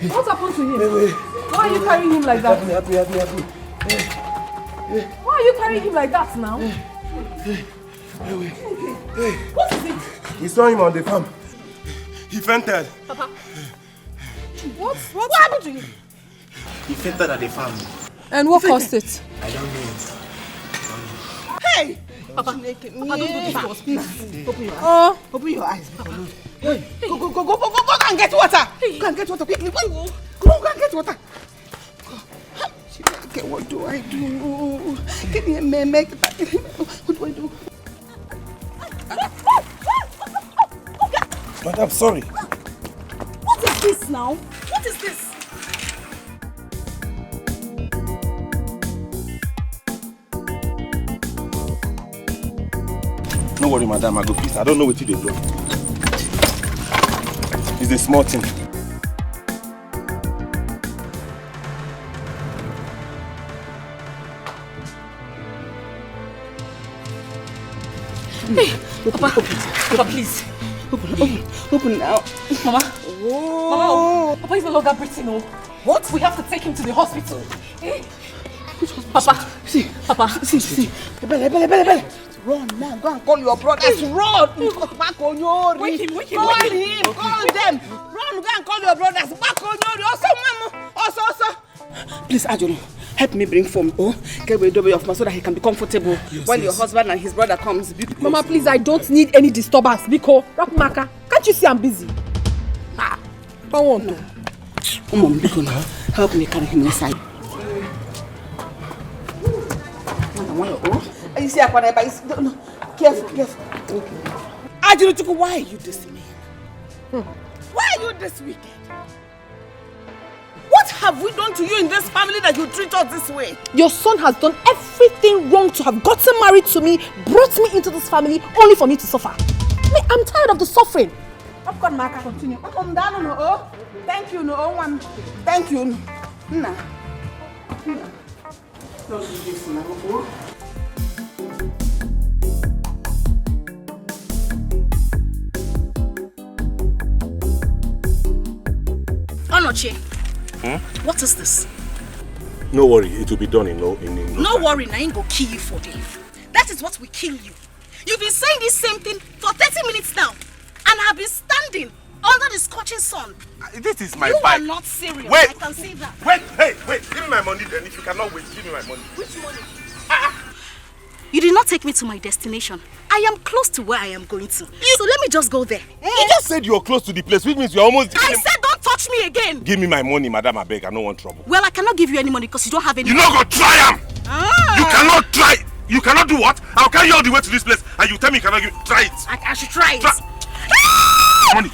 What happened to him? Why are you carrying him like that? Happy. Why are you carrying him like that now? What is it? We saw him on the farm. He fainted. Papa. What happened to him? He fainted at the farm. And what caused it? I don't know. Hey! Papa, don't do this to us, please. Open your eyes. Open your eyes. Hey. Go and get water. Go and get water quickly. Go and get water. Okay, what do I do? Give me a make. What do I do? But I'm sorry. What is this now? What is this? No worry, madam, I go please. I don't know what they do. It's a small thing. Hey, Papa, please. Open now. Mama. Oh. Mama, Papa is no longer breathing. What? We have to take him to the hospital. Eh? Papa. See. Bele. Run now. Go and call your brothers. Run. Back on your. Wake him. Call them. Run. Go and call your brothers. Back on your. Also. Please, Ajono. Help me bring foam. Get rid of my so that he can be comfortable while your husband and his brother comes. Mama, please, I don't need any disturbance. Biko, Rapmaka, can't you see I'm busy? I want to. Mom, Biko, now help me carry him inside. You see, no, careful. Ajuno, why are you this mean? Why are you this wicked? What have we done to you in this family that you treat us this way? Your son has done everything wrong to have gotten married to me, brought me into this family, only for me to suffer. I'm tired of the suffering. Of course, Maka, continue. Come down, no. Thank you, no one. Thank you. Nah. Don't do this now. Onoche. What is this? No worry, it will be done in no worry, I ain't go kill you for this. That is what will kill you. You've been saying this same thing for 30 minutes now, and have been standing under the scorching sun. This is my bike. You are not serious. Wait. I can see that. Wait. Give me my money then. If you cannot wait, give me my money. Which money? You did not take me to my destination. I am close to where I am going to. So let me just go there. You just said you're close to the place, which means you're almost... I said don't touch me again. Give me my money, madam, I beg. I don't want trouble. Well, I cannot give you any money because you don't have any... You're not going to try them! You cannot try. You cannot do what? I'll carry you all the way to this place and you tell me you cannot try it. I should try it. Money.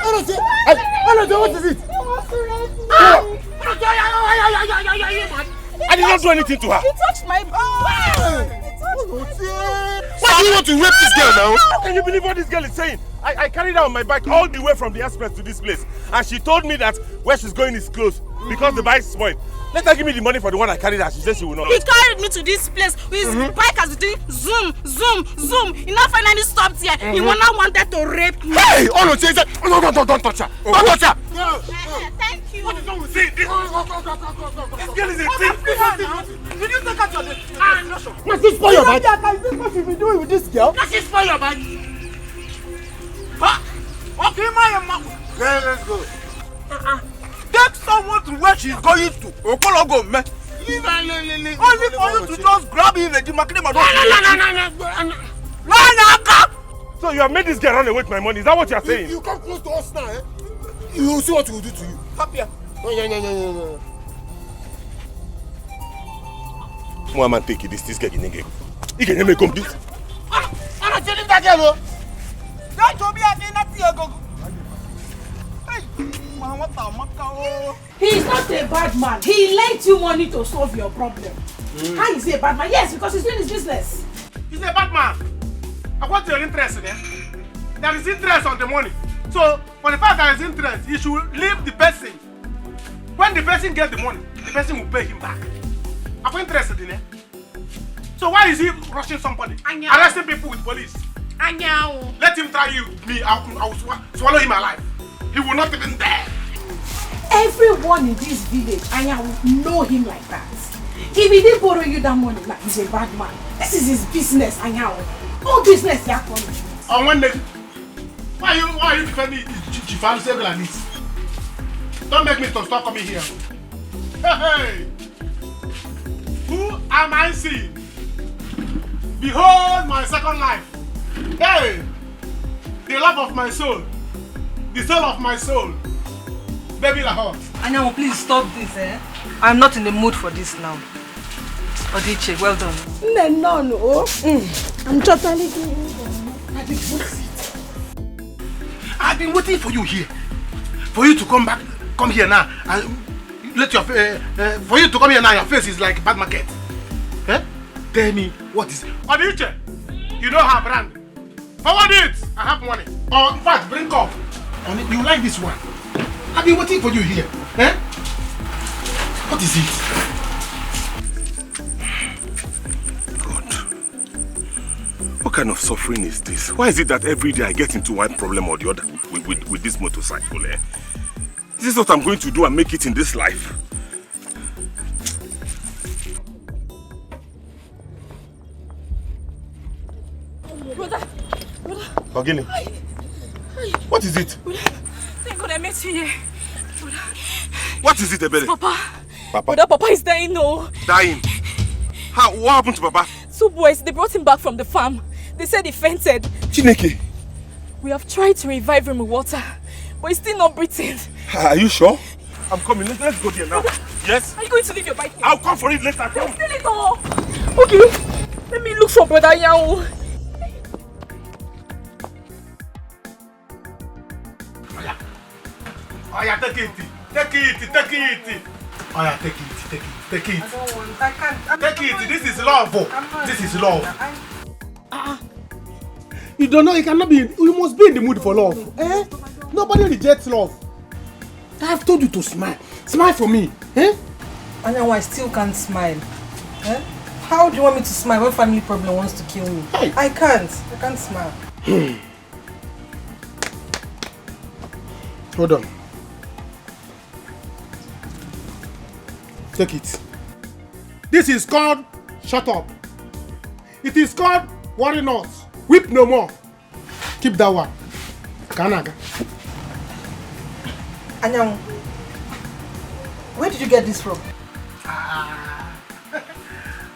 What is it? I did not do anything to her. He touched my bike. Why do you want to rape this girl now? How can you believe what this girl is saying? I carried her on my bike all the way from the express to this place. And she told me that where she's going is closed because the bike is spoiled. Let her give me the money for the one I carried her. She said she will not. He carried me to this place. His bike has been doing zoom. He now finally stopped here. He now wanted to rape me. Hey! Oh no, don't touch her. Don't touch her. Thank you. What is wrong with this? This girl is a thief. Did you take her to the... I'm not sure. Must you spoil your bike? Is this what you've been doing with this girl? Must you spoil your bike? Okay, let's go. Take someone to where she's going to. Okoli go, man. Only for you to just grab him and demarcate him. No. So you have made this girl run away with my money. Is that what you are saying? If you come close to us now, you will see what we will do to you. Happier. No. Mama, take it. This girl is nigga. You can make complete. I'm not telling that girl. Don't tell me I did not see her go. He is not a bad man. He lent you money to solve your problem. How is he a bad man? Yes, because he's doing his business. He's a bad man. I want your interest in it. There is interest on the money. So, for the fact there is interest, he should leave the person. When the person gets the money, the person will pay him back. I'm interested in it. So why is he rushing somebody? Arresting people with police? Let him try you. Me, I will swallow him alive. He will not even dare. Everyone in this village, Anya will know him like that. If he didn't borrow you that money, like he's a bad man. This is his business, Anya. All business, yeah. On one day, why are you defending Chief Ansel like this? Don't make me to stop coming here. Hey! Who am I seeing? Behold my second life. Hey! The love of my soul. The soul of my soul. Baby Lahore. Anya, please stop this, eh? I'm not in the mood for this now. Odiche, well done. No. I'm totally I've been waiting for you here. For you to come here now and let your for you to come here now, your face is like bad market. Eh? Tell me what is Odiche? You don't have brand. Forward it. I have money. Or in fact, bring up. You like this one? I've been waiting for you here. Eh? What is it? God. What kind of suffering is this? Why is it that every day I get into one problem or the other with this motorcycle? Eh? This is what I'm going to do and make it in this life. Brother. Ogini. What is it? Thank God I met you here. What is it, Ebele? Papa. Brother, Papa is dying, no. Dying? How? What happened to Papa? Two boys, they brought him back from the farm. They said he fainted. Chineke. We have tried to revive him with water, but he's still not breathing. Are you sure? I'm coming. Let's go there now. Yes? Are you going to leave your bike here? I'll come for it later. Come. Steal it all. Okay. Let me look for Brother Yao. Oh yeah, take it. Take it. Oh yeah, take it. I don't want. I can't. Take it. This is love. This is love. You don't know. You cannot be. You must be in the mood for love. Eh? Nobody rejects love. I have told you to smile. Smile for me. Eh? Anya, I still can't smile. Eh? How do you want me to smile when family problem wants to kill me? Hey. I can't smile. Hold on. Take it. This is called shut up. It is called worry not. Weep no more. Keep that one. Kanaga. Anya, where did you get this from?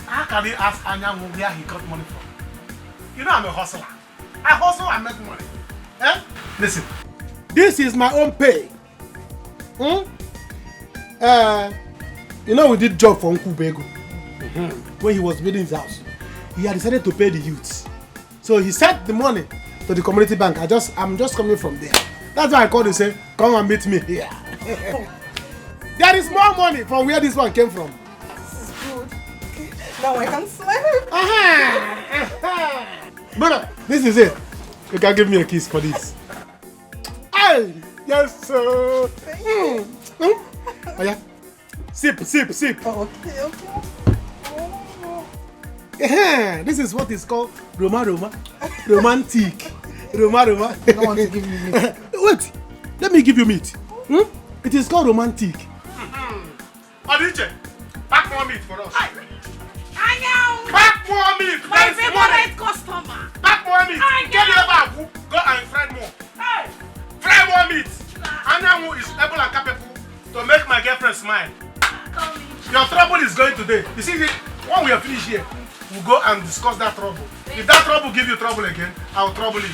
How can you ask Anya where he got money from? You know I'm a hustler. I hustle and make money. Eh? Listen. This is my own pay. You know we did job for Uncle Bego. When he was building his house. He had decided to pay the youths. So he sent the money to the community bank. I'm just coming from there. That's why I called and said, come and meet me here. There is more money from where this one came from. This is good. Okay. Now I can smile. Brother, this is it. You can give me a kiss for this. Hey, yes, sir. Oh, yeah. Sip. Oh, okay. This is what is called romantic. Roma. You don't want to give me meat. Wait, let me give you meat. It is called romantic. Odiche, pack more meat for us. I know. Pack more meat. My favorite customer. Pack more meat. Get your bag. Go and fry more. Hey. Fry more meat. Anya is able and capable to make my girlfriend smile. Your trouble is going today. You see, when we are finished here, we'll go and discuss that trouble. If that trouble gives you trouble again, I'll trouble you.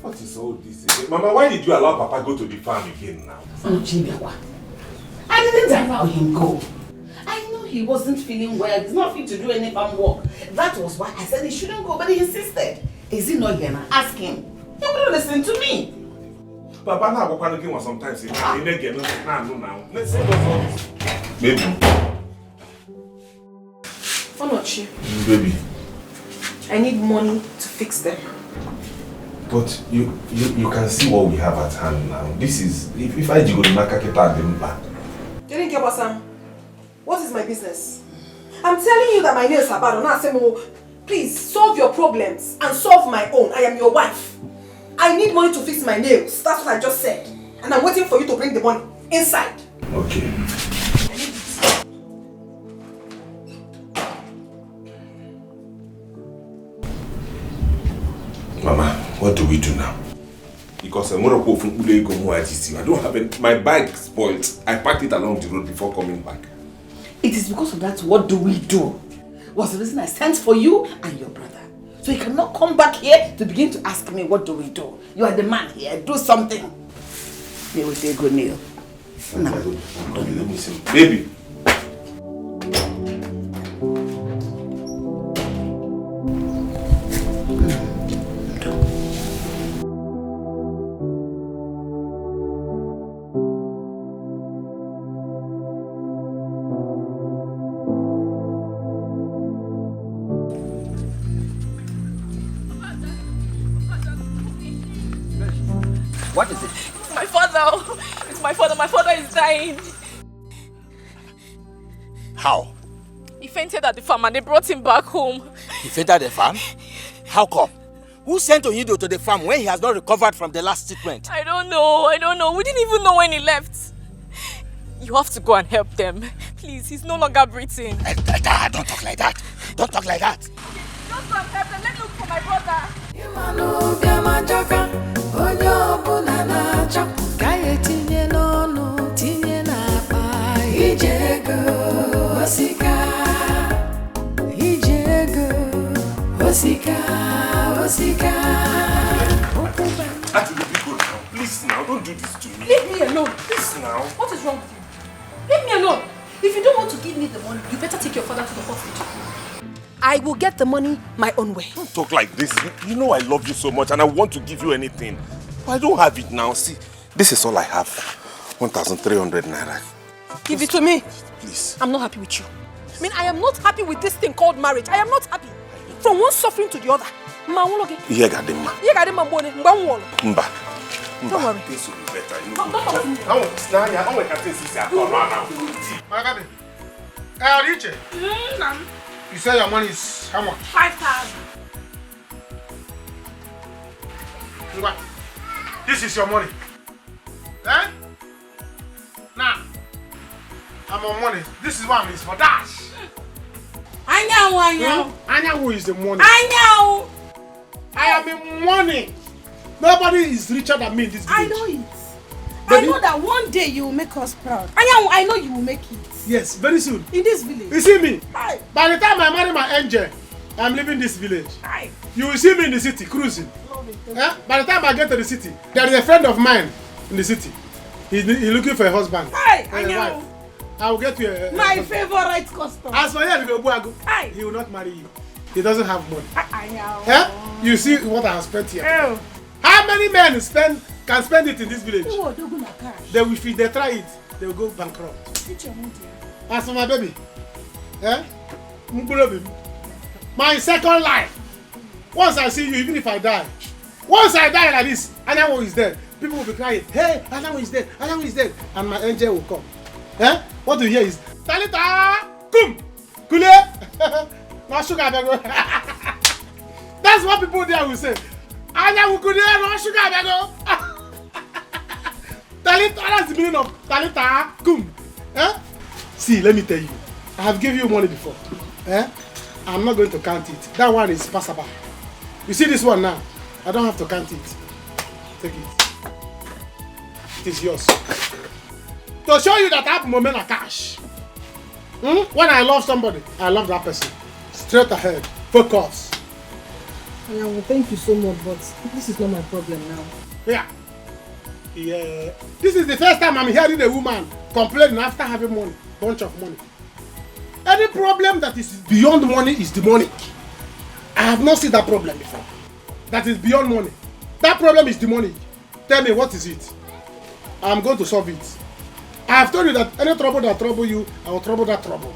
What is all this again? Mama, why did you allow Papa go to the farm again now? I didn't allow him go. I knew he wasn't feeling well. He's not fit to do any farm work. That was why I said he shouldn't go, but he insisted. Is he not here now? Ask him. He wouldn't listen to me. Papa, now I'm looking for sometimes. Let's say this. Baby. Onochi. Baby. I need money to fix them. But you can see what we have at hand now. This is if I go to Nakaketa Demba. You didn't get what, Sam? What is my business? I'm telling you that my nails are bad. I'm not saying, Please, solve your problems and solve my own. I am your wife. I need money to fix my nails. That's what I just said. And I'm waiting for you to bring the money inside. Okay. Mama, what do we do now? Because I'm going to go from Ulegomwa. I don't have it. My bike spoiled. I parked it along the road before coming back. It is because of that. What do we do? Was the reason I sent for you and your brother. So you cannot come back here to begin to ask me what do we do. You are the man here. Do something. They will say good Neil. No. Let me see. Baby. What is it? It's my father. It's my father. My father is dying. How? He fainted at the farm and they brought him back home. He fainted at the farm? How come? Who sent Onyido to the farm when he has not recovered from the last treatment? I don't know. We didn't even know when he left. You have to go and help them. Please, he's no longer breathing. Don't talk like that. Don't talk like that. Just go and help them. Let me look for my brother. Actually, people now. Please now, don't do this to me. Leave me alone. Please now. What is wrong with you? Leave me alone. If you don't want to give me the money, you better take your father to the hospital. I will get the money my own way. Don't talk like this. You know I love you so much and I want to give you anything. But I don't have it now. See, this is all I have. 1,300 naira. Give it to me. Please. I'm not happy with you. I mean, I am not happy with this thing called marriage. I am not happy. From one suffering to the other. Mba. Don't worry. This will be better. You say your money is how much? 5,000. This is your money. Eh? Now, I'm on money. This is one is for dash. Anya who is the money? I am in money. Nobody is richer than me in this village. I know it. Baby? I know that one day you will make us proud. I know you will make it. Yes, very soon. In this village. You see me? Aye. By the time I marry my angel, I'm leaving this village. Aye. You will see me in the city cruising. Eh? By the time I get to the city, there is a friend of mine in the city. He's looking for a husband. Aye, I know. Wife. I will get you a my husband. favorite customer. As for you, he will not marry you. He doesn't have money. I know. Eh? You see what I have spent here. Oh. How many men can spend it in this village? They will, if they try it, they will go bankrupt. As for my baby, my second life. Once I see you, even if I die, once I die like this, Anyanwu is dead. People will be crying, hey, Anyanwu is dead, Anyanwu is dead, and my angel will come. What you hear is, Talita, kum, kule, no sugar, bego. That's what people there will say. Anyanwu kule, no sugar, bego. Talita, that's the meaning of Talita, kum. See, let me tell you, I have given you money before. I'm not going to count it. That one is passable. You see this one now? I don't have to count it. Take it. It is yours. To show you that I have moment of cash. When I love somebody, I love that person. Straight ahead. Focus. Yeah, thank you so much, but this is not my problem now. Yeah. This is the first time I'm hearing a woman complaining after having money. Bunch of money. Any problem that is beyond money is demonic. I have not seen that problem before. That is beyond money. That problem is demonic. Tell me, what is it? I'm going to solve it. I have told you that any trouble that trouble you, I will trouble that trouble.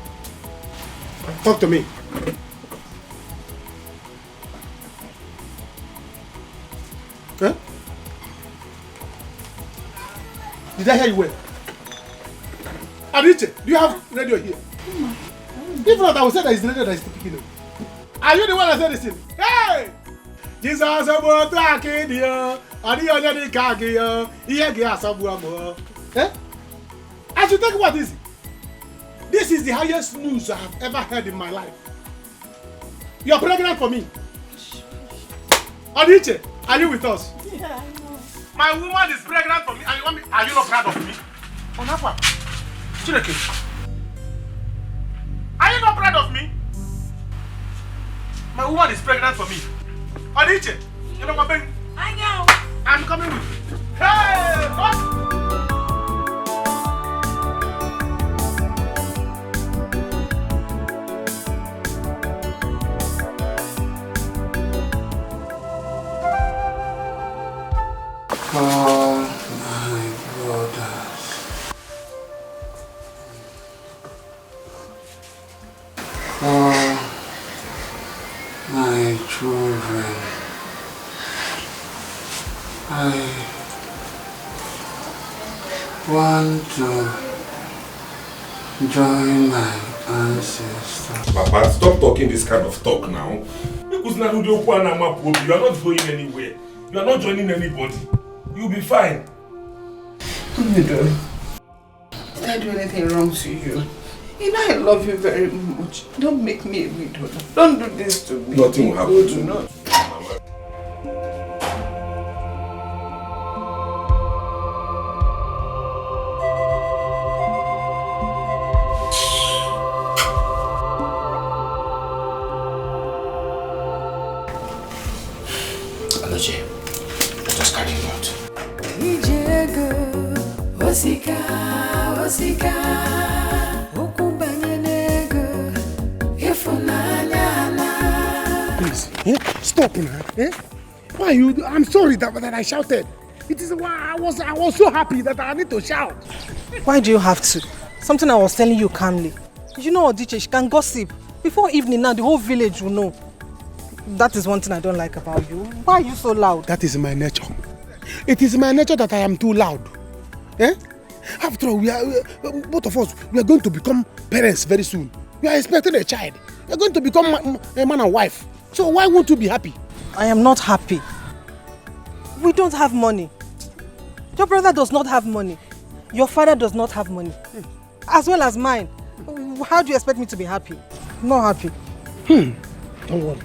Talk to me. Okay? Did I hear you well? Adiche, do you have radio here? If not, I will say that it's the radio that is speaking. Are you the one that said this thing? Hey! Jesus about talking here. And you already kagi here. Here get some eh? I should take what is it? This is the highest news I have ever heard in my life. You're pregnant for me. Odiche, are you with us? Yeah, I know. My woman is pregnant for me and you want me? Are you not proud of me? Onapa, Chineke. Are you not proud of me? My woman is pregnant for me. Odiche, you know what I'm saying? I know. I'm coming with you. Hey, what? All my brothers, all my children, I want to join my ancestors. Papa, stop talking this kind of talk now. Because you are not going anywhere. You are not joining anybody. You'll be fine. Did I do anything wrong to you? You know I love you very much. Don't make me a widow. Don't do this to me. Nothing will happen to me. Aloje, let us carry him out. Please, stop now. Why you? I'm sorry that I shouted. It is why I was so happy that I need to shout. Why do you have to? Something I was telling you calmly. You know Odiche, she can gossip. Before evening now, the whole village will know. That is one thing I don't like about you. Why are you so loud? That is my nature. It is my nature that I am too loud. After all, both of us, we are going to become parents very soon. We are expecting a child. We are going to become a man and wife. So why won't you be happy? I am not happy. We don't have money. Your brother does not have money. Your father does not have money. As well as mine. How do you expect me to be happy? Not happy. Don't worry.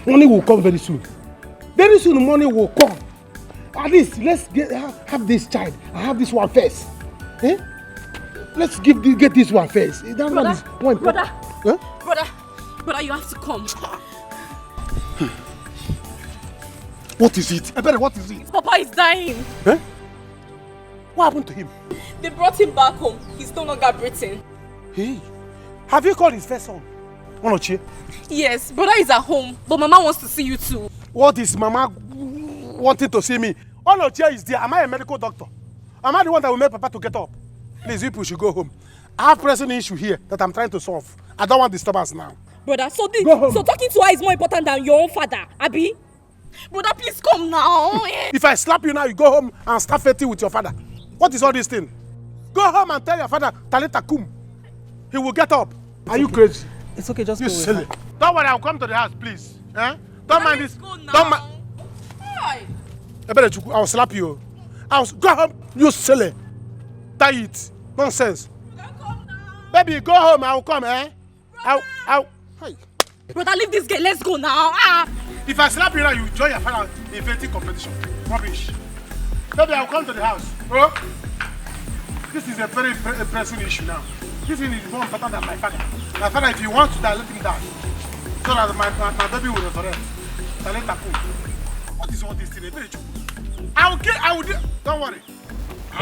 Money will come very soon. Very soon money will come. At least let's have this child. I have this one first. Let's get this one first. That Brother, one is one. brother, brother, you have to come. What is it? What is it? Papa is dying. What happened to him? They brought him back home. He's no longer breathing. Hey, have you called his first son? Onochie? Yes, brother is at home, but Mama wants to see you too. What is Mama wanting to see me? Onochie is there. Am I a medical doctor? Am I the one that will make Papa to get up? Please, people should go home. I have pressing issue here that I'm trying to solve. I don't want disturbance now. Brother, so talking to her is more important than your own father, Abi? Brother, please come now. If I slap you now, you go home and start fighting with your father. What is all this thing? Go home and tell your father, Talita kum. He will get up. Are you crazy? It's okay, just You go with silly. her. Don't worry, I'll come to the house, please. Don't mind this. Don't mind. Why? I'll slap you. Go home, you silly. Tie it. Nonsense. Baby, go home. I'll come, I'll. Hey. Brother, leave this girl. Let's go now. If I slap you now, you join your father in vetting competition. Rubbish. Baby, I'll come to the house. Bro, this is a very pressing issue now. This thing is more important than my father. My father, if you want to die, let him die. So that my baby will resurrect. What is all this thing? I will do. Don't worry. I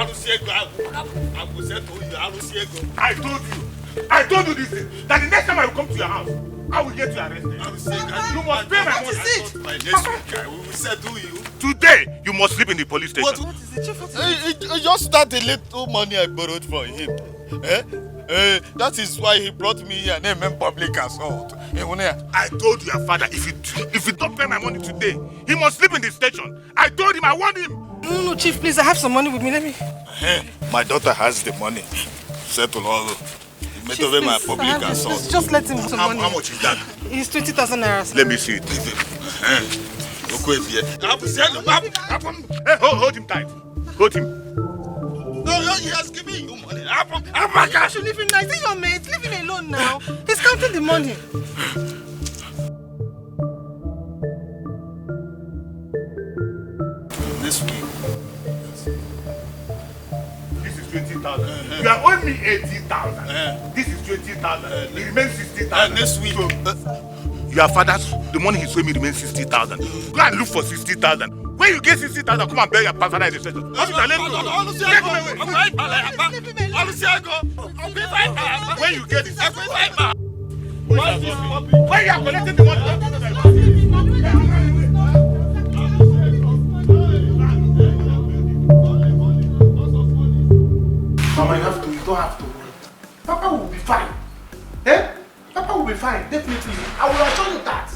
told you this thing. That the next time I will come to your house, I will get you arrested. You must pay my money. My next week, I will settle you. Today, you must sleep in the police station. What is it? Just that the little money I borrowed from him. That is why he brought me here and meant public assault. I told your father, if you don't pay my money today, he must sleep in the station. I told him, I warned him. No, Chief, please, I have some money with me. Let me. My daughter has the money. Settle all. Made my public assault. Just let him some money. How much is that? It's 20,000 naira. Let me see it. Hold him tight. Hold him. No, he has given you money. You should leave him now. Is he your mate? Leave him alone now. He's counting the money. This week. This is 20,000. You are owing me 80,000. This is 20,000. It remains 60,000. Next week. Your father's, the money he's owing me remains 60,000. Go and look for 60,000. When you get 60,000, come and bury your father in the street. When you get it, when you are collecting the money, Mama, you don't have to worry. Papa will be fine. Eh? Papa will be fine, definitely. I will assure you that.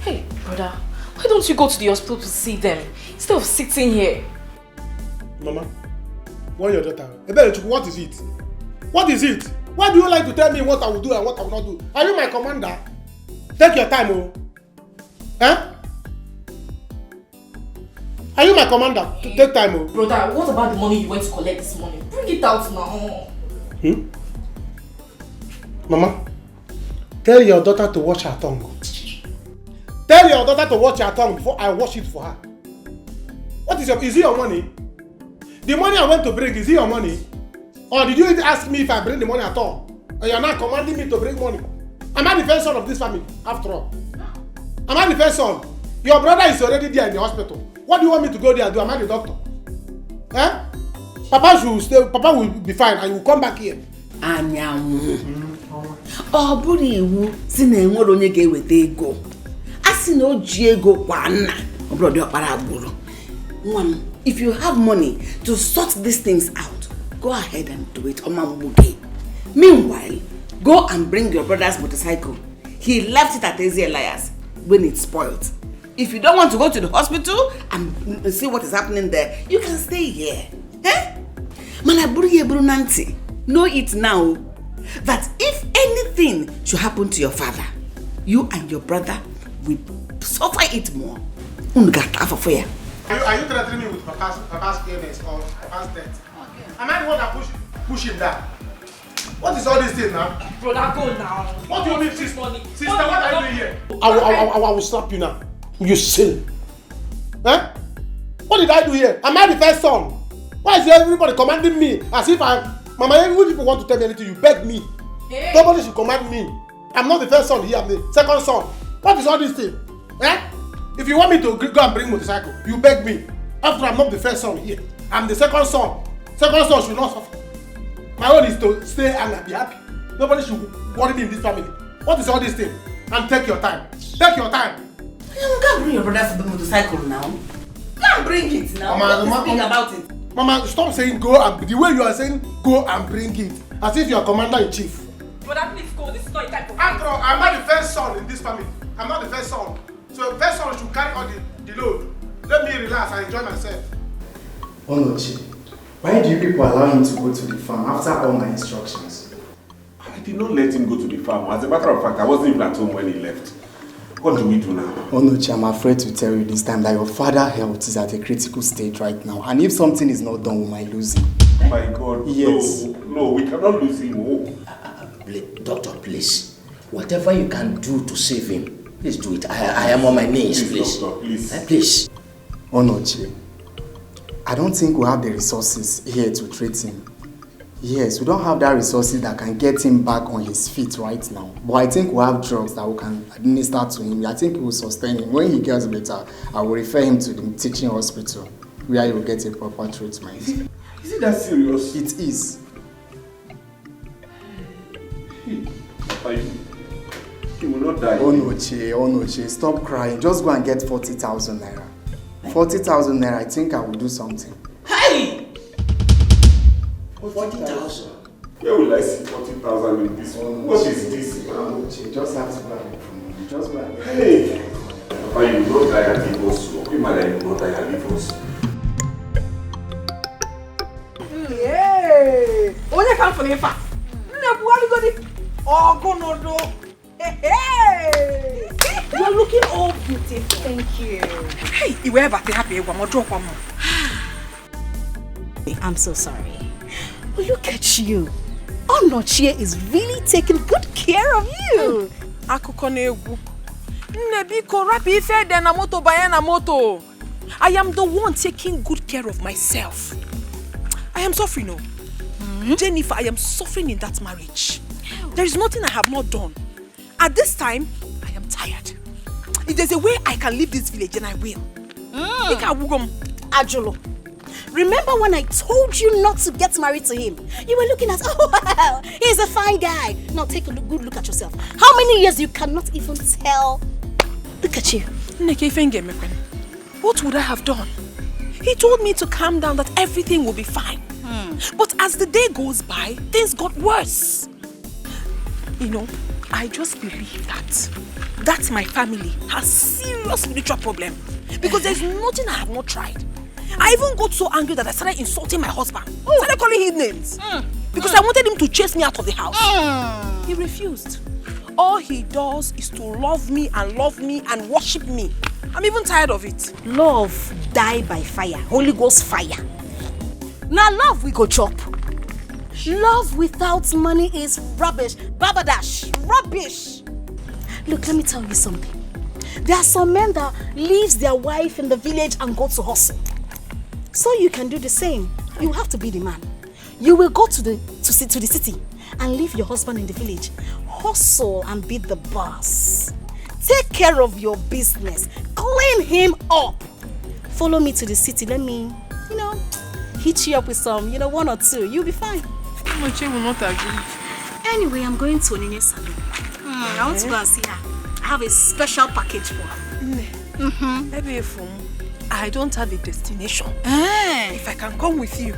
Hey, brother, why don't you go to the hospital to see them instead of sitting here? Mama, why your daughter? What is it? What is it? Why do you like to tell me what I will do and what I will not do? Are you my commander? Take your time, oh. Eh? Are you my commander? Take time, oh. Brother, what about the money you went to collect this morning? Bring it out now. Mama, tell your daughter to watch her tongue. Tell your daughter to watch her tongue before I wash it for her. What is it your money? The money I went to bring, is it your money? Or did you ask me if I bring the money at all? And you're not commanding me to bring money? Am I the first son of this family, after all? Am I the first son? Your brother is already there in the hospital. What do you want me to go there and do? Am I the doctor? Eh? Papa should stay, Papa will be fine and you will come back here. Anyanwụ. Ọ bụrụ iwu si na enwere onye ga-eweta ego. Asị na o ji ego kwa nna. Ọ bụrụ dị ọkpara agbụrụ. Nwa m, if you have money to sort these things out, go ahead and do it. Meanwhile, go and bring your brother's motorcycle. He left it at Eze Elias when it's spoiled. If you don't want to go to the hospital and see what is happening there, you can stay here. Eh? Know it now that if anything should happen to your father, you and your brother will suffer it more. Are you threatening me with Papa's illness or Papa's death? Am I the one that push him down? What is all this thing now? Brother, go now. What do you mean, sister? Sister, what are you doing here? I will slap you now. You sin. Huh? What did I do here? Am I the first son? Why is everybody commanding me as if I'm... Mama, even people want to tell me anything, you beg me. Hey. Nobody should command me. I'm not the first son here, I'm the second son. What is all this thing? Eh? If you want me to go and bring motorcycle, you beg me. After I'm not the first son here, I'm the second son. Second son should not suffer. My own is to stay and be happy. Nobody should worry me in this family. What is all this thing? And take your time. Take your time. You can't bring your brother to the motorcycle now. You can't bring it now. Mama, speak about it. Mama, stop saying go and the way you are saying go and bring it. As if you are commander-in-chief. Brother, please go. This is not a type of... After all, I'm not the first son in this family. I'm not the first son. So the first son should carry all the load. Let me relax and enjoy myself. Onochi, why do you people allow him to go to the farm after all my instructions? I did not let him go to the farm. As a matter of fact, I wasn't even at home when he left. What do we do now? Onochi, I'm afraid to tell you this time that your father's health is at a critical stage right now. And if something is not done, we might lose him. My God, yes. No, we cannot lose him. Oh. Doctor, please. Whatever you can do to save him, please do it. I am on my knees, please. Doctor, please. Please. Onochi, I don't think we have the resources here to treat him. Yes, we don't have that resources that can get him back on his feet right now. But I think we have drugs that we can administer to him. I think it will sustain him. When he gets better, I will refer him to the teaching hospital where he will get a proper treatment. Is it that serious? It is. Papa, he will not die. Onochi, stop crying. Just go and get 40,000 naira. 40,000 naira, I think I will do something. Hey! 40,000. Where will I see 40,000 in this one? What is this? Onochi, just have to buy it from me. Just buy it. Hey! Papa, you will not die and leave us. You will not die and leave us. Hey! Onye come for the fa? Nna buwali go di. Oh, go no do. Hey! You're looking all beautiful. Thank you. Hey, you were happy. One more drop, one more. I'm so sorry. But look at you. Onochie is really taking good care of you. I am the one taking good care of myself. I am suffering, no. Jennifer, I am suffering in that marriage. There is nothing I have not done. At this time, I am tired. If there's a way I can leave this village, then I will. Ajolo, remember when I told you not to get married to him? You were looking at, oh wow, he's a fine guy. Now take a good look at yourself. How many years you cannot even tell? Look at you. What would I have done? He told me to calm down, that everything will be fine. But as the day goes by, things got worse. You know, I just believe that my family has serious spiritual problem. Because there's nothing I have not tried. I even got so angry that I started insulting my husband. Started calling him names. Because I wanted him to chase me out of the house. He refused. All he does is to love me and worship me. I'm even tired of it. Love die by fire. Holy Ghost fire. Now love we go chop. Love without money is rubbish. Babadash. Rubbish. Look, let me tell you something. There are some men that leaves their wife in the village and go to hustle. So you can do the same. You have to be the man. You will go to the city and leave your husband in the village. Hustle and be the boss. Take care of your business. Clean him up. Follow me to the city. Let me, hit you up with some, one or two. You'll be fine. Moche will not agree. Anyway, I'm going to Onine's salon. I want to go and see her. I have a special package for her. I don't have a destination. If I can come with you,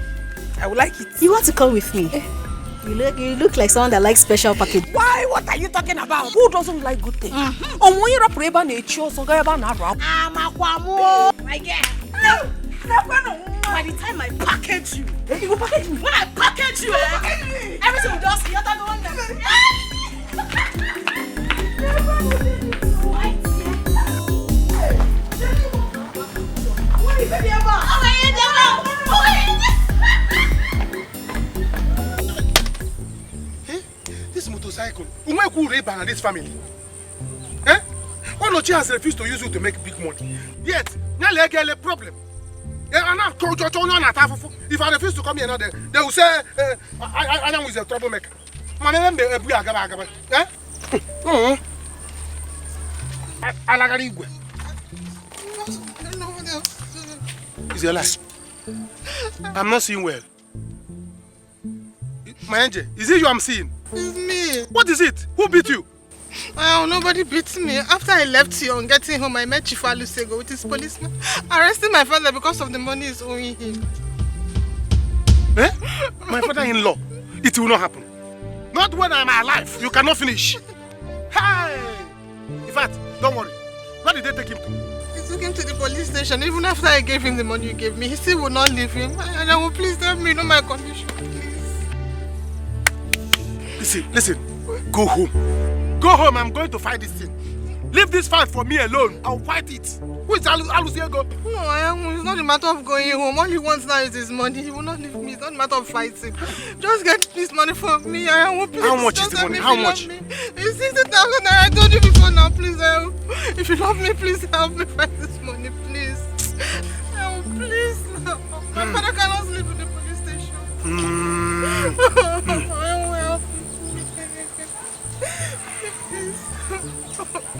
I would like it. You want to come with me? You look like someone that likes special package. Why? What are you talking about? Who doesn't like good things? My girl. By the time I package you, you will package me. When I package you, everything will just you're the one that. This motorcycle, who could rape and this family? Eh? Onochie has refused to use it to make big money. Yet, now they get a problem. If I refuse to come here now, they will say I am with a troublemaker. It's your last. I'm not seeing well. My angel, is it you I'm seeing? It's me. What is it? Who beat you? Oh, nobody beat me. After I left here on getting home, I met Chief Alusego with his policeman, arresting my father because of the money he's owing him. Eh? My father-in-law? It will not happen. Not when I'm alive. You cannot finish. Hey! In fact, don't worry. Where did they take him to? He took him to the police station. Even after I gave him the money you gave me, he still would not leave him. And I will please tell me, my condition, please. Listen. Go home. Go home, I'm going to fight this thing. Leave this fight for me alone. I'll fight it. Who is Alusiego? No, it's not a matter of going home. All he wants now is his money. He will not leave me. It's not a matter of fighting. Just get this money for me. Please. How much is the money? How much? It's 60,000. I told you before now. Please help. If you love me, please help me find this money. Please. Please. My father cannot sleep in the police station.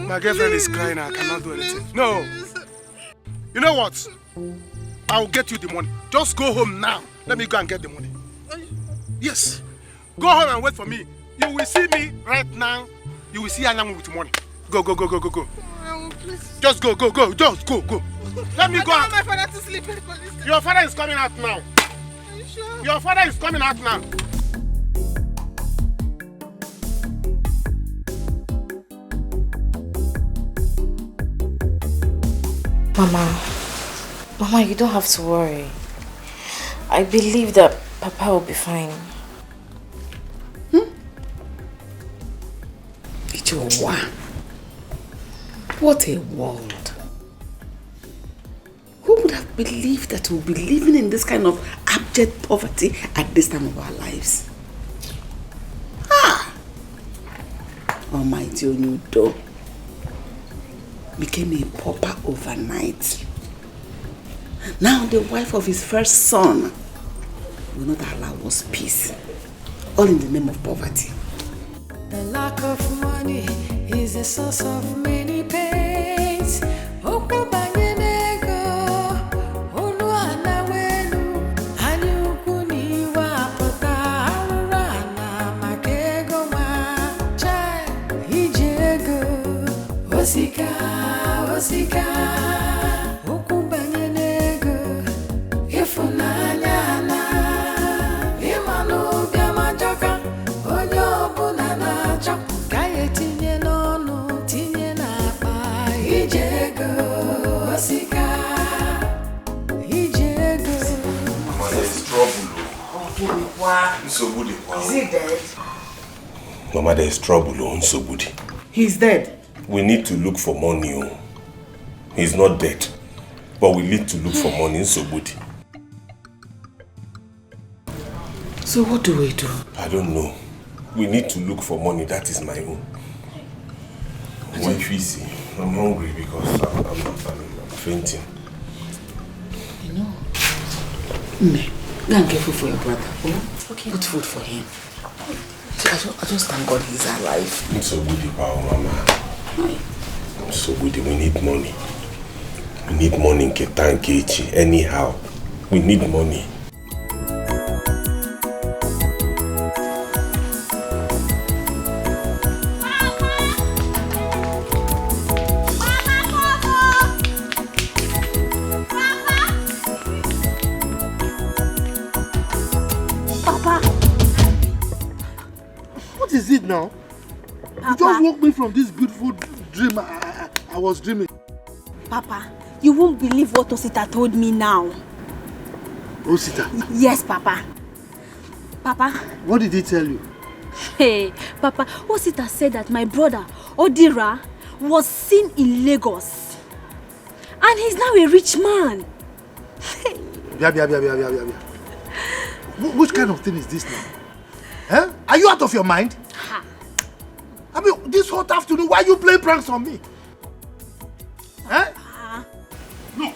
My girlfriend is crying. I cannot do anything. No. You know what? I'll get you the money. Just go home now. Let me go and get the money. Yes. Go home and wait for me. You will see me right now. You will see Anyamu with money. Go. Just go. Just go. Let me go. I don't want my father to sleep in the police station. Your father is coming out now. Are you sure? Your father is coming out now. Mama, you don't have to worry. I believe that Papa will be fine. Joa. What a world. Who would have believed that we'll be living in this kind of abject poverty at this time of our lives? Almighty Onyudo became a pauper overnight. Now the wife of his first son will not allow us peace. All in the name of poverty. The lack of money is a source of many pains. Wazico, Wazico, ukubanye nego, ifunanya na, imanu biamajoka, onyo bunana chok, kaye tinye nonu, tinye na pa, ijego, Wazico, ijego. Mama, there is trouble. Is he dead? Mama, there is trouble. Nsobudi. He's dead. We need to look for money. He's not dead, but we need to look for money. Nsobudi. So what do we do? I don't know. We need to look for money. That is my own. Wife, easy. I'm hungry because I'm fainting. You know, Nne, go and get food for your brother. Oh? Okay. Put food for him. I just thank God he's alive. Nsobudi, power, Mama. Nsobudi, we need money. We need money in Ketan Kechi. Anyhow, we need money. What is it now? Papa. You just woke me from this beautiful dream I was dreaming. Papa, you won't believe what Osita told me now. Osita? Yes, Papa. Papa. What did he tell you? Hey, Papa, Osita said that my brother, Odira, was seen in Lagos. And he's now a rich man. Which kind of thing is this now? Huh? Are you out of your mind? Ha. I mean, this hot afternoon, why are you playing pranks on me? Huh? Look,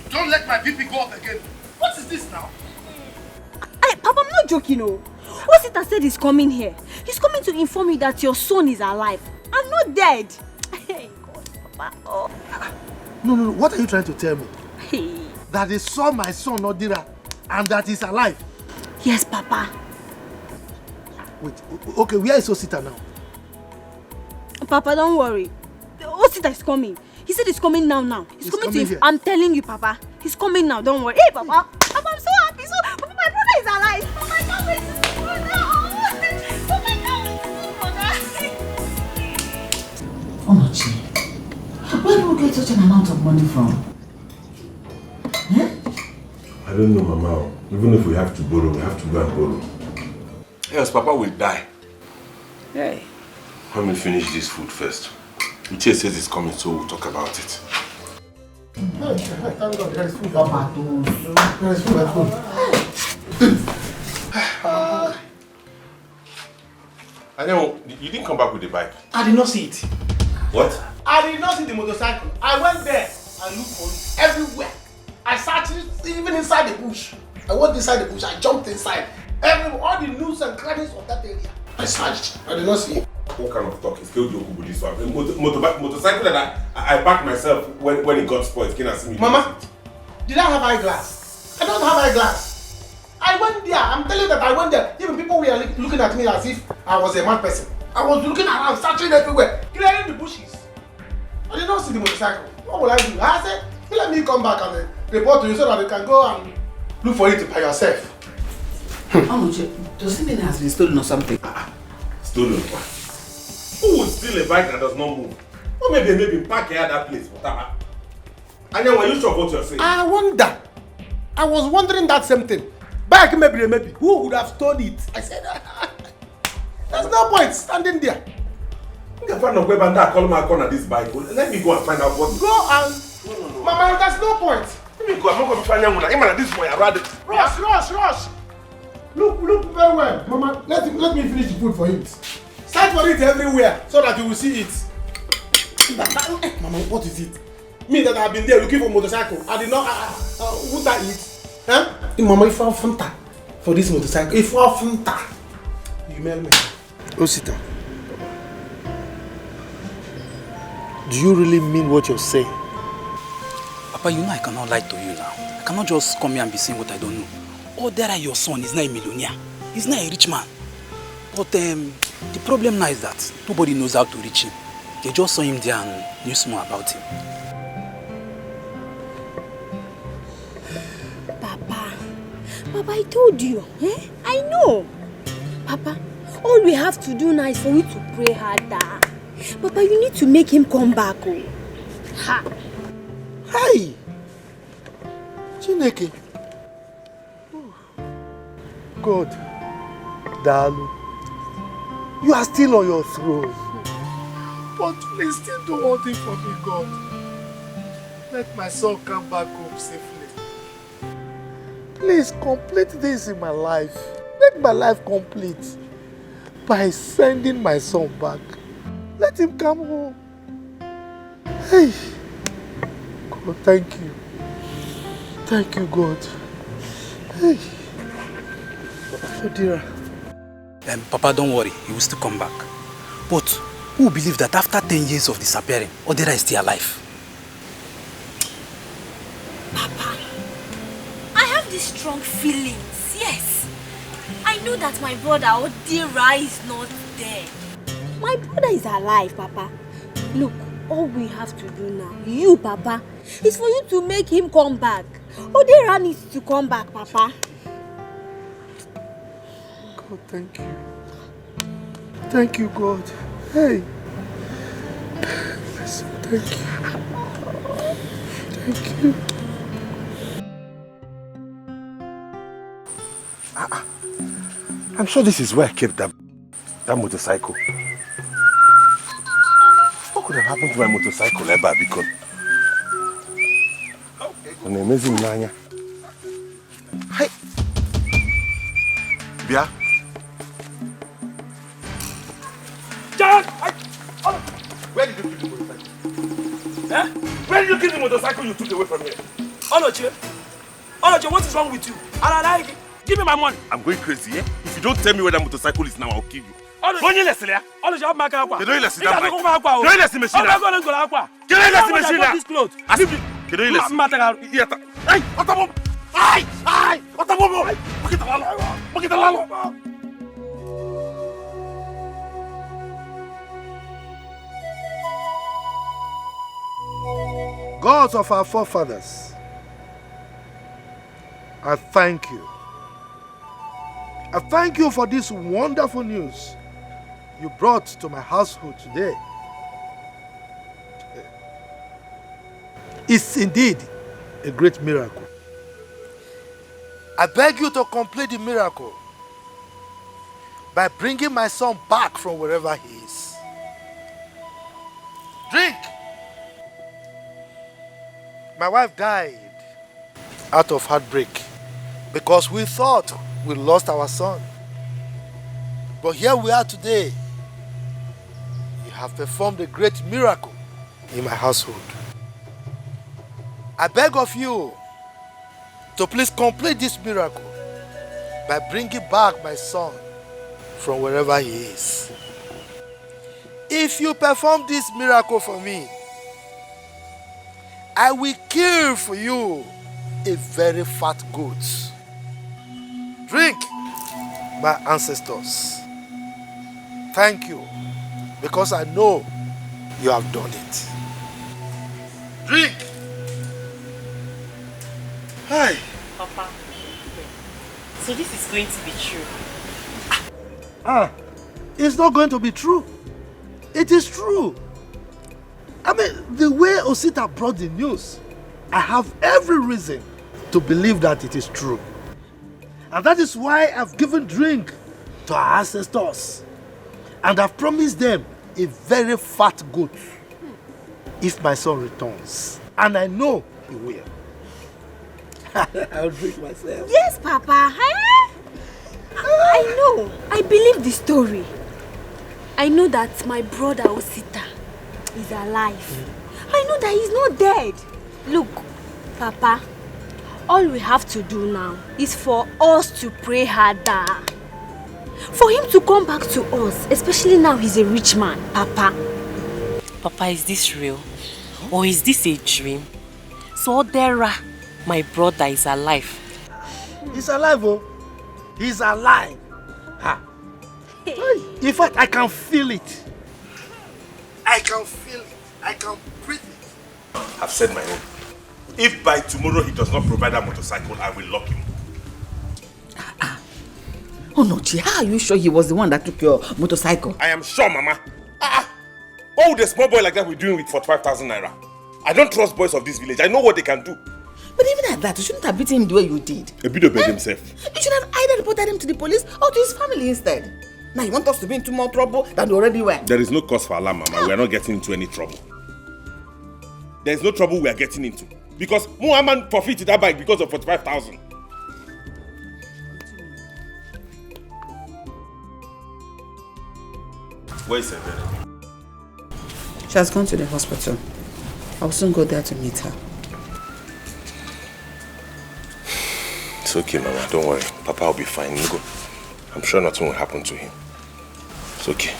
don't let my BP go up again. What is this now? Hey, Papa, I'm not joking, no. Osita said he's coming here. He's coming to inform you that your son is alive. I'm not dead. Hey, God, Papa. Oh. No. What are you trying to tell me? Hey. That they saw my son, Odira, and that he's alive? Yes, Papa. Wait, okay, where is Osita now? Papa, don't worry. Osita is coming. He said he's coming now. He's coming to here. I'm telling you, Papa. He's coming now, don't worry. Hey, Papa. Papa, I'm so happy. So, Papa, my brother is alive. Papa, I can't wait to see my brother. Papa, I can't wait to see my brother. Onochi, where do we get such an amount of money from? I don't know, Mama. Even if we have to borrow, we have to go and borrow. Yes, Papa will die. Hey. Let me finish this food first. Uche says it's coming, so we'll talk about it. Thank God, there is food. There is food at home. I know, you didn't come back with the bike. I did not see it. What? I did not see the motorcycle. I went there and looked for it everywhere. I searched it even inside the bush. I went inside the bush, I jumped inside. All the nooks and crannies of that area. I searched. I did not see it. What kind of talk is killed Yokubu this one? Motorcycle that I backed myself when it got spoiled. Can I see me? Mama, did I have eyeglass? I don't have eyeglass. I went there. I'm telling you that I went there. Even people were looking at me as if I was a mad person. I was looking around, searching everywhere, clearing the bushes. I did not see the motorcycle. What will I do? I said, let me come back and report to you so that you can go and look for it by yourself. Onochi, does it mean it has been stolen or something? Stolen? Who would steal a bike that does not move? Or maybe park here at that place. Anya, are you sure of what you're saying? I wonder. I was wondering that same thing. Bike maybe. Who would have stolen it? I said, there's no point standing there. I can find a way and call my corner this bike. Let me go and find out what. Go and. No. Mama, there's no point. Let me go. I'm not going to find out. I'm this boy. I rather. Rush. Look very well. Mama, let me finish the food for him. Search for it everywhere so that you will see it. Mama, what is it? Me that I've been there looking for motorcycle. I did not. Would I eat? Huh? Mama, if I have Fanta for this motorcycle, if I have Fanta, you mail me. Osita, do you really mean what you're saying? Papa, you know I cannot lie to you now. I cannot just come here and be saying what I don't know. Oh, there your son is not a millionaire. He's not a rich man. But the problem now is that nobody knows how to reach him. They just saw him there and knew more about him. Papa, I told you. I know. Papa, all we have to do now is for you to pray harder. Papa, you need to make him come back. Oh. Ha. Hey! Chineke. God, Dalu, you are still on your throne. But please still do one thing for me, God. Let my son come back home safely. Please complete this in my life. Make my life complete by sending my son back. Let him come home. Hey, God, thank you. Thank you, God. Hey. Oh dear. Papa, don't worry. He will still come back. But who believes that after 10 years of disappearing, Odera is still alive? Papa, I have these strong feelings, yes. I know that my brother Odera is not there. My brother is alive, Papa. Look, all we have to do now, you, Papa, is for you to make him come back. Odera needs to come back, Papa. God, thank you. Thank you, God. Hey. Thank you. Thank you. I'm sure this is where I kept that motorcycle. What could have happened to my motorcycle ever? Because an amazing nanya. Hey, Bia. John, where did you keep the motorcycle? Eh? Where did you keep the motorcycle you took away from here? Oloche, what is wrong with you? Give me my money. I'm going crazy, eh? If you don't tell me where that motorcycle is now, I'll kill you. Gods of our forefathers, I thank you. I thank you for this wonderful news you brought to my household today. It's indeed a great miracle. I beg you to complete the miracle by bringing my son back from wherever he is. Drink! My wife died out of heartbreak because we thought we lost our son. But here we are today. You have performed a great miracle in my household. I beg of you to please complete this miracle by bringing back my son from wherever he is. If you perform this miracle for me, I will kill for you a very fat goat. Drink, my ancestors. Thank you, because I know you have done it. Drink. Hi. Papa, so this is going to be true? It's not going to be true. It is true. I mean, the way Osita brought the news, I have every reason to believe that it is true. And that is why I've given drink to our ancestors. And I've promised them a very fat goat if my son returns. And I know he will. I'll do it myself. Yes, Papa. I know. I believe the story. I know that my brother Osita is alive. I know that he's not dead. Look, Papa, all we have to do now is for us to pray harder. For him to come back to us, especially now he's a rich man, Papa. Papa, is this real? Or is this a dream? So Dera, my brother, is alive. He's alive, oh. He's alive. Ha. In fact, I can feel it. I can feel it. I can breathe it. I've said my own. If by tomorrow he does not provide that motorcycle, I will lock him. Oh no, Chi, how are you sure he was the one that took your motorcycle? I am sure, Mama. What would a small boy like that be doing with 45,000 naira? I don't trust boys of this village. I know what they can do. But even at that, you shouldn't have beaten him the way you did. A bit of himself. You should have either reported him to the police or to his family instead. Now you want us to be into more trouble than we already were. There is no cause for alarm, Mama. We are not getting into any trouble. There is no trouble we are getting into. Because Muhammad forfeited that bike because of 45,000. Where is Ebere? She has gone to the hospital. I'll soon go there to meet her. It's okay, Mama. Don't worry. Papa will be fine. You go. I'm sure nothing will happen to him. It's okay.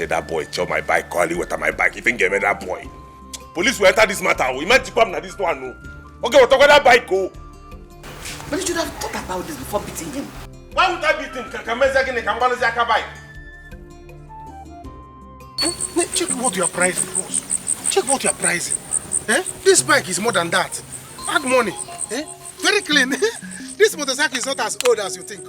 That boy chow my bike, calling what my bike. If you give me that boy. Police will enter this matter. We might come now this one. Okay, we'll talk about that bike. Go. But you should have thought about this before beating him. Why would I beat him? Check what you are pricing, boss. Check what you are pricing. This bike is more than that. Add money. Very clean. This motorcycle is not as old as you think.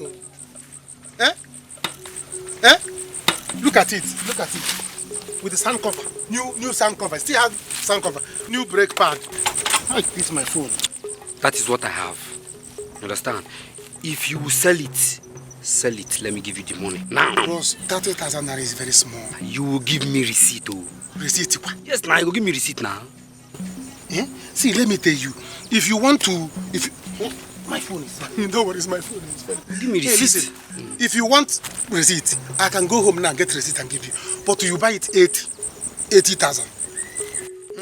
Look at it. Look at it. With the sound cover. New sound cover. Still have sound cover. New brake pad. This is my phone. That is what I have. You understand? If you sell it, let me give you the money. Now. Boss, 30,000 naira is very small. You will give me receipt, oh. Receipt? Yes, now you will give me receipt now. See, let me tell you. If you want to... my phone is... Don't worry, it's my phone. Give me receipt. Listen, if you want receipt, I can go home now and get receipt and give you. But you buy it 80,000.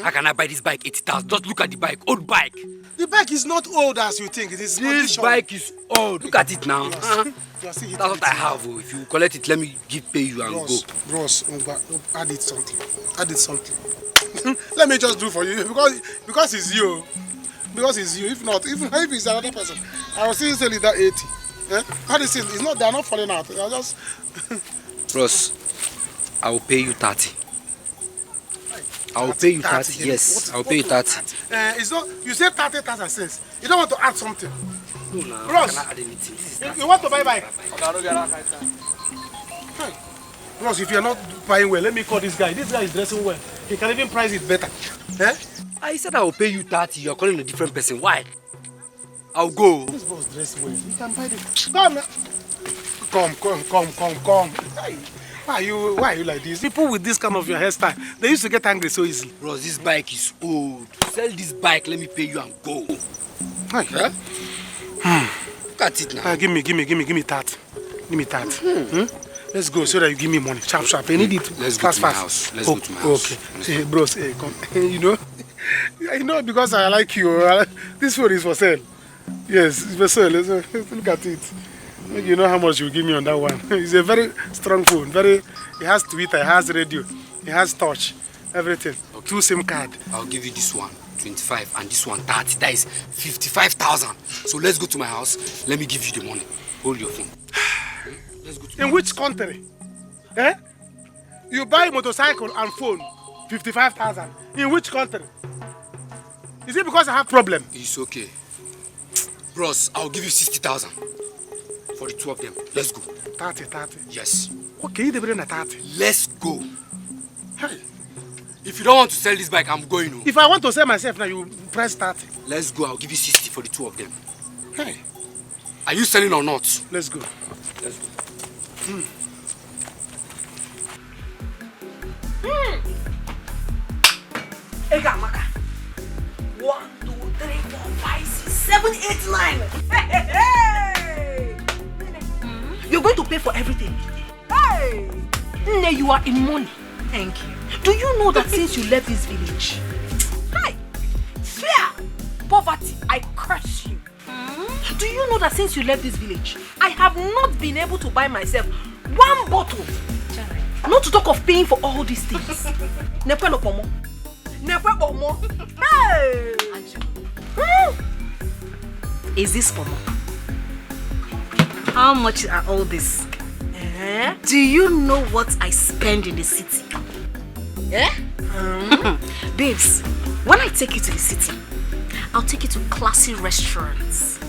How can I buy this bike 80,000? Just look at the bike, old bike. The bike is not old as you think. It is this bike is old. Look at it now. That's what I have. Oh. If you collect it, let me pay you and go. Bros, add it something. Add it something. Let me just do for you because it's you. Because it's you. If not, if it's another person, I will still sell it that 80. How do you see? It's not. They are not falling out. They are just. Bros, I will pay you 30. I will pay you 30. Yes, I will pay you 30. It's not. You say 30,000 cents. You don't want to add something. No, no. Bros, I cannot add anything. You want to buy bike? Bros, if you are not buying well, let me call this guy. This guy is dressing well. He can even price it better. I said I will pay you 30. You are calling a different person. Why? I'll go. This boss dressed well. You can buy it. Come. Why are you like this? People with this kind of your hairstyle, they used to get angry so easily. Bro, this bike is old. Sell this bike, let me pay you and go. Hi. Look at it now. Give me 30. Give me 30. Let's go so that you give me money. Sharp. I need it. Let's go to my house. Let's go to my house. Okay. Bros, come. You know because I like you. This phone is for sale. Yes, it's for sale. Look at it. You know how much you give me on that one. It's a very strong phone. It has Twitter, it has radio, it has touch, everything. Okay. 2 SIM card. I'll give you this one 25 and this one 30. That is 55,000. So let's go to my house. Let me give you the money. Hold your phone. Let's go to In which country? You buy a motorcycle and phone 55,000. In which country? Is it because I have problem? It's okay. Bros, I'll give you 60,000. For the 2 of them. Let's go. 30. Yes. Okay, you bring a 30. Let's go. Hey. If you don't want to sell this bike, I'm going home. If I want to sell myself now, you price 30. Let's go. I'll give you 60 for the 2 of them. Hey. Are you selling or not? Let's go. Let's go. Egamaka. 1, 2, 3, 4, 5, 6, 7, 8, 9. Hey! You're going to pay for everything. Hey! Nne, you are in money. Thank you. Do you know that since you left this village, hi, fear, poverty, I curse you. Do you know that since you left this village, I have not been able to buy myself 1 bottle? Not to talk of paying for all these things. Never no pomo. Never pomo. Hey! Is this pomo? How much are all this? Do you know what I spend in the city? Babes, when I take you to the city, I'll take you to classy restaurants.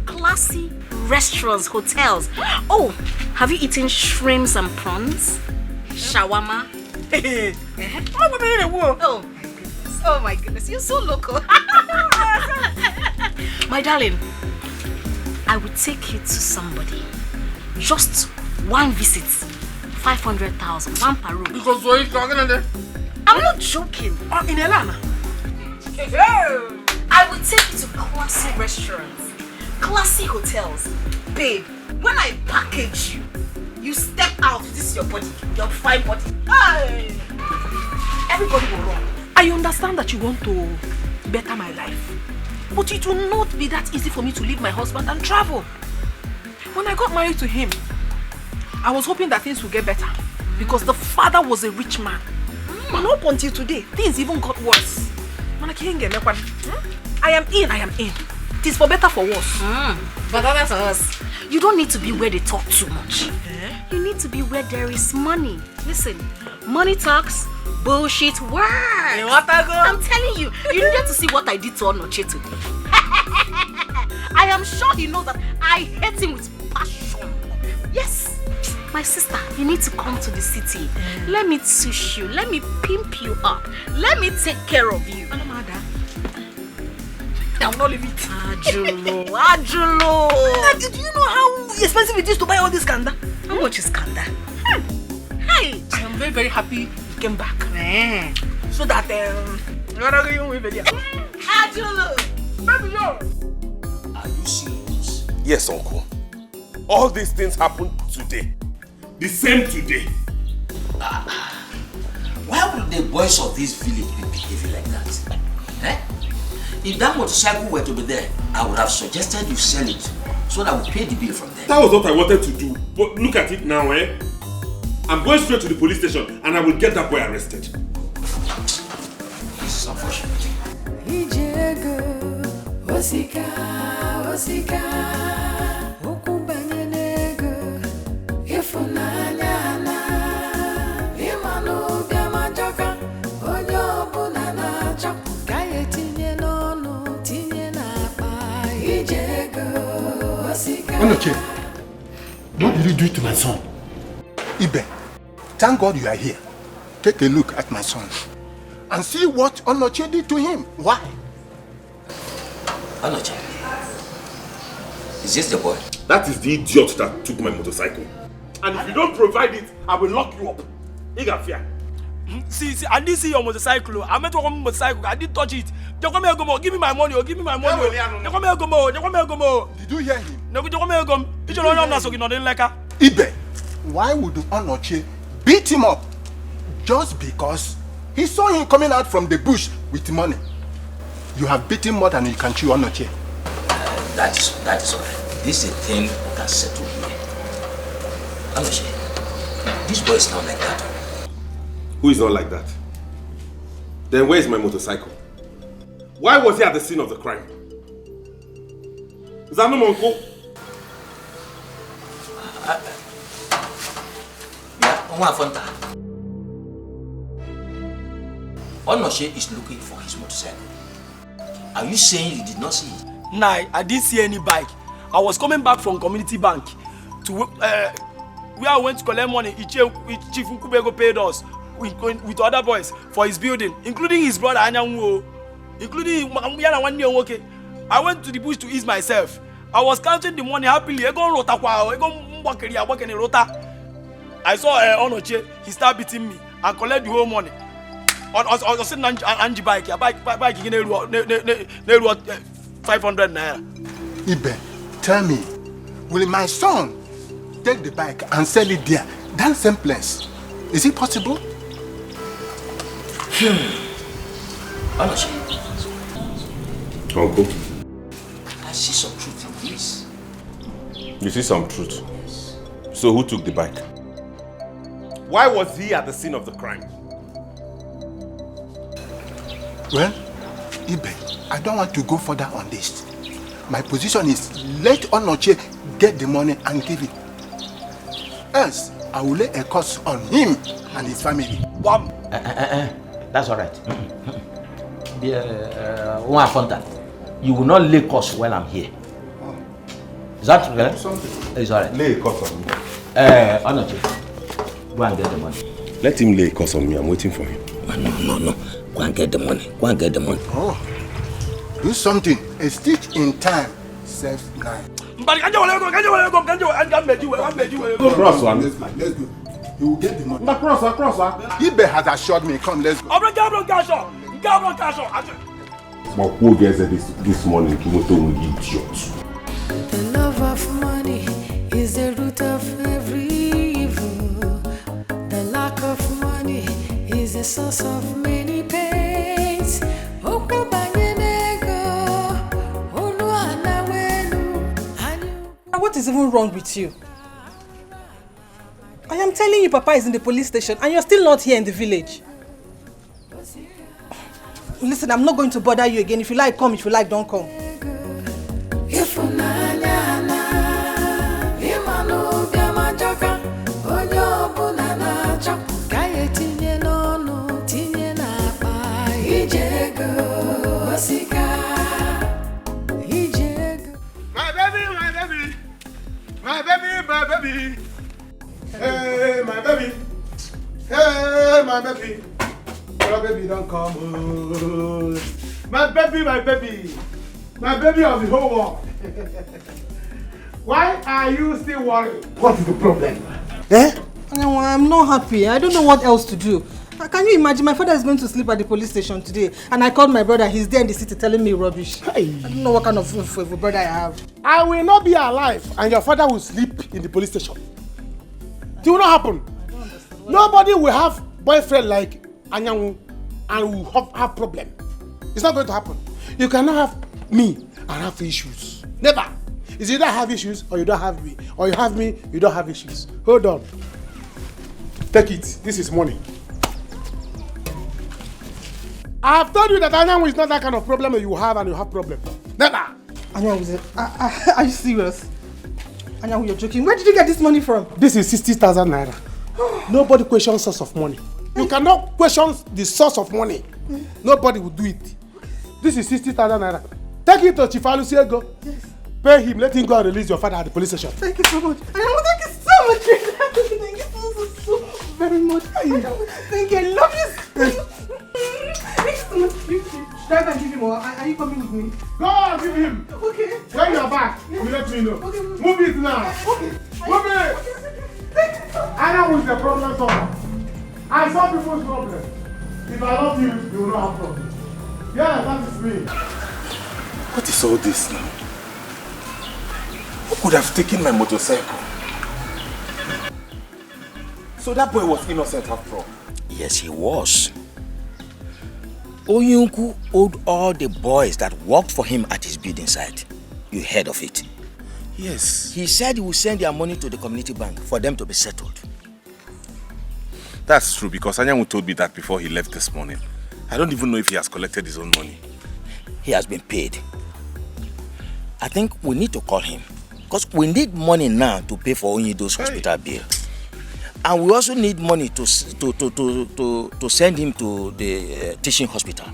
Classy restaurants, hotels. Oh, have you eaten shrimps and prawns? Shawarma? Oh my goodness, you're so local. My darling, I will take you to somebody. Just 1 visit, 500,000, 1 per room. Because why you talking there? I'm not joking. In Elana. I will take you to classy restaurants, classy hotels. Babe, when I package you, you step out. This is your body, your fine body. Hey! Everybody will run. I understand that you want to better my life, but it will not be that easy for me to leave my husband and travel. When I got married to him, I was hoping that things would get better because the father was a rich man. But up until today, things even got worse. I am in. It is for better, for worse. But that's us. You don't need to be where they talk too much. You need to be where there is money. Listen, money talks, bullshit works. I'm telling you, you needed to see what I did to Onoche today. I am sure he knows that I hate him with passion. Yes. My sister, you need to come to the city. Let me tush you. Let me pimp you up. Let me take care of you. I will not leave it. Ajulo. Do you know how expensive it is to buy all this kanda? How much is kanda? Hi. I am very, very happy you came back. So that Ajulo. Baby, are you serious? Yes, uncle. All these things happened today. The same today. Why would the boys of this village be behaving like that? If that motorcycle were to be there, I would have suggested you sell it so that we pay the bill from there. That was what I wanted to do. But look at it now, I'm going straight to the police station and I will get that boy arrested. This is unfortunate. Onoche, what did you do to my son? Ibeh, thank God you are here. Take a look at my son and see what Onoche did to him. Why? Onoche, is this the boy? That is the idiot that took my motorcycle. And if you don't provide it, I will lock you up. You got fear. See, I didn't see your motorcycle. I meant to come motorcycle. I didn't touch it. Give me my money. Give me my money. Did you hear him? Ibeh, why would Onoche beat him up just because he saw him coming out from the bush with money? You have beaten more than you can chew, Onoche. That is all right. This is a thing that's settled here. Onoche, this boy is not like that. Who is not like that? Then where is my motorcycle? Why was he at the scene of the crime? Is that no uncle? Onoche is looking for his motorcycle. Are you saying you did not see it? Nah, I didn't see any bike. I was coming back from Community Bank to where I went to collect money. Chief Nkubego paid us with other boys for his building, including his brother Anyanwu, including Yana one year okay. I went to the bush to ease myself. I was counting the money happily. I saw Onoche, he started beating me and collect the whole money. On sitting Angie bike, bike 500 naira. Ibeh, tell me, will my son take the bike and sell it there? That same place. Is it possible? Onoche. Uncle, I see some truth in this. you see some truth? So who took the bike? Why was he at the scene of the crime? Well, Ibeh, I don't want to go further on this. My position is let Onoche get the money and give it. Else, I will lay a curse on him and his family. Bam! That's all right. You will not lay curse while I'm here. Is that okay? It's all right. Lay a curse on me. Onoche, go and get the money. Let him lay a curse on me. I'm waiting for him. No. Go and get the money. Go and get the money. Oh, do something. A stitch in time saves 9. Cross one. Let's go. You will get the money. Cross. Ibeh has assured me. Come, let's go. But who gets this morning to motor will give shots? The love of money is the root of every evil. The lack of money is the source of many pains. What is even wrong with you? I am telling you Papa is in the police station and you're still not here in the village. Listen, I'm not going to bother you again. If you like, come. If you like, don't come. My baby. Hey, my baby. Your baby don't come. My baby. My baby of the whole world. Why are you still worried? What is the problem? I'm not happy. I don't know what else to do. Can you imagine? My father is going to sleep at the police station today, and I called my brother. He's there in the city telling me rubbish. I don't know what kind of brother I have. I will not be alive, and your father will sleep in the police station. It will not happen. Nobody will have boyfriend like Anyanwu and will have problem. It's not going to happen. You cannot have me and have issues. Never. It's either I have issues or you don't have me. Or you have me, you don't have issues. Hold on. Take it. This is money. I have told you that Anyanwu is not that kind of problem that you have and you have problem. Never. Anyanwu, are you serious? Anyanwu, you're joking. Where did you get this money from? This is 60,000 naira. Nobody questions source of money. You cannot question the source of money. Nobody will do it. This is 60,000 naira. Take it to Chief Alusiego. Yes. Pay him. Let him go and release your father at the police station. Thank you so much. Anyanwu, thank you so much. Thank you so very much. Thank you. I love you. Thank you so much. Should I go and give him or are you coming with me? Go and give him. Okay. When you are back, you let me know. Okay. Move it now. Okay. Move it. Anyanwu is the problem solver. I solve people's problem. If I love you, you will not have problem. Yeah, that is me. What is all this now? Who could have taken my motorcycle? So that boy was innocent after all? Yes, he was. Oyunku owed all the boys that worked for him at his building site. You heard of it? Yes. He said he would send their money to the community bank for them to be settled. That's true because Anyanwu told me that before he left this morning. I don't even know if he has collected his own money. He has been paid. I think we need to call him because we need money now to pay for Onyido's hospital bill. And we also need money to send him to the teaching hospital.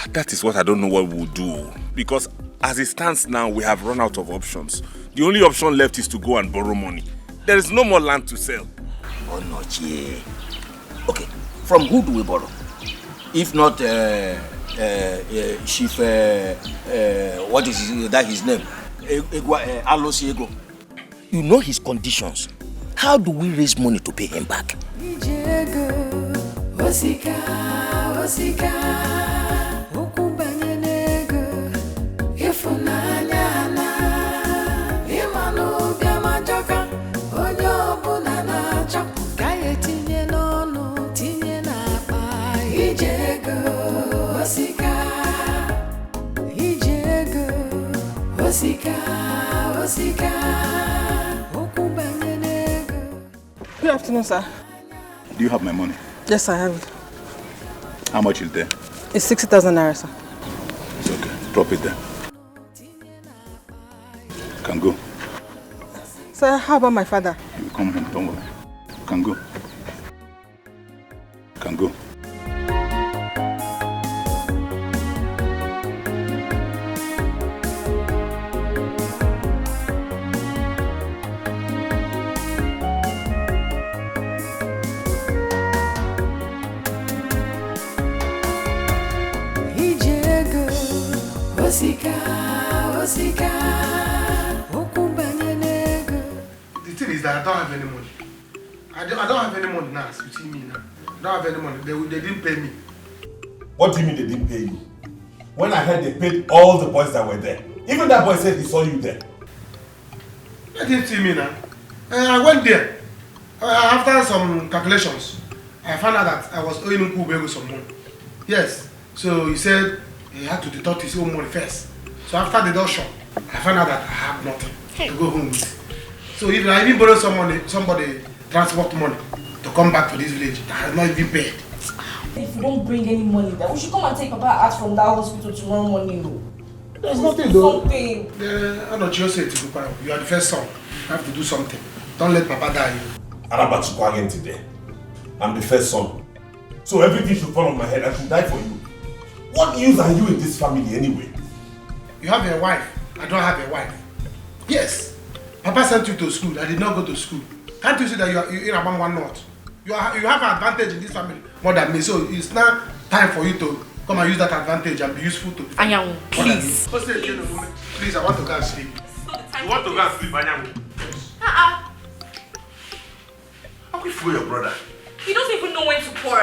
That is what I don't know what we'll do. Because as it stands now, we have run out of options. The only option left is to go and borrow money. There is no more land to sell. Oh, no, yeah. Okay, from who do we borrow? If not Chief, what is his name? Alosiego. You know his conditions. How do we raise money to pay him back? Good afternoon, sir. Do you have my money? Yes, I have it. How much is there? It's 60,000 naira, sir. It's okay. Drop it there. You can go. Sir, how about my father? You will come home, don't worry. You can go. You can go. The thing is that I don't have any money. I don't have any money now, you see me now. I don't have any money. They didn't pay me. What do you mean they didn't pay you? When I heard they paid all the boys that were there. Even that boy said he saw you there. They didn't see me now. I went there. After some calculations, I found out that I was owing Nkubego some money. Yes. So he said he had to deduct his own money first. So after the deduction, I found out that I have nothing to go home with. So if I even borrow somebody transport money to come back to this village that has not even paid. If you don't bring any money, then we should come and take Papa out from that hospital tomorrow morning. There's nothing though. Something. I'm not sure say Etiko, you are the first son. You have to do something. Don't let Papa die. Arabatukwa again today. I'm the first son. So everything should fall on my head. I should die for you. What use are you in this family anyway? You have a wife. I don't have a wife. Yes. Papa sent you to school. I did not go to school. Can't you see that you're in Abam one north? You have an advantage in this family more than me. So it's now time for you to come and use that advantage and be useful to. Anyanwu, please. Please, I want to go and sleep. You want to go and sleep, Anyanwu? How can you fool your brother? He doesn't even know when to pour.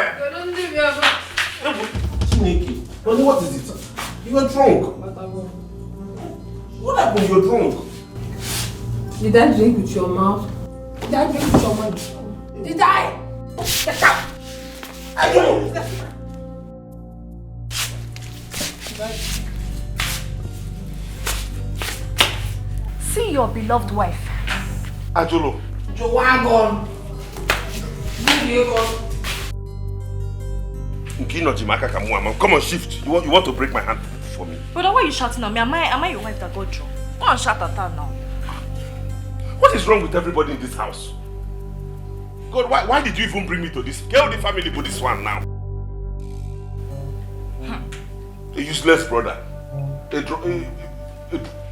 What is it? You are drunk. What happened? You're drunk. Did I drink with your mouth? Did I drink with your money? Did I? Get out! I don't. See your beloved wife. Ajolo. Jowagon. Come on, shift. You want to break my hand for me? Brother, why are you shouting at me? Am I your wife that got drunk? Go and shout at her now. What is wrong with everybody in this house? God, why did you even bring me to this? Get the family for this one now. A useless brother. A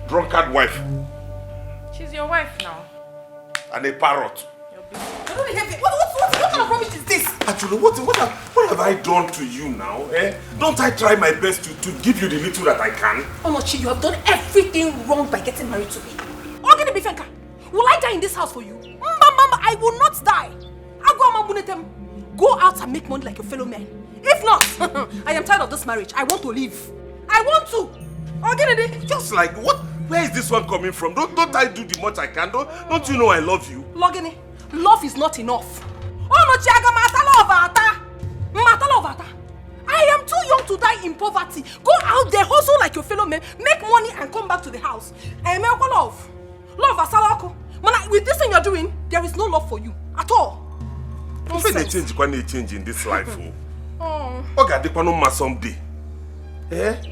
drunkard wife. She's your wife now. And a parrot. What kind of rubbish is this? Actually, what have I done to you now? Eh? Don't I try my best to give you the little that I can? Oh no, Chi, you have done everything wrong by getting married to me. Ogini Bifenka, will I die in this house for you? Mama, I will not die. Go out and make money like your fellow men. If not, I am tired of this marriage. I want to leave. I want to. Ogini, just like what? Where is this one coming from? Don't I do the much I can? Don't you know I love you? Logini, love is not enough. Oh no, Chiaga, I am too young to die in poverty. Go out there, hustle like your fellow men, make money and come back to the house. And love. Love, Asalako. With this thing you're doing, there is no love for you at all. When change in this life, okay, someday.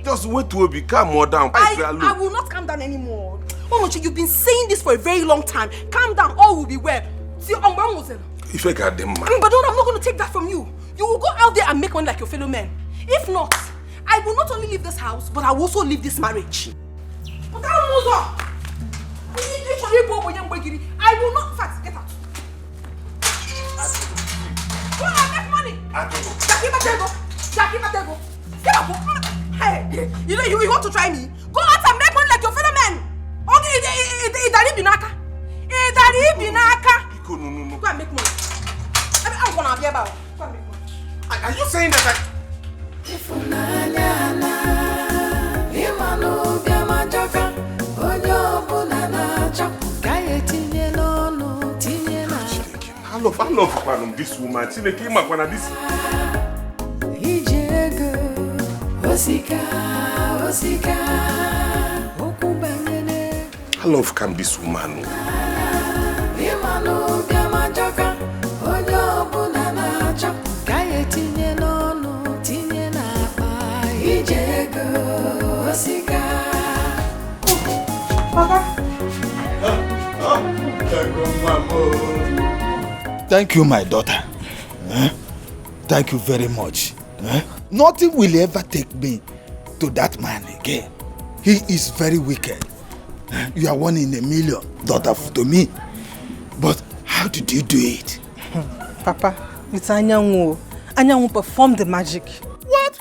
Just wait till we calm more down. I will not calm down anymore. Oh no, you've been saying this for a very long time. Calm down, all will be well. See, if I got them, man. But I'm not going to take that from you. You will go out there and make money like your fellow men. If not, I will not only leave this house, but I will also leave this marriage. But I will not. I will not. In fact, get out. Go and make money. Jackie Matego. Get up. Hey, you want to try me? Go out and make money like your fellow men. Okay, Idari Binaka. Are you saying that I love this woman. This. I love this woman. Thank you, my daughter. Thank you very much. Nothing will ever take me to that man again. He is very wicked. You are one in a million, daughter, to me. But how did you do it? Papa, it's Anyanwu. Anyanwu performed the magic. What?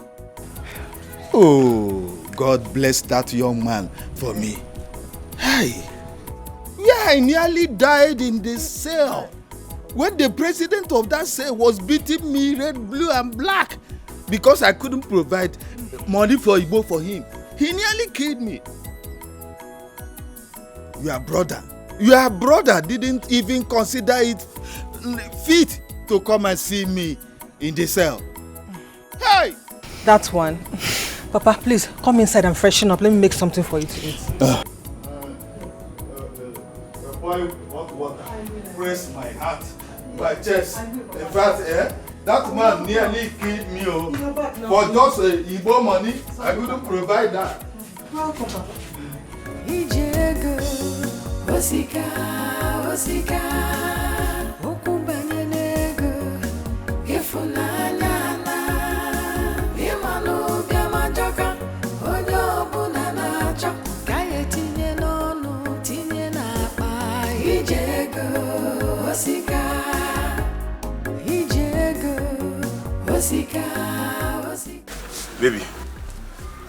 Oh, God bless that young man for me. Hey, yeah, I nearly died in the cell when the president of that cell was beating me red, blue, and black because I couldn't provide money for Igbo for him. He nearly killed me. Your brother didn't even consider it fit to come and see me in the cell. Hey! That one. Papa, please, come inside and freshen up. Let me make something for you to eat. Boy, hot water. Press my heart, my chest. In fact, that man nearly killed me. For just Igbo money, I couldn't provide that. Welcome, Papa. Baby,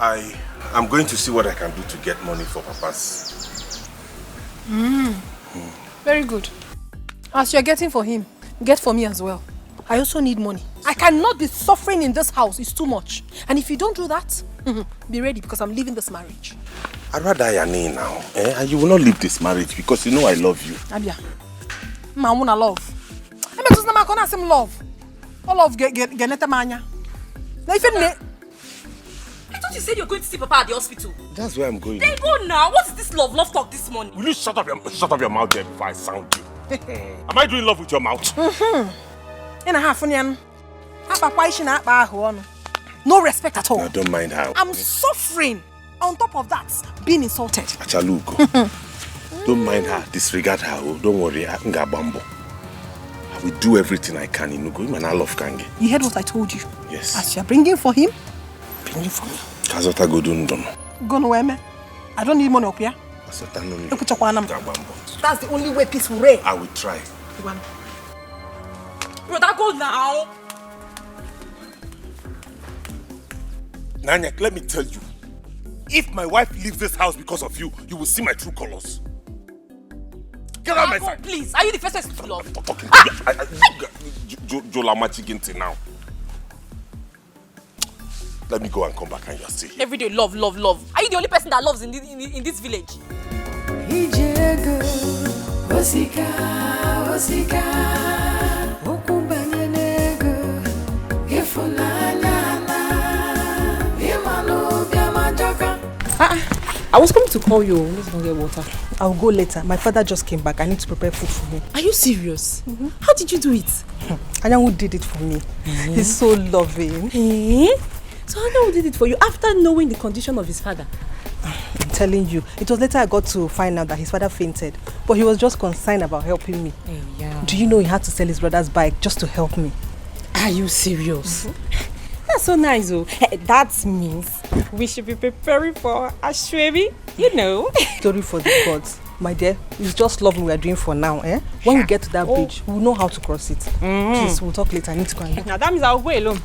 I'm going to see what I can do to get money for Papa's. Very good. As you're getting for him, get for me as well. I also need money. I cannot be suffering in this house. It's too much. And if you don't do that, be ready because I'm leaving this marriage. I'd rather die now. And you will not leave this marriage because you know I love you. Abia. I wanna love. I mean, I'm gonna say love. All love get manya. Now if I thought you said you're going to see Papa at the hospital. That's where I'm going. Then go now. What is this love talk this morning? Will you shut up your mouth there before I sound you? Am I doing love with your mouth? No respect at all. No, don't mind her. I'm suffering. On top of that, being insulted. Achalugo. Don't mind her. Disregard her. Oh, don't worry. I will do everything I can. I love Kange. You heard what I told you? Yes. As you're bringing for him, bringing for me. Kazota go don't. Go nowhere, man. I don't need money up here. That's the only way peace will reign. I will try. Brother, go now. Nanya, let me tell you. If my wife leaves this house because of you, you will see my true colors. Get out of my sight. Please, are you the first person to love? Talking. Jola Machiginti now. Let me go and come back and you're still here. Every day, love. Are you the only person that loves in this village? I was coming to call you. Let's go get water. I'll go later. My father just came back. I need to prepare food for him. Are you serious? How did you do it? Anyanwu did it for me. He's so loving. So Anyanwu did it for you after knowing the condition of his father? I'm telling you, it was later I got to find out that his father fainted. But he was just concerned about helping me. Do you know he had to sell his brother's bike just to help me? Are you serious? That's so nice, oh. That means we should be preparing for Ashwebi, you know. Story for the gods. My dear, it's just love we are doing for now, eh? When we get to that bridge, we'll know how to cross it. Please, we'll talk later. I need to go and go. Now that means I'll go alone.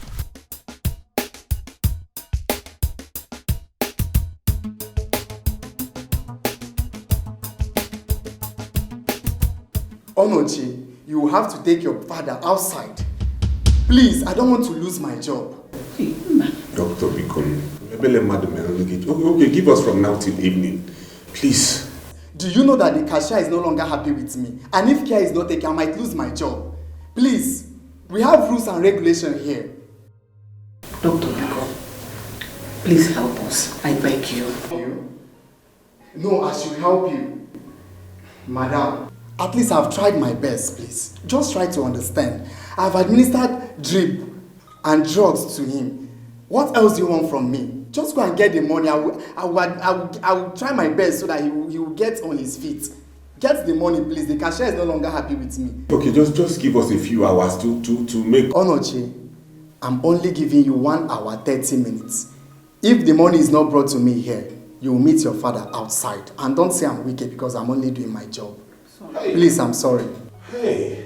Onochi, you will have to take your father outside Please, I don't want to lose my job. Doctor, become. Okay, give us from now till evening. Please. Do you know that the cashier is no longer happy with me? And if care is not taken, I might lose my job. Please, we have rules and regulations here. Dr. Biko, please help us. I beg you. No, I should help you. Madam, at least I've tried my best, please. Just try to understand. I've administered drip and drugs to him. What else do you want from me? Just go and get the money. I will try my best so that he will get on his feet. Get the money, please. The cashier is no longer happy with me. Okay, just give us a few hours to make... Onoche, I'm only giving you 1 hour, 30 minutes. If the money is not brought to me here, you will meet your father outside. And don't say I'm wicked because I'm only doing my job. Hey. Please, I'm sorry. Hey.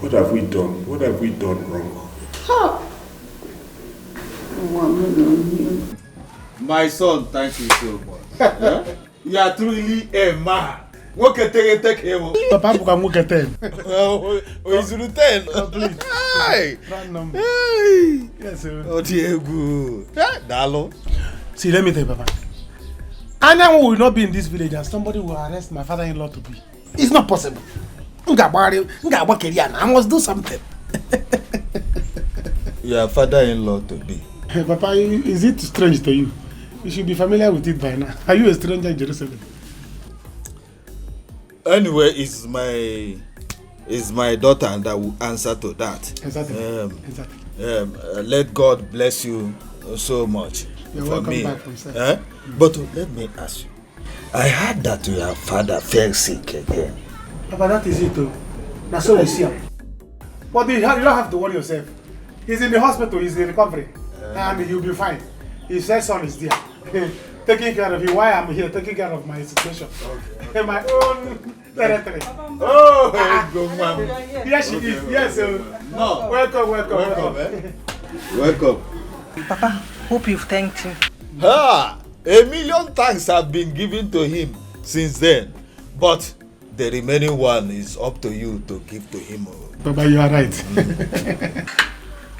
What have we done? What have we done wrong? My son, thank you so much. Yeah? You are truly a man. What can take him? Papa, you can look at 10. Oh, is it 10? Please. Hey. Hey. Yes, sir. Oh, dear, good. Dalo. See, let me tell you, Papa. Anyone will not be in this village and somebody will arrest my father-in-law to be. It's not possible. I must do something. Your father-in-law to be. Hey, Papa, is it strange to you? You should be familiar with it by now. Are you a stranger in Jerusalem? Anyway, it's my daughter that will answer to that. Exactly. Let God bless you so much. You're for welcome me. back from sir. But let me ask you. I heard that your father fell sick again. Papa, that is it too. That's all I see him. But you don't have to worry yourself. He's in the hospital, he's in recovery. And he'll be fine. His son is there. Taking care of you while I'm here, taking care of my situation. Okay. In my own territory. Oh, good man. Yes, she is. Yes, sir. No. Welcome. Welcome. Papa, hope you've thanked him. A million thanks have been given to him since then. But the remaining one is up to you to give to him. Papa, you are right.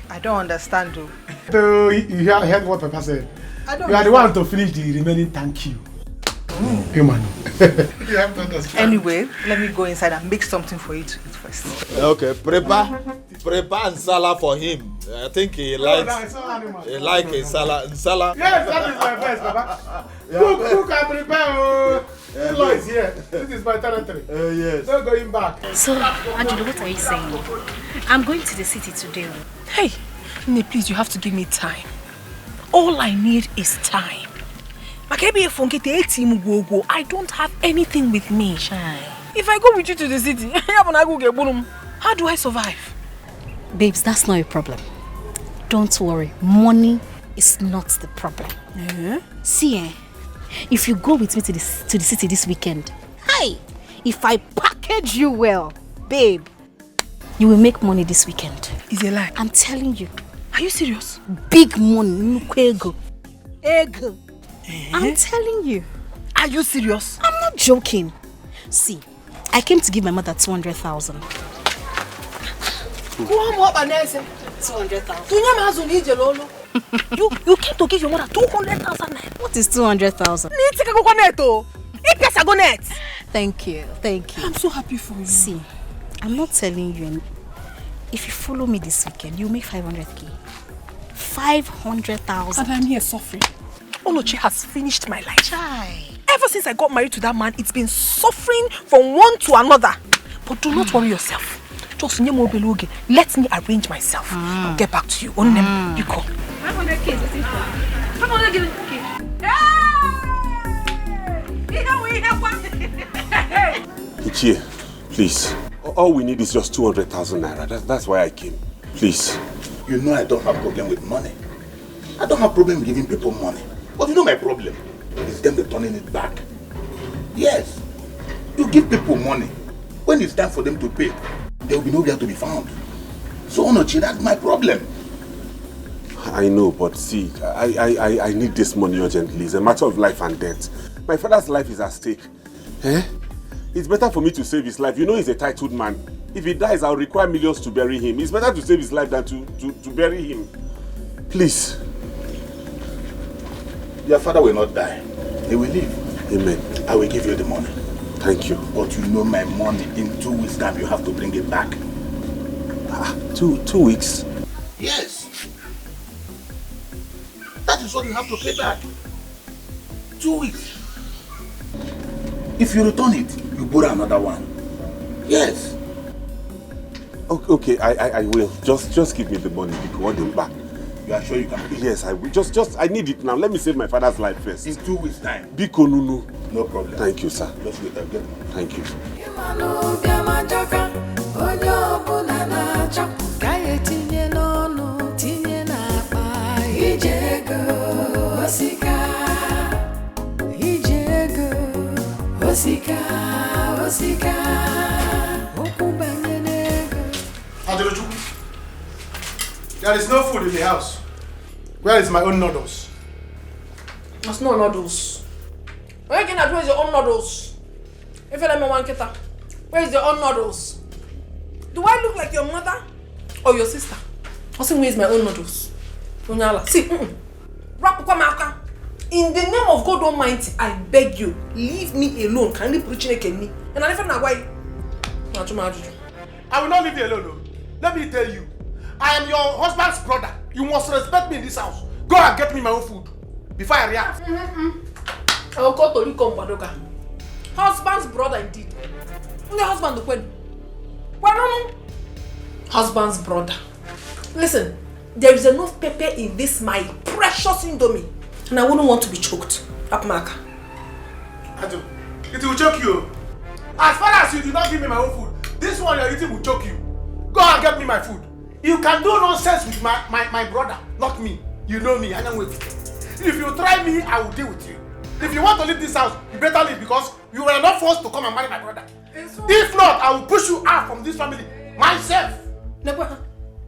I don't understand though. So you heard what Papa said. You are the one to finish the remaining thank you. Human. You have to understand. Anyway, let me go inside and make something for you to eat first. Okay, prepare salad for him. I think he likes a salad. Yes, that is my best, Papa. Cook and prepare. Ilo is here. This is my territory. Yes. No going back. So, Angelo, what are you saying? I'm going to the city today. Hey, Nne, please, you have to give me time. All I need is time. I don't have anything with me. If I go with you to the city, how do I survive? Babes, that's not a problem. Don't worry. Money is not the problem. See, if you go with me to the city this weekend, if I package you well, babe, you will make money this weekend. Is a lie? I'm telling you. Are you serious? Big money. Ego. I'm telling you. Are you serious? I'm not joking. See, I came to give my mother 200,000. 200,000. You came to give your mother 200,000. What is 200,000? Thank you. I'm so happy for you. See, I'm not telling you. If you follow me this weekend, you'll make 500k. 500,000. And I'm here suffering. Onochi has finished my life. Ever since I got married to that man, it's been suffering from one to another. But do not worry yourself. Just let me arrange myself. I'll get back to you. You call. 500k. 500k. Ichie, please. All we need is just 200,000 naira. That's why I came. Please. You know I don't have problem with money. I don't have problem giving people money. But you know my problem is them returning it back. Yes. You give people money. When it's time for them to pay, there will be nowhere to be found. So Onochi, that's my problem. I know, but see, I need this money urgently. It's a matter of life and death. My father's life is at stake. It's better for me to save his life. You know he's a titled man. If he dies, I'll require millions to bury him. It's better to save his life than to bury him. Please. Your father will not die. He will live. Amen. I will give you the money. Thank you. But you know my money. In 2 weeks' time, you have to bring it back. 2 weeks? Yes. That is what you have to pay back. 2 weeks. If you return it, you borrow another one. Yes. Okay, I will. Just give me the money. Because back. You are sure you can pay? Yes, I will. Just I need it now. Let me save my father's life first. In 2 weeks' time. Biko Nunu. No problem. Thank you, sir. Just wait, I'll get it. Thank you. There is no food in the house. Where is my own noodles? There's no noodles. Where can I do your own noodles? If you let me one kita, where is your own noodles? Do I look like your mother or your sister? I say, where is my own noodles? See, in the name of God Almighty, I beg you, leave me alone. Can you preach me? And I never why. I will not leave you alone. Let me tell you, I am your husband's brother. You must respect me in this house. Go and get me my own food before I react. I will go to Badoga. Husband's brother indeed. The husband when? No. Husband's brother. Listen, there is enough pepper in this my precious indomie, and I wouldn't want to be choked. Apmaka. Ado, it will choke you. As far as you do not give me my own food, this one you're eating will choke you. Go and get me my food. You can do nonsense with my brother, not me. You know me, I am waiting. If you try me, I will deal with you. If you want to leave this house, you better leave because you were not forced to come and marry my brother. If not, I will push you out from this family myself.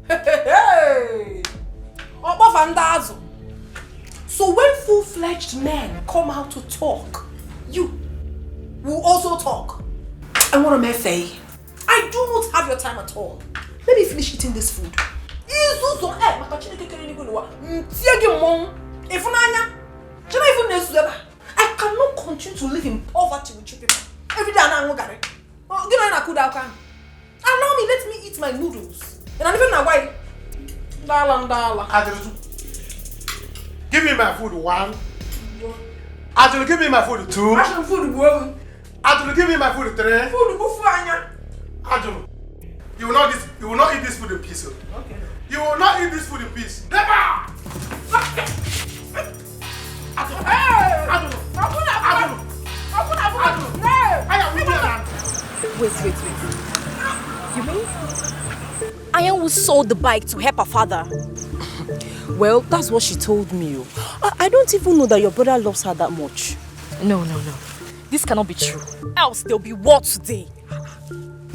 Hey! So when full-fledged men come out to talk, you will also talk. I want to say, I do not have your time at all. Let me finish eating this food. I cannot continue to live in poverty with you people. Every day I'm going to allow me, let me eat my noodles. And I don't know why. Give me my food, 1. Adul, give me my food, 2. Adul, give me my food, 3. Adul, you will not eat this food in peace. Okay. You will not eat this food in peace. Never! Wait. You mean Ayan who sold the bike to help her father? Well, that's what she told me. I don't even know that your brother loves her that much. No. This cannot be true. Else there'll be war today.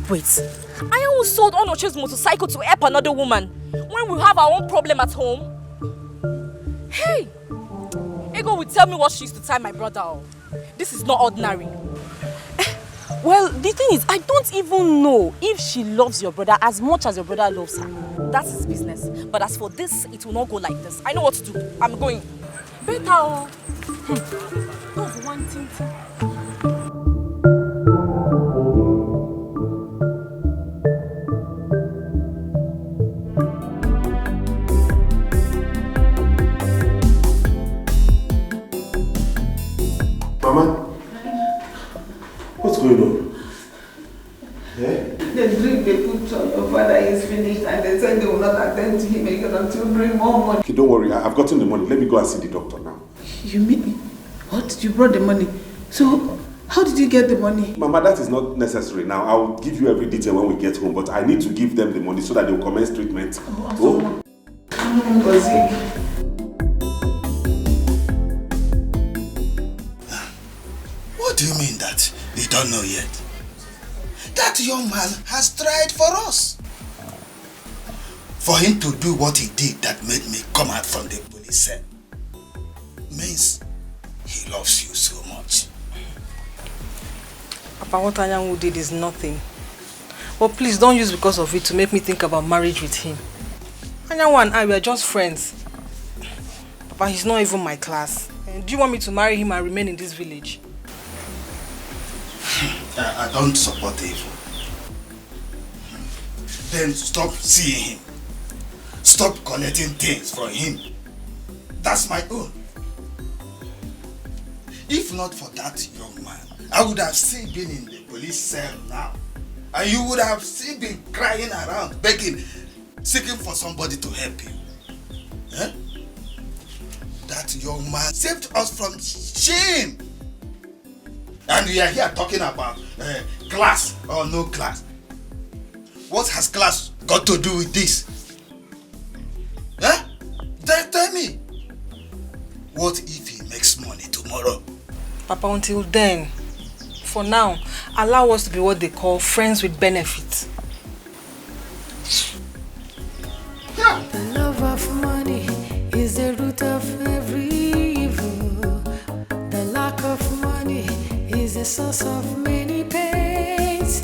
Wait. Ayan who sold Onoche's motorcycle to help another woman when we have our own problem at home? Hey! Ego will tell me what she used to tie my brother on. This is not ordinary. Well, the thing is, I don't even know if she loves your brother as much as your brother loves her. That's his business. But as for this, it will not go like this. I know what to do. I'm going. Better. That's one thing. Mama, what's going on? The drink they put on your father is finished and they said they will not attend to him again until bring more money. Okay, don't worry. I've gotten the money. Let me go and see the doctor now. You mean what? You brought the money? So how did you get the money? Mama, that is not necessary now. I will give you every detail when we get home, but I need to give them the money so that they will commence treatment. What do you mean that they don't know yet? That young man has tried for us. For him to do what he did that made me come out from the police cell means he loves you so much. Papa, what Anyanwu did is nothing. But please don't use because of it to make me think about marriage with him. Anyanwu and I were just friends. Papa, he's not even my class. Do you want me to marry him and remain in this village? I don't support evil. Then stop seeing him. Stop collecting things from him. That's my own. If not for that young man, I would have still been in the police cell now. And you would have still been crying around, begging, seeking for somebody to help you. Eh? That young man saved us from shame. And we are here talking about class or no class. What has class got to do with this? Huh? Then tell me. What if he makes money tomorrow? Papa, until then, for now, allow us to be what they call friends with benefits. The love of money is the root of every evil. The lack of money is the source of many pains.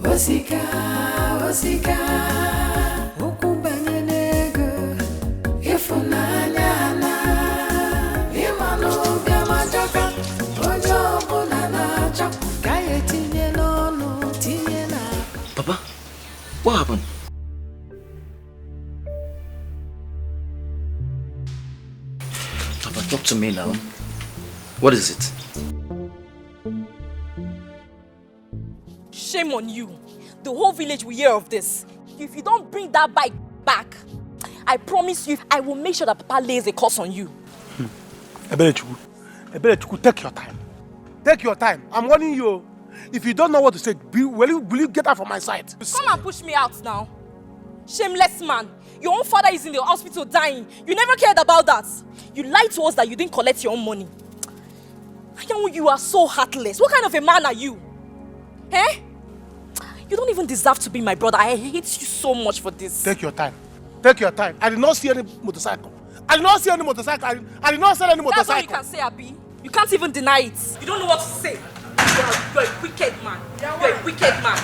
Wazico, Wazico, ukubanye nego, ifunanya na, imano biamajaka, ojo bunana chak, kaye tinye no tinye na. Papa, what happened? Papa, talk to me now. What is it? Shame on you. The whole village will hear of this. If you don't bring that bike back, I promise you, I will make sure that Papa lays a curse on you. Ebelechuku, take your time. Take your time. I'm warning you. If you don't know what to say, will you get out from my sight? Come and push me out now. Shameless man. Your own father is in the hospital dying. You never cared about that. You lied to us that you didn't collect your own money. You are so heartless. What kind of a man are you? Eh? You don't even deserve to be my brother. I hate you so much for this. Take your time. Take your time. I did not see any motorcycle. I did not see any motorcycle. I did not see any motorcycle. That's all you can say, Abi. You can't even deny it. You don't know what to say. You're a wicked man. You're a wicked man.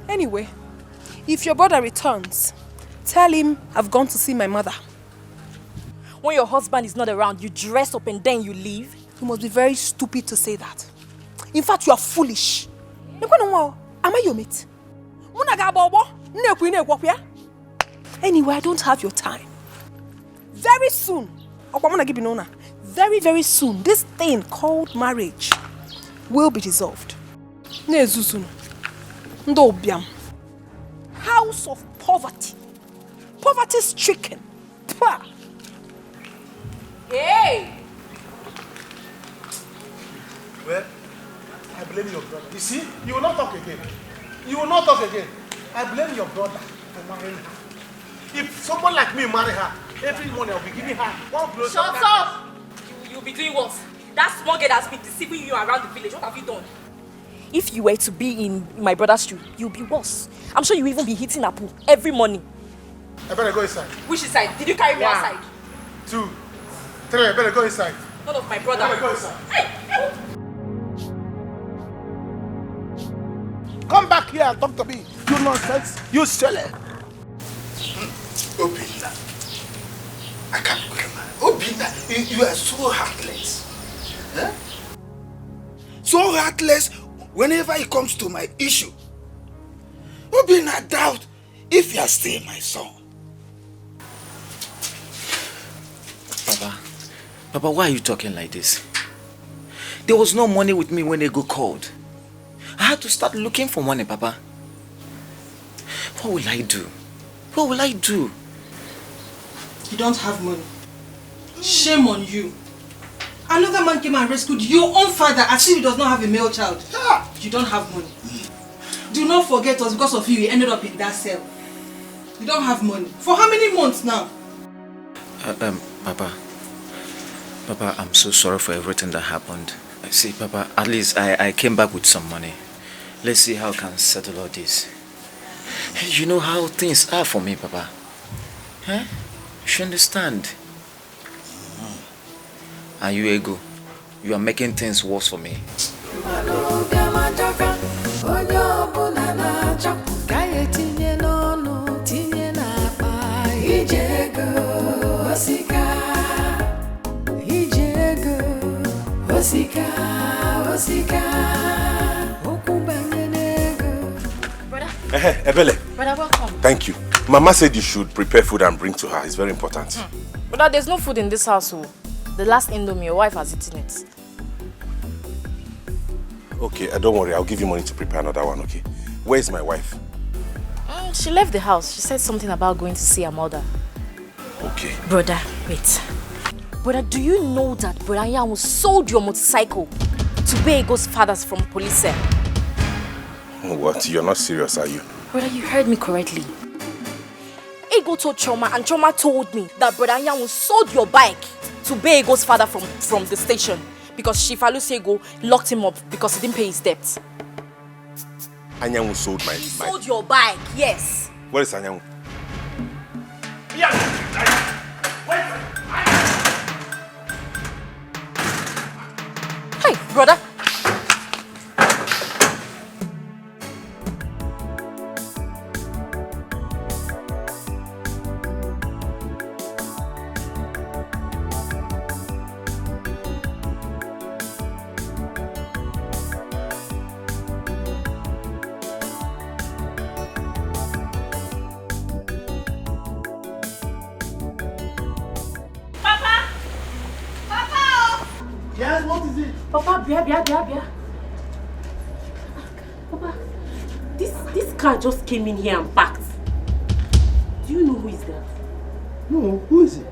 Anyway, if your brother returns, tell him I've gone to see my mother. When your husband is not around, you dress up and then you leave? You must be very stupid to say that. In fact, you are foolish. Am I your mate? Anyway, I don't have your time. Very soon, very, very soon, this thing called marriage will be dissolved. House of poverty. Poverty-stricken. Hey! Well, I blame your brother. You see, you will not talk again. You will not talk again. I blame your brother for marrying her. If someone like me marry her, every morning I'll be giving her one blow. Shut up! You'll be doing what? That small girl has been deceiving you around the village. What have you done? If you were to be in my brother's shoe, you'll be worse. I'm sure you'll even be hitting a pool every morning. I better go inside. Which side? Did you carry me outside? 2, 3, I better go inside. None of my brother. I better go inside. Hey! Come back here and talk to me. You nonsense. You silly. Obinna. I can't remember. Obinna, you are so heartless. Huh? So heartless whenever it comes to my issue. Obinna, doubt if you are still my son. Papa, why are you talking like this? There was no money with me when Ego called. I had to start looking for money, Papa. What will I do? What will I do? You don't have money. Shame on you. Another man came and rescued your own father as if he does not have a male child. You don't have money. Do not forget us, because of you, he ended up in that cell. You don't have money. For how many months now? Papa, Papa, I'm so sorry for everything that happened. See, Papa, at least I came back with some money. Let's see how I can settle all this. You know how things are for me, Papa. Huh? You should understand. And you, Ego, you are making things worse for me. Ebele. Brother, welcome. Thank you. Mama said you should prepare food and bring to her. It's very important. Brother, there's no food in this house. The last Indomie, your wife has eaten it. Okay, don't worry. I'll give you money to prepare another one, okay? Where is my wife? She left the house. She said something about going to see her mother. Okay. Brother, wait. Brother, do you know that Brother Yamu sold your motorcycle to pay Ego's fathers from police cell? What? You're not serious, are you? Brother, you heard me correctly. Ego told Choma and Choma told me that Brother Yamu sold your bike to pay Ego's father from the station because Shifalu Ego locked him up because he didn't pay his debt. Anyanwu sold my bike. Sold your bike, yes. Where is Anyanwu? Hey, brother. Yes, what is it? Papa, Bia. Papa, this car just came in here and parked. Do you know who is that? No, who is it?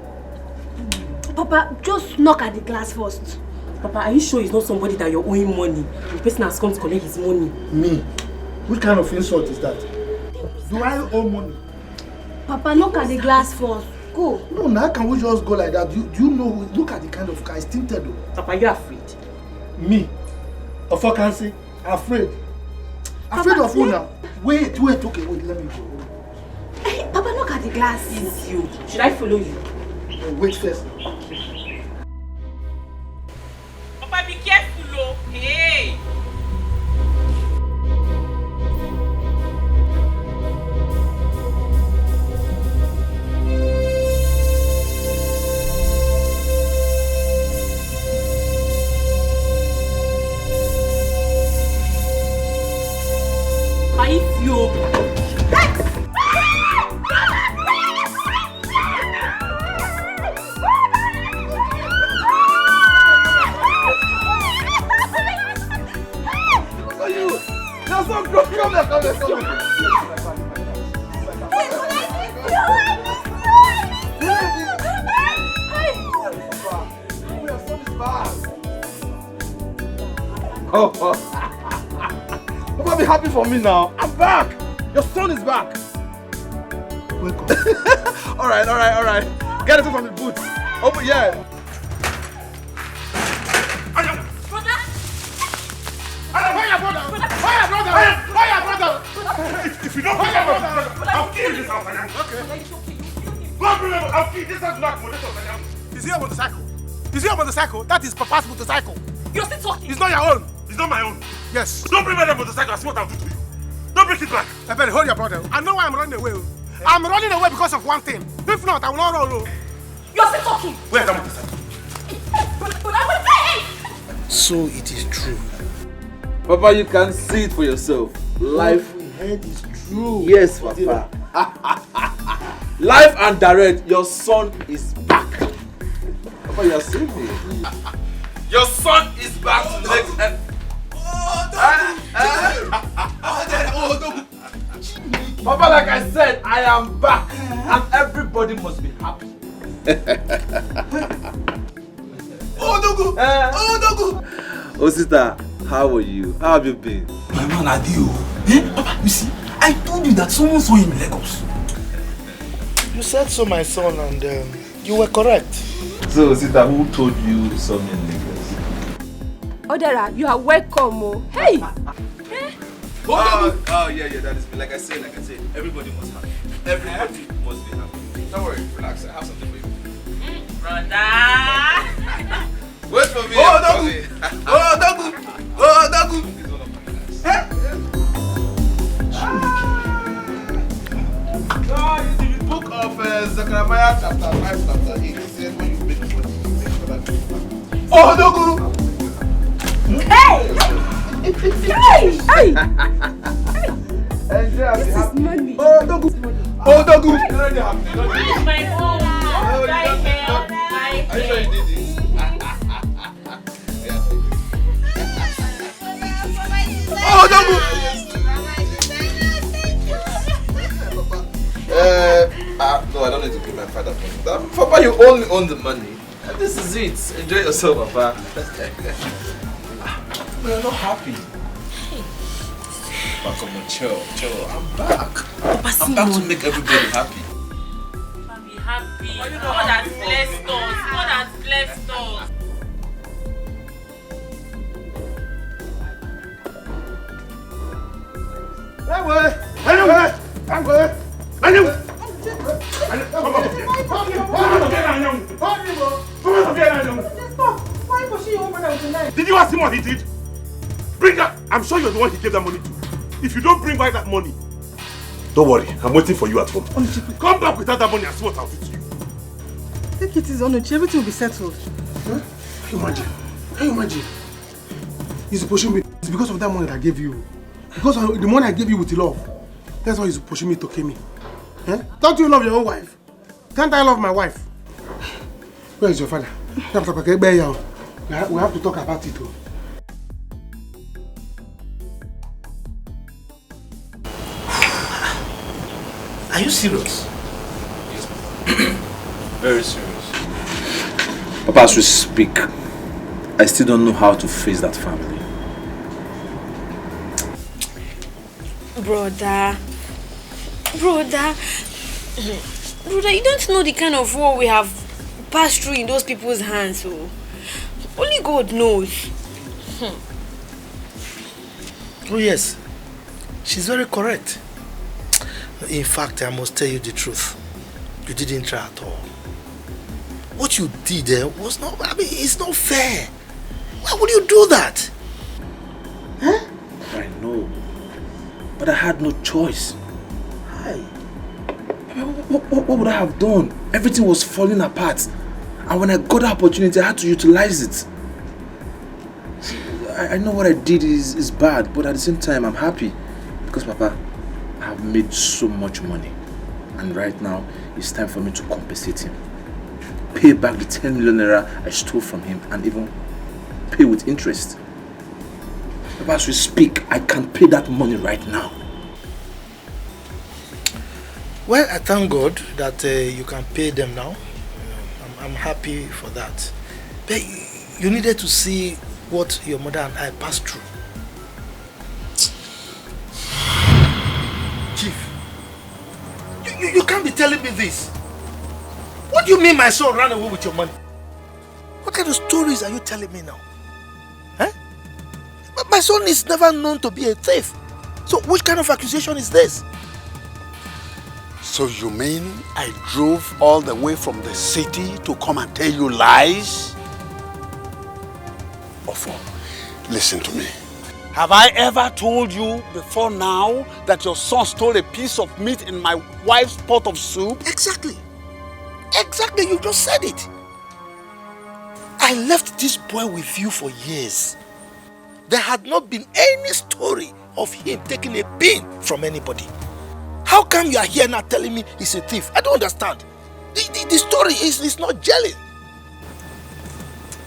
Papa, just knock at the glass first. Papa, are you sure it's not somebody that you're owing money? The person has come to collect his money. Me? Which kind of insult is that? Do I owe money? Papa, knock at the glass first. Go. No, now can we just go like that? Do you know who? Look at the kind of car. It's tinted though. Papa, you're afraid. Me? Of what can say? Afraid? Afraid of who now? Wait, okay, wait, let me go. Hey, Papa, look at the glass. It's you. Should I follow you? Wait first. Papa, be careful, oh. Hey! It's you. Oh. Papa, be happy for me now. I'm back. Your son is back. Wake up. all right. Get it from the boots. Open, yeah. If you don't pick up, I'll kill this house. Okay. I'll kill this house. Is he a motorcycle? Is he a motorcycle? That is Papa's motorcycle. You're still talking. It's not your own. It's not my own. Yes. Don't bring my motorcycle. I see what I'll do to you. Don't bring it back. I better hold your brother. I know why I'm running away. I'm running away because of one thing. If not, I will not run. You're still talking. Where's that motorcycle? So it is true. Papa, you can see it for yourself. Life we heard is true. Yes, Papa. Live and direct, your son is back. Papa, you are seeing me. Your son is back to the next end. Papa, like I said, I am back and everybody must be happy. Oh, sister, how are you? How have you been? My man, Adio. Papa, you see, I told you that someone saw him in Lagos. You said so, my son, and You were correct. So, Sita, who told you something in Lagos? Odera, you are welcome. Oh. Hey! Yeah, that is like I said, everybody must happy. Everybody must be happy. Don't worry, relax, I have something for you. Brother! Wait for me. Dagu! In the book of Zechariah chapter 5, chapter 8, it says when you make money, you make sure that Dagu! Hey! This is money. Dagu! My home. Right here. Are you sure you did this? Dagu! No, I don't need to pay my father for that. Papa, you only own the money. This is it. Enjoy yourself, Papa. But you're not happy. Papa, come on, chill. I'm back. I'm back to make everybody happy. Be happy. God has blessed us. Did you ask him what he did? Bring that. I'm sure you're the one he gave that money to. If you don't bring back that money, don't worry. I'm waiting for you at home. Come back without that money and see what I'll do to you. Take it easy, Onuchi. Everything will be settled. Huh? Can you imagine? He's pushing me. It's because of that money that I gave you. Because of the money I gave you with love. That's why he's pushing me to kill me. Huh? Don't you love your own wife? Can't I love my wife? Where is your father? We have to talk about it too. Are you serious? Yes. Very serious. Papa, as we speak, I still don't know how to face that family. Brother, you don't know the kind of war we have passed through in those people's hands. So only God knows. Oh yes, she's very correct. In fact, I must tell you the truth. You didn't try at all. What you did was not, it's not fair. Why would you do that? Huh? I know, but I had no choice. What would I have done? Everything was falling apart. And when I got the opportunity, I had to utilize it. I know what I did is bad, but at the same time, I'm happy. Because, Papa, I have made so much money. And right now, it's time for me to compensate him. Pay back the 10 million naira I stole from him and even pay with interest. Papa, as we speak, I can pay that money right now. Well, I thank God that you can pay them now. I'm happy for that. But you needed to see what your mother and I passed through. Chief, you can't be telling me this. What do you mean my son ran away with your money? What kind of stories are you telling me now? Huh? But my son is never known to be a thief. So which kind of accusation is this? So you mean I drove all the way from the city to come and tell you lies? Ofo, listen to me. Have I ever told you before now that your son stole a piece of meat in my wife's pot of soup? Exactly. Exactly, you just said it. I left this boy with you for years. There had not been any story of him taking a pin from anybody. How come you are here now telling me he's a thief? I don't understand. The story is not gelling.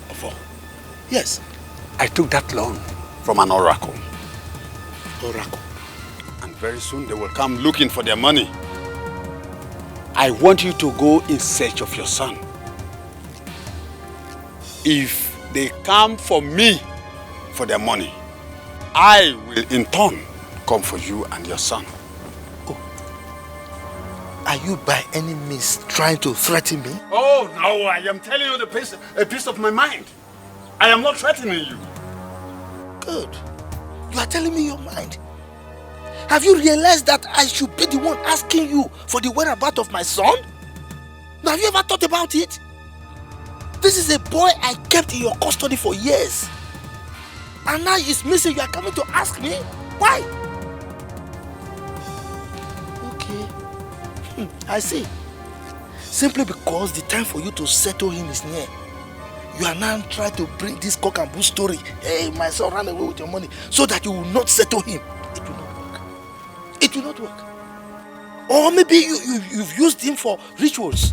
Ofo, yes. I took that loan from an oracle. Oracle? And very soon they will come looking for their money. I want you to go in search of your son. If they come for me for their money, I will in turn come for you and your son. Are you by any means trying to threaten me? Oh, no, I am telling you a piece of my mind. I am not threatening you. Good. You are telling me your mind. Have you realized that I should be the one asking you for the whereabouts of my son? Now, have you ever thought about it? This is a boy I kept in your custody for years. And now he's missing. You are coming to ask me? Why? Okay. I see. Simply because the time for you to settle him is near. You are now trying to bring this cock and bull story. Hey, my son ran away with your money. So that you will not settle him. It will not work. It will not work. Or maybe you've used him for rituals.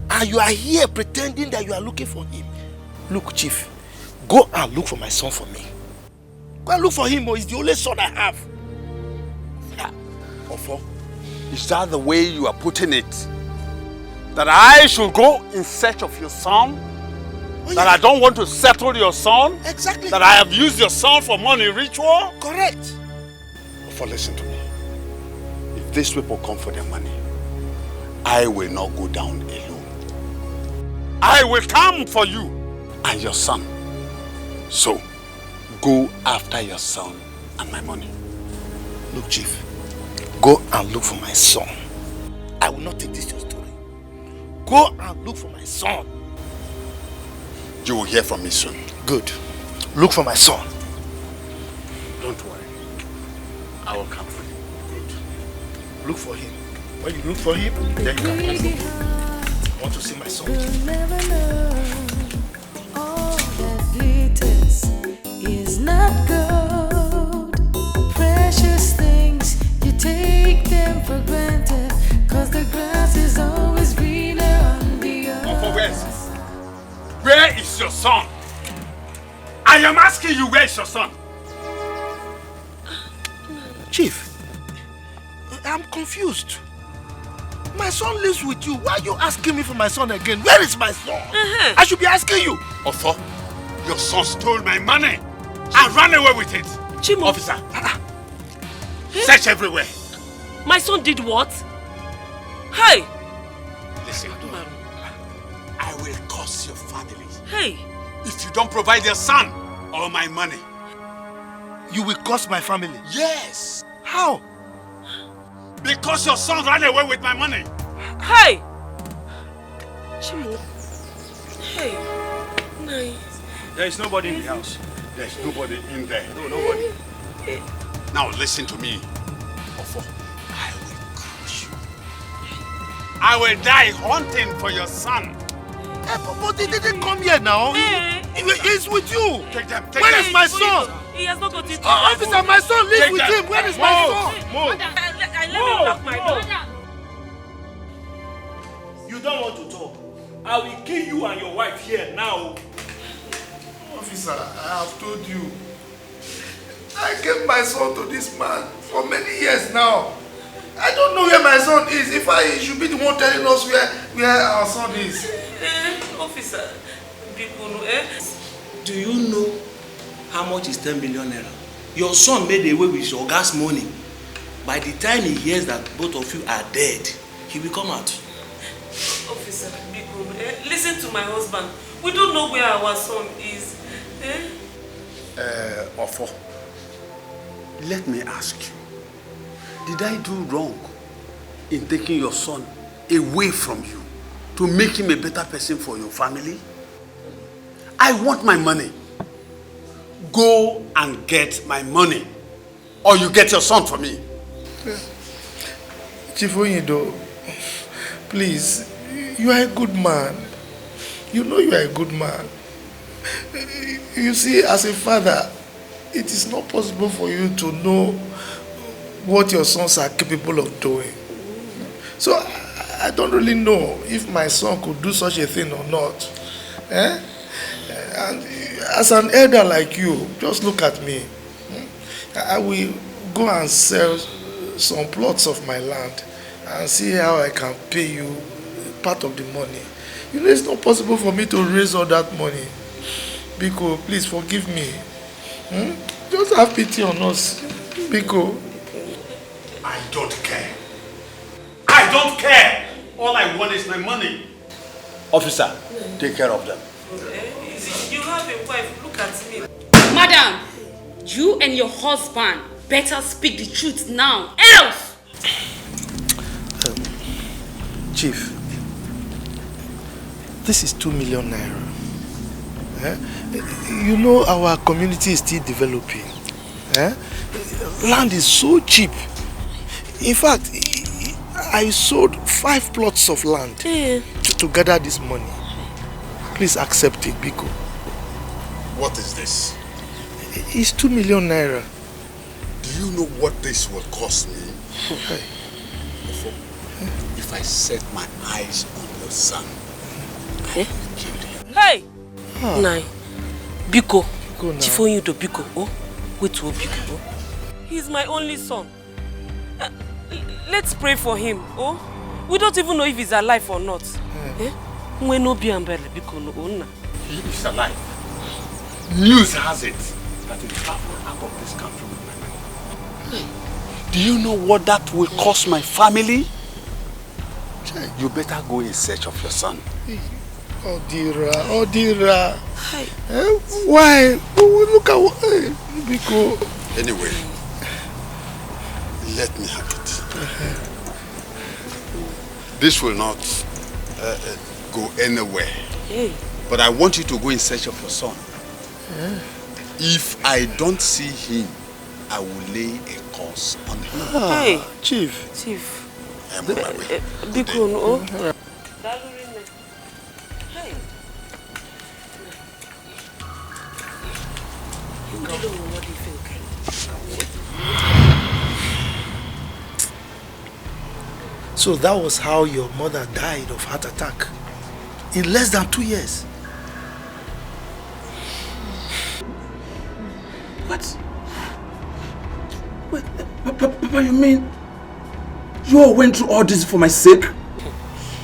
And you are here pretending that you are looking for him. Look, Chief. Go and look for my son for me. Go and look for him, or he's the only son I have. Ofo, is that the way you are putting it? That I should go in search of your son? Oh, yeah. That I don't want to settle your son? Exactly. That I have used your son for money ritual? Correct. Ofo, listen to me. If these people come for their money, I will not go down alone. I will come for you and your son. So, go after your son and my money. Look, Chief, go and look for my son. I will not take this your story. Go and look for my son. You will hear from me soon. Good. Look for my son. Don't worry. I will come for you. Good. Look for him. When you look for him, then you can find him. I want to see my son. Is not gold. Precious things, you take them for granted. Cause the grass is always greener on the earth. Where is your son? I am asking you, where is your son? Chief, I'm confused. My son lives with you. Why are you asking me for my son again? Where is my son? I should be asking you. Ofo, your son stole my money and ran away with it. Chimo. Officer, search everywhere. My son did what? Hey! Listen, I will curse your family. Hey! If you don't provide your son or my money. You will curse my family? Yes. How? Because your son ran away with my money. Hey! Chimo. Hey. Nice. There is nobody in the house. There's nobody in there. No, nobody. Now listen to me, Ofo. I will crush you. I will die hunting for your son. But he didn't come here now. He's with you. Take them. Where is my son? He has not got it. Officer, my son lives with him. Where is my son? Move. I let me lock my door. You don't want to talk. I will kill you and your wife here now. Officer, I have told you. I gave my son to this man for many years now. I don't know where my son is. If I should be the one telling us where our son is. Officer, do you know how much is 10 million naira? Your son made away with your gas money. By the time he hears that both of you are dead, he will come out. Officer, listen to my husband. We don't know where our son is. Ofo, let me ask you. Did I do wrong in taking your son away from you to make him a better person for your family? I want my money. Go and get my money, or you get your son for me. Chief Onyido, please, you are a good man. You know you are a good man. You see, as a father, it is not possible for you to know what your sons are capable of doing. So, I don't really know if my son could do such a thing or not. And as an elder like you, just look at me. I will go and sell some plots of my land and see how I can pay you part of the money. You know, it's not possible for me to raise all that money. Biko, please forgive me. Just have pity on us. Biko. I don't care. I don't care. All I want is my money. Officer, take care of them. You have a wife, look at me. Madam, you and your husband better speak the truth now, else! Chief, this is 2 million naira. You know our community is still developing. Land is so cheap. In fact, I sold 5 plots of land to gather this money. Please accept it, Biko. What is this? It's 2 million naira. Do you know what this will cost me? If I set my eyes on your son, I will kill him. Hey! Ah. Nai, Biko. Now. Chifo you to Biko. Oh, wait to Biko. Oh. He's my only son. Let's pray for him. Oh, we don't even know if he's alive or not. When no be umbrella Biko no owner. He is alive. News has it that he traveled out of this country with my money. Do you know what that will cost my family? You better go in search of your son. Oh, Dira. Why? Look at what... Biko. Anyway, let me have it. This will not go anywhere. But I want you to go in search of your son. If I don't see him, I will lay a curse on him. Hey, Chief. I'm on my way. Biko no. So that was how your mother died of heart attack in less than 2 years. What? Wait, Papa, you mean you all went through all this for my sake?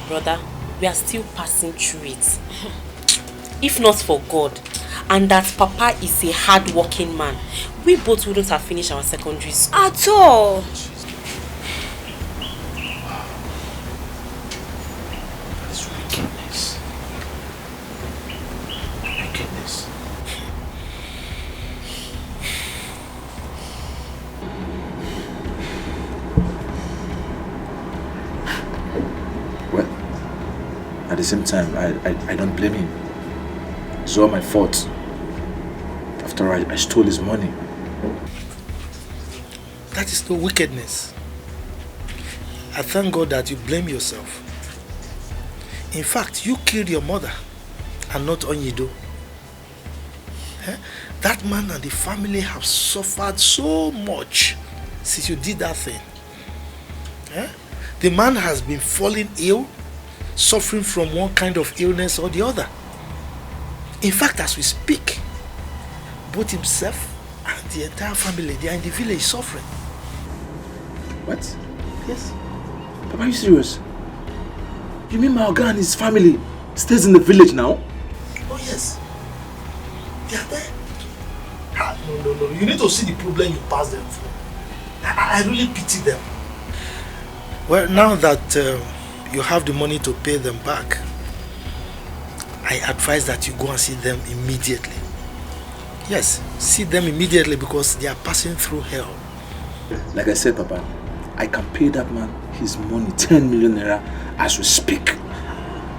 Brother, we are still passing through it. If not for God, and that Papa is a hard-working man, we both wouldn't have finished our secondary school. At all. This wickedness. Wickedness. Well, at the same time, I don't blame him. It's all my fault. After I stole his money. That is no wickedness. I thank God that you blame yourself. In fact, you killed your mother and not Onyido. That man and the family have suffered so much since you did that thing. The man has been falling ill, suffering from one kind of illness or the other. In fact, as we speak, both himself and the entire family, they are in the village suffering. What? Yes. Papa, are you serious? You mean my Oga and his family stays in the village now? Oh yes. They are there. No. You need to see the problem you passed them through. I really pity them. Well, now that you have the money to pay them back, I advise that you go and see them immediately. Yes, see them immediately because they are passing through hell. Like I said, Papa, I can pay that man his money, 10 million naira, as we speak.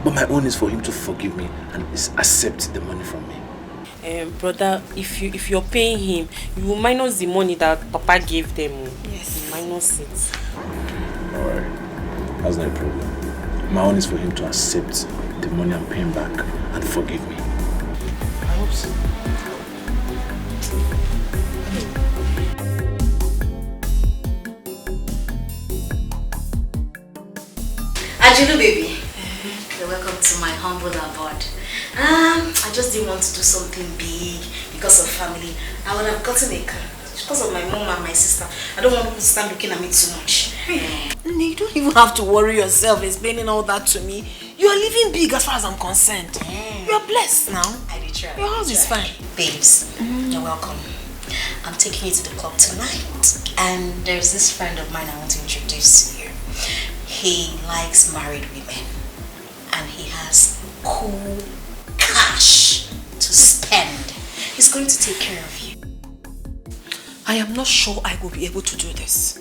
But my own is for him to forgive me and accept the money from me. Brother, if you're paying him, you will minus the money that Papa gave them. Yes. Minus it. Alright, that's not a problem. My own is for him to accept the money I'm paying back and forgive me. I hope so. Ajulu baby, you're welcome to my humble abode. I just didn't want to do something big because of family. I would have gotten a car. Because of my mom and my sister. I don't want people to stand looking at me too much. You don't even have to worry yourself explaining all that to me. You are living big as far as I'm concerned. You are blessed now. I did try. Your house is fine. Babes, you're welcome. I'm taking you to the club tonight. And there's this friend of mine I want to introduce to you. he likes married women and he has cool cash to spend. He's going to take care of you. I am not sure I will be able to do this.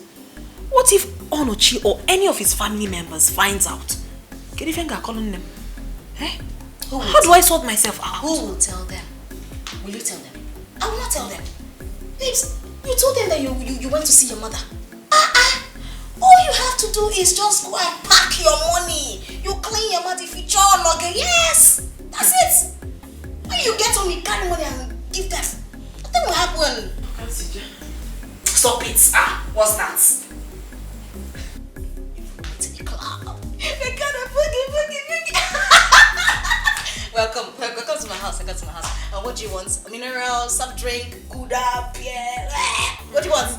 What if Onochi or any of his family members finds out? Can you think I'm calling them? Eh? How do I sort myself out? Who will tell them? Will you tell them? I will not tell them. Babes, you told them that you went to see your mother. All you have to do is just go and pack your money. You clean your mouth if you jaw log. Yes! That's it! When you get home, you carry money and give them. Nothing will happen. Stop it! What's that? Welcome to my house. What do you want? A mineral, soft drink, Gouda, beer. What do you want?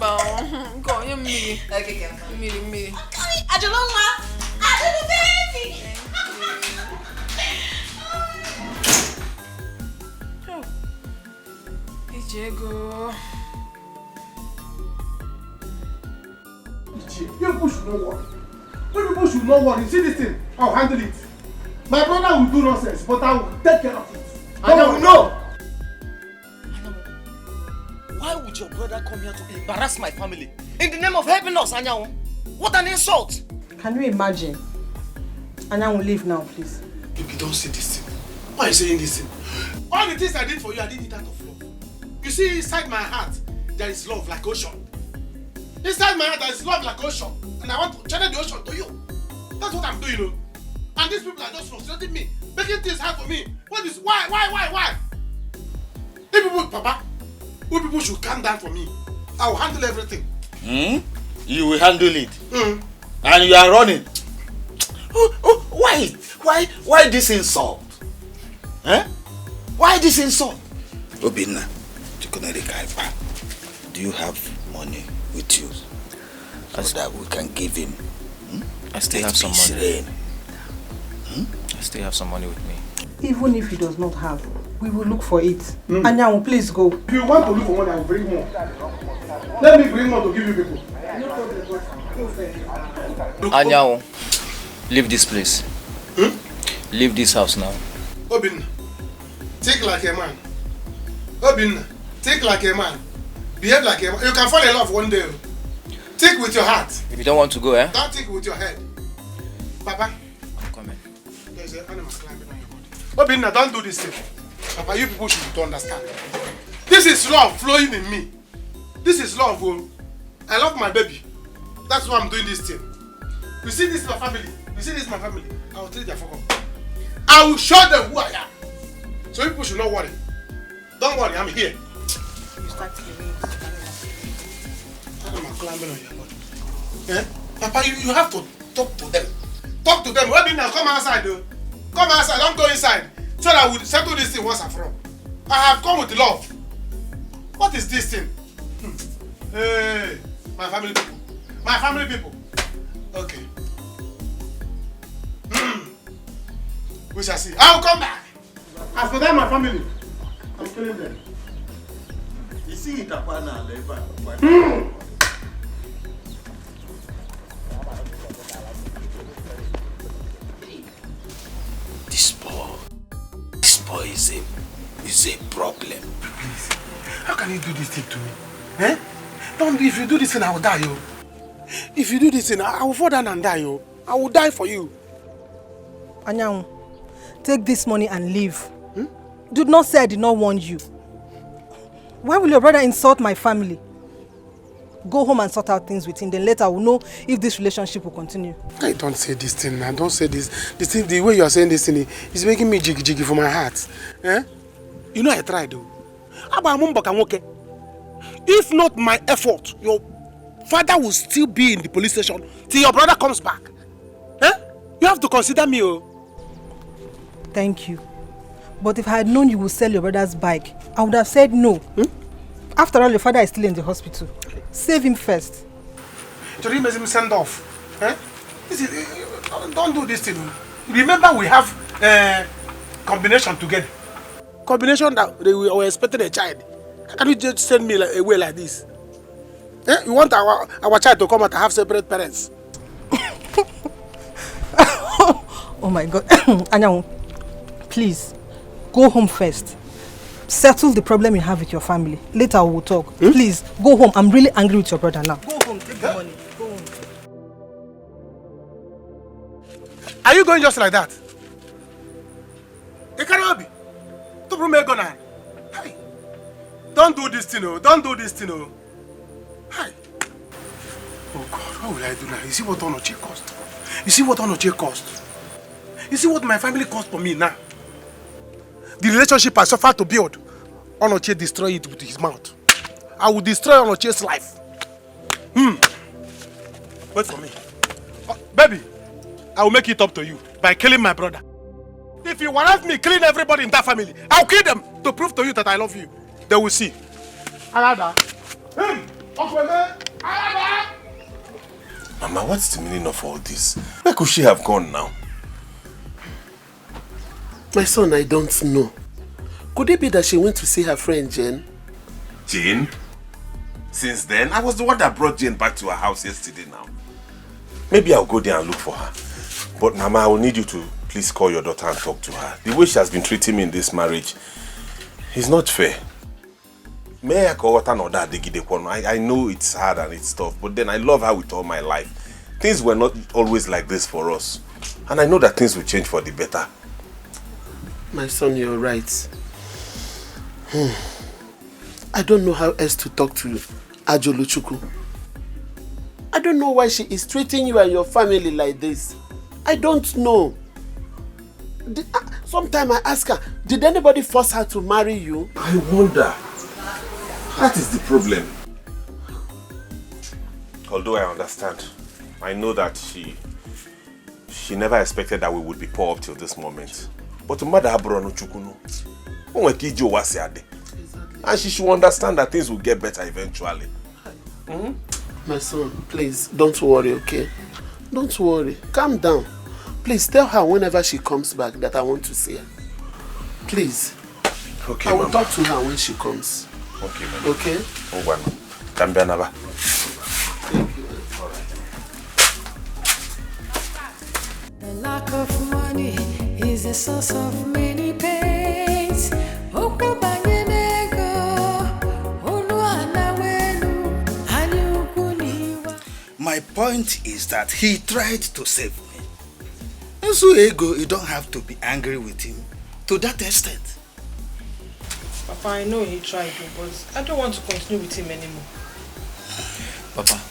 Go, you me. Okay, me. Okay, Ajaloma. Ajalo baby. Diego. You people should not worry. You people should not worry. See this thing? I'll handle it. My brother will do nonsense, but I will take care of it. And I will know. Why would your brother come here to embarrass my family? In the name of helping us, Anyanwu? What an insult! Can you imagine? Anyanwu, leave now, please. You don't say this thing. Why are you saying this thing? All the things I did for you, I did it out of love. You see, inside my heart, there is love like ocean. Inside my heart, there is love like ocean. And I want to channel the ocean to you. That's what I'm doing, you know. And these people are just frustrating me, making things hard for me. What is, why? If people, Papa, you people should calm down for me. I will handle everything. You will handle it? And you are running? Why this insult? Eh? Why this insult? Obinna, do you have money with you so that we can give him? I still have some money. I still have some money with me. Even if he does not have, we will look for it. Anyanwu, please go. If you want to look for money, I will bring more. Let me bring more to give you people. Anyanwu, leave this place. Leave this house now. Obinna, think like a man. Obinna, think like a man. Behave like a man. You can fall in love one day. Think with your heart. If you don't want to go, eh? Don't think with your head. Papa. I'm coming. There's an animal climbing on your body. Obinna, don't do this thing. Papa, you people should understand. This is love flowing in me. This is love. I love my baby. That's why I'm doing this thing. You see this is my family. You see this is my family. I will treat their fuck up. I will show them who I am. So you people should not worry. Don't worry, I'm here. You start to believe. Animal climbing on your body. Eh? Papa, you have to talk to them. Talk to them. Obinna, come outside though. Come outside, don't go inside. So that we'll settle this thing once and for all. I have come with love. What is this thing? Hey, my family people. My family people. Okay. We shall see. I will come back. As for them, my family, I'm killing them. You see it upon our labor. This boy is a problem. Please, how can you do this thing to me? Eh? Don't, if you do this thing, I will die, yo. If you do this thing, I will fall down and die, yo. I will die for you. Anyanwu, take this money and leave. Do not say I did not warn you. Why will your brother insult my family? Go home and sort out things with him. Then later we'll know if this relationship will continue. I don't say this thing now. Don't say this. This thing, the way you are saying this thing is making me jiggy for my heart. Eh? You know I tried though. If not my effort, your father will still be in the police station till your brother comes back. Eh? You have to consider me, oh. Thank you. But if I had known you would sell your brother's bike, I would have said no. After all, your father is still in the hospital. Save him first. So you make him send off. Eh? Don't do this thing. Remember we have combination together. Combination that we were expecting a child. How can you just send me away like this? Eh? You want our child to come out and have separate parents? Oh my God. Anyanwu, please, go home first. Settle the problem you have with your family. Later we'll talk. Please, go home. I'm really angry with your brother now. Go home, take the money. Go home. Are you going just like that? Ekarabi, to bring me gun. Hey, don't do this thing, oh. Don't do this thing, oh. Hey. Oh God, what will I do now? You see what Onoche cost? You see what Onoche cost? You see what my family cost for me now? The relationship I suffered to build, Onoche destroy it with his mouth. I will destroy Onoche's life. Wait for me. Oh, baby, I will make it up to you by killing my brother. If you want me killing everybody in that family, I'll kill them to prove to you that I love you. They will see. Alada. Mama, what's the meaning of all this? Where could she have gone now? My son, I don't know. Could it be that she went to see her friend Jane? Jane? Since then, I was the one that brought Jane back to her house yesterday now. Maybe I'll go there and look for her. But Mama, I will need you to please call your daughter and talk to her. The way she has been treating me in this marriage is not fair. I know it's hard and it's tough, but then I love her with all my life. Things were not always like this for us. And I know that things will change for the better. My son, you're right. I don't know how else to talk to Ajoluchuku. I don't know why she is treating you and your family like this. I don't know. Sometimes I ask her, did anybody force her to marry you? I wonder. That is the problem. Although I understand, I know that she never expected that we would be poor up till this moment. But and she should understand that things will get better eventually. My son, please, don't worry, okay? Don't worry. Calm down. Please tell her whenever she comes back that I want to see her. Please. Okay, I will Mama. talk to her when she comes. Okay, Mama. Okay? The lack of money is the source of many pains. My point is that he tried to save me. And so Ego, you don't have to be angry with him to that extent. Papa, I know he tried to, but I don't want to continue with him anymore. Papa,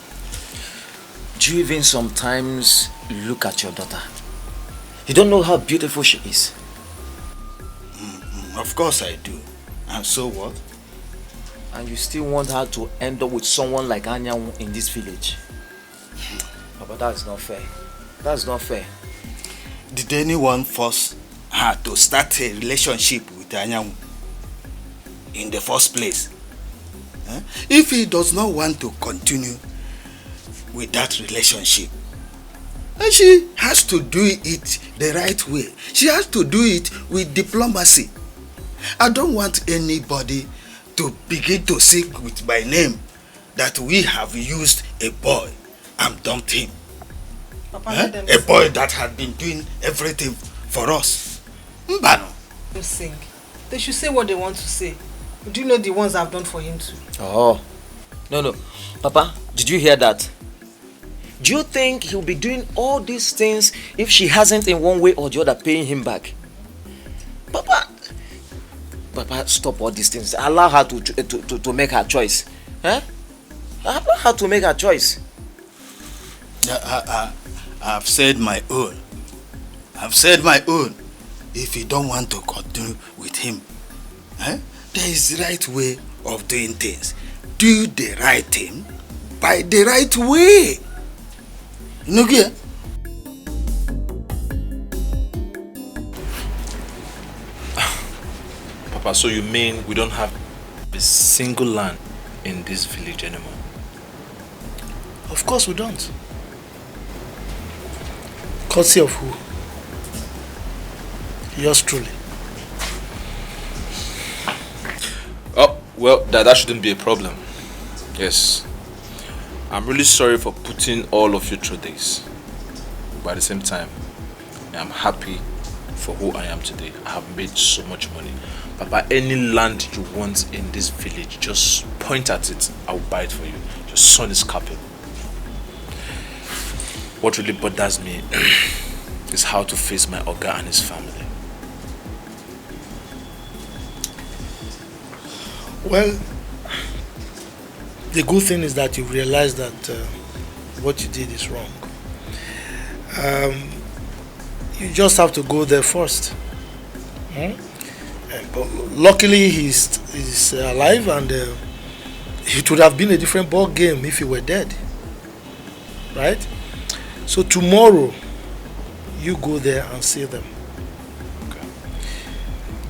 do you even sometimes look at your daughter? You don't know how beautiful she is. Of course I do. And so what? And you still want her to end up with someone like Anyanwu in this village? Papa, that's not fair. That's not fair. Did anyone force her to start a relationship with Anyanwu in the first place? If he does not want to continue with that relationship, she has to do it the right way. She has to do it with diplomacy. I don't want anybody to begin to seek with my name that we have used a boy and dumped him. Papa, A boy that had been doing everything for us. Mbano. Don't sing. They should say what they want to say. Do you know the ones I've done for him too? Oh. No. Papa, did you hear that? Do you think he'll be doing all these things if she hasn't in one way or the other paying him back? Papa, stop all these things. Allow her to make her choice. Allow her to make her choice. I've said my own. I've said my own. If you don't want to continue with him, there is the right way of doing things. Do the right thing by the right way. You know, yeah? Papa, so you mean we don't have a single land in this village anymore? Of course we don't. Courtesy of who? Yours truly. Oh, well, that shouldn't be a problem. Yes. I'm really sorry for putting all of you through this. But at the same time, I am happy for who I am today. I have made so much money. Papa, any land you want in this village, just point at it. I'll buy it for you. Your son is capping. What really bothers me is how to face my Oga and his family. Well, the good thing is that you realize that what you did is wrong. You just have to go there first. But luckily he's alive, and it would have been a different ball game if he were dead. Right? So tomorrow, you go there and see them. Okay.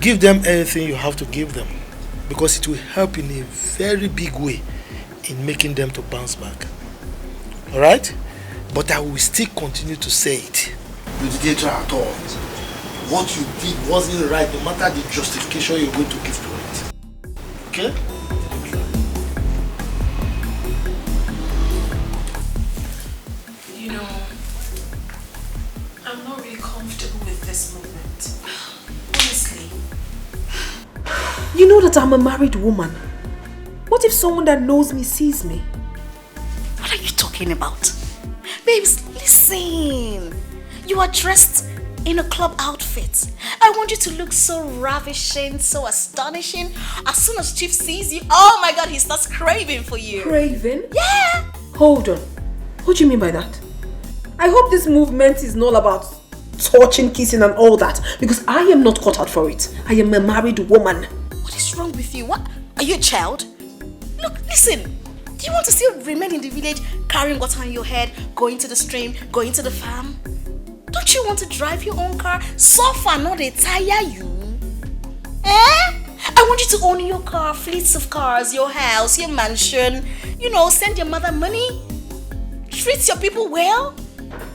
Give them anything you have to give them, because it will help in a very big way in making them to bounce back. Alright? But I will still continue to say it. Litigator at all. What you did wasn't right, no matter the justification you're going to give to it. Okay? You know, I'm not really comfortable with this movement. Honestly. You know that I'm a married woman. What if someone that knows me sees me? What are you talking about? Babes, listen. You are dressed in a club outfit. I want you to look so ravishing, so astonishing. As soon as Chief sees you, oh my God, he starts craving for you. Craving? Yeah. Hold on. What do you mean by that? I hope this movement is not about touching, kissing and all that, because I am not cut out for it. I am a married woman. What is wrong with you? What? Are you a child? Look, listen. Do you want to still remain in the village, carrying water on your head, going to the stream, going to the farm? Don't you want to drive your own car? Suffer, not they tire you. I want you to own your car, fleets of cars, your house, your mansion. You know, send your mother money. Treat your people well.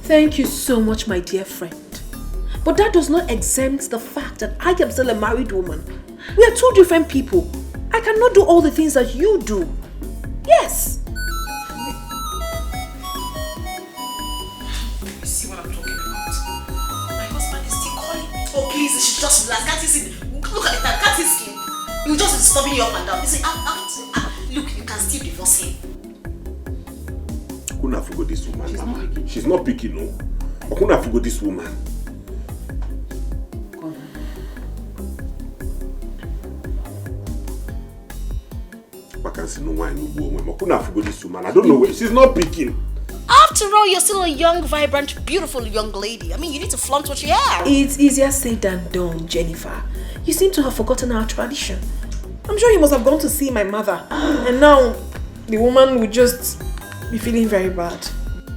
Thank you so much, my dear friend. But that does not exempt the fact that I am still a married woman. We are two different people. I cannot do all the things that you do. Yes. You see what I'm talking about? My husband is still calling. Oh please, you should just relax. Can't you see? Look at that. Can't you see? He will just be stopping you up and down. You see, look, you can still divorce him. Kuna forgot this woman. She's not picking, no. Kuna forgot this woman. I don't know where she's not picking. After all, you're still a young, vibrant, beautiful young lady. I mean, you need to flaunt what you have. It's easier said than done, Jennifer. You seem to have forgotten our tradition. I'm sure you must have gone to see my mother. And now, the woman would just be feeling very bad.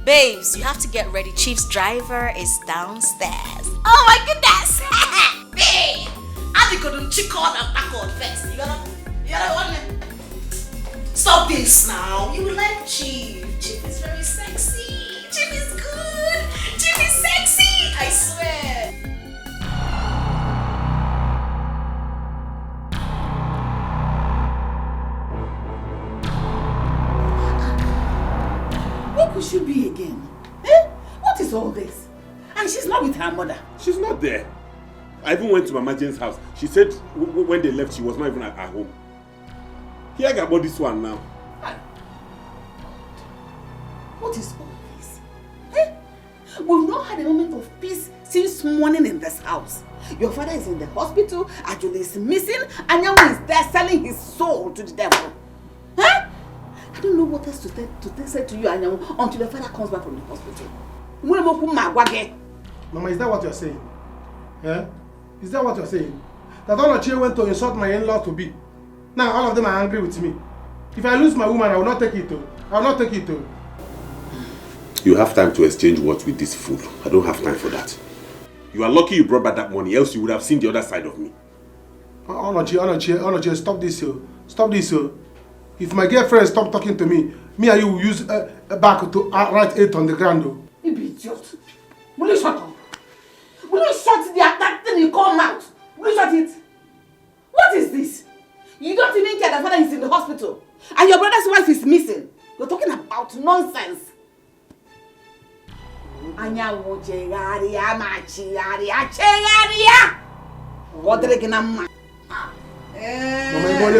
Babes, you have to get ready. Chief's driver is downstairs. Oh my goodness! Babe! I'm going to check on and back on first. You gotta want me. Stop this now. You will like Chief. Chief is very sexy. Chief is good. Chief is sexy. I swear. Where could she be again? Eh? What is all this? And she's not with her mother. She's not there. I even went to Mama Jane's house. She said when they left, she was not even at home. Here I got this one now. What is all this? Eh? We've not had a moment of peace since morning in this house. Your father is in the hospital, Ajuli is missing, and Nyamu is there selling his soul to the devil. Huh? I don't know what else to say to you, Anyamu, until your father comes back from the hospital. Mama, is that what you're saying? Yeah? Is that what you're saying? That all of you went to insult my in-law to be. Now all of them are angry with me. If I lose my woman, I will not take it to. I will not take it to. You have time to exchange words with this fool. I don't have time for that. You are lucky you brought back that money, else you would have seen the other side of me. Onochi, stop this, yo. Stop this, yo. If my girlfriend stop talking to me, me and you will use a back to write it on the ground, though. You be idiot. Will you shut up? Will you shut that thing you call mouth? Will you shut it? What is this? You don't even care that father is in the hospital. And your brother's wife is missing. You're talking about nonsense. I Anya wojegaria machiaria chegaria. What did I get on? Mama,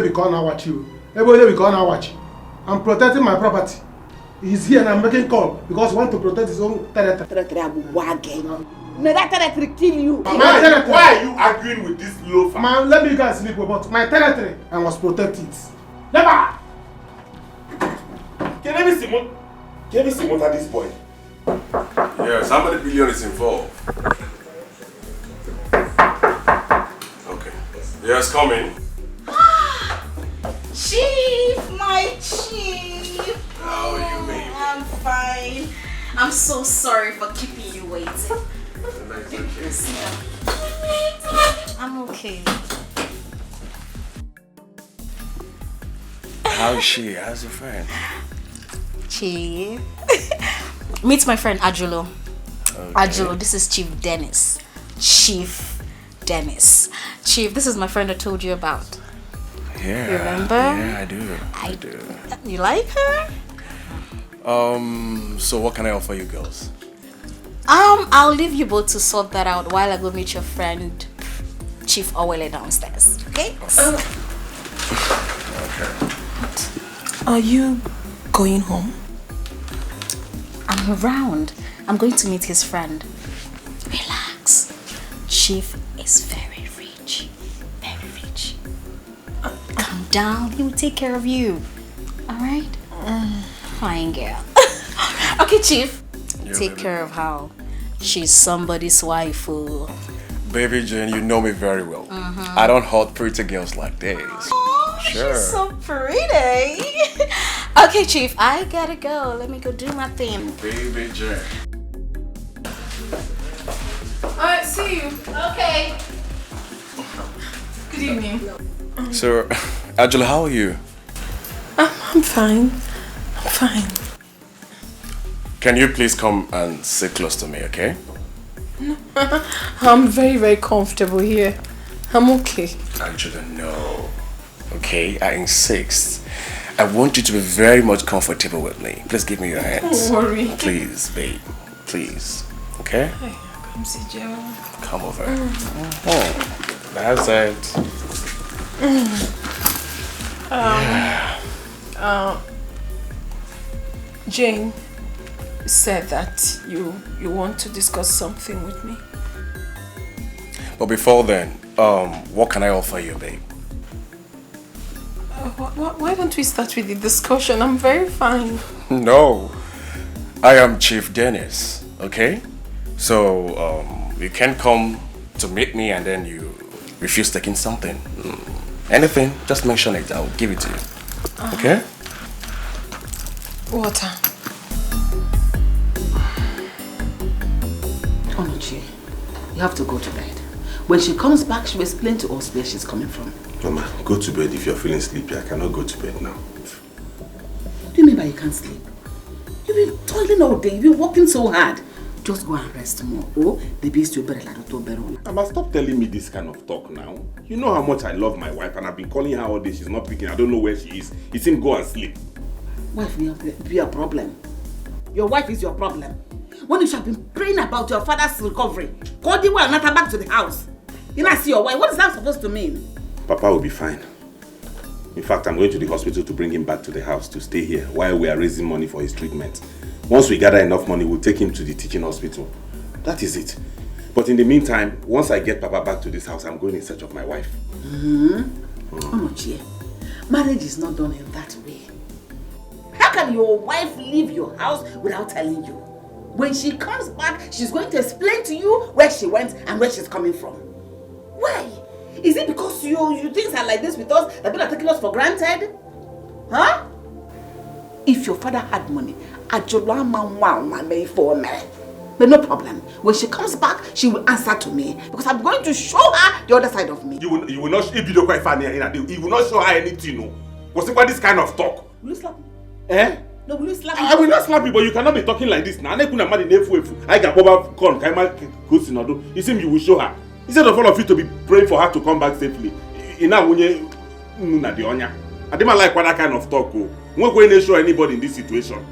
because I watch you. Everybody because I watch. I'm protecting my property. He's here and I'm making call because he wants to protect his own territory. May that territory kill you. Why are you arguing with this loafer? Man, let me go and sleep about my territory. I must protect it. Never! Can you see what at this point? Yes, how many billion is involved? Okay. Yes, come in. Chief, my chief. How are you, baby? I'm fine. I'm so sorry for keeping you waiting. I'm okay. How is she? How's your friend? Chief. Meet my friend Ajulo. Okay. Ajulo, this is Chief Dennis. Chief Dennis. Chief, this is my friend I told you about. Yeah. Remember? Yeah, I do. You like her? So what can I offer you girls? I'll leave you both to sort that out while I go meet your friend Chief Owele downstairs. Okay? Okay. Are you going home? I'm around. I'm going to meet his friend. Relax. Chief is very rich. Very rich. Calm down. He will take care of you. Alright? Fine girl. Okay, Chief. Yeah, take baby. care of her. She's somebody's wife. Baby Jane, you know me very well. I don't hurt pretty girls like this. Oh, sure. She's so pretty. Okay, Chief, I gotta go. Let me go do my thing. Baby Jane. Alright, see you. Okay. Good evening. So, Angela, how are you? I'm fine. I'm fine. Can you please come and sit close to me, okay? I'm very, very comfortable here. I'm okay. Angela, no. Okay, I insist. I want you to be very much comfortable with me. Please give me your hands. Don't worry. Please, babe. Please. Okay? Hey, come see Joe. Come over. Oh, that's it. Jane said that you want to discuss something with me. But before then, what can I offer you, babe? Why don't we start with the discussion? I'm very fine. No, I am Chief Dennis, okay? So, you can't come to meet me and then you refuse taking something. Anything, just mention it, I'll give it to you, okay? Water. Onochie, you have to go to bed. When she comes back, she'll explain to us where she's coming from. Mama, go to bed if you're feeling sleepy. I cannot go to bed now. What do you mean by you can't sleep? You've been toiling all day, you've been working so hard. Just go and rest more. Oh, the beast you better like to better. Mama, stop telling me this kind of talk now. You know how much I love my wife and I've been calling her all day. She's not picking. I don't know where she is. It seems go and sleep. Wife will be a problem. Your wife is your problem. When you should have been praying about your father's recovery, call the one not back to the house. You not see your wife. What is that supposed to mean? Papa will be fine. In fact, I'm going to the hospital to bring him back to the house to stay here while we are raising money for his treatment. Once we gather enough money, we'll take him to the teaching hospital. That is it. But in the meantime, once I get Papa back to this house, I'm going in search of my wife. Onochie, marriage is not done in that way. How can your wife leave your house without telling you? When she comes back, she's going to explain to you where she went and where she's coming from. Why? Is it because you things are like this with us that people are taking us for granted? Huh? If your father had money, but no problem. When she comes back, she will answer to me because I'm going to show her the other side of me. You will not. If you don't quite funny, you will not show her anything. No. What's about this kind of talk? Will you slap me? Eh? No, will you slap me? I will not slap you, but you cannot be talking like this now. I can cover corn. You seem you will show her. Instead of all of you to be praying for her to come back safely. I don't like that kind of talk. I'm not going to show anybody in this situation.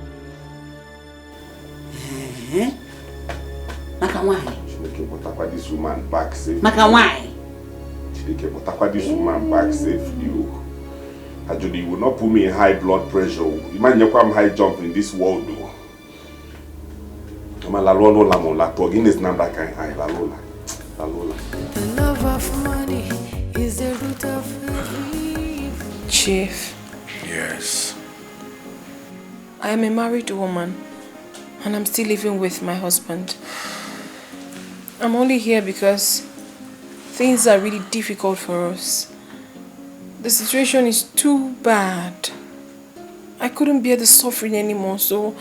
Maka why? Chineke, but this woman back safe. Maka why? Chineke, but this woman back safe. You. Actually, you will not put me in high blood pressure. Imagine you come high jump in this world, though. I'm a lalola lamola. Togin is not that kind high lalola. Lalola. The love of money is the root of every evil. Chief. Yes. I am a married woman and I'm still living with my husband. I'm only here because things are really difficult for us. The situation is too bad. I couldn't bear the suffering anymore, so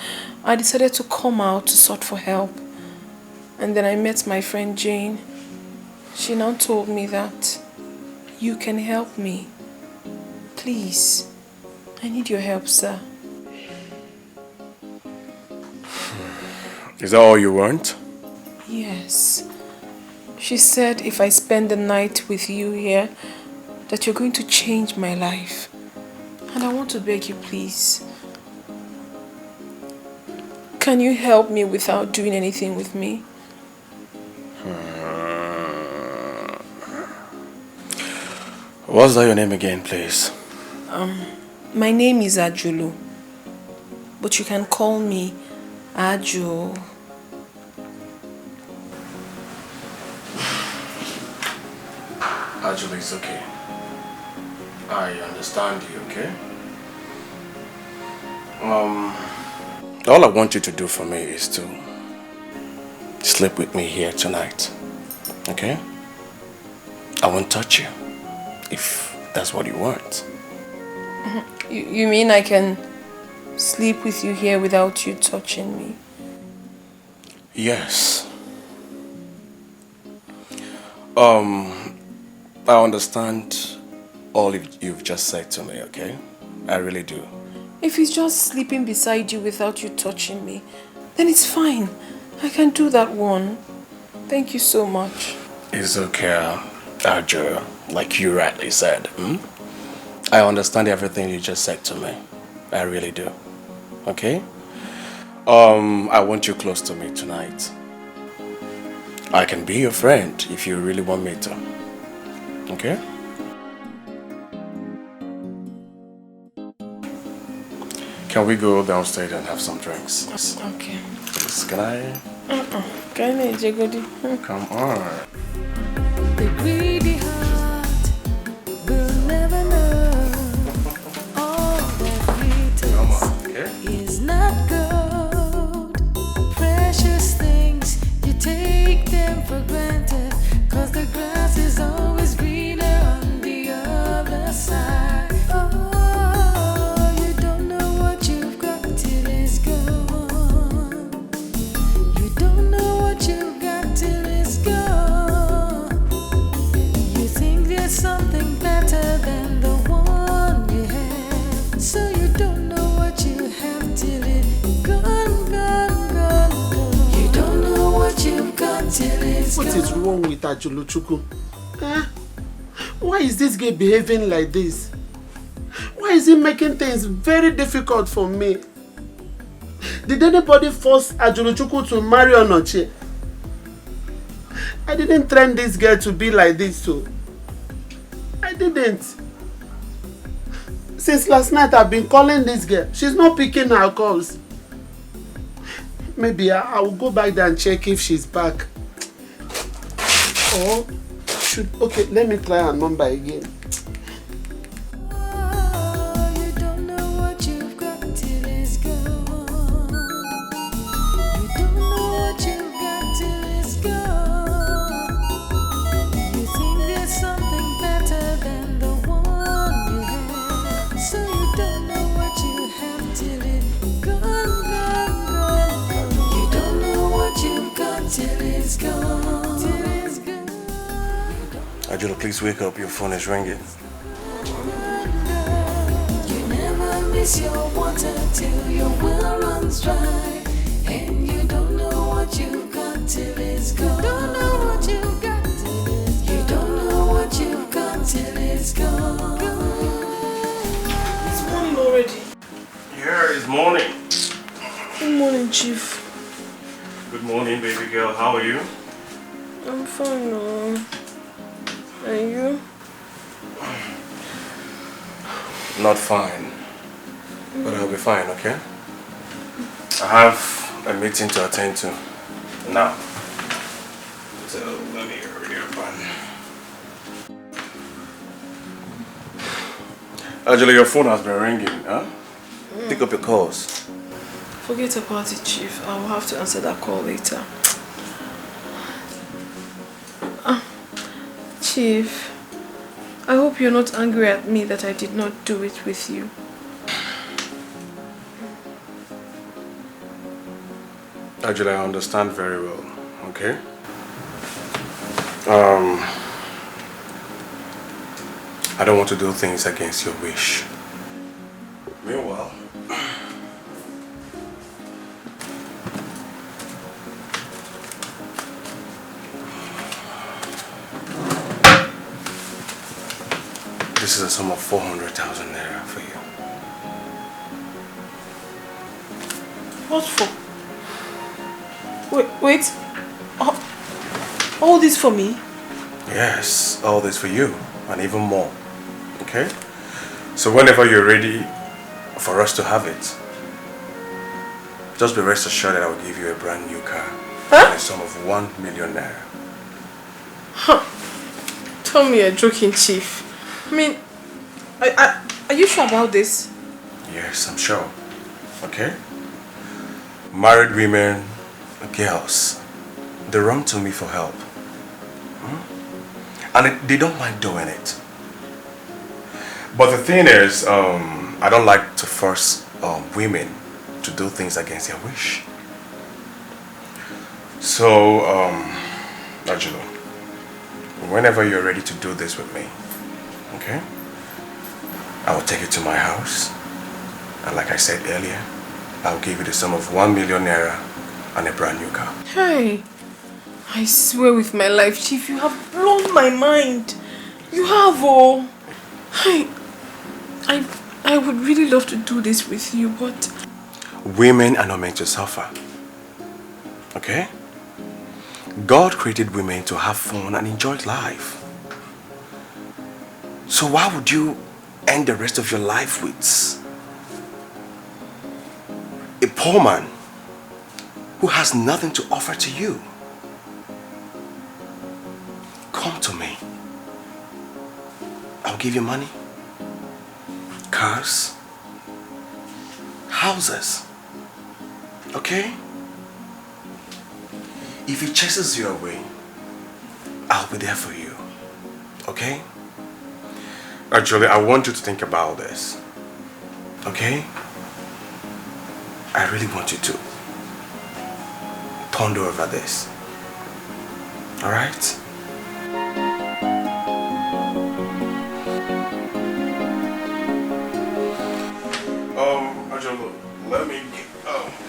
I decided to come out to sort for help. And then I met my friend Jane. She now told me that you can help me. Please, I need your help, sir. Is that all you want? Yes. She said if I spend the night with you here, that you're going to change my life. And I want to beg you, please. Can you help me without doing anything with me? What's that your name again, please? My name is Ajulu. But you can call me Aju. Ajulu, it's okay. I understand you, okay? All I want you to do for me is to sleep with me here tonight, okay? I won't touch you, if that's what you want. You mean I can sleep with you here without you touching me? Yes. I understand all you've just said to me, okay? I really do. If he's just sleeping beside you without you touching me, then it's fine. I can do that one. Thank you so much. It's okay, Arjo, like you rightly said. I understand everything you just said to me. I really do. Okay? I want you close to me tonight. I can be your friend if you really want me to. Okay? Can we go downstairs and have some drinks? Okay. Please, can I? Can I, Jagodi? Come on. The greedy heart will never know all that glitters is not gold. Precious things, you take them for granted, 'cause the grass is always greener on the other side. Oh, you don't know what you've got till it's gone. You don't know what you've got till it's gone. You think there's something better than the one you have, so you don't know what you have till it's gone, gone, gone, gone. You don't know what you've got till it's gone. What is wrong with Ajuluchuku? Why is this guy behaving like this? Why is he making things very difficult for me? Did anybody force Ajuluchuku to marry Onoche? I didn't train this girl to be like this, so I didn't. Since last night I've been calling this girl. She's not picking her calls. Maybe I will go back there and check if she's back. Or should, okay, let me try her number again. You don't know what you've got till it's gone. You don't know what you've got till it's gone. You think there's something better than the one you have, so you don't know what you have till it's gone, gone, gone, gone. You don't know what you've got till it's gone, till it's gone. Ajula, please wake up. Your phone is ringing. You never miss your water till your well runs dry, and you don't know what you've got till it's gone. You don't know what you've got till it's gone. You don't know what you've got till it's gone. It's morning already. Yeah, it's morning. Good morning, Chief. Good morning, baby girl. How are you? I'm fine, no. And you? Not fine. But I'll be fine, okay? I have a meeting to attend to now. So let me hurry up and... Actually, your phone has been ringing, huh? Pick up your calls. Forget about it, Chief. I will have to answer that call later. Chief, I hope you're not angry at me that I did not do it with you. Actually, I understand very well, okay? I don't want to do things against your wish. Meanwhile, this is a sum of 400,000 naira for you. What for? Wait. All this for me? Yes, all this for you, and even more. Okay? So whenever you're ready for us to have it, just be rest assured that I will give you a brand new car. Huh? In a sum of 1 million naira. Huh. Tell me you're joking, Chief. I mean, are you sure about this? Yes, I'm sure. Okay? Married women, girls, they run to me for help. And they don't mind doing it. But the thing is, I don't like to force women to do things against their wish. So, Angelo, whenever you're ready to do this with me, okay? I will take you to my house. And like I said earlier, I'll give you the sum of 1 million naira and a brand new car. Hey, I swear with my life, Chief, you have blown my mind. You have, oh. I would really love to do this with you, but... Women are not meant to suffer. Okay? God created women to have fun and enjoy life. So why would you end the rest of your life with a poor man who has nothing to offer to you? Come to me. I'll give you money, cars, houses. Okay? If he chases you away, I'll be there for you. Okay? Actually, I want you to think about this. Okay? I really want you to ponder over this. Alright? Actually, let me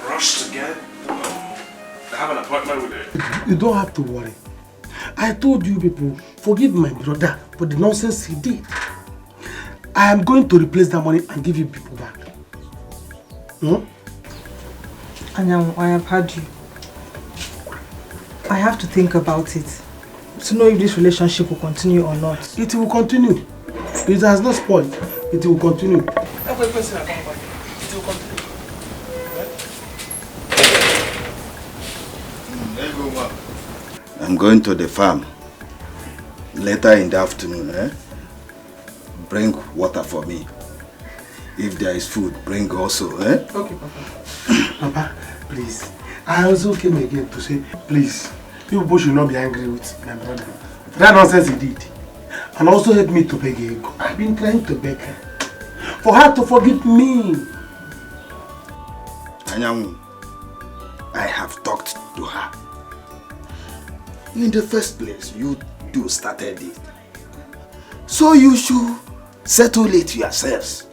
rush to get I have an appointment with it. You don't have to worry. I told you people, forgive my brother for the nonsense he did. I am going to replace that money and give you people back. Anyanwu, I have heard you. I have to think about it to know if this relationship will continue or not. It will continue. It has not spoiled. It will continue. It will continue. I'm going to the farm. Later in the afternoon, bring water for me. If there is food, bring also, Okay, Papa. Papa, please. I also came again to say, please, you people should not be angry with my brother. That nonsense he did. And also help me to beg Ego. I've been trying to beg her. For her to forgive me. Anyanwu, I have talked to her. In the first place, you two started it. So you should settle it yourselves.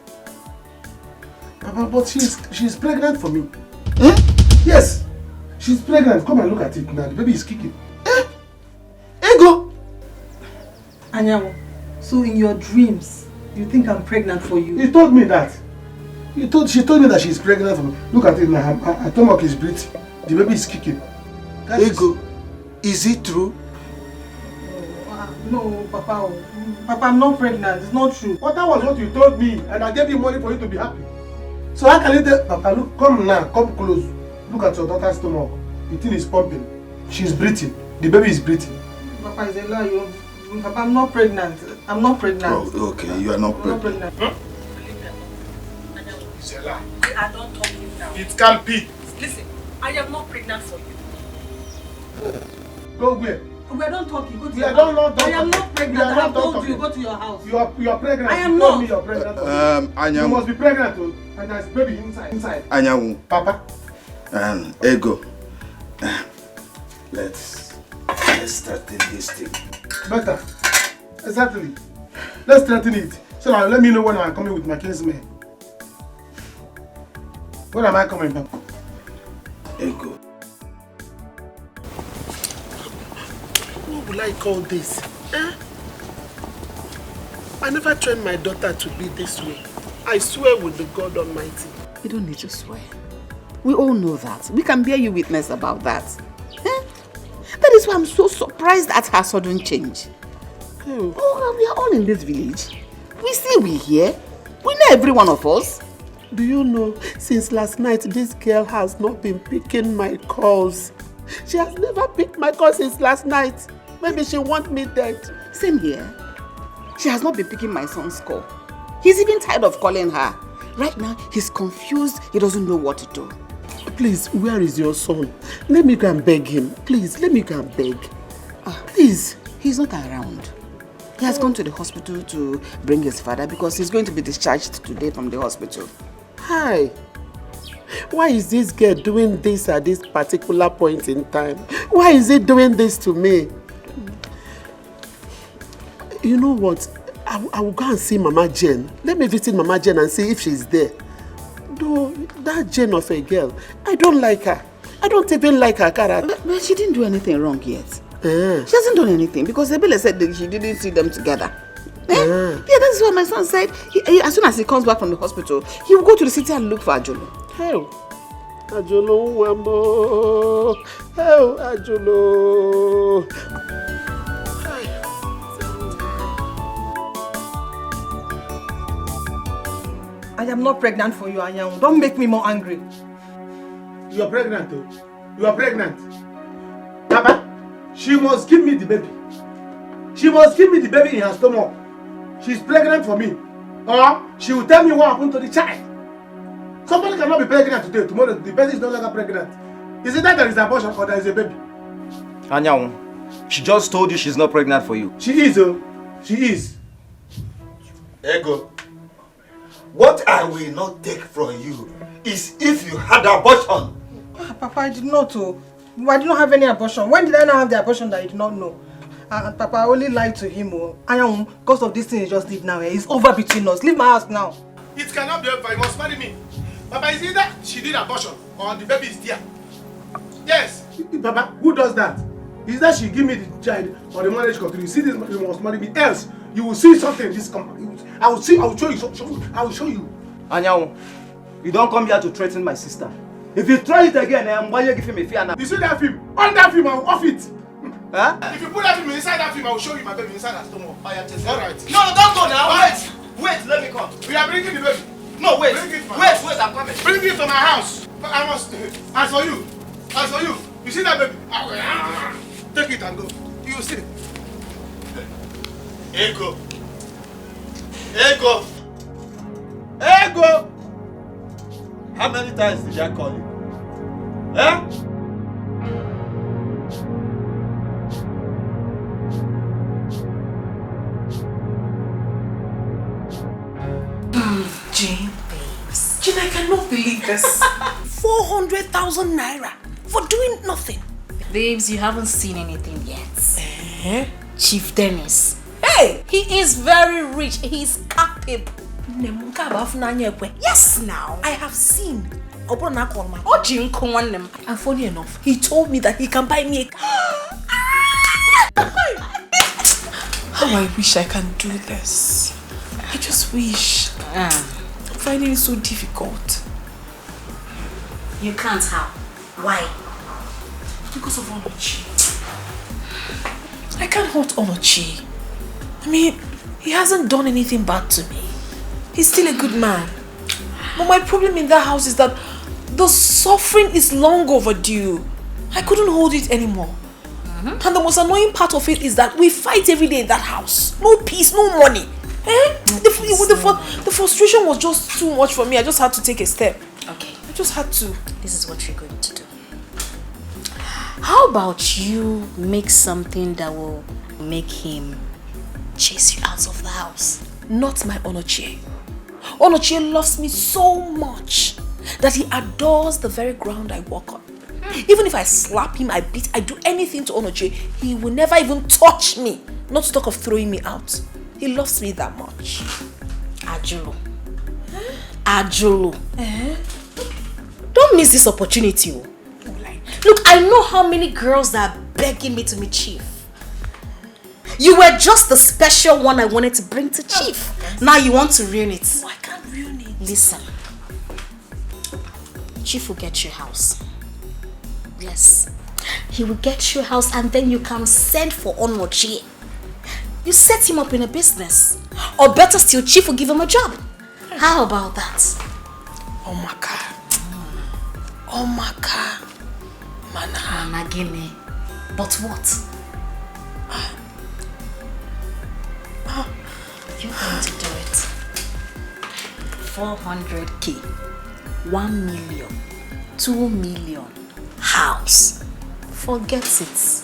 Papa, but she's pregnant for me. Yes, she's pregnant. Come and look at it now. The baby is kicking. Ego! Anyanwu, so in your dreams, you think I'm pregnant for you? You told me that. She told me that she's pregnant for me. Look at it now. Her stomach is breathing. The baby is kicking. Ego, is it true? No, Papa. Papa, I'm not pregnant. It's not true. But that was what you told me, and I gave you money for you to be happy. So how can you tell Papa, look, come now, come close. Look at your daughter's stomach. The thing is pumping. She's breathing. The baby is breathing. Papa, is a lie. Papa, I'm not pregnant. I'm not pregnant. Oh, okay, you are not pregnant. Huh? It's a lie. I don't talk you now. It can't be. Listen, I am not pregnant for you. Go where? We are not talking. Go to We your are house. not I am not pregnant. I have told talking. you. Go to your house. You are pregnant. I am you not. Told me you're pregnant. You must be pregnant too. And there's baby inside. Anyanwu. Papa. Ego. Let's straighten this thing. Better. Exactly. Let's straighten it. So now let me know when I'm coming with my kinsman. When am I coming, Papa? Ego. What will I call this? I never trained my daughter to be this way. I swear with the God Almighty. You don't need to swear. We all know that. We can bear you witness about that. That is why I'm so surprised at her sudden change. Oh, we are all in this village. We see, we hear. We know every one of us. Do you know, since last night, this girl has not been picking my calls. She has never picked my calls since last night. Maybe she wants me dead. Same here. She has not been picking my son's call. He's even tired of calling her. Right now, he's confused. He doesn't know what to do. Please, where is your son? Let me go and beg him. Please, let me go and beg. Please. He's not around. He has gone to the hospital to bring his father because he's going to be discharged today from the hospital. Hi. Why is this girl doing this at this particular point in time? Why is he doing this to me? You know what? I will go and see Mama Jane. Let me visit Mama Jane and see if she's there. Though, that Jane of a girl, I don't like her. I don't even like her character. But she didn't do anything wrong yet. She hasn't done anything because Ebele said that she didn't see them together. Yeah, that's why my son said as soon as he comes back from the hospital, he will go to the city and look for Ajolo. Hell, Ajolo, Wambo. Hell, Ajolo. I am not pregnant for you, Anyanwu. Don't make me more angry. You are pregnant too. You are pregnant. Papa, she must give me the baby. She must give me the baby in her stomach. She's pregnant for me. Or she will tell me what happened to the child. Somebody cannot be pregnant today. Tomorrow the baby is no longer pregnant. Is it that there is an abortion or there is a baby? Anyanwu, she just told you she's not pregnant for you. She is, oh. She is. Ego. What I will not take from you is if you had abortion. Papa, I did not. I did not have any abortion. When did I not have the abortion that I did not know? And Papa, I only lied to him. Because of this thing he just did now. It's over between us. Leave my house now. It cannot be over. You must marry me. Papa, is either she did abortion or the baby is there. Yes. Papa, who does that? Is that she give me the child or the marriage contract? You see this, you must marry me. Else, you will see something in this company. I will show you. I will show you. Anyanwu, you don't come here to threaten my sister. If you try it again, why you give him a fear now? You see that film? On that film, I will off it. Huh? If you put that film inside that film, I will show you my baby inside her stomach. Alright. No, don't go now. Wait, let me come. We are bringing the baby. No, wait. Bring it to my Wait, house. I'm coming. Bring it to my house. I must. As for you, you see that baby? Take it and go. You see. Ego. How many times did I call you? Jane, babes. Jane, I cannot believe this. 400,000 naira for doing nothing. Babes, you haven't seen anything yet. Chief Dennis. Hey, he is very rich. He's capable. Yes, now. I have seen. And funny enough, he told me that he can buy me a car. How I wish I can do this. I just wish. I'm finding it so difficult. You can't how? Why? Because of Onochi. I can't hurt Onochi. I mean, he hasn't done anything bad to me. He's still a good man. But my problem in that house is that the suffering is long overdue. I couldn't hold it anymore. And the most annoying part of it is that we fight every day in that house. No peace, no money. The frustration was just too much for me. I just had to take a step. Okay. I just had to. This is what you're going to do. How about you make something that will make him chase you out of the house? Not my Onochie. Onochie loves me so much that he adores the very ground I walk on. Even if I slap him, I beat, I do anything to Onochie, he will never even touch me. Not to talk of throwing me out. He loves me that much. Ajulu. Ajulu. Don't miss this opportunity. Look, I know how many girls that are begging me to meet Chief. You were just the special one I wanted to bring to Chief. Now you want to ruin it. No, I can't ruin it. Listen. Chief will get you a house. Yes. He will get you a house and then you can send for Onochi. You set him up in a business. Or better still, Chief will give him a job. How about that? Omaka. Mana gimme. But what? You're going to do it. 400k. 1 million. 2 million. House. Forget it.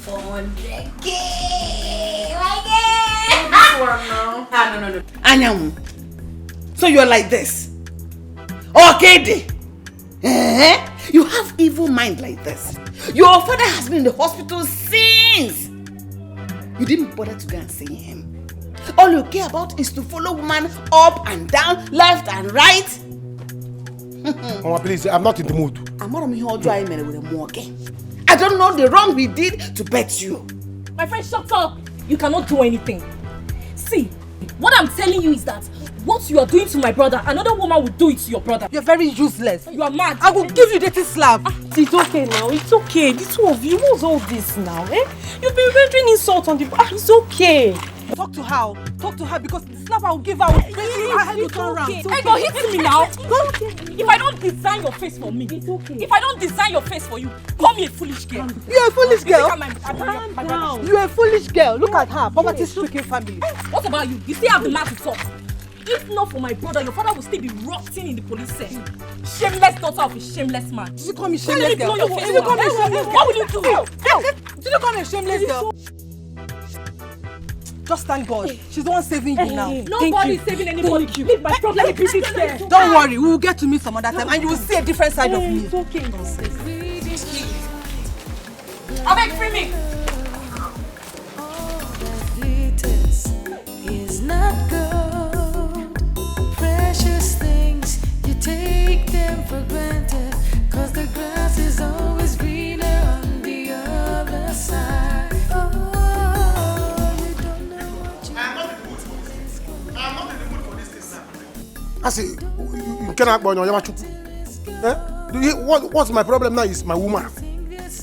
400k. No. Anyamu. So you're like this? Okay. You have evil mind like this. Your father has been in the hospital since. You didn't bother to go and see him. All you care about is to follow woman up and down, left and right. Mama, please, I'm not in the mood. I don't know the wrong we did to bet you. My friend, shut up. You cannot do anything. See, what I'm telling you is that what you are doing to my brother, another woman will do it to your brother. You're very useless. You are mad. I will give you the slap. It's okay now. It's okay. The two of you, what's all this now? You've been rendering insult on the... it's okay. Talk to her. Talk to her because the slap I will give her will make her head to turn around. Hey, go hit me now. If I don't design your face for me, it's okay. If I don't design your face for you, call me a foolish girl. You're a foolish girl. Calm down. You're a foolish girl. Look at her. Poverty-stricken family. What about you? You still have the mouth to talk. If not for my brother, your father will still be rotting in the police cell. Shameless daughter of a shameless man. Did you call me shameless girl? Did you call me shameless girl? What will you do? Did you call me a shameless girl? Just thank God. She's the one saving you now. Nobody's saving anybody. Leave my problem in peace there. Don't worry, we will get to meet some other time and you will see a different side of me. It's okay. Abeg, free me. Is not gold. Precious things, you take them for granted. Cause the grass is always greener on the other side. I say, you cannot buy no Yamachuku. What's my problem now is my woman.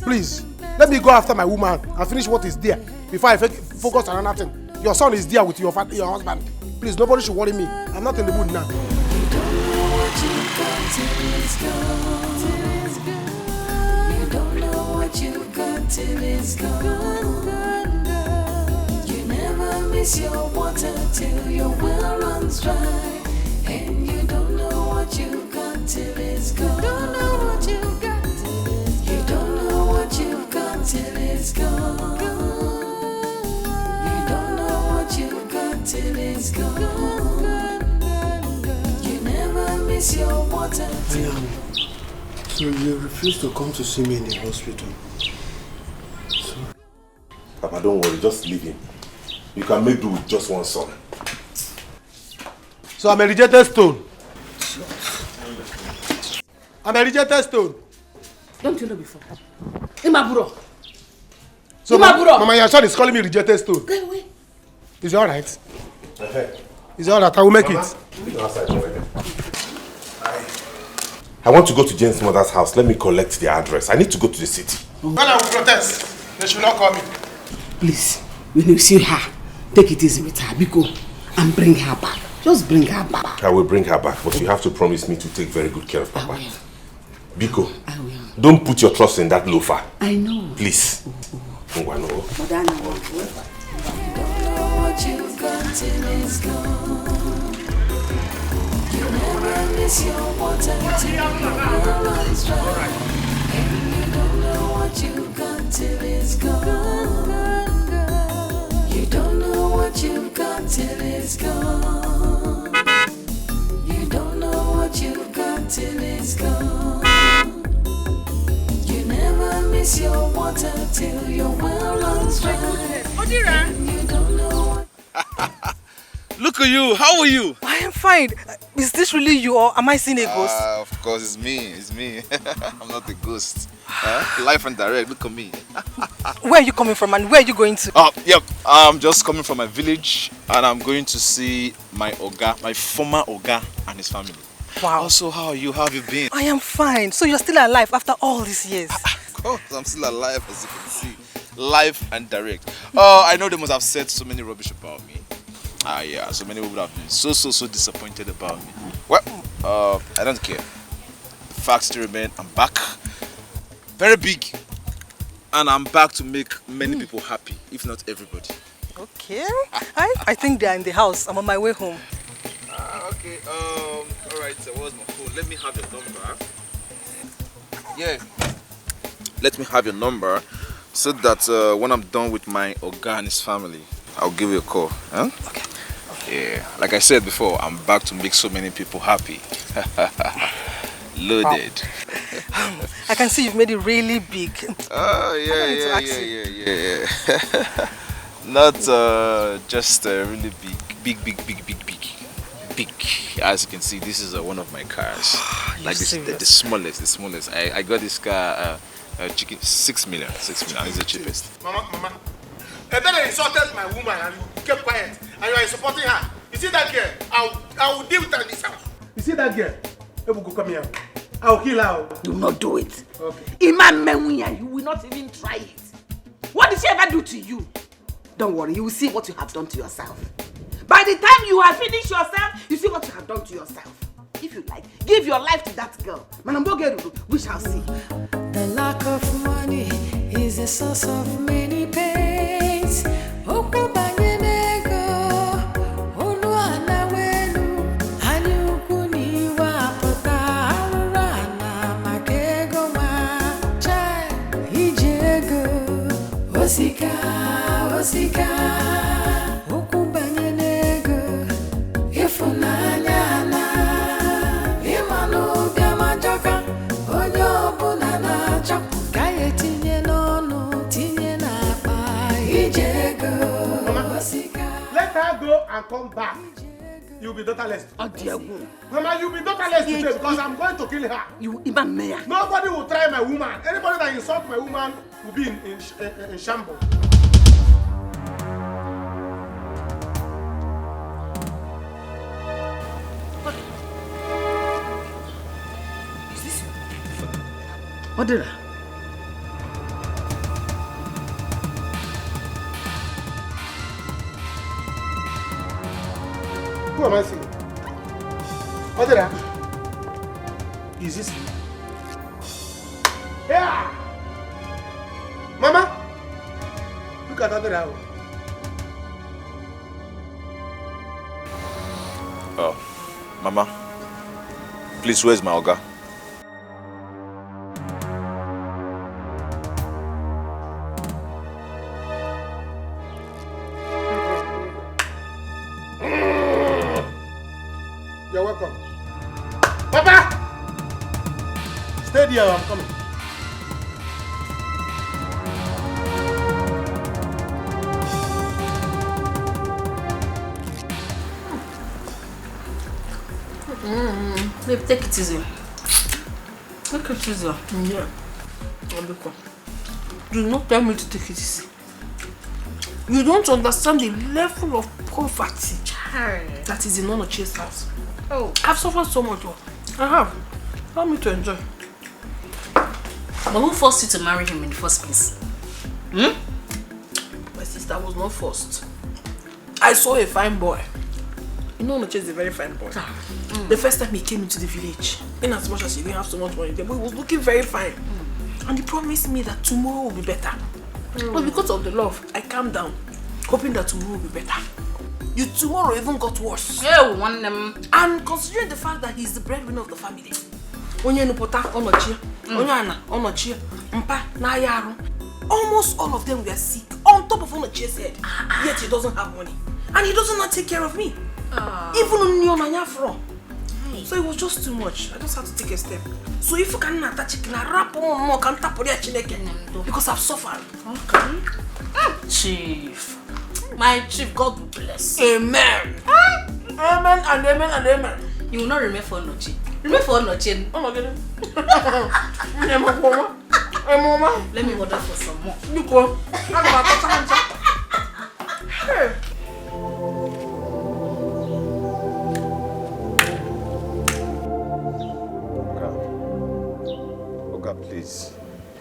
Please, let me go after my woman and finish what is there before I focus on another thing. Your son is there with your husband. Please, nobody should worry me. I'm not in the mood now. You don't know what you got till it's gone. You never miss your water till your well runs dry. And you don't know what you got till it's gone. Don't know what you got till it's gone. You don't know what you got till it's gone. You don't know what you got till it's gone. You never miss your water till. So you refuse to come to see me in the hospital? So... Papa, don't worry, just leave him. You can make do with just one son. So I'm a rejected stone. I'm a rejected stone. Don't you know before? Imaburo. So Mama, your son is calling me rejected stone. Go away. Is it alright? Is It's all right, I will make it. I want to go to Jane's mother's house. Let me collect the address. I need to go to the city. Well, I will protest. They should not call me. Please, when you see her, take it easy with her, Biko, and bring her back. Just bring her back. I will bring her back, but you have to promise me to take very good care of Papa. Biko, don't put your trust in that loafer. I know. Please. You don't know what you've got till it's gone. You never miss your water till your well runs dry. And you don't know what you've got till it's gone. You don't know what you've got till it's gone. You don't know what you've got till it's gone. You never miss your water till your well runs dry. And you don't know what. Look at you. How are you? I am fine. Is this really you or am I seeing a ghost? Of course, it's me. It's me. I'm not a ghost. Life and direct. Look at me. Where are you coming from and where are you going to? Yep. I'm just coming from my village and I'm going to see my Oga, my former Oga and his family. Wow. Also, how are you? How have you been? I am fine. So you're still alive after all these years? Of course, I'm still alive, as you can see. Live and direct. I know they must have said so many rubbish about me. Yeah, so many people have been so disappointed about me. Well, I don't care. The facts still remain. I'm back. Very big. And I'm back to make many people happy, if not everybody. Okay. I think they're in the house. I'm on my way home. Okay. Alright, so where's my phone? Let me have your number. Yeah. Let me have your number so that when I'm done with my Oga and his family, I'll give you a call. Huh? Okay. Yeah. Like I said before, I'm back to make so many people happy. Loaded. Wow. I can see you've made it really big. Oh, yeah. Not just really big. As you can see, this is one of my cars. Like this, the smallest. I got this car, chicken, 6 million. It's the cheapest. Mama. And then I insulted my woman and you kept quiet and you are supporting her. You see that girl? I will deal with her in this house. You see that girl? Ebuko, come here. I will kill her. Do not do it. Okay. Imam Menwiya, you will not even try it. What did she ever do to you? Don't worry, you will see what you have done to yourself. By the time you have finished yourself, you see what you have done to yourself. If you like, give your life to that girl. We shall see. The lack of money is a source of many pains. Osika, ukubanyenego, ifunanyana, imanu biamajoka, onyobu nanacho, kaye tinye nono, tinye napa, ijego, osika. Let her go and come back. You'll be daughterless. Mama, you'll be daughterless today because I'm going to kill her. Nobody will try my woman. Anybody that insults my woman will be in shambles. Odira. Who am I seeing? Odira. Is this you? Yeah! Mama! Look at Odira. Oh, Mama. Please, where's my Oga? You're welcome. Papa! Stay there, I'm coming. Babe, take it easy. Take it easy. Yeah. Do not tell me to take it easy. You don't understand the level of poverty that is in Onochie's house. Oh, I've suffered so much. I have. Allow me to enjoy. But who forced you to marry him in the first place? My sister was not forced. I saw a fine boy. You know Onochie is a very fine boy. The first time he came into the village, in as much as he didn't have so much money, the boy was looking very fine. And he promised me that tomorrow will be better. But because of the love, I calmed down, hoping that tomorrow will be better. Tomorrow even got worse. And considering the fact that he's the breadwinner of the family, almost all of them were sick, on top of Onochie's head. Yet he doesn't have money. And he doesn't not take care of me. Even on so it was just too much. I just had to take a step. So if you can attach it, because I've suffered. Okay. Chief. My chief, God will bless. Amen. Amen and amen and amen. You will not remain for Onochie. Remain for Onochie. Oh my God. Let me order for some more. You go.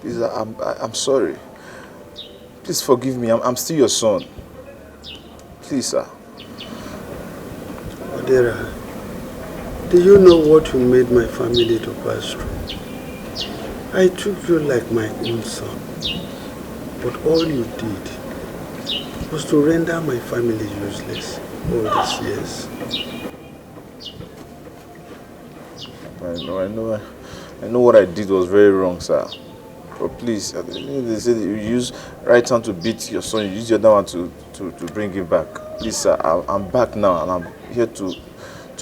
Please, I'm sorry. Please forgive me. I'm still your son. Please, sir. Odera, do you know what you made my family to pass through? I took you like my own son, but all you did was to render my family useless all these years. I know what I did was very wrong, sir. But please, they said you use right hand to beat your son, you use the other one to bring him back. Please, sir, I'm back now and I'm here to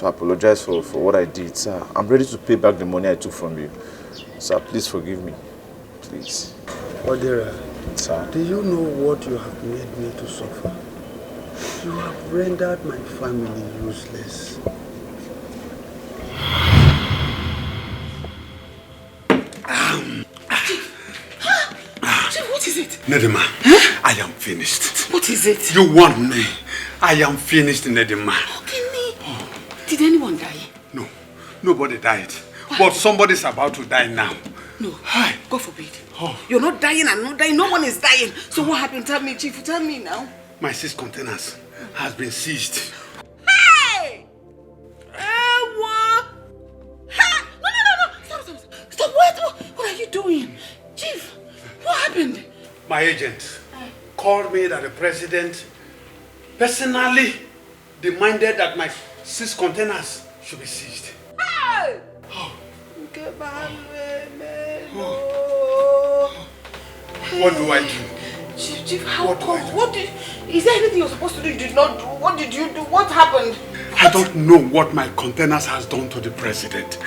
apologize for what I did, sir. I'm ready to pay back the money I took from you. Sir, please forgive me. Please. Odera, sir, do you know what you have made me to suffer? You have rendered my family useless. Chief, what is it? Nedima, huh? I am finished. What is it? You want me? I am finished, Nedima. Did anyone die? No, nobody died. But somebody's about to die now. No, God forbid. You're not dying, I'm not dying, no one is dying. So what happened? Tell me, Chief, tell me now. My 6 containers has been seized. Hey! No. Stop, what are you doing? Chief, what happened? My agent called me that the president personally demanded that my 6 containers should be seized. Hey! What do I do? Chief, how come? Is there anything you're supposed to do you did not do? What did you do? What happened? I don't know what my containers has done to the president.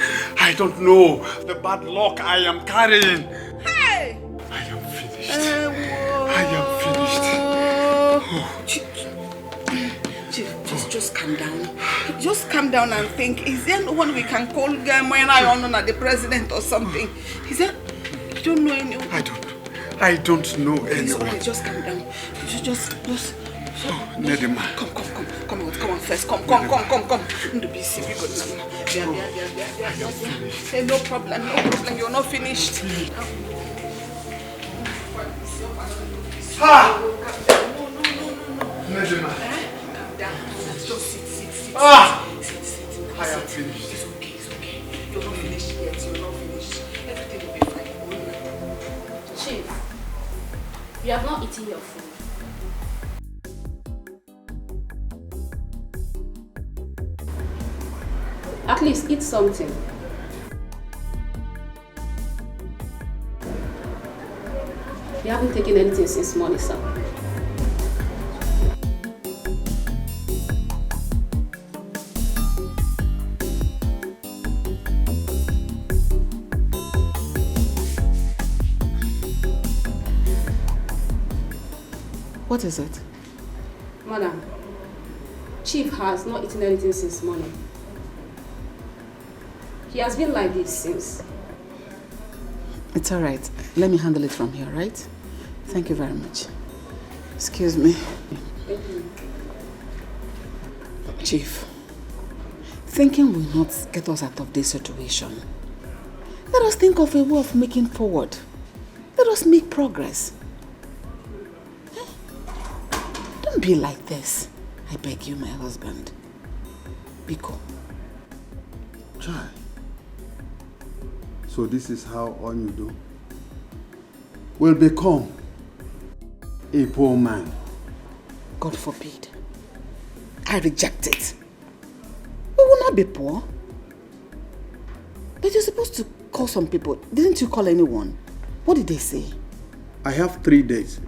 I don't know the bad luck I am carrying. Hey! I am finished. I am finished. Chief, just calm down. Just calm down and think. Is there no one we can call the president or something? Is there? You don't know anyone? I don't know anyone. Okay, just calm down. Just. Nedima. Come on first. Come. Don't be silly. No problem. You're not finished. No. Nedima. Calm down. Just sit. Sit. I am finished. It's okay. You're not finished yet. Everything will be fine. Chief, you have not eaten your food. At least eat something. You haven't taken anything since morning, sir. What is it? Madam, Chief has not eaten anything since morning. He has been like this since. It's all right. Let me handle it from here, right? Thank you very much. Excuse me. Chief, thinking will not get us out of this situation. Let us think of a way of making forward. Let us make progress. Don't be like this. I beg you, my husband. Biko. Chai. So this is how Onyudo will become a poor man. God forbid. I reject it. We will not be poor. But you're supposed to call some people. Didn't you call anyone? What did they say? I have 3 days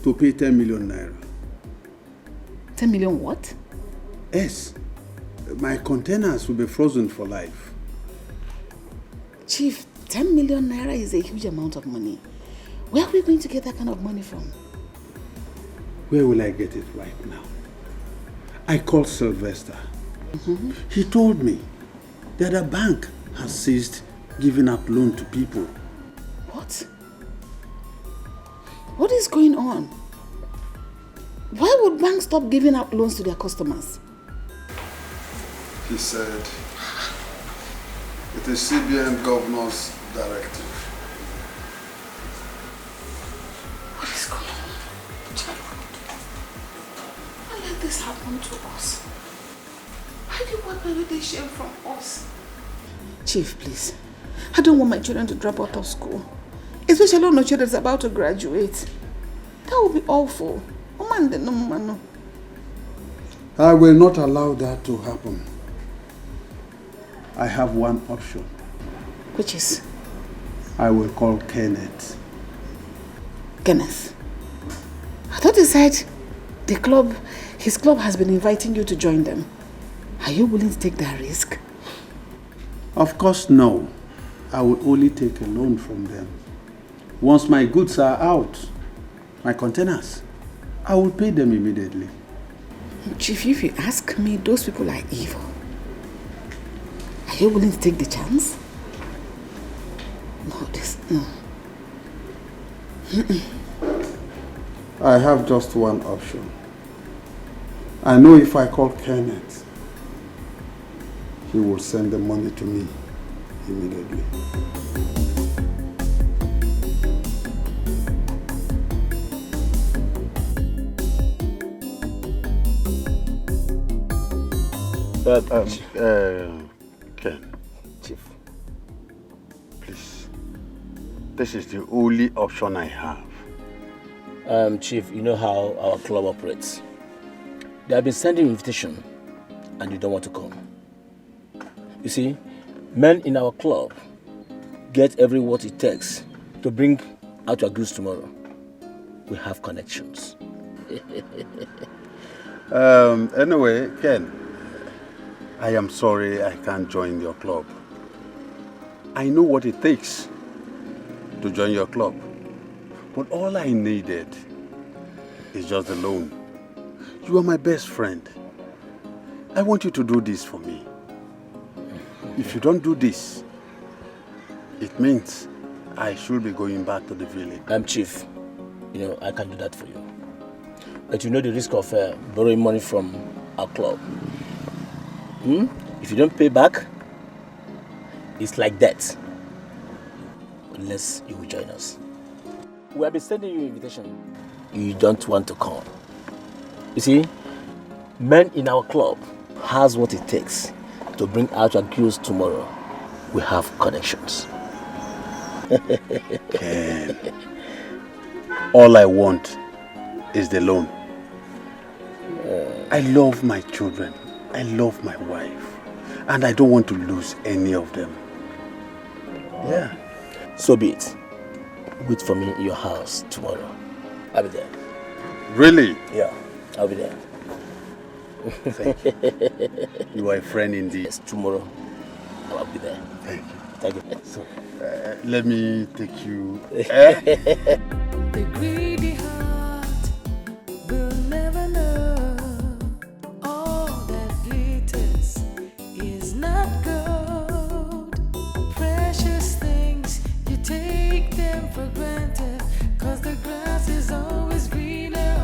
to pay 10 million naira. 10 million what? Yes. My containers will be frozen for life. Chief, 10 million naira is a huge amount of money. Where are we going to get that kind of money from? Where will I get it right now? I called Sylvester. He told me that a bank has ceased giving out loan to people. What? What is going on? Why would banks stop giving out loans to their customers? He said it is CBN governor's directive. What is going on? Why let this happen to us? Why do you want to take shame from us? Chief, please. I don't want my children to drop out of school. Especially when no children is about to graduate. That would be awful. I will not allow that to happen. I have one option. Which is? I will call Kenneth. Kenneth? I thought he said his club has been inviting you to join them. Are you willing to take that risk? Of course, no. I will only take a loan from them. Once my goods are out, my containers, I will pay them immediately. Chief, if you ask me, those people are evil. Are you willing to take the chance? No. I have just one option. I know if I call Kenneth, he will send the money to me immediately. Ken. Chief. Please. This is the only option I have. Chief, you know how our club operates. They have been sending invitation and you don't want to come. You see, men in our club get every what it takes to bring out your goods tomorrow. We have connections. Anyway, Ken, I am sorry I can't join your club. I know what it takes to join your club. But all I needed is just a loan. You are my best friend. I want you to do this for me. If you don't do this, it means I should be going back to the village. Chief, you know, I can do that for you. But you know the risk of borrowing money from our club. If you don't pay back, it's like that. Unless you will join us. We have been sending you an invitation. You don't want to come. You see, men in our club has what it takes to bring out your girls tomorrow. We have connections. Ken, all I want is the loan. I love my children. I love my wife. And I don't want to lose any of them. Yeah. So be it. Wait for me in your house tomorrow. I'll be there. Really? Yeah, I'll be there. Thank you. You are a friend indeed. Yes, tomorrow I'll be there. Thank you. Thank you. So, let me take you. The greedy heart will never know all that glitters is not gold. Precious things, you take them for granted, 'cause the grass is always greener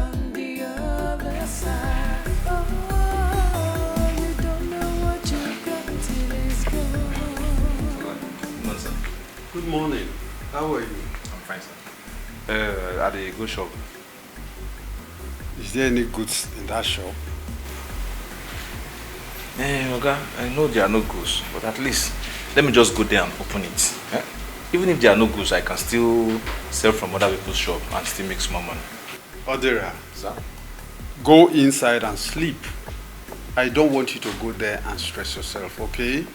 Good morning. How are you? I'm fine, sir. At the go shop. Is there any goods in that shop? Oga, I know there are no goods, but at least let me just go there and open it. Eh? Even if there are no goods, I can still sell from other people's shop and still make small money. Odera. Sir? Go inside and sleep. I don't want you to go there and stress yourself, okay?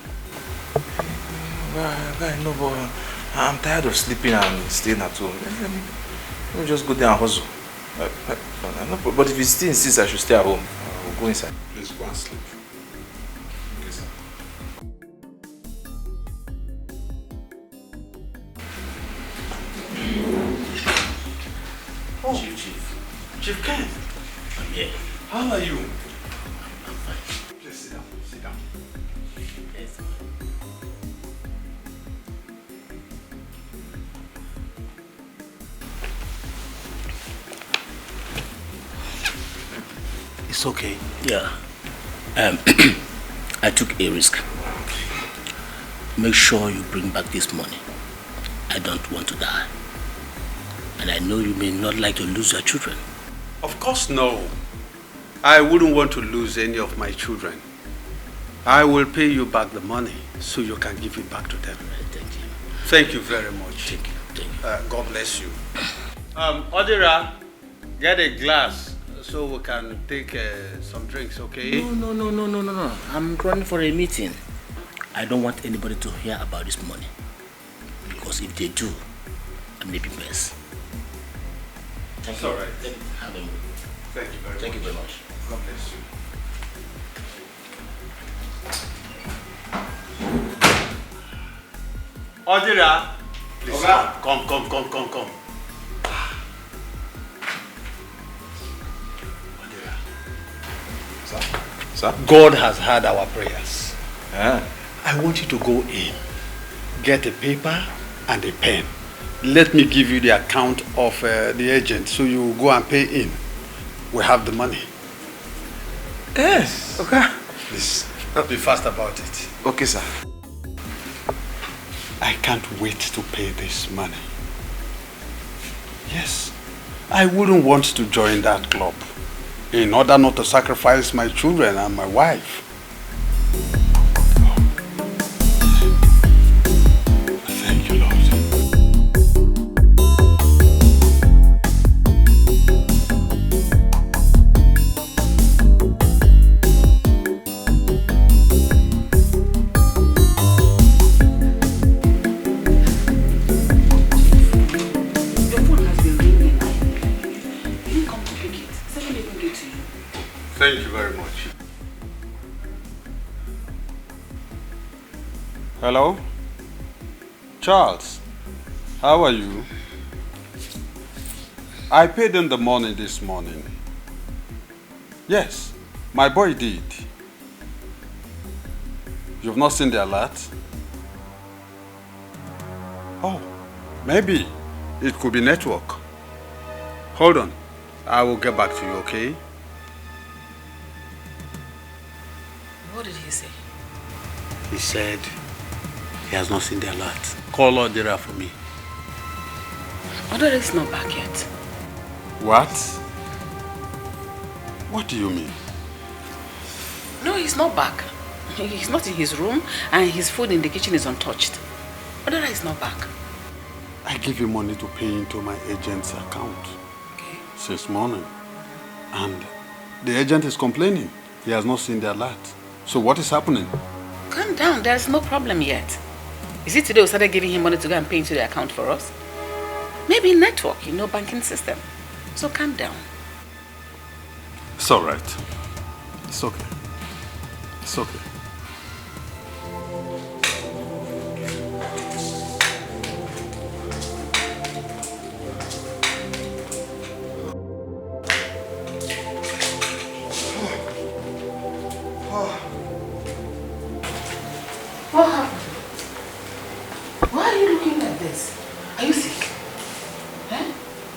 I know, but I'm tired of sleeping and staying at home. Let me just go there and hustle. But if he still insists I should stay at home, I will go inside. Please go and sleep. Okay, sir. Oh. Chief. Chief Ken. I'm here. How are you? I'm fine. Please sit down. Sit down. Yes. It's okay. Yeah. I took a risk. Make sure you bring back this money. I don't want to die. And I know you may not like to lose your children. Of course no. I wouldn't want to lose any of my children. I will pay you back the money so you can give it back to them. Thank you. Thank you very much. Thank you. Thank you. God bless you. Odira, get a glass so we can take some drinks, okay? No. I'm running for a meeting. I don't want anybody to hear about this money. Because if they do, I may be mess. It's all right. Have a Thank you very much. Thank you very much. God bless you. Odira, please come. Odira. Sir? God has heard our prayers. Yeah. I want you to go in, get a paper and a pen. Let me give you the account of the agent so you go and pay in. We have the money. Yes. Okay. Please, be fast about it. Okay, sir. I can't wait to pay this money. Yes, I wouldn't want to join that club in order not to sacrifice my children and my wife. Thank you, Lord. Thank you very much. Hello? Charles, how are you? I paid in the money this morning. Yes, my boy did. You've not seen the alert? Oh, maybe it could be network. Hold on, I will get back to you, okay? What did he say? He said he has not seen the alert. Call Odira for me. Odira is not back yet. What? What do you mean? No, he's not back. He's not in his room and his food in the kitchen is untouched. Odira is not back. I give you money to pay into my agent's account since morning. And the agent is complaining. He has not seen the alert. So what is happening? Calm down, there's no problem yet. Is it today we started giving him money to go and pay into the account for us? Maybe network, banking system. So calm down. It's all right. It's okay. It's okay. What happened? Why are you looking like this? Are you sick? Eh?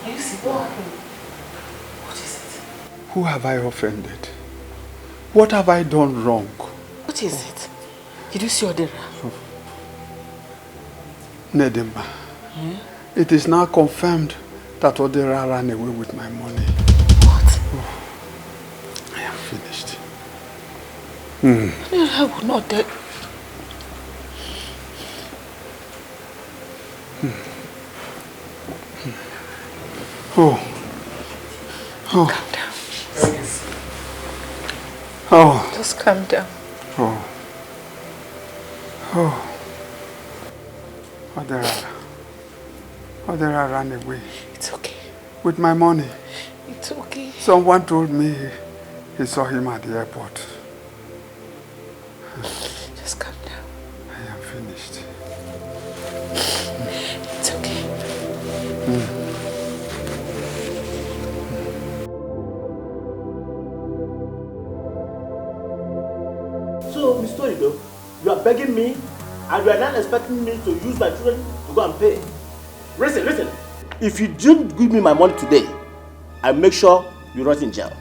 Are you sick? What happened? What is it? Who have I offended? What have I done wrong? What is it? Did you see Odira? Nedimba, it is now confirmed that Odera ran away with my money. What? Oh, I am finished. I would not dare. Oh. Oh. Calm down. Oh. Just calm down. Oh. Oh. Odera ran away. It's okay. With my money. It's okay. Someone told me he saw him at the airport. Just calm down. I am finished. It's okay. So, Mr. Ido, you are begging me and you are not expecting me to use my children to go and pay. Listen. If you didn't give me my money today, I'll make sure you rot in jail.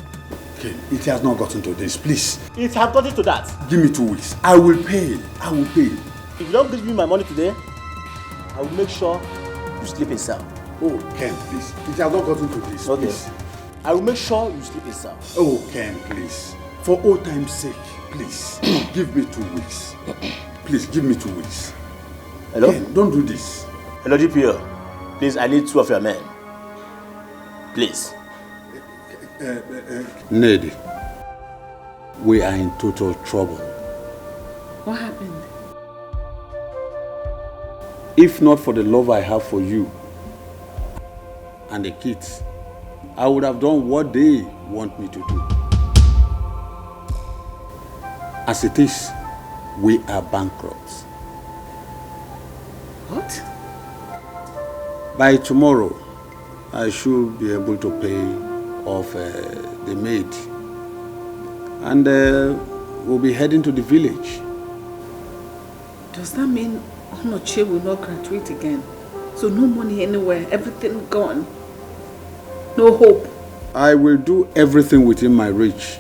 Okay, it has not gotten to this, please. It has gotten to that. Give me 2 weeks. I will pay. If you don't give me my money today, I will make sure you sleep in cell. Oh, Ken, please. It has not gotten to this, okay. Please. I will make sure you sleep in cell. Oh, Ken, please. For old time's sake, please. Give me 2 weeks. Please, give me 2 weeks. Hello? Ken, don't do this. Hello, DPO. Please, I need 2 of your men. Please. Ned, we are in total trouble. What happened? If not for the love I have for you and the kids, I would have done what they want me to do. As it is, we are bankrupt. What? By tomorrow, I should be able to pay off the maid. And we'll be heading to the village. Does that mean Onoche will not graduate again? So no money anywhere, everything gone. No hope. I will do everything within my reach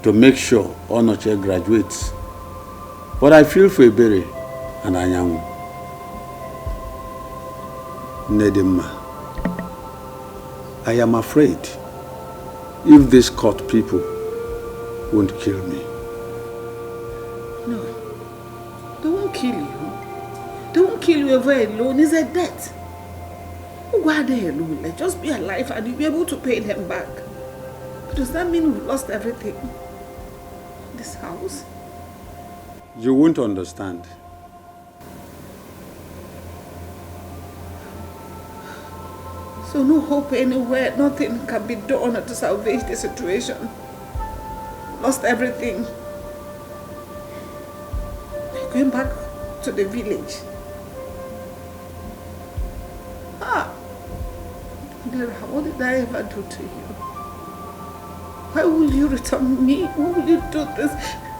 to make sure Onoche graduates. But I feel for Ebere and Anyanwu. Nedima, I am afraid if these court people won't kill me. No, they won't kill you. They won't kill you over alone. It's a debt. Why are they alone? Like, just be alive and you'll be able to pay them back. But does that mean we've lost everything? This house? You won't understand. So no hope anywhere, nothing can be done to salvage the situation. Lost everything. We're going back to the village. What did I ever do to you? Why will you return me? Why will you do this?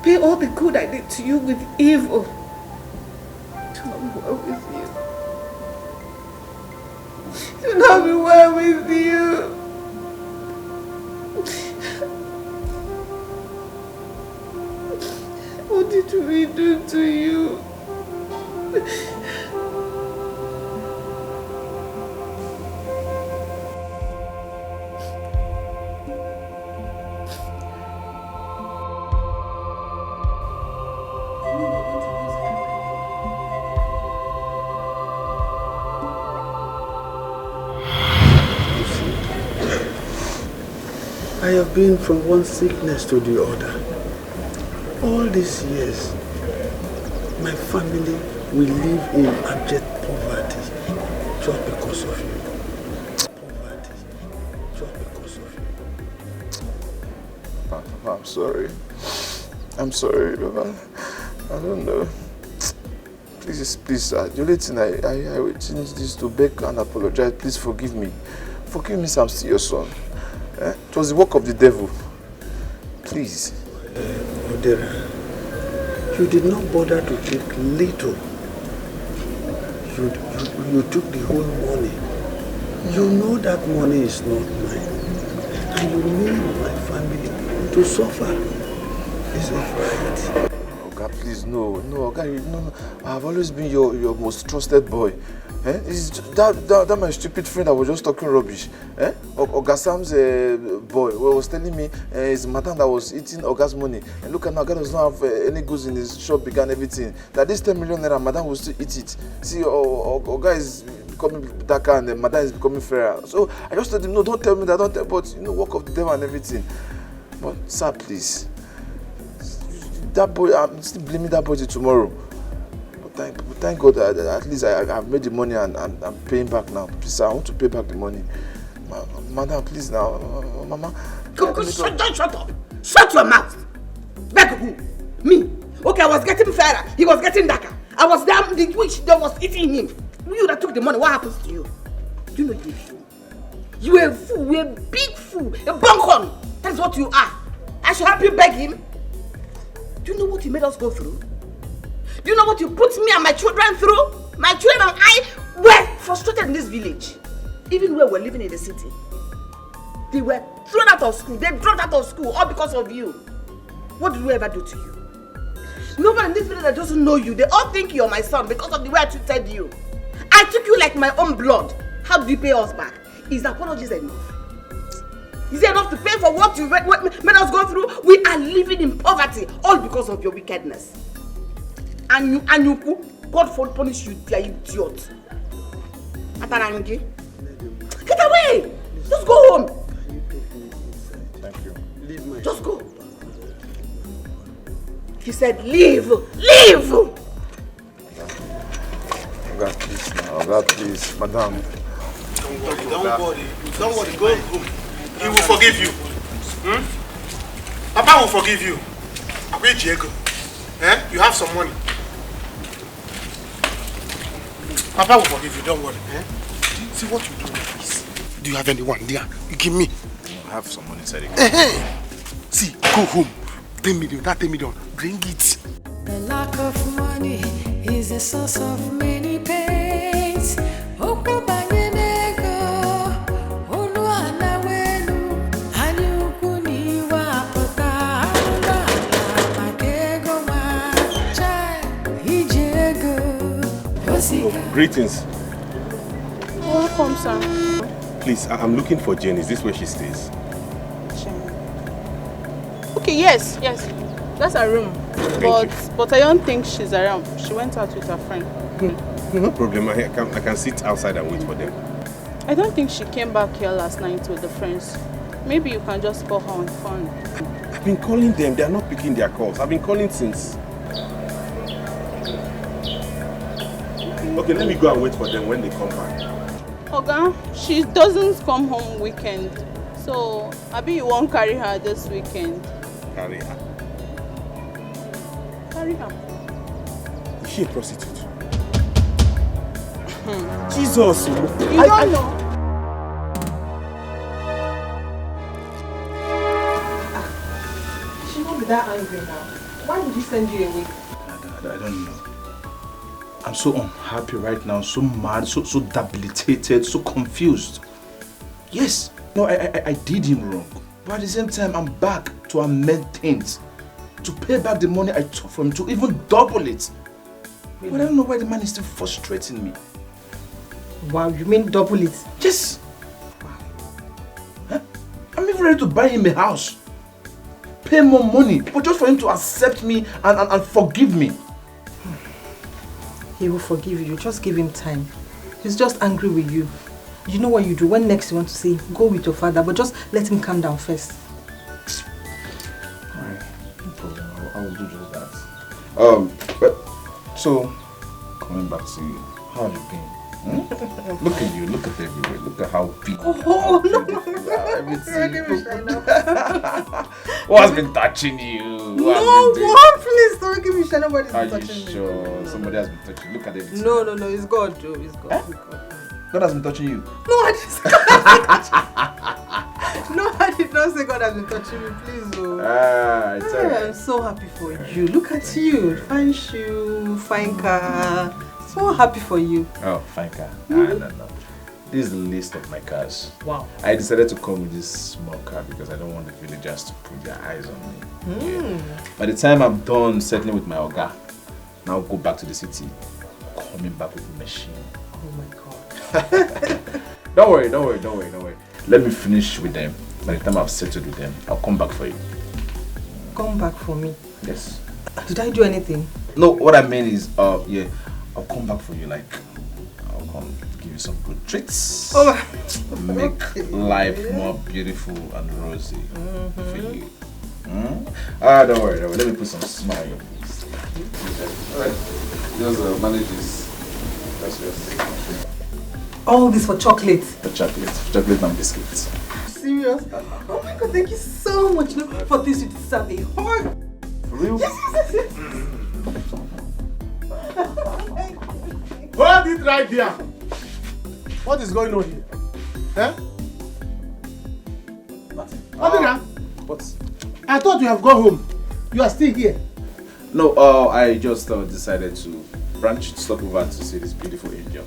Pay all the good I did to you with evil. To not be well with you. To not be well with you. What did we do to you? I have been from one sickness to the other. All these years, my family will live in abject poverty just because of you. Poverty just because of you. Papa, I'm sorry. I'm sorry, Baba. I don't know. Please, the only thing I will change this to beg and apologize. Please forgive me. Forgive me, I'm still your son. It was the work of the devil. Please. Odera, you did not bother to take little. You took the whole money. You know that money is not mine. And you made my family to suffer. Is it right? Oga, please, no, Oga, no. I've always been your most trusted boy. It's that my stupid friend that was just talking rubbish. Oga Sam's boy was telling me his madam that was eating Oga's money. And look at now, Oga does not have any goods in his shop, began everything. That this 10 million naira, madam will still eat it. See, Oga is becoming darker and the madam is becoming fairer. So I just told him, no, don't tell me that, don't tell, but work of the devil and everything. But sir, please, that boy, I'm still blaming that boy till tomorrow. But thank God that at least I've made the money and I'm paying back now. Please, sir, I want to pay back the money. Madam, please now, Mama. Shut up! Shut your mouth! Beg who? Me? Okay, I was getting fairer. He was getting darker. I was down the witch that was eating him. You that took the money, what happens to you? You know you're a fool. You're a fool, you're a big fool, a bunghorn. That's what you are. I should help you beg him. Do you know what you made us go through? Do you know what you put me and my children through? My children and I were frustrated in this village. Even when we were living in the city. They were thrown out of school. They dropped out of school all because of you. What did we ever do to you? Nobody in this village that doesn't know you, they all think you're my son because of the way I treated you. I took you like my own blood. How do you pay us back? Is apologies enough? Is it enough to pay for what you made us go through? We are living in poverty, all because of your wickedness. And you, God for punish you, you idiot. Atarangi. Get away! Just go home. Thank you. Leave my Just go. He said, leave! Leave! God, please now. God, please. Madam. Don't worry. Go home. He will forgive you. Papa will forgive you. Where Diego? You have some money. Papa will forgive you, don't worry. See what you do with this. Do you have anyone there? You give me. I have some money inside. See, go home. 10 million, that 10 million. Bring it. The lack of money is the source of many pains. Greetings. Welcome, sir. Please, I'm looking for Jane. Is this where she stays? Okay, yes. That's her room. But I don't think she's around. She went out with her friend. No problem. I can sit outside and wait for them. I don't think she came back here last night with the friends. Maybe you can just call her on the phone. I've been calling them. They are not picking their calls. I've been calling since. Okay, let me go and wait for them when they come back. Okay, she doesn't come home weekend. So, maybe you won't carry her this weekend. Carry her? Carry her. Is she a prostitute? Jesus! You don't know. She won't be that angry now. Why would he send you away? I don't know. I'm so unhappy right now, so mad, so debilitated, so confused. Yes, no, I did him wrong. But at the same time, I'm back to amend things. To pay back the money I took from him, to even double it. Really? But I don't know why the man is still frustrating me. Wow, you mean double it? Yes. Huh? I'm even ready to buy him a house. Pay more money, but just for him to accept me and forgive me. He will forgive you. Just give him time. He's just angry with you. You know what you do? When next you want to say, go with your father, but just let him calm down first. Alright, no problem. I will do just that. But so coming back to you, how have you been? Look at you, look at everywhere, look at how big. No. What has been touching you? No, please don't give me shit. Nobody's been touching me. Are you sure? Somebody has been touching you. Look at everything. No, it's God, Joe. It's God. Eh? God has been touching you? No, I did not say God has been touching me. Please, oh. It's alright. I'm so happy for you. Look at you. Fine shoe, fine car. So happy for you. Oh, fine car. No. This is the list of my cars. Wow. I decided to come with this small car because I don't want the villagers to put their eyes on me. Yeah. By the time I'm done settling with my Oga, now go back to the city, coming back with a machine. Oh my God. Don't worry. Let me finish with them. By the time I've settled with them, I'll come back for you. Come back for me? Yes. Did I do anything? No, what I mean is, yeah, I'll come back for you. Like, I'll come give you some good treats. Oh, make life more beautiful and rosy for you. Don't worry. Let me put some smile on your face. Alright. Just manage this. That's yours. All this for chocolate? For chocolate and biscuits. Serious? Oh my God, thank you so much. No, for this, you deserve a hug. For real? Yes. Hold it right there. What is going on here? Eh? Nothing. What? I thought you have gone home. You are still here. No, I just decided to branch stop over to see this beautiful angel.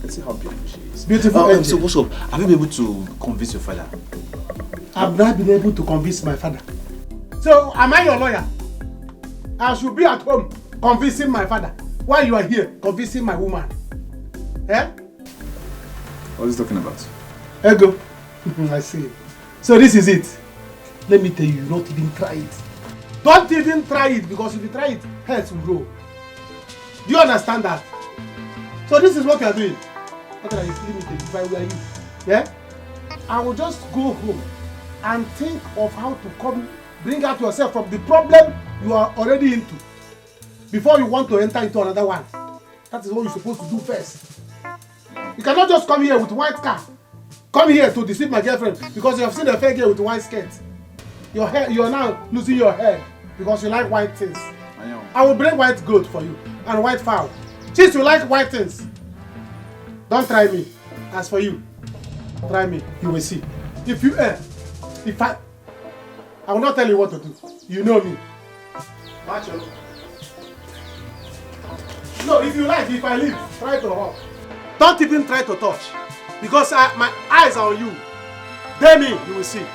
Let's see how beautiful she is. Beautiful angel. So what's up? Have you been able to convince your father? I've not been able to convince my father. So, am I your lawyer? I should be at home convincing my father while you are here convincing my woman. Eh? What is he talking about? Ego. I see. So this is it. Let me tell you, not even try it. Don't even try it, because if you try it, heads will grow. Do you understand that? So this is what you are doing. What are you limited if I were you? Yeah? I will just go home and think of how to bring out yourself from the problem you are already into before you want to enter into another one. That is what you're supposed to do first. You cannot just come here with white car. Come here to deceive my girlfriend because you have seen a fair girl with white skirt. Your hair, you are now losing your hair because you like white things. I will bring white goat for you and white fowl. Since you like white things, don't try me. As for you, try me. You will see. If you I will not tell you what to do. You know me. Macho. No, if you like, if I leave, try to walk. Don't even try to touch, because my eyes are on you. Dare me, you will see.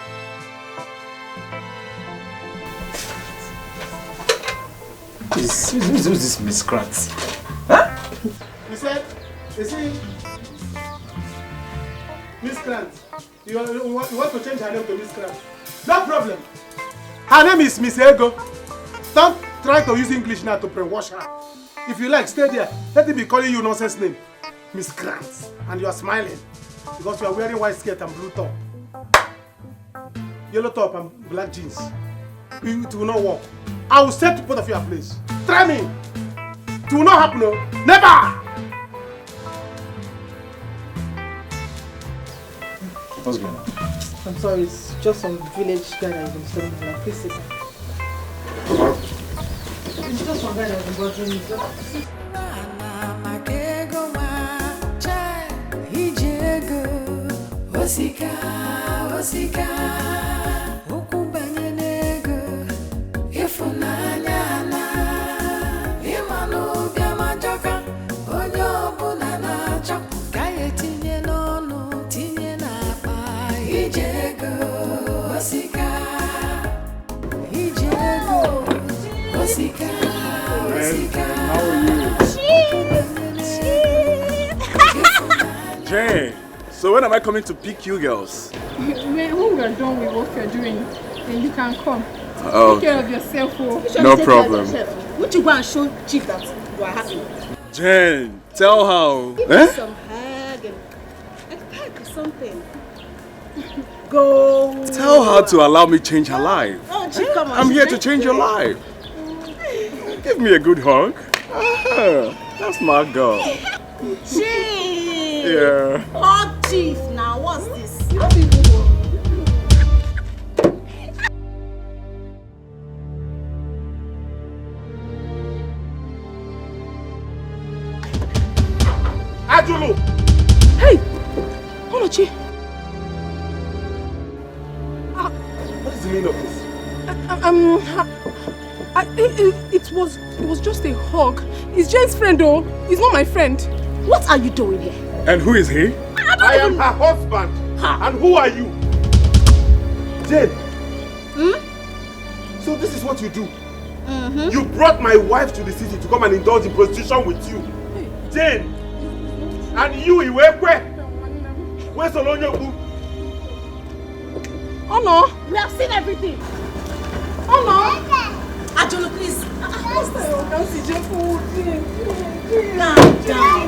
Who's this miscreant? Huh? He said, you see, miscreant. You want to change her name to miscreant. No problem. Her name is Miss Ego. Don't try to use English now to brainwash her. If you like, stay there. Let him be calling you nonsense name. Miss Grant. And you are smiling because you are wearing white skirt and blue top. Yellow top and black jeans. It will not work. I will set both of you a place. Try me. It will not happen. No. Never. What's going on? I'm sorry, it's just some village guy that has been studying my life. Please sit down. It's just one guy that has been bothering me. Wazico, ukubanyenego, ifunanyana, imanu biamajoka, onyobu nanacho, kaye tinye nono, tinye napa, ijego, Wazico, Wazico. How are you? Jane, so when am I coming to pick you girls? When we are done with what you're doing, then you can come. Oh, Take care of yourself. no problem. Would you go and show Chief that you are happy? Jane, tell her. Give me some hug and a peck or something. Go. Tell her to allow me change her life. Oh, Chief, come on. I'm here to change your life. Give me a good hug. That's my girl. Chief. Yeah. Hug Chief. Now, what's this? Ajulu! Hey! Olochi! What is the meaning of this? It was just a hug. He's Jane's friend though. He's not my friend. What are you doing here? And who is he? I I am her husband. And who are you? Jane. So this is what you do? You brought my wife to the city to come and indulge in prostitution with you. Jane. And you, Iwekwe. Where's Olonyoku? Oh no, we have seen everything. Oh no. Ajolo, please.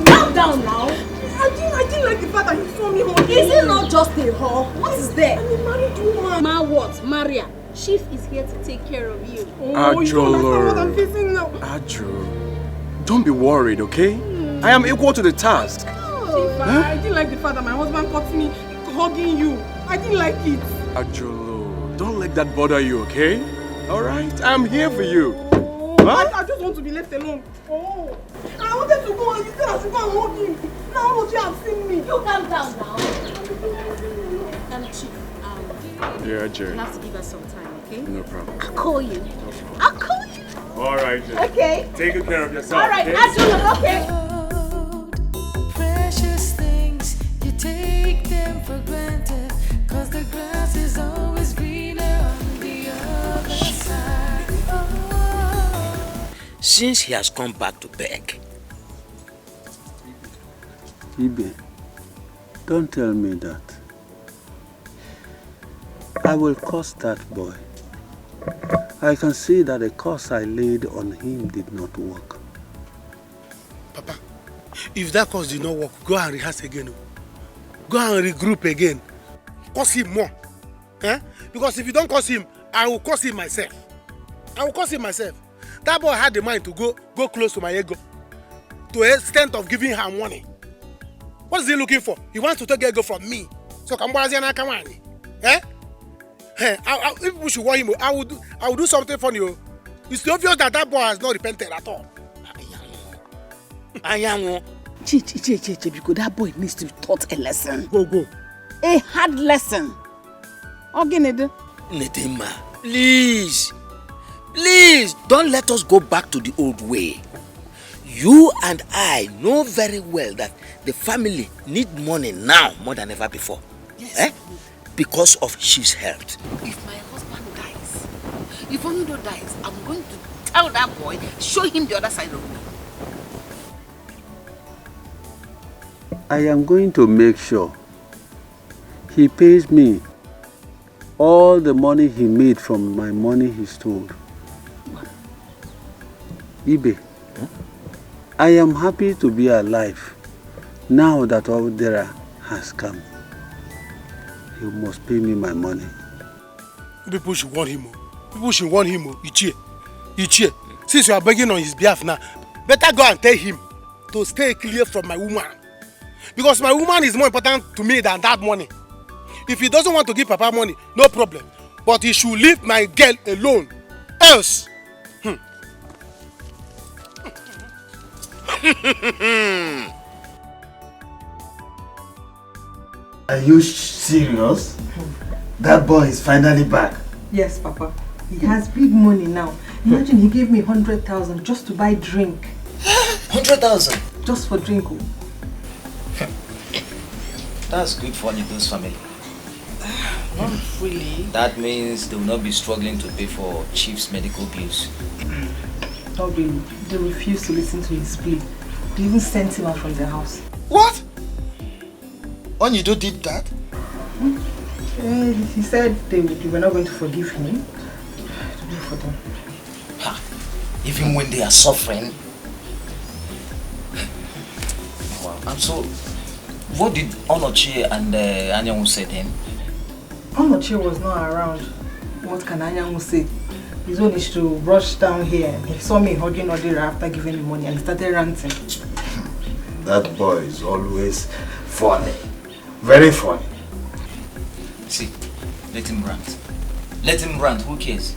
Calm down now. I didn't like the fact that you saw me home. Is it not just a whore? What is there? I'm a married woman. Ma what? Maria. Chief is here to take care of you. Oh, you don't understand what I'm facing now. Ajo, don't be worried, okay? I am equal to the task. Chief, I didn't like the fact that my husband caught me hugging you. I didn't like it. Ajolo, don't let that bother you, okay? Alright, I'm here for you. Huh? I just want to be left alone. Oh, I wanted to go and you said I should go and hug him. Now what you have seen me. You calm down now. Chief, Yeah, Jerry. you have to give us some time, okay? No problem. I'll call you. I'll call you. Alright, Jerry. Okay. Take good care of yourself. Alright, okay? Absolutely, okay. Precious things, you take them for granted, 'cause the grass is always greener on the other side. Oh. Since he has come back to beg. Ibeh, don't tell me that. I will curse that boy. I can see that the curse I laid on him did not work. Papa, if that curse did not work, go and rehearse again. Go and regroup again. Curse him more. Eh? Because if you don't curse him, I will curse him myself. I will curse him myself. That boy had the mind to go close to my ego. To the extent of giving her money. What is he looking for? He wants to take ego from me. So come on, eh? Hey, if people should want him, I will do something funny. It's obvious that boy has not repented at all. Chichi, because that boy needs to be taught a lesson. Go. A hard lesson. Nedima, please, don't let us go back to the old way. You and I know very well that the family need money now more than ever before. Yes. Eh? Because of Chief's health. If my husband dies, if Onido dies, I'm going to tell that boy, show him the other side of me. I am going to make sure he pays me all the money he made from my money he stole. Ibeh, I am happy to be alive now that Odera has come. You must pay me my money. People should want him. People should want him. Ichie. Since you are begging on his behalf now, better go and tell him to stay clear from my woman. Because my woman is more important to me than that money. If he doesn't want to give Papa money, no problem. But he should leave my girl alone. Else. Are you serious? That boy is finally back. Yes, Papa. He has big money now. Imagine he gave me 100,000 just to buy drink. 100,000? Just for drink. That's good for Nido's family. Not really. That means they will not be struggling to pay for Chief's medical bills. Not really. They refused to listen to his plea. They even sent him out from the house. What? Onido did that? He said they were not going to forgive him. To do for them. Even when they are suffering. Wow. And so, what did Onochie and Anyanwu say then? Onochie was not around. What can Anyanwu say? His own is to rush down here. He saw me hugging Odera after giving him money and he started ranting. That boy is always funny. Very funny. See, let him rant. Let him rant, who cares?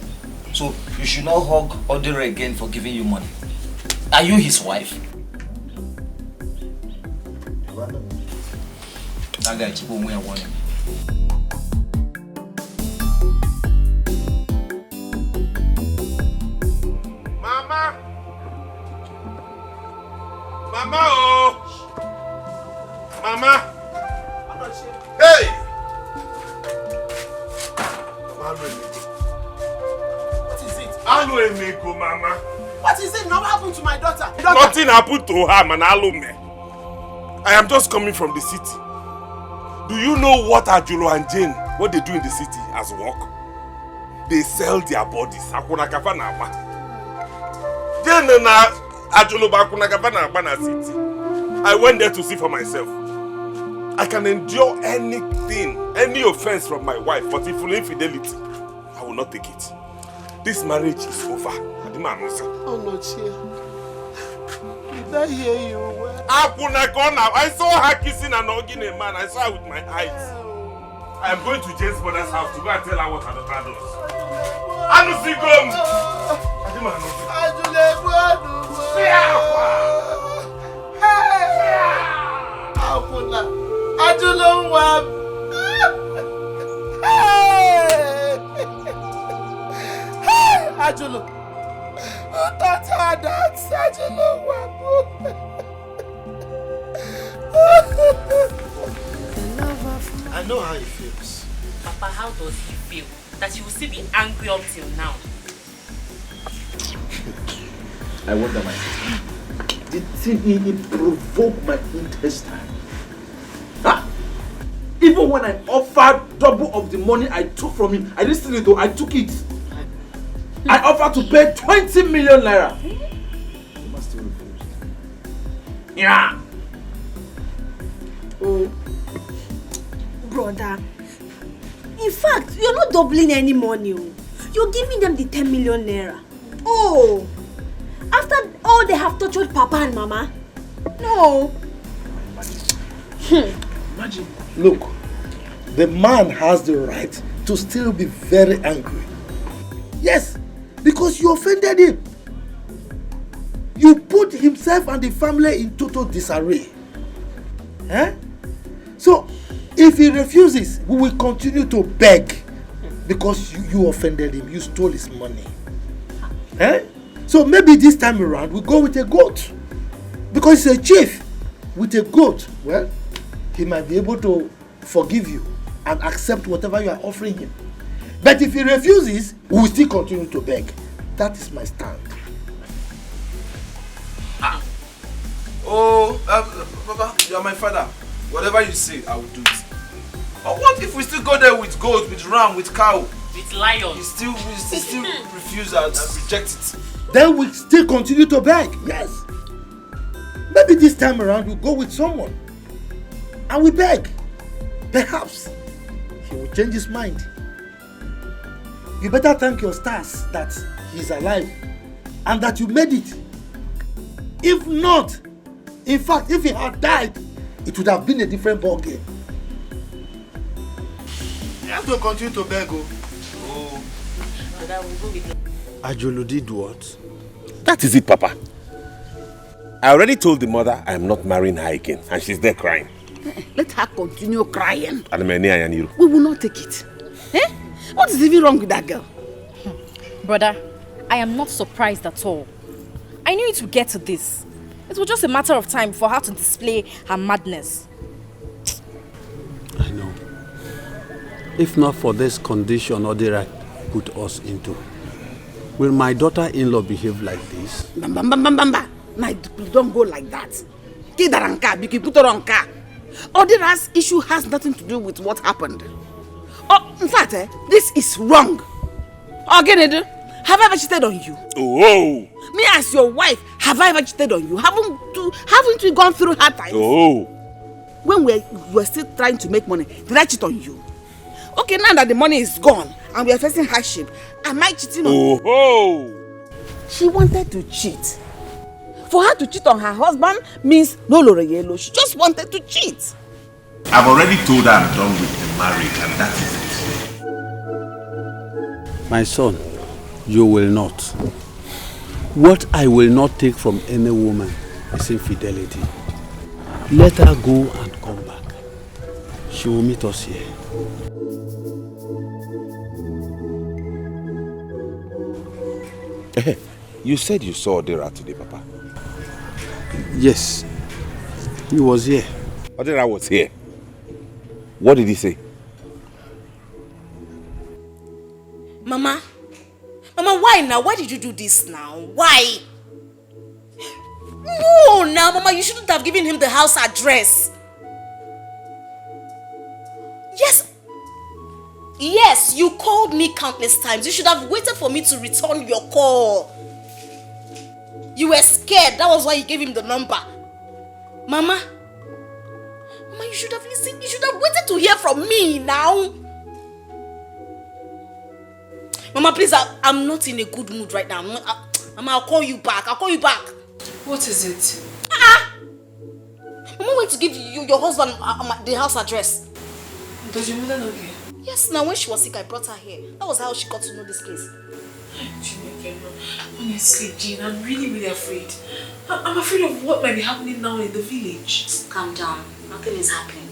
So, you should not hug Odera again for giving you money. Are you his wife? That guy, Chibu, we are warning. Mama, oh! Mama! Hey! What is it? Alu Mama. What is it? Now what happened to my daughter? Nothing happened to her, man. Alume. I am just coming from the city. Do you know what Ajulo and Jane, what they do in the city as work? They sell their bodies. Akuna kafana apa. Jane na Ajulo ba akuna kafana apa na city. I went there to see for myself. I can endure anything, any offense from my wife, but if you infidelity, I will not take it. This marriage is over. Oh no, Chia. Did I hear you well? I saw her kissing and hugging a man. I saw her with my eyes. I am going to Jane's mother's house to go and tell her what her daughter does. Anusigom! Ajulo, who taught her that? I know how he feels. Papa, how does he feel? That he will still be angry up till now. I wonder myself. The thing he provoked my intestine. Huh? Even when I offered double of the money I took from him, I didn't steal it though, I took it. I offered to pay 20 million naira. He must still refuse. Yeah. Oh, brother. In fact, you're not doubling any money. You're giving them the 10 million naira. Oh, after all they have tortured Papa and Mama. No. Imagine. Look, the man has the right to still be very angry. Yes, because you offended him. You put himself and the family in total disarray. Eh? So, if he refuses, we will continue to beg because you offended him, you stole his money. Eh? So maybe this time around we go with a goat. Because he's a chief with a goat. Well, he might be able to forgive you and accept whatever you are offering him. But if he refuses, we will still continue to beg. That is my stand. Oh, Papa, you are my father. Whatever you say, I will do it. But what if we still go there with goat, with ram, with cow? With lion. We still refuse and reject it. Then we still continue to beg. Yes. Maybe this time around we'll go with someone. And we beg. Perhaps he will change his mind. You better thank your stars that he's alive and that you made it. If not, in fact, if he had died, it would have been a different ball game. You have to continue to beg. Oh. But I will go with him. Ajulu did what? That is it, Papa. I already told the mother I am not marrying her again, and she's there crying. Let her continue crying. We will not take it. Eh? What is even wrong with that girl? Brother, I am not surprised at all. I knew it would get to this. It was just a matter of time for her to display her madness. I know. If not for this condition Odira put us into, will my daughter-in-law behave like this? Bamba. My, don't go like that. Kidaranka, Biki Putoranka. Odira's issue has nothing to do with what happened. Oh, in fact, this is wrong. Again, have I ever cheated on you? Oh. Me as your wife, have I ever cheated on you? Haven't we gone through hard times? Oh. When we were still trying to make money, did I cheat on you? Okay, now that the money is gone and we are facing hardship, am I cheating on you? Oh. She wanted to cheat. For her to cheat on her husband means no Loreyelo. She just wanted to cheat. I've already told her I'm done with the marriage, and that is it. My son, you will not. What I will not take from any woman is infidelity. Let her go and come back. She will meet us here. You said you saw Odira today, Papa. Yes, he was here. Odira was here. What did he say? Mama, why now? Why did you do this now? Why? No, now, Mama, you shouldn't have given him the house address. Yes, you called me countless times. You should have waited for me to return your call. You were scared. That was why you gave him the number. Mama, you should have listened. You should have waited to hear from me now. Mama, please, I'm not in a good mood right now. Mama, I'll call you back. What is it? Mama went to give your husband the house address. Does your mother know here? Yes, now when she was sick, I brought her here. That was how she got to know this place. Honestly, Jean, I'm really afraid. I'm afraid of what might be happening now in the village. Calm down. Nothing is happening.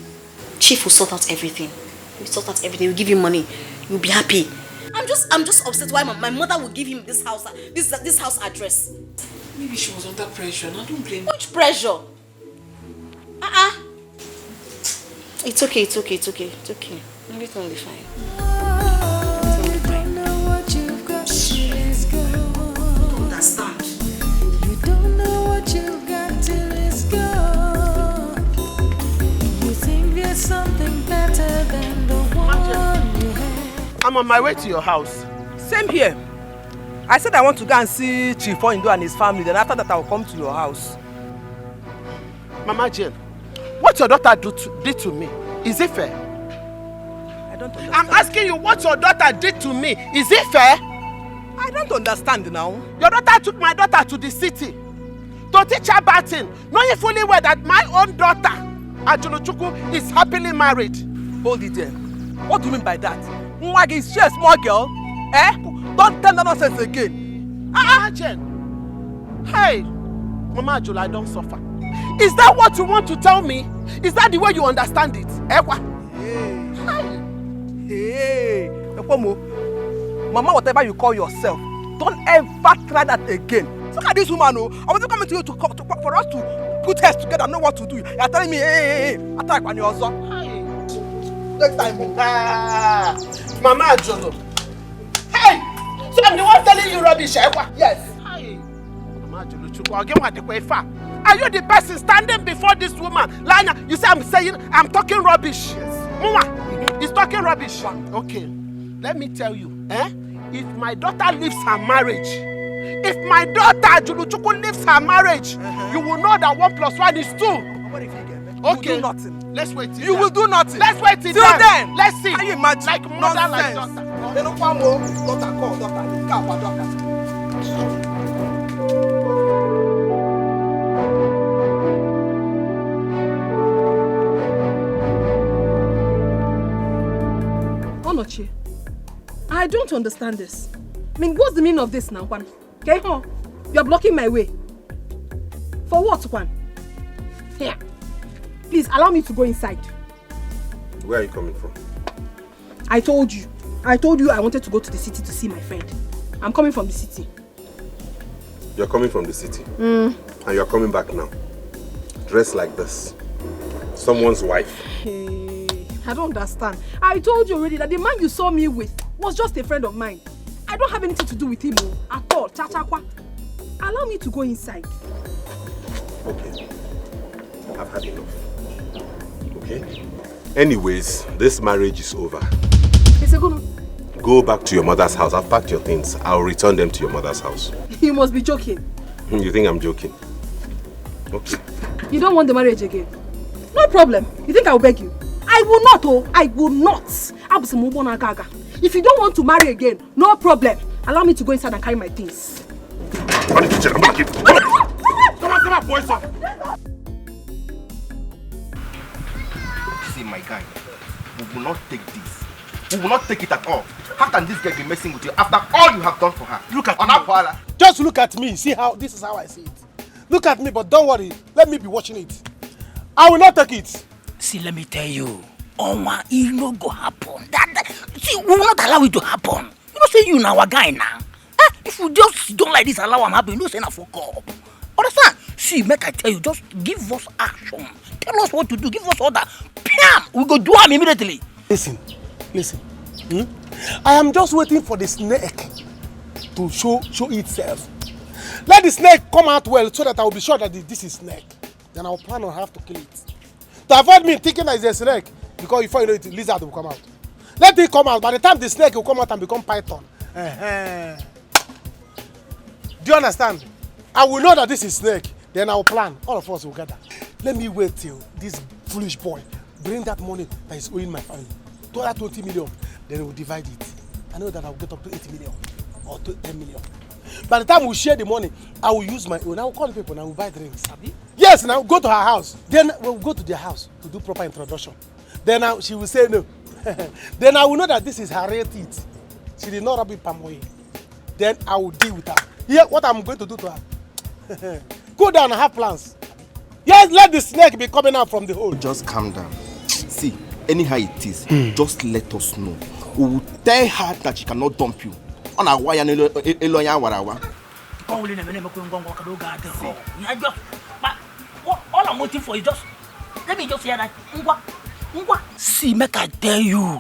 Chief will sort out everything. We'll give you money. You'll be happy. I'm just upset why my mother will give him this house address. Maybe she was under pressure. I don't blame her. Which pressure? It's okay. Everything will be fine. You don't know what you've got till it's gone. You think there's something better than the one you had. I'm on my way to your house. Same here. I said I want to go and see Chief Indo and his family. Then after that, I will come to your house. Mama Jane, what your daughter did to me, is it fair? I don't understand. I'm asking you what your daughter did to me. Is it fair? I don't understand now. Your daughter took my daughter to the city to teach her batting, knowing fully well that my own daughter, Ajuluchuku, is happily married. Hold it there. What do you mean by that? Mwagi, is she a small girl? Don't tell that nonsense again. Jen. Hey, Mama Ajula, I don't suffer. Is that what you want to tell me? Is that the way you understand it? Hey, Mama, whatever you call yourself, don't ever try that again. Look at this woman, I wasn't coming to you for us to put heads together and know what to do. You're telling me, hey, attack on your son. Next time, Mama Ajolo. Hey, so I'm the one telling you rubbish, Yes. Hey, Mama Ajolo Chukwu, again what the way far. Are you the person standing before this woman? Lana, you say I'm talking rubbish. Yes. Mama, he's talking rubbish. Okay, let me tell you, if my daughter leaves her marriage, if my daughter Juluchuku leaves her marriage, you will know that 1 + 1 is 2. What if you get Okay. You will do nothing. Let's wait till You will do nothing. Let's wait till then. Let's see. Can you imagine? Like mother, like daughter. They don't want more daughter. Onochie, I don't understand this. I mean, what's the meaning of this now, Kwan? Okay, you're blocking my way. For what, Kwan? Here, please allow me to go inside. Where are you coming from? I told you I wanted to go to the city to see my friend. I'm coming from the city. You're coming from the city? And you're coming back now. Dressed like this. Someone's wife. Hey, I don't understand. I told you already that the man you saw me with was just a friend of mine. I don't have anything to do with him at all. Cha-cha-kwa. Allow me to go inside. Okay. I've had enough. Okay? Anyways, this marriage is over. Go back to your mother's house. I've packed your things. I'll return them to your mother's house. You must be joking. You think I'm joking? Okay. You don't want the marriage again? No problem. You think I'll beg you? I will not, I will not. If you don't want to marry again, no problem. Allow me to go inside and carry my things. Come on, boys. See, my guy, we will not take this. We will not take it at all. How can this girl be messing with you after all you have done for her? Look at me. Just look at me. See how this is how I see it. Look at me, but don't worry. Let me be watching it. I will not take it. See, let me tell you, it no go happen. See, we will not allow it to happen. You know, say you now our guy now. If we just don't like this, allow him happen. You know, say na for God. Understand? See, make I tell you, just give us action. Tell us what to do. Give us order. Pam! we go do am immediately. Listen. I am just waiting for the snake to show itself. Let the snake come out well so that I will be sure that this is snake. Then I will plan on how to kill it. To avoid me thinking that it's a snake, because before you know it, lizard will come out. Let it come out. By the time the snake will come out and become python. Do you understand? I will know that this is snake. Then I will plan. All of us will gather. Let me wait till this foolish boy bring that money that is owing my family. To that 20 million. Then we will divide it. I know that I will get up to 80 million or to 10 million. By the time we share the money, I will use my own. I will call the people and I will buy drinks. Yes, and I will go to her house. Then we will go to their house to do proper introduction. Then she will say no. Then I will know that this is her real teeth. She did not rub it palm oil. Then I will deal with her. Here, what I'm going to do to her. Go down and have plans. Yes, let the snake be coming out from the hole. Just calm down. See, anyhow it is, just let us know. We will tell her that she cannot dump you. On a wire, all I'm waiting for is just, let me just hear that. See, make I tell you,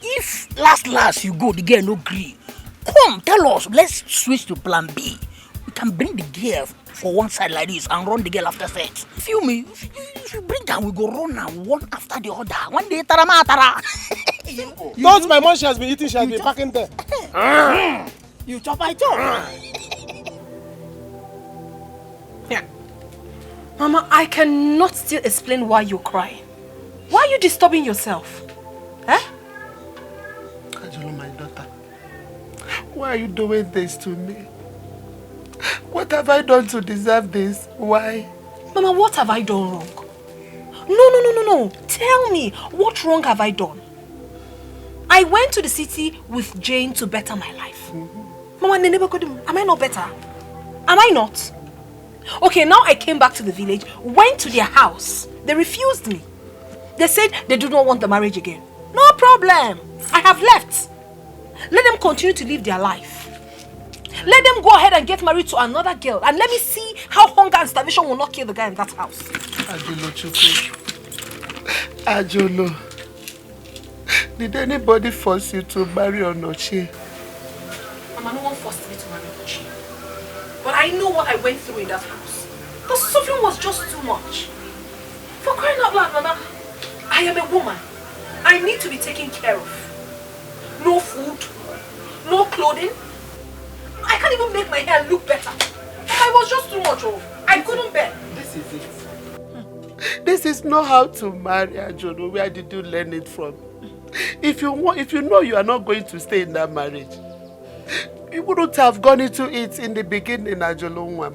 if last you go, the girl no agree. Come, tell us, let's switch to plan B. We can bring the girl for one side like this and run the girl after sex. Feel me? If you bring her, we go run now one after the other. One day, tara. Those my mom she has been eating, she has been packing there. You chop, I chop. Yeah. Mama, I cannot still explain why you're crying. Why are you disturbing yourself? Eh? Ajolo, my daughter. Why are you doing this to me? What have I done to deserve this? Why? Mama, what have I done wrong? No. Tell me, what wrong have I done? I went to the city with Jane to better my life. Mama, am I not better? Am I not? Okay, now I came back to the village, went to their house. They refused me. They said they do not want the marriage again. No problem. I have left. Let them continue to live their life. Let them go ahead and get married to another girl. And let me see how hunger and starvation will not kill the guy in that house. Ajolo Chukwu. Ajolo. Did anybody force you to marry Onochie? Mama, no one forced me to marry Onochie. But I know what I went through in that house. The suffering was just too much. For crying out loud, Mama, I am a woman. I need to be taken care of. No food, no clothing. I can't even make my hair look better. I was just too much. I couldn't bear. This is it. This is not how to marry, Ajolo. Where did you learn it from? If you know you are not going to stay in that marriage, you wouldn't have gone into it in the beginning, Ajolo.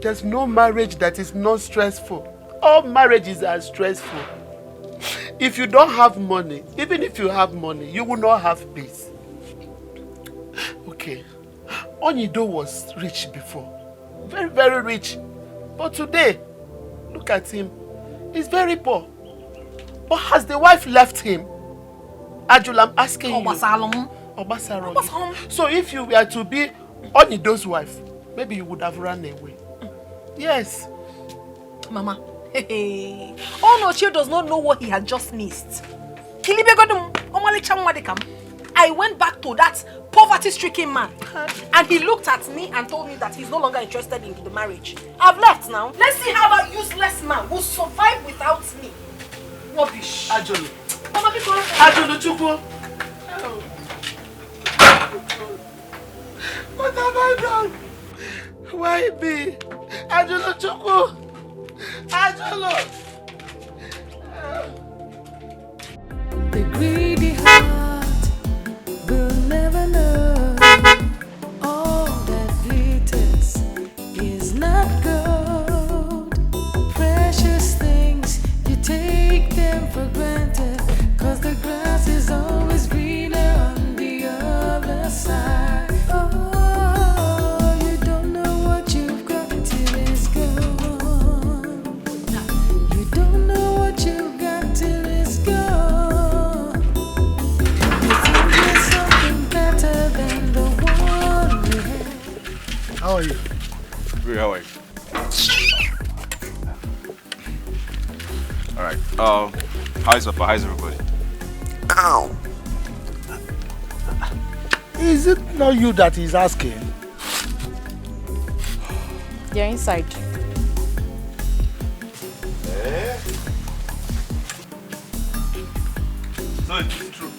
There's no marriage that is not stressful. All marriages are stressful. If you don't have money, even if you have money, you will not have peace. Okay, Onyido was rich before. Very, very rich. But today, look at him. He's very poor. But has the wife left him? Ajul, I'm asking you. Obasarom. So if you were to be Onyido's wife, maybe you would have run away. Yes. Mama, Onochie does not know what he had just missed. I went back to that poverty-stricken man and he looked at me and told me that he's no longer interested in the marriage. I've left now. Let's see how that useless man will survive without me. Rubbish. Ajolo. Mama, Ajolo Chukwu. What have I done? Why me? Ajolo Chukwu. Ajolo. The greedy heart will never know. All that glitters is not gold. Precious things, you take them for granted, 'cause the grass is always greener on the other side. Oh, you don't know what you've got till it's gone. You don't know what you've got till it's gone. You think there's something better than the one you had. How are you? Good, how are you? Alright, How's Papa? How's everybody? Ow! Is it not you that is asking? They're inside. So it's true.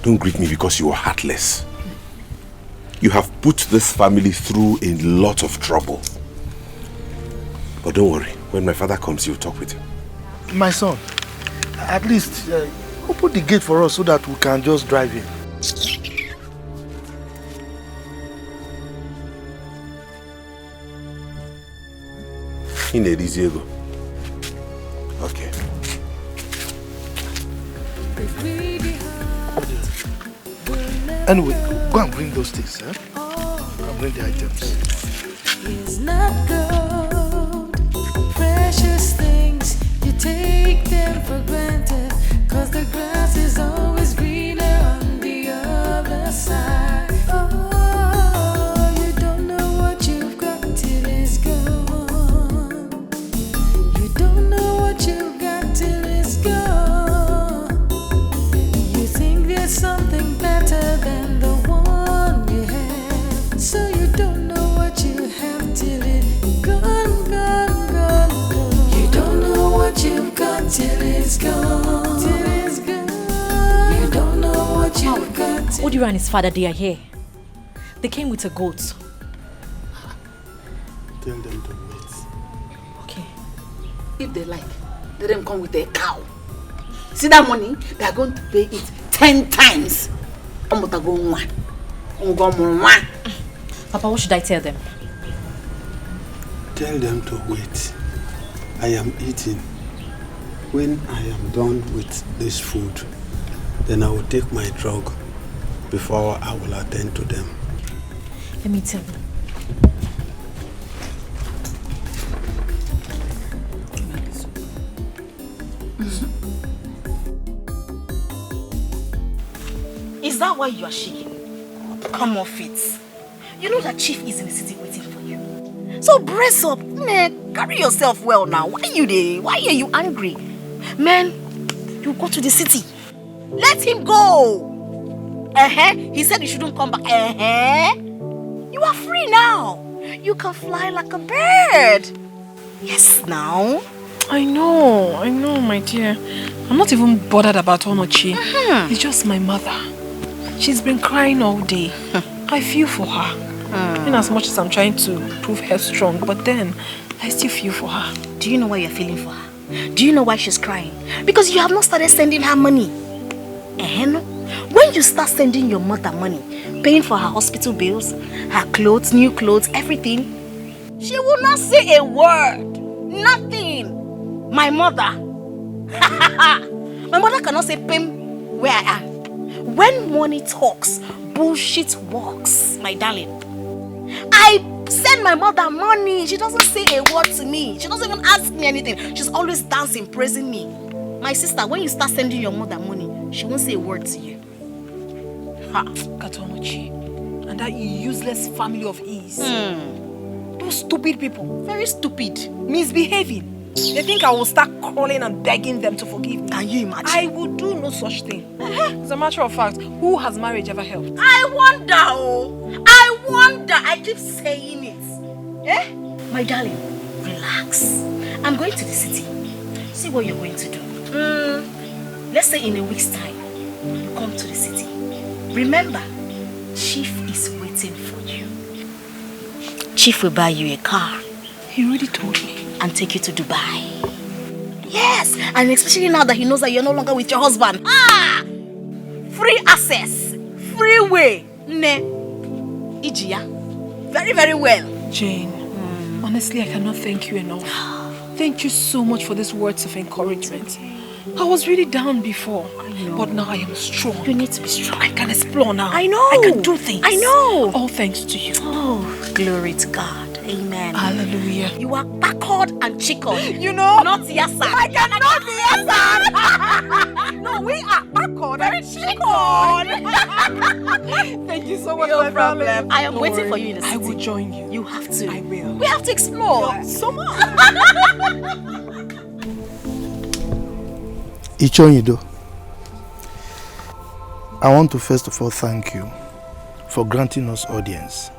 Don't greet me because you are heartless. You have put this family through a lot of trouble. But don't worry, when my father comes, you'll talk with him. My son, at least open the gate for us so that we can just drive in. In a Diego. Okay. Anyway, go and bring those things, eh? Go and bring the items. It's not good. Precious things, you take them for granted. Cause the grass is always greener on the other side. Oh, you don't know what you've got till it's gone. You don't know what you've got till it's gone. You think there's something better than the one you have. So you don't know what you have till it's gone, gone, gone, gone. You don't know what you've got till it's gone. Till it's gone. You don't know what you've got till... Odiwa and his father, they are here. They came with a goat. Tell them to wait. Okay. If they like, let them come with a cow. See that money? They are going to pay it 10 times. Papa, what should I tell them? Tell them to wait. I am eating. When I am done with this food, then I will take my drug before I will attend to them. Let me tell them. Is that why you are shaking? Come off it. You know that Chief is in the city waiting for you. So brace up. Man, carry yourself well now. Why are you there? Why are you angry? Man, you go to the city. Let him go. He said you shouldn't come back. You are free now. You can fly like a bird. Yes, now. I know, my dear. I'm not even bothered about Onochi. It's just my mother. She's been crying all day. I feel for her. In as much as I'm trying to prove her strong, but then I still feel for her. Do you know why you're feeling for her? Do you know why she's crying? Because you have not started sending her money. When you start sending your mother money, paying for her hospital bills, her clothes, new clothes, everything, she will not say a word. Nothing. My mother. My mother cannot say pim where I am. When money talks, bullshit walks, my darling. I send my mother money. She doesn't say a word to me. She doesn't even ask me anything. She's always dancing, praising me. My sister, when you start sending your mother money, she won't say a word to you. Katomochi. And that useless family of ease. Those stupid people. Very stupid. Misbehaving. They think I will start calling and begging them to forgive me. Can you imagine? I will do no such thing. As a matter of fact, who has marriage ever helped? I wonder, I wonder. I keep saying it. My darling, relax. I'm going to the city. See what you're going to do. Let's say in a week's time, you come to the city. Remember, Chief is waiting for you. Chief will buy you a car. He already told me. And take you to Dubai. Yes, and especially now that he knows that you're no longer with your husband. Free access, free way. Ijia, very, very well. Jane, honestly, I cannot thank you enough. Thank you so much for these words of encouragement. I was really down before, but now I am strong. You need to be strong. I can explore now. I know. I can do things. I know. All thanks to you. Oh, glory to God. Amen. Hallelujah. You are backward and chickled. You know? Not yasa. I cannot be yasa. No, we are backward and chickled. Thank you so much, my problem. I am Don't waiting worry. for you in the city. I will join you. You have to. I will. We have to explore. So much. Ichonyido, I want to first of all thank you for granting us audience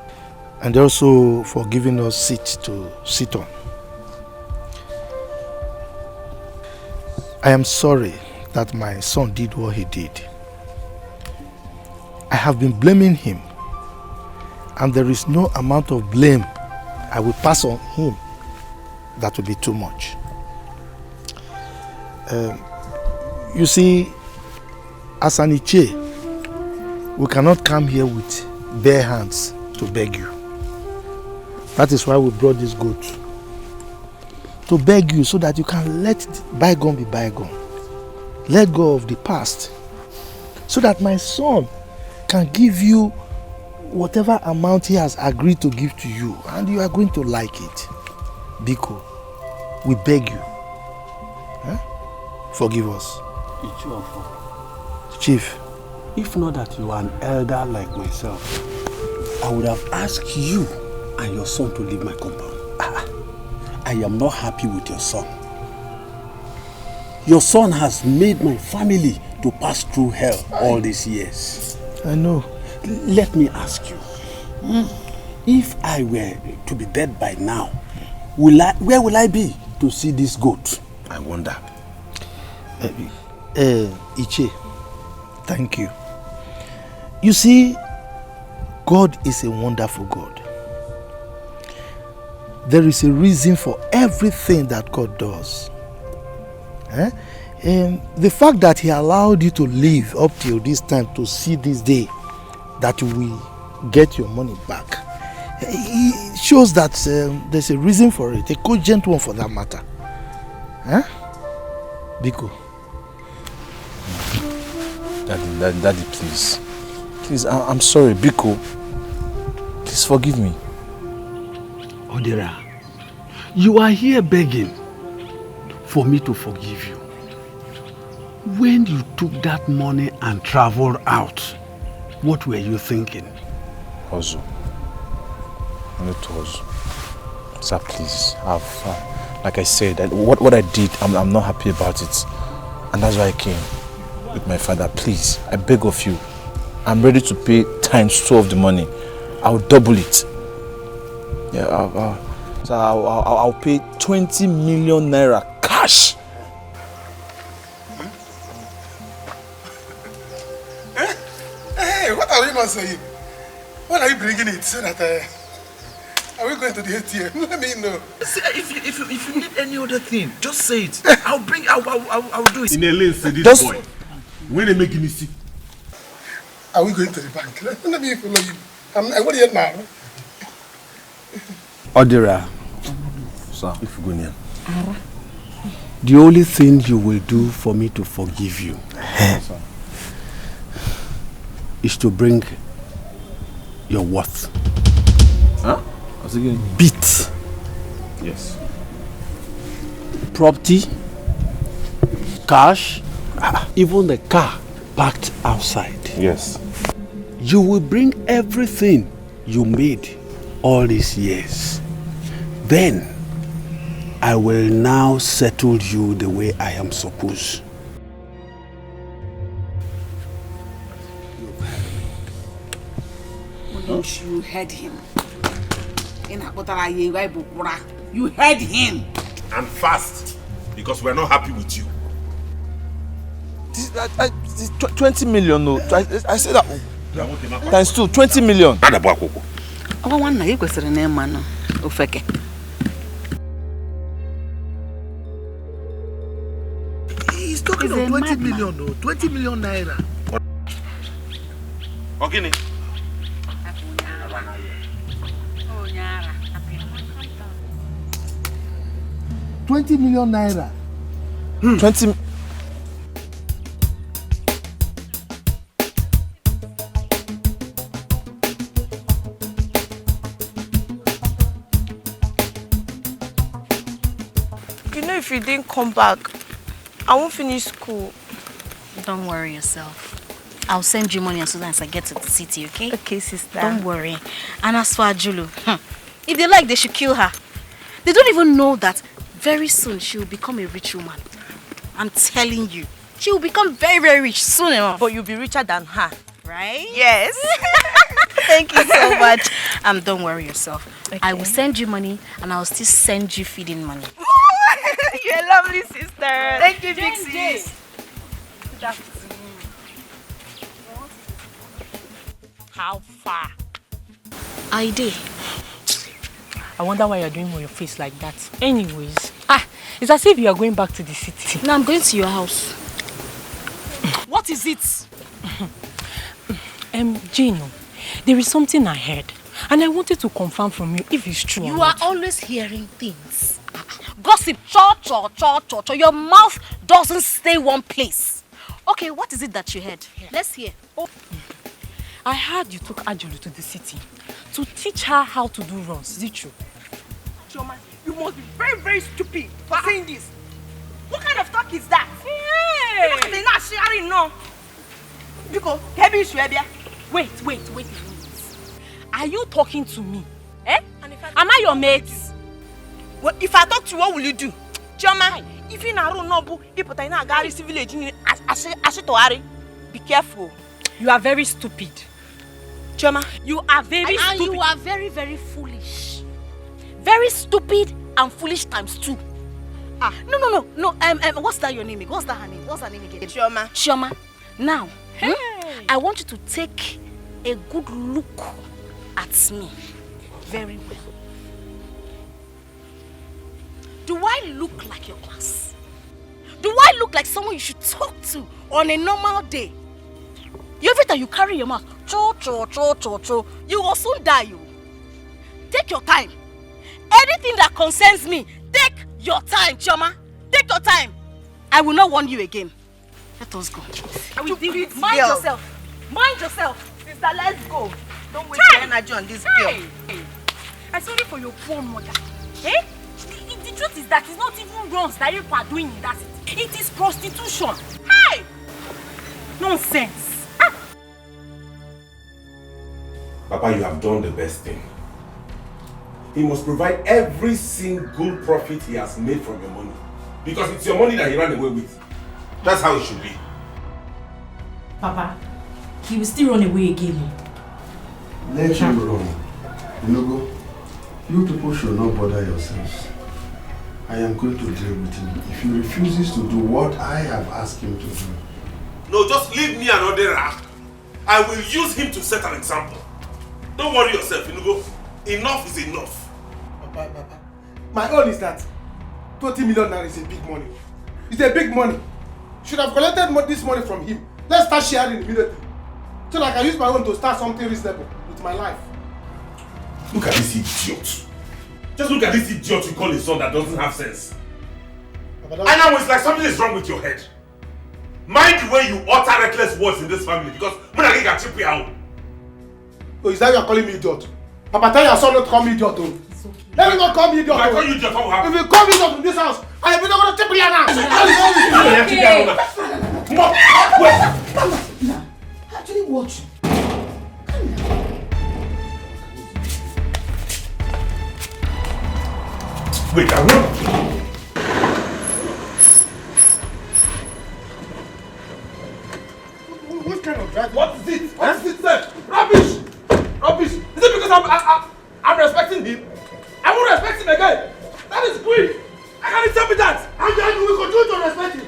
and also for giving us seats to sit on. I am sorry that my son did what he did. I have been blaming him, and there is no amount of blame I will pass on him that will be too much. You see, as an Iche, we cannot come here with bare hands to beg you. That is why we brought this goat. To beg you so that you can let bygone be bygone. Let go of the past. So that my son can give you whatever amount he has agreed to give to you, and you are going to like it. Biko, we beg you. Huh? Forgive us. Chief. If not that you are an elder like myself, I would have asked you and your son to leave my compound. I am not happy with your son. Your son has made my family to pass through hell all these years. I know. Let me ask you, if I were to be dead by now, where will I be to see this goat? I wonder. Iche, thank you. You see, God is a wonderful God. There is a reason for everything that God does. And the fact that he allowed you to live up till this time to see this day that you will get your money back, it shows that there's a reason for it, a cogent one for that matter. Biko. Daddy, please. Please, I'm sorry, Biko. Please forgive me. Odera, you are here begging for me to forgive you. When you took that money and traveled out, what were you thinking? Ozu. Not Ozu. Sir, please. Like I said, what I did, I'm not happy about it. And that's why I came with my father. Please, I beg of you. I'm ready to pay ×2 of the money. I'll double it. Yeah, I'll pay 20 million naira cash. Hey, what are you not saying? When are you bringing it so that are we going to the ATM? Let me know. See, if you need any other thing, just say it. I'll do it. In a lane, say this just boy. When they make me see. Are we going to the bank? Let me follow you. I want to hear now. Odera, sir, if you go near. The only thing you will do for me to forgive you is to bring your worth. Huh? What's again? Beat. Yes. Property, cash, even the car parked outside. Yes. You will bring everything you made all these years. Then I will now settle you the way I am supposed. You heard him. You heard him. And fast, because we're not happy with you. 20 million, no. I said that. ×2, 20 million. He's talking of 20 million, no. 20 million naira. Okay. 20 million naira. 20. You know, if you didn't come back, I won't finish school. Don't worry yourself. I'll send you money as soon as I get to the city, okay? Okay, sister. Don't worry. And as for Ajulu, if they like, they should kill her. They don't even know that very soon she will become a rich woman. I'm telling you. She will become very, very rich soon enough. But you'll be richer than her. Right? Yes. Thank you so much. Don't worry yourself. Okay. I will send you money and I'll still send you feeding money. You're a lovely sister. Thank you, big sis. Good afternoon. How far? I did. I wonder why you're doing your face like that. Anyways, it's as if you are going back to the city. No, I'm going to your house. What is it? Gino, there is something I heard. And I wanted to confirm from you if it's true. You are always hearing things. Gossip, cho. Your mouth doesn't stay one place. Okay, what is it that you heard? Yeah. Let's hear. Oh. I heard you took Ajulu to the city to teach her how to do runs. Is it true? Chioma, you must be very, very stupid for saying this. What kind of talk is that? Hey! They're not sharing, no. Because, wait. Are you talking to me? Eh? Am I your mate? Well, if I talk to you, what will you do? Chioma, if you don't know, village, be careful. You are very stupid. Chioma, you are very stupid. And you are very, very foolish. Very stupid and foolish times 2. No. What's that your name? What's that her name? What's her name again? Chioma. Now, I want you to take a good look at me. Very well. Do I look like your class? Do I look like someone you should talk to on a normal day? Every time you carry your mouth, cho, you will soon die. You take your time. Anything that concerns me, take your time, Chioma. Take your time. I will not warn you again. Let us go. I will deal with Mind yourself. Sister, let's go. Don't waste your energy on this girl. I'm sorry for your poor mother. Eh? The truth is that it's not even runs that you are doing in that city. It is prostitution. Hey! Nonsense. Papa, you have done the best thing. He must provide every single profit he has made from your money. Because it's your money that he ran away with. That's how it should be. Papa, he will still run away again. Let him run. Nogo, you people should not bother yourselves. I am going to deal with him if he refuses to do what I have asked him to do. No, just leave me another rap. I will use him to set an example. Don't worry yourself, Inugo. Enough is enough. Papa. My own is that 20 million naira is a big money. It's a big money. Should have collected this money from him. Let's start sharing immediately. So that I can use my own to start something reasonable with my life. Look at this idiot. Just look at this idiot you call a son that doesn't have sense. And now it's like something is wrong with your head. Mind the way you utter reckless words in this family because Munagi can chip you out. Oh, is that you are calling me idiot? Papa, tell your son not to call me idiot. Oh. Let me not call me idiot. If I call you idiot, what will happen? If you call me idiot in this house, I am not going to chip you now. Wait. Actually, watch. Wait, I will. What kind of drag? What is it? What is it, sir? Rubbish! Is it because I'm respecting him? I won't respect him again. That is quick. I can't tell me that. And we continue to respect him.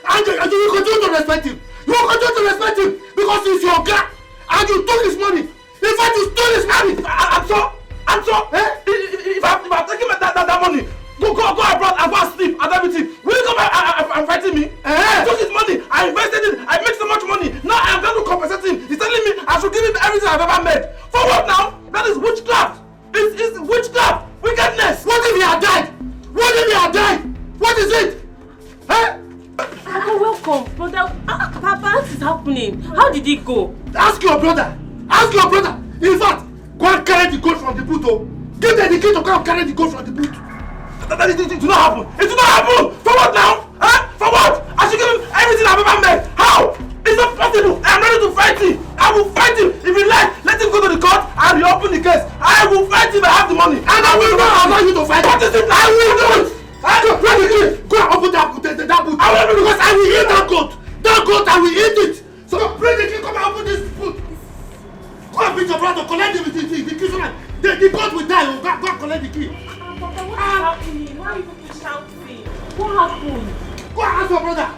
And we continue to respect him. You will continue to respect him because he's your guy. And you took his money. In fact, you stole his money. I'm so. If I'm taking that money, go abroad and go and sleep and everything. Will you come and fighting me? I took his money. I invested it. I make so much money. Now I'm going to compensate him. He's telling me I should give him everything I've ever made. For what now? That is witchcraft. It's witchcraft. Wickedness. What if he had died? What is it? Papa, welcome. Brother, Papa, what is happening? How did it go? Ask your brother. In fact, go and carry the goat from the boot. Give them the key to go and carry the goat from the boot. It will not happen. It will not happen. For what now? Huh? For what? I should give him everything I've ever made. How? It's not possible. I am ready to fight him. I will fight him. If you like, let him go to the court and reopen the case. I will fight him. I have the money. And I will not allow you to fight. What is it? I will do it. Go and open that boot. I will do it because I will eat that goat. That goat, I will eat it. So bring the key. Come and open this boot. Go and beat your brother. Collect the key so that the goat will die. Go and collect the key. What is happening? Why are you people shouting? What happened? Go and ask your brother.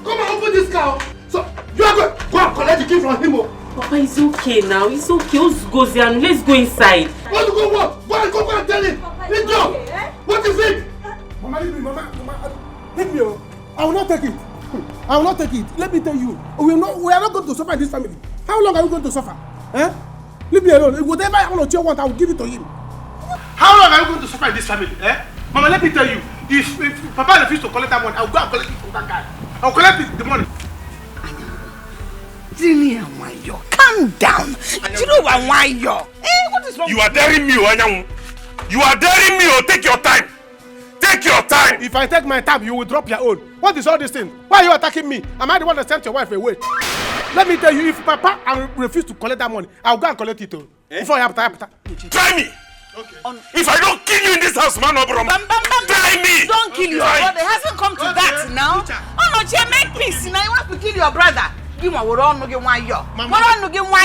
Come and open this car. So you are going. Go and collect the key from him. Papa, it's okay now. It's okay. Let's go there and let's go inside. Want to go what? Go and tell him. Let's go. What is it? Mama, leave me. Mama, leave me. I will not take it. I will not take it. Let me tell you. We are not going to suffer in this family. How long are we going to suffer? Eh? Leave me alone. Whatever I want, I will give it to him. How long are we going to suffer in this family? Eh? Mama, let me tell you. If Papa refuses to collect that money, I will go and collect it from that guy. I will collect the money. Calm down. You know why you're? What is wrong? You are daring me, Anyanwu. You are daring me. Take your time. Take your time. If I take my time, you will drop your own. What is all this thing? Why are you attacking me? Am I the one that sent your wife away? Let me tell you, if Papa refuse to collect that money, I'll go and collect it too. Before you have to. Try me. Okay. If I don't kill you in this house, man, try me. Don't kill your brother. It hasn't come to that now. Oh no, Jay, make peace. Now you want to kill your brother. Give me what on no get one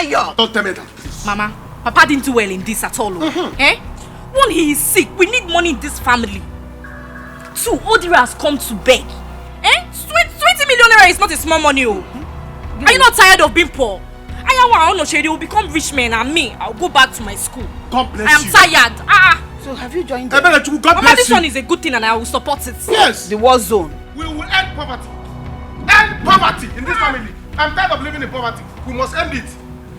yo. Don't tell me that. Mama, Papa didn't do well in this at all. Eh? One, he is sick. We need money in this family. Two, Odira has come to beg. Eh? 20 million naira is not a small money. Oh. Are you not tired of being poor? They will become rich men and me, I'll go back to my school. God bless you. I am tired. So have you joined them? God bless this one is a good thing and I will support it. Yes. The war zone. We will end poverty. End poverty in this family. I'm tired of living in poverty. We must end it.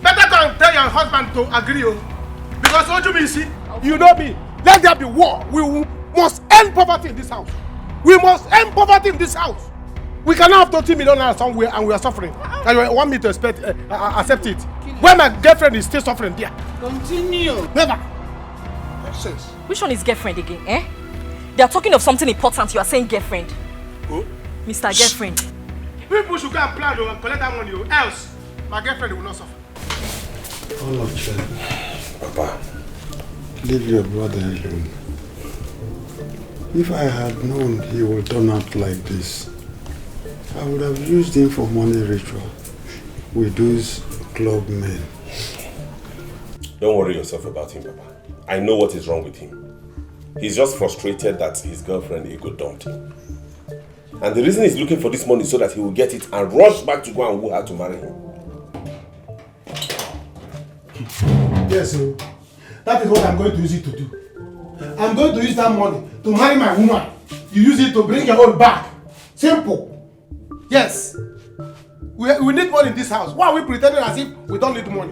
Better go and tell your husband to agree. Because what you mean, see? You know me. Let there be war. We must end poverty in this house. We must end poverty in this house. We cannot have 20 million naira somewhere and we are suffering. And you want me to accept it? When my girlfriend is still suffering there. Continue. Never. Nonsense. Which one is girlfriend again, eh? They are talking of something important. You are saying girlfriend. Who? Mr. Girlfriend. People should go and plan and collect that money. Else, my girlfriend will not suffer. All of them. Papa. Leave your brother alone. If I had known he would turn out like this, I would have used him for money ritual with those club men. Don't worry yourself about him, Papa. I know what is wrong with him. He's just frustrated that his girlfriend Ego dumped him. And the reason he's looking for this money is so that he will get it and rush back to go and woo her to marry him. Yes, sir. That is what I'm going to use it to do. I'm going to use that money to marry my woman. You use it to bring your own back. Simple. Yes. We need money in this house. Why are we pretending as if we don't need money?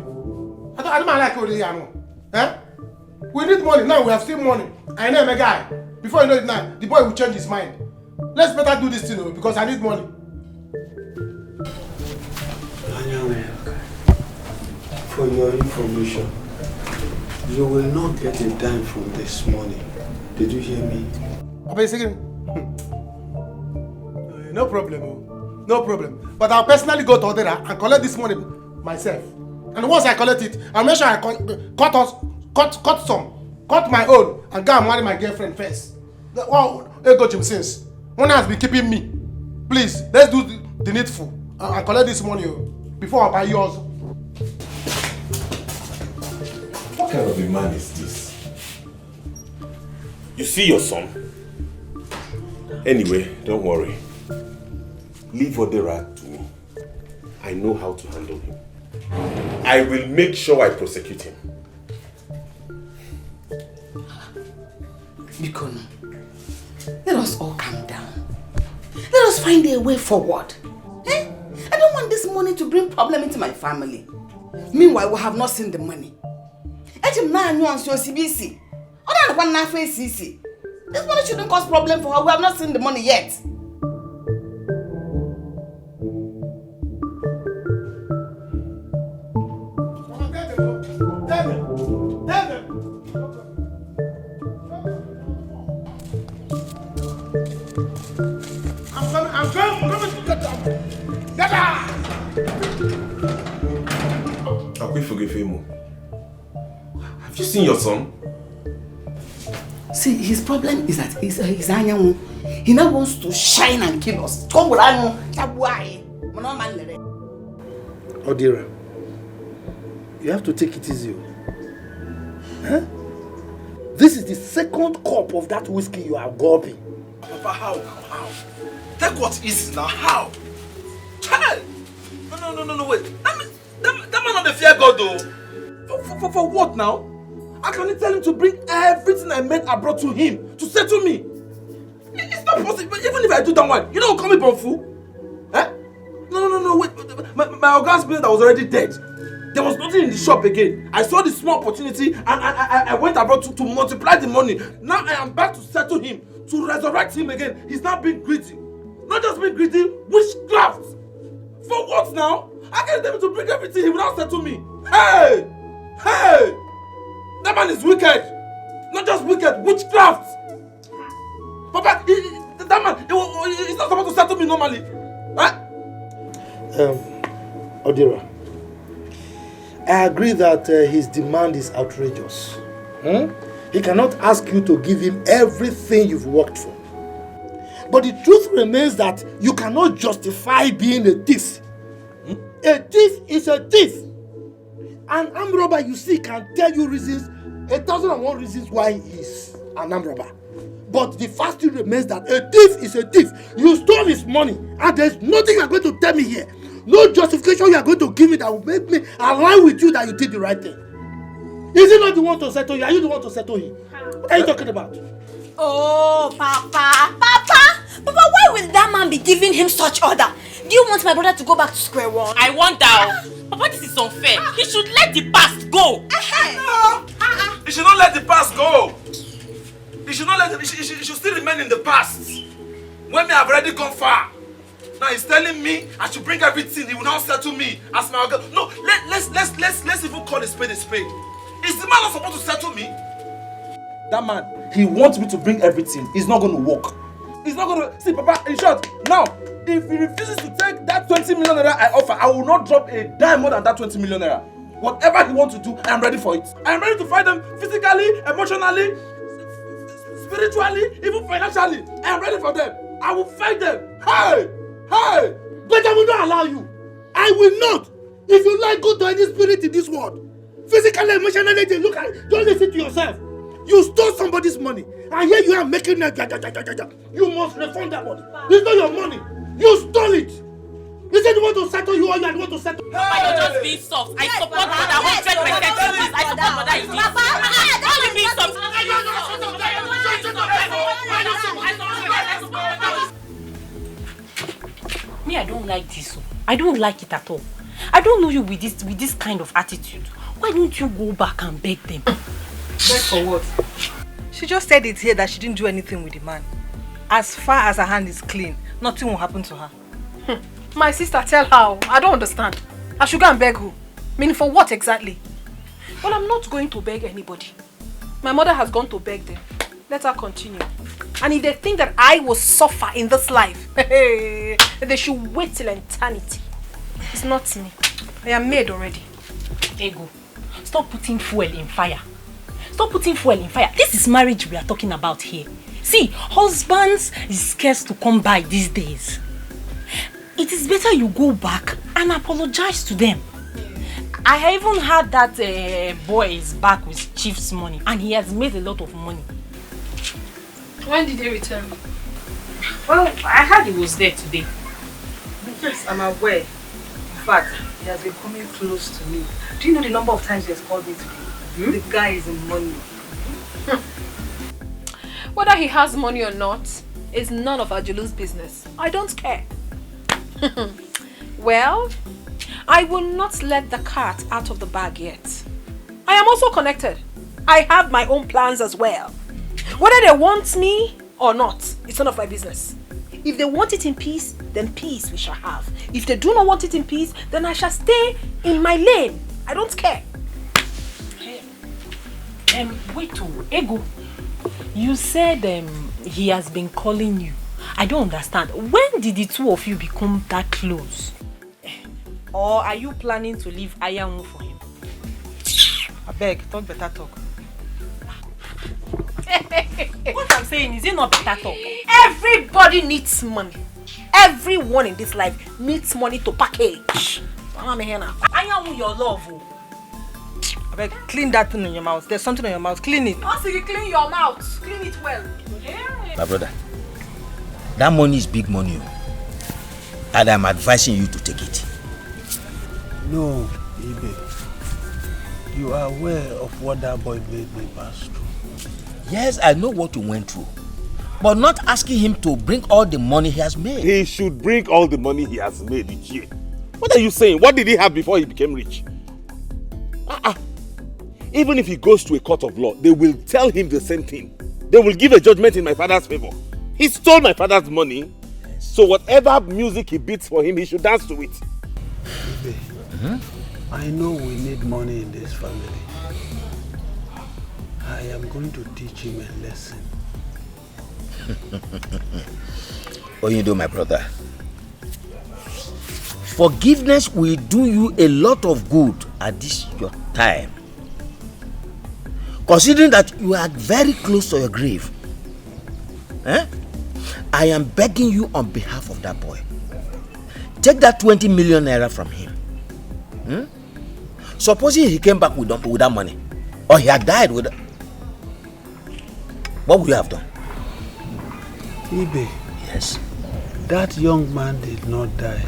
I don't like all this. Eh? We need money. Now we have still money. I know a guy. Before you know it now, the boy will change his mind. Let's better do this thing because I need money. For your information, you will not get a dime from this money. Did you hear me? No problem. No problem. But I'll personally go to Odera and collect this money myself. And once I collect it, I'll make sure I cut my own and go and marry my girlfriend first. Wow, Ego Jim since. One has been keeping me. Please, let's do the needful and collect this money before I buy yours. What kind of a man is this? You see your son? Anyway, don't worry. Leave Odera to me. I know how to handle him. I will make sure I prosecute him. Mikono, let us all calm down. Let us find a way forward. Eh? I don't want this money to bring problem into my family. Meanwhile, we have not seen the money. This money shouldn't cause problem for her. We have not seen the money yet. I'm coming to get that money. Dada! Can we forgive him? Have you seen your son? See, his problem is that he's anyanwu. He now wants to shine and kill us. Come with Anu. Odira, you have to take it easy. Huh? This is the second cup of that whiskey you are gulping. Papa, how? Take what is now, how? Child! No, wait. That man not the fear God though. For what now? I can tell him to bring everything I made abroad to him, to settle me. It's not possible, even if I do that one, you don't call me fool? Eh? No, wait. My organ's business was already dead. There was nothing in the shop again. I saw the small opportunity and I went abroad to multiply the money. Now I am back to settle him, to resurrect him again. He's not being greedy. Not just being greedy, witchcraft. For what now? I can't tell him to bring everything, he will not settle me. Hey! That man is wicked. Not just wicked, witchcraft. Papa, that man, he's not supposed to settle me normally. Huh? Odira, I agree that his demand is outrageous. He cannot ask you to give him everything you've worked for. But the truth remains that you cannot justify being a thief. A thief is a thief. An armed robber you see can tell you reasons, 1,001 reasons why he is an armed robber. But the fact still remains that a thief is a thief. You stole his money and there's nothing you are going to tell me here. No justification you are going to give me that will make me align with you that you did the right thing. Is he not the one to settle you? Are you the one to settle him? What are you talking about? Oh, Papa, why will that man be giving him such order? Do you want my brother to go back to square one? I wonder. Papa, this is unfair. He should let the past go. No! He should not let the past go. He should not let it. He should still remain in the past. When me have already gone far. Now he's telling me I should bring everything. He will now settle me as my girl. No, let's even call a spade a spade. Is the man not supposed to settle me? That man, he wants me to bring everything. It's not going to work. It's not going to... See, Papa, in short, now, if he refuses to take that 20 million naira I offer, I will not drop a dime more than that 20 million naira. Whatever he wants to do, I am ready for it. I am ready to fight them physically, emotionally, spiritually, even financially. I am ready for them. I will fight them. Hey! But I will not allow you. I will not. If you like, go to any spirit in this world. Physically, emotionally, look at it. Don't listen to yourself. You stole somebody's money, and here you are making it. You must refund that money. It's not your money. You stole it. You said you want to settle you or you want to settle. Papa, you're just being soft. I support Brother 100%. I support Brother in this. Don't be being soft. Me, I don't like this. I don't like it at all. I don't know you with this kind of attitude. Why don't you go back and beg them? Beg for what? She just said it here that she didn't do anything with the man. As far as her hand is clean, nothing will happen to her. My sister, tell her. I don't understand. I should go and beg who? Meaning for what exactly? Well, I'm not going to beg anybody. My mother has gone to beg them. Let her continue. And if they think that I will suffer in this life, they should wait till eternity. It's not me. I am made already. Ego, stop putting fuel in fire. Stop putting fuel in fire. This is marriage we are talking about here. See, husbands is scarce to come by these days. It is better you go back and apologize to them. I even heard that boy is back with Chief's money and he has made a lot of money. When did he return? Well, I heard he was there today. Yes, I'm aware. In fact, he has been coming close to me. Do you know the number of times he has called me today? The guy is in money. Whether he has money or not is none of Ajulu's business. I don't care. Well, I will not let the cat out of the bag yet. I am also connected. I have my own plans as well. Whether they want me or not, it's none of my business. If they want it in peace, then peace we shall have. If they do not want it in peace, then I shall stay in my lane. I don't care. Wait, Ego. You said he has been calling you. I don't understand. When did the two of you become that close? Or are you planning to leave Ayamu for him? I beg, talk better talk. What I'm saying is it not better talk? Everybody needs money. Everyone in this life needs money to package. Ayamu, your love. I beg, clean that thing in your mouth. There's something in your mouth. Clean it. Also, you clean your mouth. Clean it well. My brother, that money is big money. And I'm advising you to take it. No, Ibeh. You are aware of what that boy made me pass through. Yes, I know what you went through. But not asking him to bring all the money he has made. He should bring all the money he has made each year. What are you saying? What did he have before he became rich? Even if he goes to a court of law, they will tell him the same thing. They will give a judgment in my father's favor. He stole my father's money. Yes. So whatever music he beats for him, he should dance to it. Ibeh, I know we need money in this family. I am going to teach him a lesson. What you do, my brother? Forgiveness will do you a lot of good at this your time. Considering that you are very close to your grave, I am begging you on behalf of that boy. Take that 20 million naira from him. Supposing he came back with that money, or he had died with it, what would you have done? Ibeh. Yes. That young man did not die,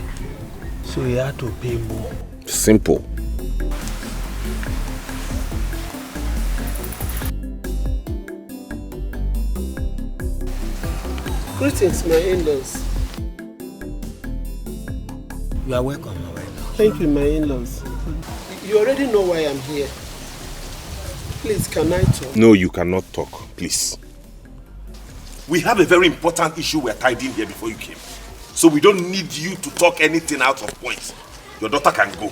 so he had to pay more. Simple. Greetings, my in-laws. You are welcome, my wife. Thank you, my in-laws. You already know why I'm here. Please, can I talk? No, you cannot talk, please. We have a very important issue we're tied in here before you came. So we don't need you to talk anything out of point. Your daughter can go.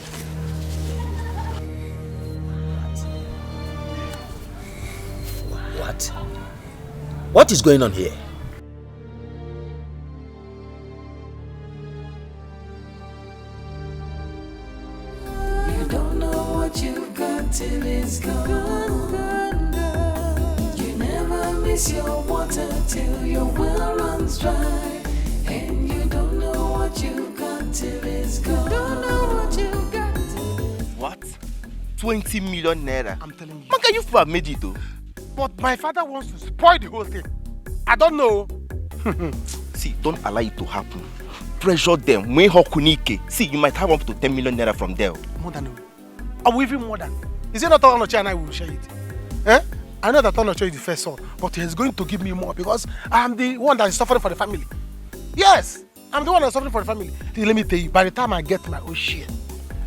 What? What is going on here? You don't know what you've got till it's gone. You never miss your water till your well runs dry. And you don't know what you've got till it's gone. Don't know what you've got till it's What? 20 million naira? I'm telling you. Man, can you have made it though? But my father wants to spoil the whole thing. I don't know. See, don't allow it to happen. Pressure them. When Hokunike. See, you might have up to 10 million naira from there. More than or even more than. Is it not Onoche and I will share it? I know that Onoche is the first son, but he's going to give me more because I'm the one that is suffering for the family. Yes, I'm the one that's suffering for the family. Let me tell you, by the time I get my own share,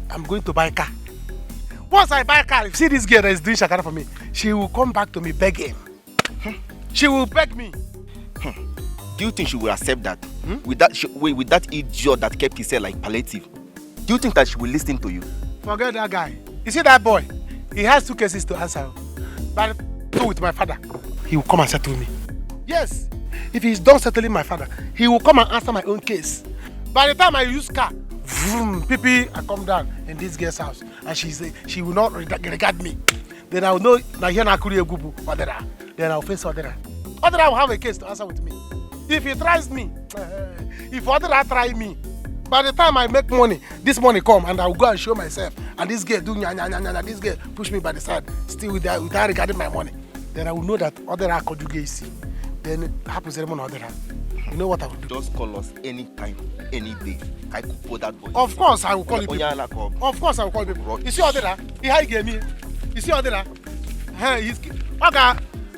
I'm going to buy a car. Once I buy a car, if you see this girl that is doing shakara for me, she will come back to me begging. She will beg me. Do you think she will accept that? With that idiot that kept his hair like palliative? Do you think that she will listen to you? Forget that guy. You see that boy? He has 2 cases to answer. But with my father, he will come and settle me. Yes, if he's done settling my father, he will come and answer my own case. By the time I use car, vroom, Pipi, I come down in this girl's house and she will not regard me. Then I will know that here na Kuri Egubu, Odera. Then I will face Odera. Odera will have a case to answer with me. If he tries me, if Odera try me, by the time I make money, this money come and I will go and show myself. And this girl do nya, this girl push me by the side, still without regarding my money. Then I will know that Odera conjugacy. Then it happens anymore Odera. You know what I will do? Just call us anytime, any day. I could put that boy. Of course I will call you people. Of course I will call you people. You see Odera? He high game me. You see Odera? Okay,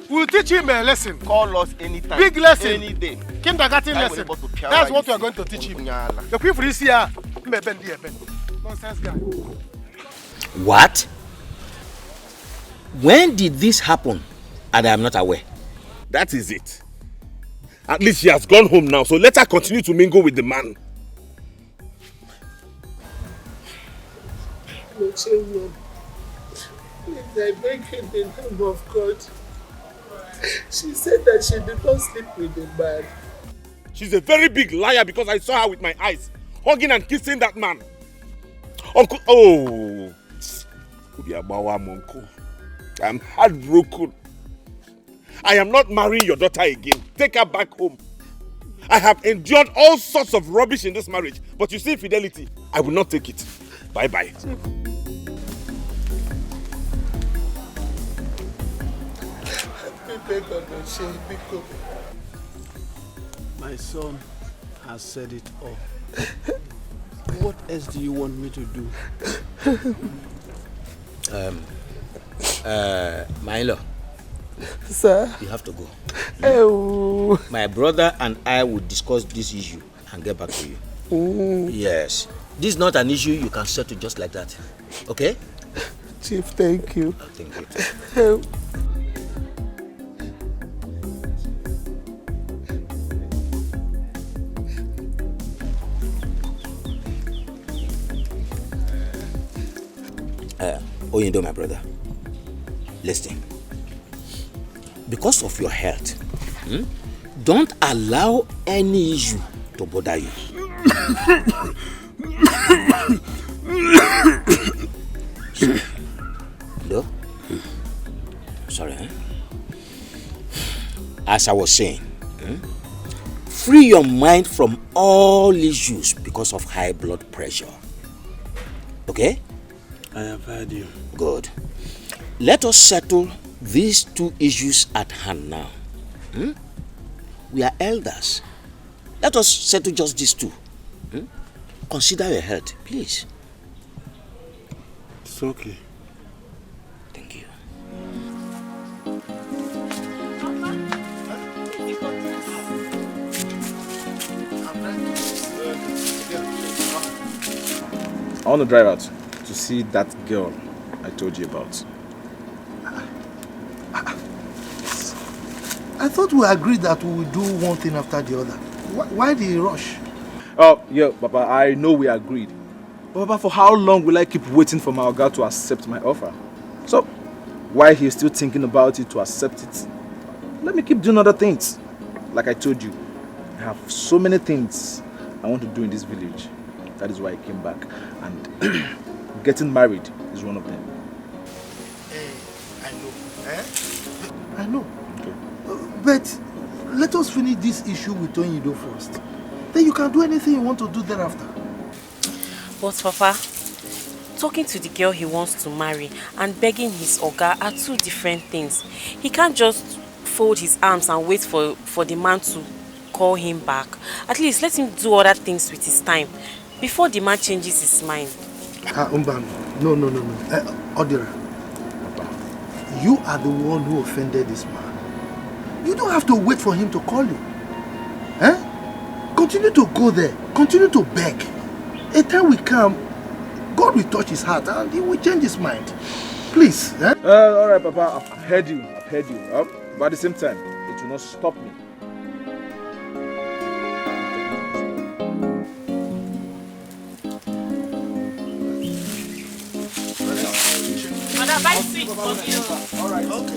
we'll teach him a lesson. Call us anytime. Big lesson. Any day. Kindergarten lesson. That's what we are going to teach him. The people you see here, nonsense guy. What? When did this happen? And I am not aware. That is it. At least she has gone home now, so let her continue to mingle with the man. Please, I beg you in the name of God. She said that she did not sleep with the man. She's a very big liar because I saw her with my eyes, hugging and kissing that man. Uncle, oh, uncle. I'm heartbroken. I am not marrying your daughter again. Take her back home. I have endured all sorts of rubbish in this marriage, but you see fidelity, I will not take it. Bye-bye. My son has said it all. What else do you want me to do? My in-law. Sir? You have to go. Oh. My brother and I will discuss this issue and get back to you. Yes. This is not an issue you can settle just like that. Okay? Chief, thank you. Thank you. Oyindo, my brother, listen. Because of your health, don't allow any issue to bother you. No? Sorry, eh? As I was saying, free your mind from all issues because of high blood pressure. Okay? I have heard you. Good. Let us settle these two issues at hand now. We are elders. Let us settle just these two. Consider your health, please. It's okay. Thank you. I want to drive out to see that girl I told you about. I thought we agreed that we would do one thing after the other. Why the rush? Oh, yeah, Papa, I know we agreed. But Papa, for how long will I keep waiting for my girl to accept my offer? So, while he's still thinking about it to accept it, let me keep doing other things. Like I told you, I have so many things I want to do in this village. That is why I came back. And getting married is one of them. I know. Okay. But let us finish this issue with Onyido first. Then you can do anything you want to do thereafter. But Papa, talking to the girl he wants to marry and begging his Oga are two different things. He can't just fold his arms and wait for the man to call him back. At least let him do other things with his time before the man changes his mind. No. Odira, you are the one who offended this man. You don't have to wait for him to call you. Continue to go there. Continue to beg. A time will come, God will touch his heart and he will change his mind. Please. All right, Papa. I've heard you. But at the same time, it will not stop me. Mother, buy sweets for me. All right. Okay.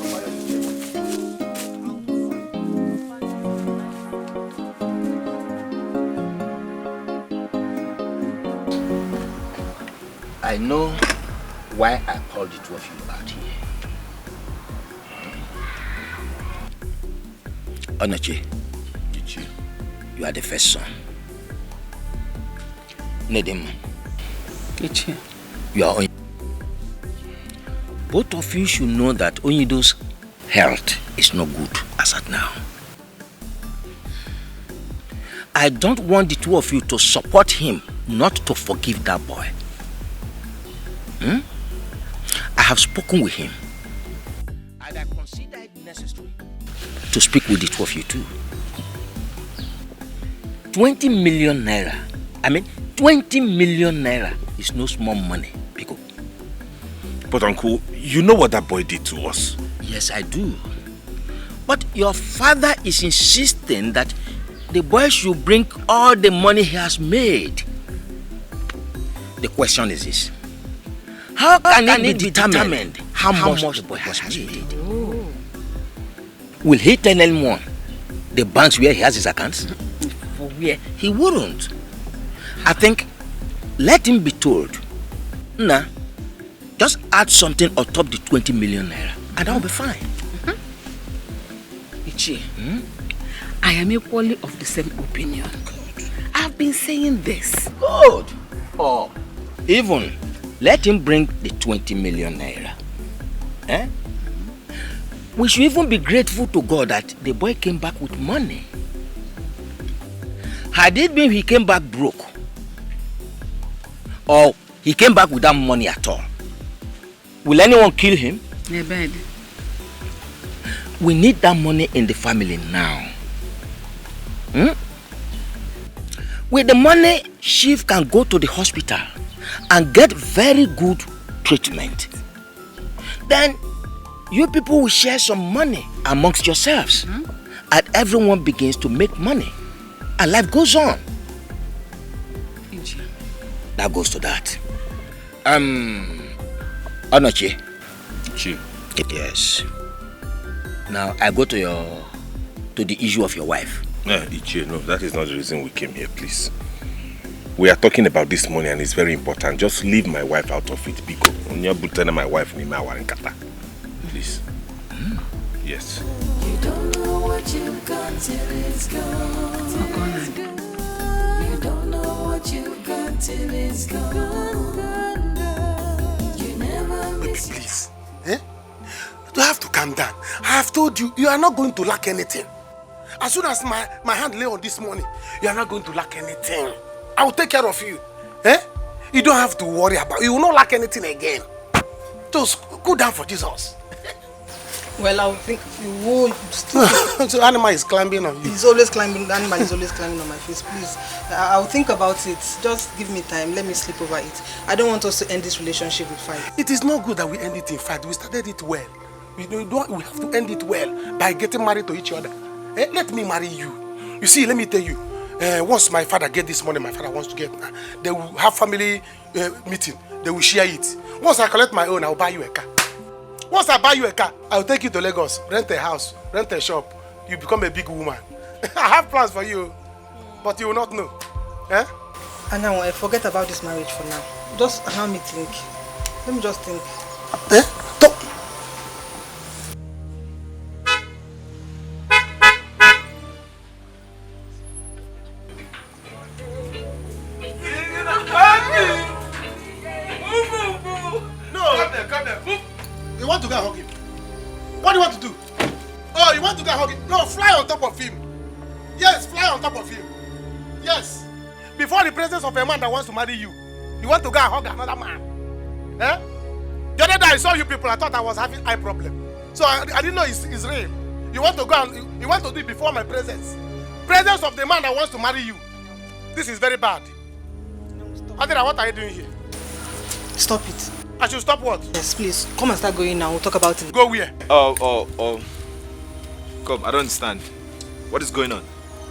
I know why I called the two of you out here. Onoche, you are the first son. Nedem, you are Onyido. Both of you should know that Onyido's health is not good as at now. I don't want the two of you to support him not to forgive that boy. I have spoken with him and I consider it necessary to speak with the two of you too. 20 million naira. 20 million naira is no small money, Pico. But Uncle, you know what that boy did to us? Yes, I do. But your father is insisting that the boy should bring all the money he has made. The question is this. How can it be determined how much the boy has made? Will he tell anyone the banks where he has his accounts? where he wouldn't. I think let him be told, nah, just add something on top the 20 million naira and I'll be fine. Ichie, I am equally of the same opinion. I've been saying this. Good. Oh, even let him bring the 20 million naira. Eh? We should even be grateful to God that the boy came back with money. Had it been he came back broke, or he came back without money at all, will anyone kill him? Bed. We need that money in the family now. With the money, Chief can go to the hospital and get very good treatment. Then you people will share some money amongst yourselves, and everyone begins to make money, and life goes on. That goes to that. Onochi. Chief. Yes. Now I go to the issue of your wife. Ichie, no, that is not the reason we came here, please. We are talking about this money and it's very important. Just leave my wife out of it, because my wife please. Yes. You don't know what you've got till it's gone. You don't know what you've got till it's gone. You never miss. Baby, please. You have to calm down. I have told you, you are not going to lack anything. As soon as my hand lay on this money, you are not going to lack anything. I will take care of you. You don't have to worry about it. You will not lack anything again. Just go down for Jesus. Well, I would think you would. So animal is climbing on you. He's always climbing. The animal is always climbing on my face. Please, I'll think about it. Just give me time. Let me sleep over it. I don't want us to end this relationship with fight. It is not good that we end it in fight. We started it well. We have to end it well by getting married to each other. Let me marry you. You see, let me tell you. Once my father get this money, my father wants to get, they will have family meeting. They will share it. Once I collect my own, I will buy you a car. Once I buy you a car, I will take you to Lagos, rent a house, rent a shop. You become a big woman. I have plans for you, but you will not know. And now I forget about this marriage for now. Just allow me think. Let me just think. You want to go and hug him? What do you want to do? Oh, you want to go and hug him? No, fly on top of him. Yes, fly on top of him. Yes. Before the presence of a man that wants to marry you, you want to go and hug another man. The other day I saw you people, I thought I was having eye problem. So I didn't know it's real. You want to go and you want to do it before my presence. Presence of the man that wants to marry you. This is very bad. Adira, what are you doing here? Stop it. I should stop what? Yes, please. Come and start going now. We'll talk about it. Go where? Come, I don't understand. What is going on?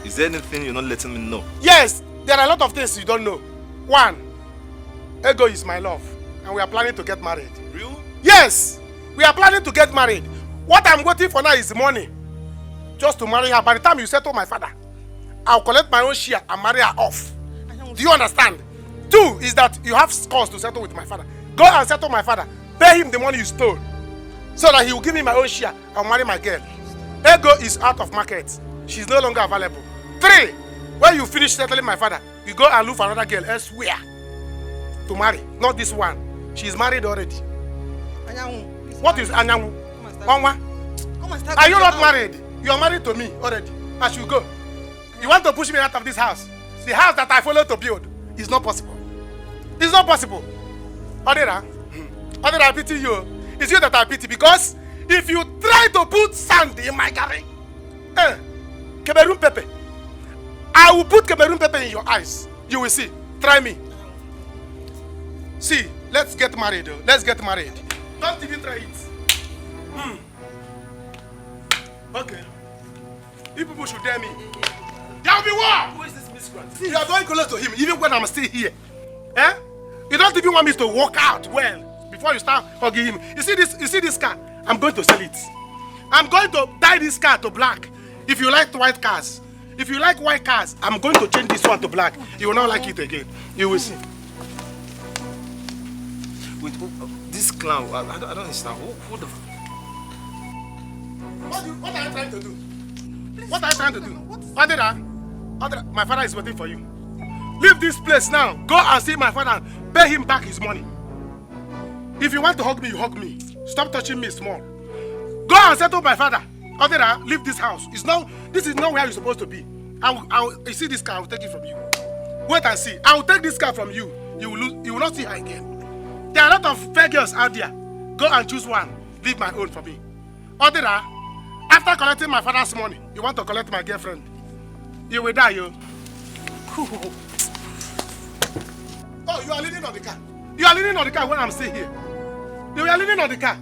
Is there anything you're not letting me know? Yes, there are a lot of things you don't know. One, Ego is my love, and we are planning to get married. Real? Yes, we are planning to get married. What I'm waiting for now is money, just to marry her. By the time you settle my father, I'll collect my own share and marry her off. Do you understand? Two is that you have scores to settle with my father. Go and settle my father. Pay him the money you stole, so that he will give me my own share. I'll marry my girl. Ego is out of market. She's no longer available. Three, when you finish settling my father, you go and look for another girl elsewhere to marry. Not this one. She's married already. What is Anyanwu? Are you not married? You are married to me already. I should go. You want to push me out of this house? The house that I followed to build is not possible. It's not possible. Odera, I pity you. It's you that I pity, because if you try to put sand in my garden, Cameroon pepper, I will put Cameroon pepper in your eyes. You will see. Try me. See, let's get married. Let's get married. Don't even try it. Okay. You people should dare me. There will be war. Who is this miscreant? You are going close to him, even when I'm still here. You don't even want me to walk out well before you start hugging him. You see this car? I'm going to sell it. I'm going to dye this car to black. If you like white cars, If you like white cars, I'm going to change this one to black. You will not like it again. You will see. Wait, this clown, I don't understand. Who the... What are you trying to do? What are you trying to do? Adira, my father is waiting for you. Leave this place now. Go and see my father and pay him back his money. If you want to hug me, you hug me. Stop touching me small. Go and settle my father. Adira, leave this house. This is not where you're supposed to be. You see this car, I will take it from you. Wait and see. I will take this car from you. You will not see her again. There are a lot of fair girls out there. Go and choose one. Leave my own for me. Adira, after collecting my father's money, you want to collect my girlfriend. You will die, yo. Oh, you are leaning on the car. You are leaning on the car when I'm still here. You are leaning on the car.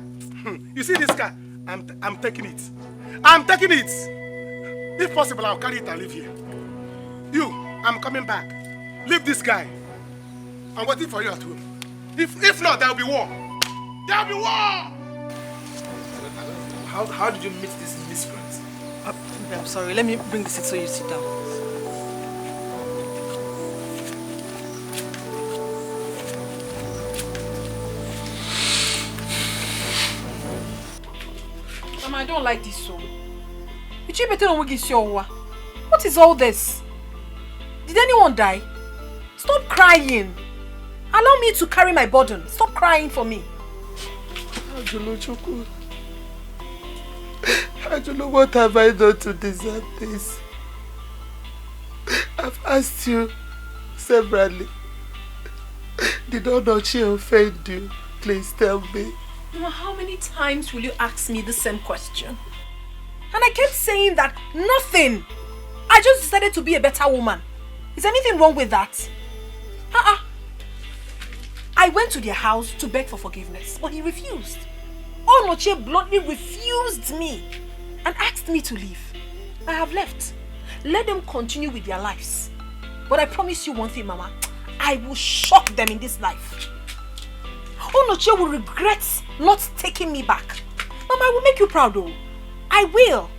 You see this car? I'm taking it. I'm taking it. If possible, I'll carry it and leave here. You, I'm coming back. Leave this guy. I'm waiting for you at home. If not, there will be war. There will be war! How did you meet this miscreant? I'm sorry, let me bring the seat so you sit down. Mama, I don't like this song. What is all this? Did anyone die? Stop crying. Allow me to carry my burden. Stop crying for me. I don't know what have I done to deserve this. I've asked you severally. Did Onochi offend you? Please tell me. Mama, how many times will you ask me the same question? And I kept saying that nothing. I just decided to be a better woman. Is anything wrong with that? I went to their house to beg for forgiveness, but he refused. Onoche bluntly refused me and asked me to leave. I have left. Let them continue with their lives. But I promise you one thing, Mama. I will shock them in this life. Onoche will regret not taking me back. Mama, I will make you proud though. I will.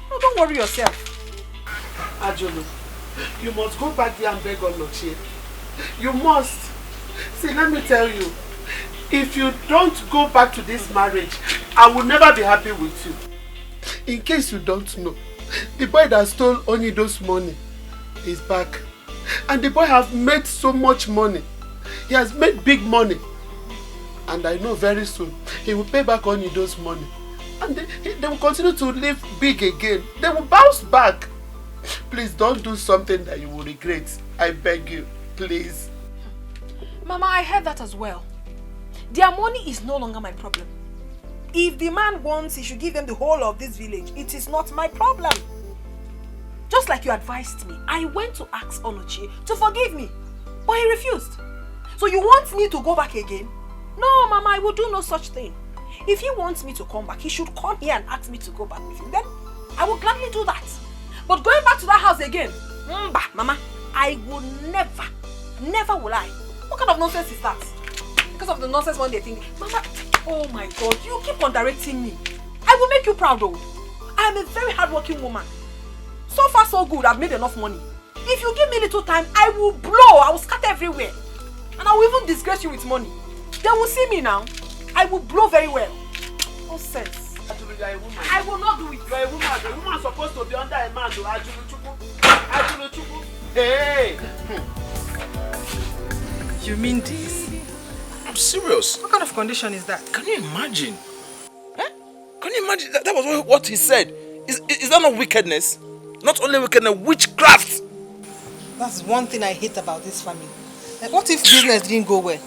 No, don't worry yourself. Ajolo, you must go back there and beg Onoche. You must. See, let me tell you. If you don't go back to this marriage, I will never be happy with you. In case you don't know, the boy that stole Onido's money is back. And the boy has made so much money. He has made big money. And I know very soon, he will pay back Onido's money. And they will continue to live big again. They will bounce back. Please don't do something that you will regret. I beg you, please. Mama, I heard that as well. Their money is no longer my problem. If the man wants, he should give them the whole of this village. It is not my problem. Just like you advised me, I went to ask Onochi to forgive me, but he refused. So you want me to go back again? No, Mama, I will do no such thing. If he wants me to come back, he should come here and ask me to go back with him. Then I will gladly do that. But going back to that house again, Mama, I will never will I. What kind of nonsense is that? Because of the nonsense one day think, Mama, oh my God, you keep on directing me. I will make you proud though. I am a very hardworking woman. So far so good, I've made enough money. If you give me little time, I will blow, I will scatter everywhere. And I will even disgrace you with money. They will see me now. I will blow very well. No sense. Ajulu, you are a woman. I will not do it. You are a woman. A woman is supposed to be under a man. Ajulu Chuku. Hey! You mean this? I'm serious. What kind of condition is that? Can you imagine? Eh? Can you imagine? That was what he said. Is that not wickedness? Not only wickedness, witchcraft. That's one thing I hate about this family. What if business didn't go well?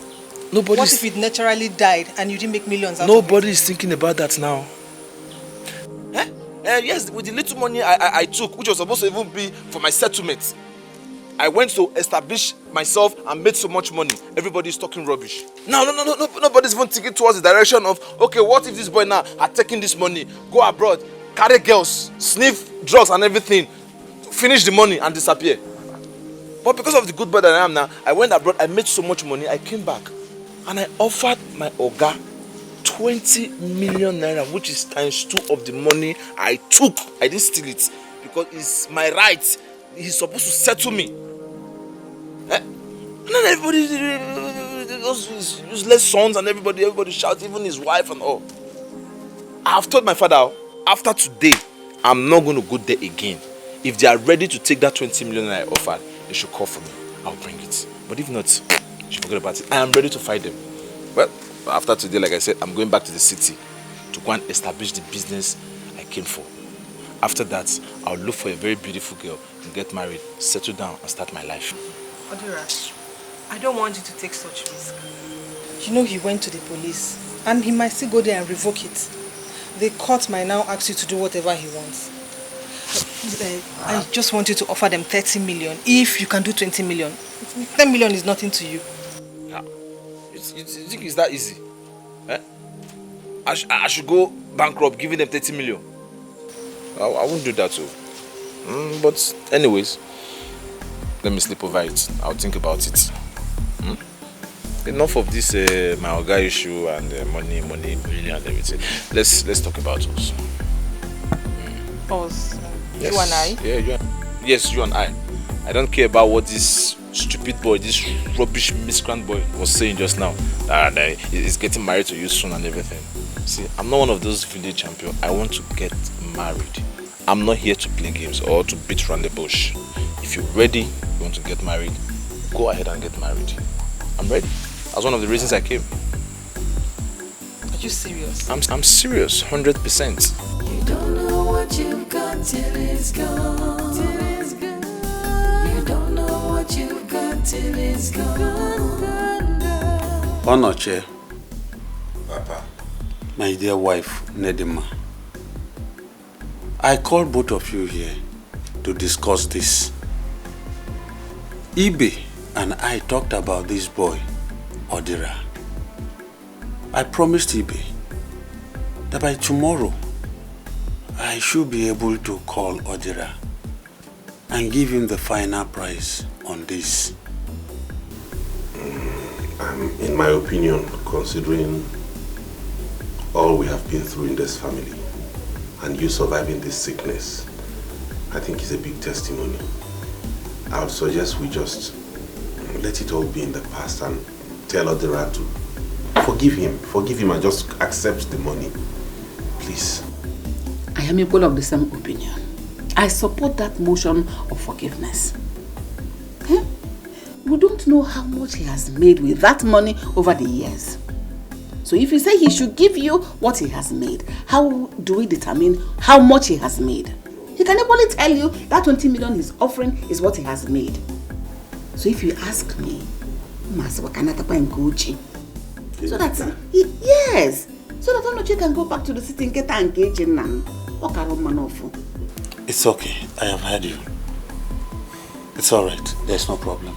What if it naturally died and you didn't make millions out Nobody is thinking about that now. Yes, with the little money I took, which was supposed to even be for my settlement, I went to establish myself and made so much money. Everybody's talking rubbish. No, nobody's even thinking towards the direction of, okay, what if this boy now had taken this money, go abroad, carry girls, sniff drugs and everything, finish the money and disappear. But because of the good boy that I am now, I went abroad, I made so much money, I came back. And I offered my Oga 20 million naira, which is times 2 of the money I took. I didn't steal it. because it's my right. He's supposed to settle me. Eh? And then everybody, those useless sons and everybody shouts, even his wife and all. I've told my father, after today, I'm not going to go there again. If they are ready to take that 20 million I offered, they should call for me. I'll bring it. But if not, you should forget about it. I am ready to fight them. Well, after today, like I said, I'm going back to the city to go and establish the business I came for. After that, I'll look for a very beautiful girl and get married, settle down and start my life. Odira, I don't want you to take such risk. You know he went to the police and he might still go there and revoke it. The court might now ask you to do whatever he wants. I just want you to offer them 30 million if you can do 20 million. 10 million is nothing to you. Yeah. You think it's that easy? Eh? I should go bankrupt giving them 30 million. I won't do that too. But anyways, let me sleep over it. I'll think about it. Enough of this my Oga issue and money and everything. Let's talk about us. Us? Yes. You and I? Yeah, yes, you and I. I don't care about what this stupid boy, this rubbish miscreant boy was saying just now. That he's getting married to you soon and everything. See, I'm not one of those village champions. I want to get married. I'm not here to play games or to beat around the bush. If you're ready, you want to get married, go ahead and get married. I'm ready. That's one of the reasons I came. Are you serious? I'm serious, 100%. You don't know what you've got till it's gone. Till it's gone. You don't know what you've got till it's gone. Onoche. Papa. My dear wife, Nedima. I called both of you here to discuss this. Ibeh and I talked about this boy, Odira. I promised Ibeh that by tomorrow I should be able to call Odira and give him the final price on this. In my opinion, considering all we have been through in this family and you surviving this sickness, I think it's a big testimony. I would suggest we just let it all be in the past and tell Odira to forgive him and just accept the money. Please. I am equal of the same opinion. I support that motion of forgiveness. Eh? We don't know how much he has made with that money over the years. So if you say he should give you what he has made, how do we determine how much he has made? He can only tell you that 20 million he's offering is what he has made. So if you ask me, so that yes, so that Onoche can go back to the city and get engaged in now. It's okay. I have heard you. It's all right. There's no problem.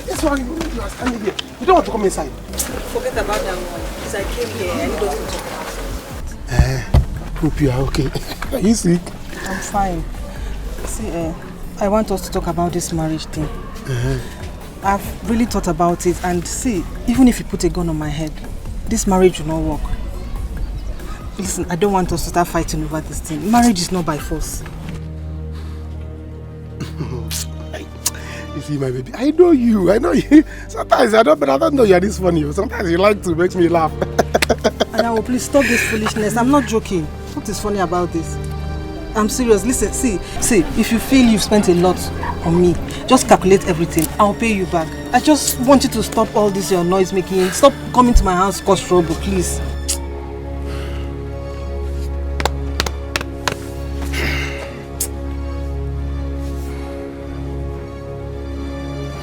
That's why you are standing here. You don't want to come inside. Forget about that one. Because I came here and anybody to talk about it. Hope you are okay. Are you sick? I'm fine. See, I want us to talk about this marriage thing. I've really thought about it, and see, even if you put a gun on my head, this marriage will not work. Listen, I don't want us to start fighting over this thing. Marriage is not by force. You see, my baby, I know you. Sometimes I don't know you're this funny. Sometimes you like to make me laugh. And I will please stop this foolishness. I'm not joking. What is funny about this? I'm serious. Listen, see, if you feel you've spent a lot on me, just calculate everything. I'll pay you back. I just want you to stop all this your noise making. Stop coming to my house, cause trouble, please.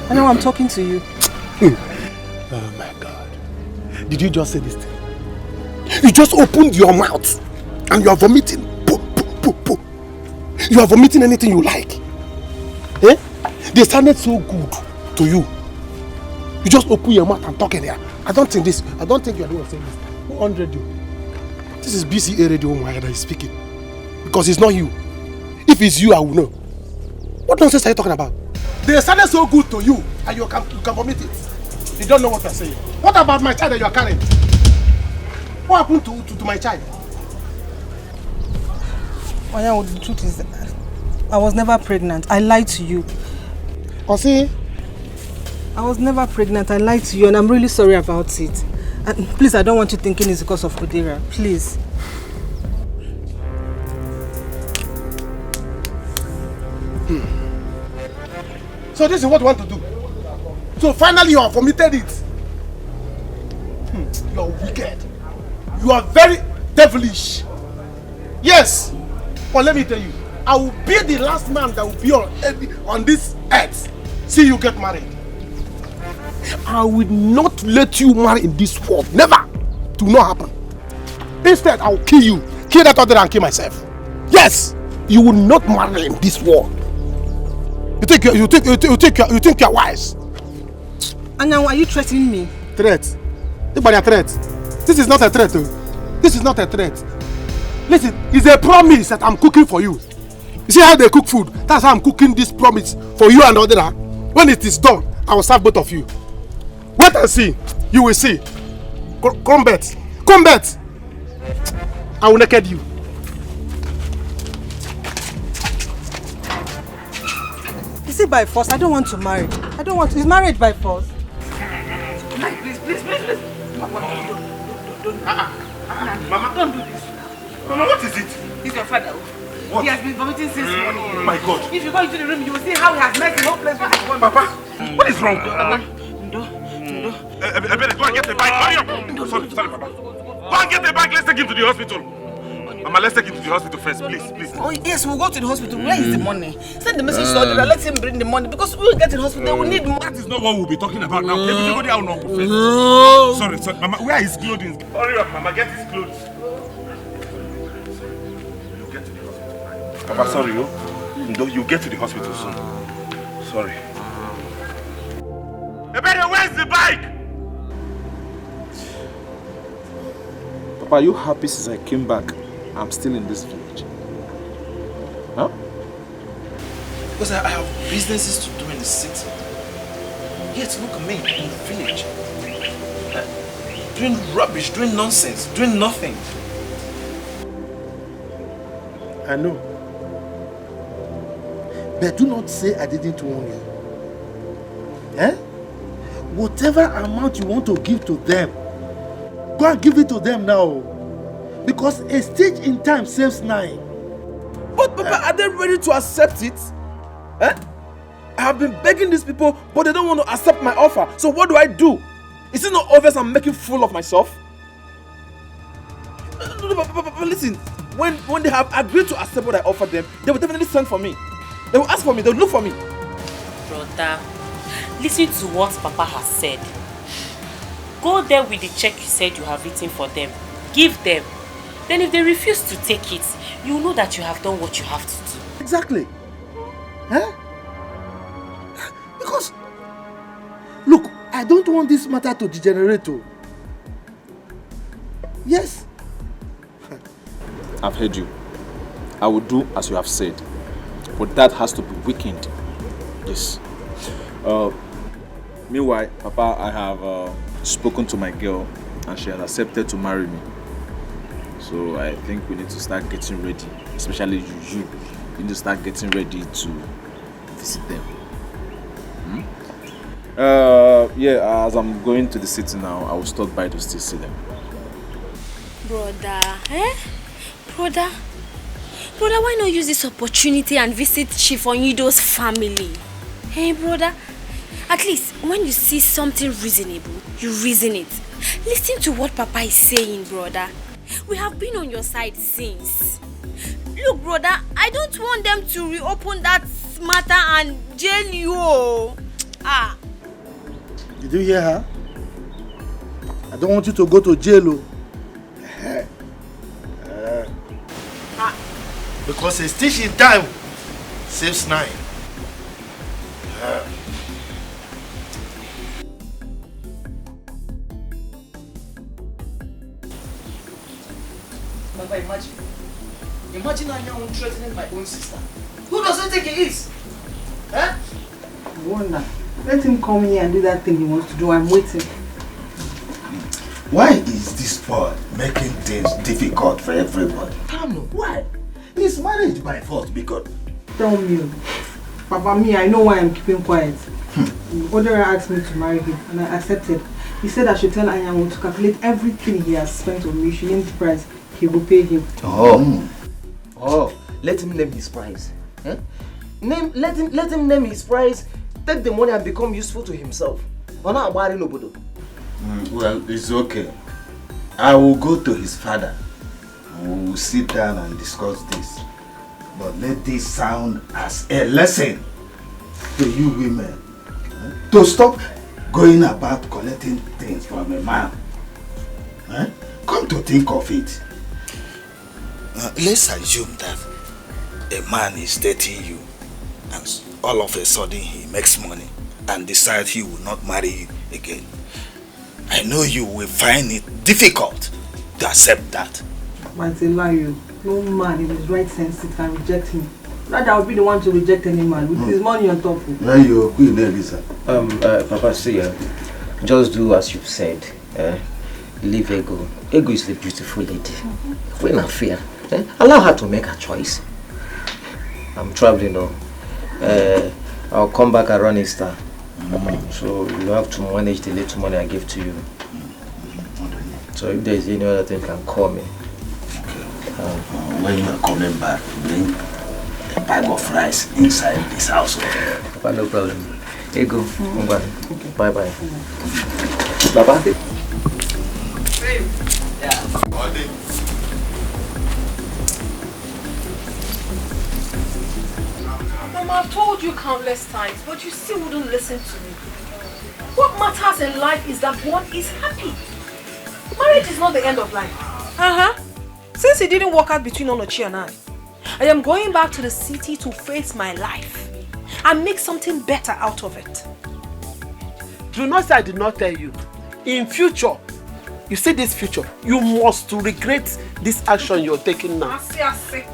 I know I'm talking to you. Oh my God. Did you just say this thing? You just opened your mouth and you are vomiting. You are vomiting anything you like. Eh? They sounded so good to you. You just open your mouth and talk in there. I don't think you are the one saying this. Who 100 you? This is BCA radio that is speaking. Because it's not you. If it's you, I will know. What nonsense are you talking about? They sounded so good to you and you can vomit it. You don't know what you're saying. What about my child that you are carrying? What happened to my child? Anya, the truth is, I was never pregnant. I lied to you. Osi? I was never pregnant. I lied to you, and I'm really sorry about it. And please, I don't want you thinking it's because of Kudera. Please. So this is what you want to do. So finally you have committed it. You are wicked. You are very devilish. Yes. But let me tell you, I will be the last man that will be on this earth. See you get married. I will not let you marry in this world. Never. It will not happen. Instead, I will kill you. Kill that other and kill myself. Yes. You will not marry in this world. You think you're wise? And now, are you threatening me? Threat? Anybody a threat? This is not a threat. This is not a threat. Listen, it's a promise that I'm cooking for you. You see how they cook food? That's how I'm cooking this promise for you and the other. When it is done, I will serve both of you. Wait and see. You will see. Come back. Come back. I will naked you. Is it by force? I don't want to marry. I don't want to. Is marriage by force? Please. Mama, don't. Mama, don't do this. Mama, what is it? He's your father. What? He has been vomiting since morning. Oh my God. If you go into the room, you will see how he has messed the whole place with his body. Papa, what is wrong? Ndo. I better go and get the bike. Hurry up. Sorry, Papa. Go and get the bike. Let's take him to the hospital. Mama, let's take him to the hospital first, please. Oh, yes, we'll go to the hospital. Where is the money? Send the message to Odira. Let him bring the money because we'll get to the hospital. We need money. That is not what we'll be talking about now. Maybe you go there now first. Sorry. Mama, where is his clothing? Hurry up, Mama. Get his clothes. You'll get to the hospital. Papa, sorry, you'll get to the hospital soon. Sorry. Ebere, where's the bike? Papa, are you happy since I came back? I'm still in this village. Huh? Because I have businesses to do in the city. Yet look at me in the village. Doing rubbish, doing nonsense, doing nothing. I know. But do not say I didn't warn you. Eh? Whatever amount you want to give to them, go and give it to them now. Because a stage in time saves 9. But Papa, are they ready to accept it? Eh? I have been begging these people, but they don't want to accept my offer. So what do I do? Is it not obvious I'm making fool of myself? No, Papa, listen. When they have agreed to accept what I offered them, they will definitely send for me. They will ask for me. They will look for me. Brother, listen to what Papa has said. Go there with the check you said you have written for them. Give them. Then if they refuse to take it, you know that you have done what you have to do. Exactly. Huh? Because, look, I don't want this matter to degenerate. Yes. I've heard you. I will do as you have said. But that has to be weakened. Yes. Meanwhile, Papa, I have spoken to my girl and she has accepted to marry me. So I think we need to start getting ready, especially you need to start getting ready to visit them. Yeah, as I'm going to the city now, I will stop by to still see them. Brother, Brother, why not use this opportunity and visit Chief Onyido's family? Hey, brother, at least when you see something reasonable, you reason it. Listen to what Papa is saying, brother. We have been on your side since. Look, brother, I don't want them to reopen that matter and jail you. Did you hear her? I don't want you to go to jail. Because a stitch in time saves 9. Papa, imagine I am threatening my own sister. Who does it think he is? Wonder. Let him come here and do that thing he wants to do. I'm waiting. Why is this boy making things difficult for everybody? Why? Is marriage by force because? Tell me. Papa, me, I know why I'm keeping quiet. Odera asked me to marry him and I accepted. He said I should tell Anyanwu to calculate everything he has spent on me. She named the price. He will pay him. Oh, let him name his price. Eh? Let him name his price. Take the money and become useful to himself. Well, it's okay. I will go to his father. We will sit down and discuss this. But let this sound as a lesson to you women. To stop going about collecting things from a man. Come to think of it. Let's assume that a man is dating you and all of a sudden he makes money and decides he will not marry you again. I know you will find it difficult to accept that. But it's a lie. No man in his right sense can reject him. Rather, I'll be the one to reject any man with his money on top. Papa, see, just do as you've said. Leave Ego. Ego is the beautiful lady. We're not fair. Allow her to make her choice. I'm traveling now. I'll come back around Easter. So you have to manage the little money I give to you. So if there's any other thing, you can call me. When you are coming back, bring a bag of rice inside this house. Papa, no problem. Here you go. Okay. Bye bye. Papa. Mama, I've told you countless times, but you still wouldn't listen to me. What matters in life is that one is happy. Marriage is not the end of life. Since it didn't work out between Onochi and I am going back to the city to face my life and make something better out of it. Do not say I did not tell you. In future, you see this future, you must regret this action you're taking now.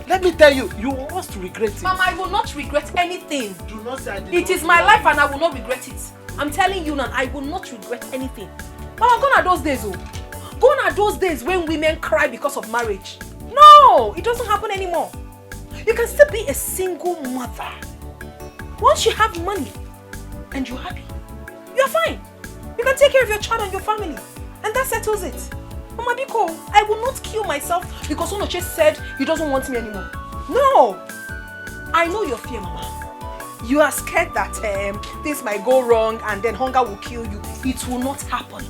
Let me tell you, you must regret it. Mama, I will not regret anything. Do not say I did It is my life and I will not regret it. I'm telling you now, I will not regret anything. Mama, gone are those days, Gone are those days when women cry because of marriage. No, it doesn't happen anymore. You can still be a single mother. Once you have money and you're happy, you're fine. You can take care of your child and your family. And that settles it. Mama Biko, I will not kill myself because Onoche said he doesn't want me anymore. No! I know your fear, Mama. You are scared that things might go wrong and then hunger will kill you. It will not happen.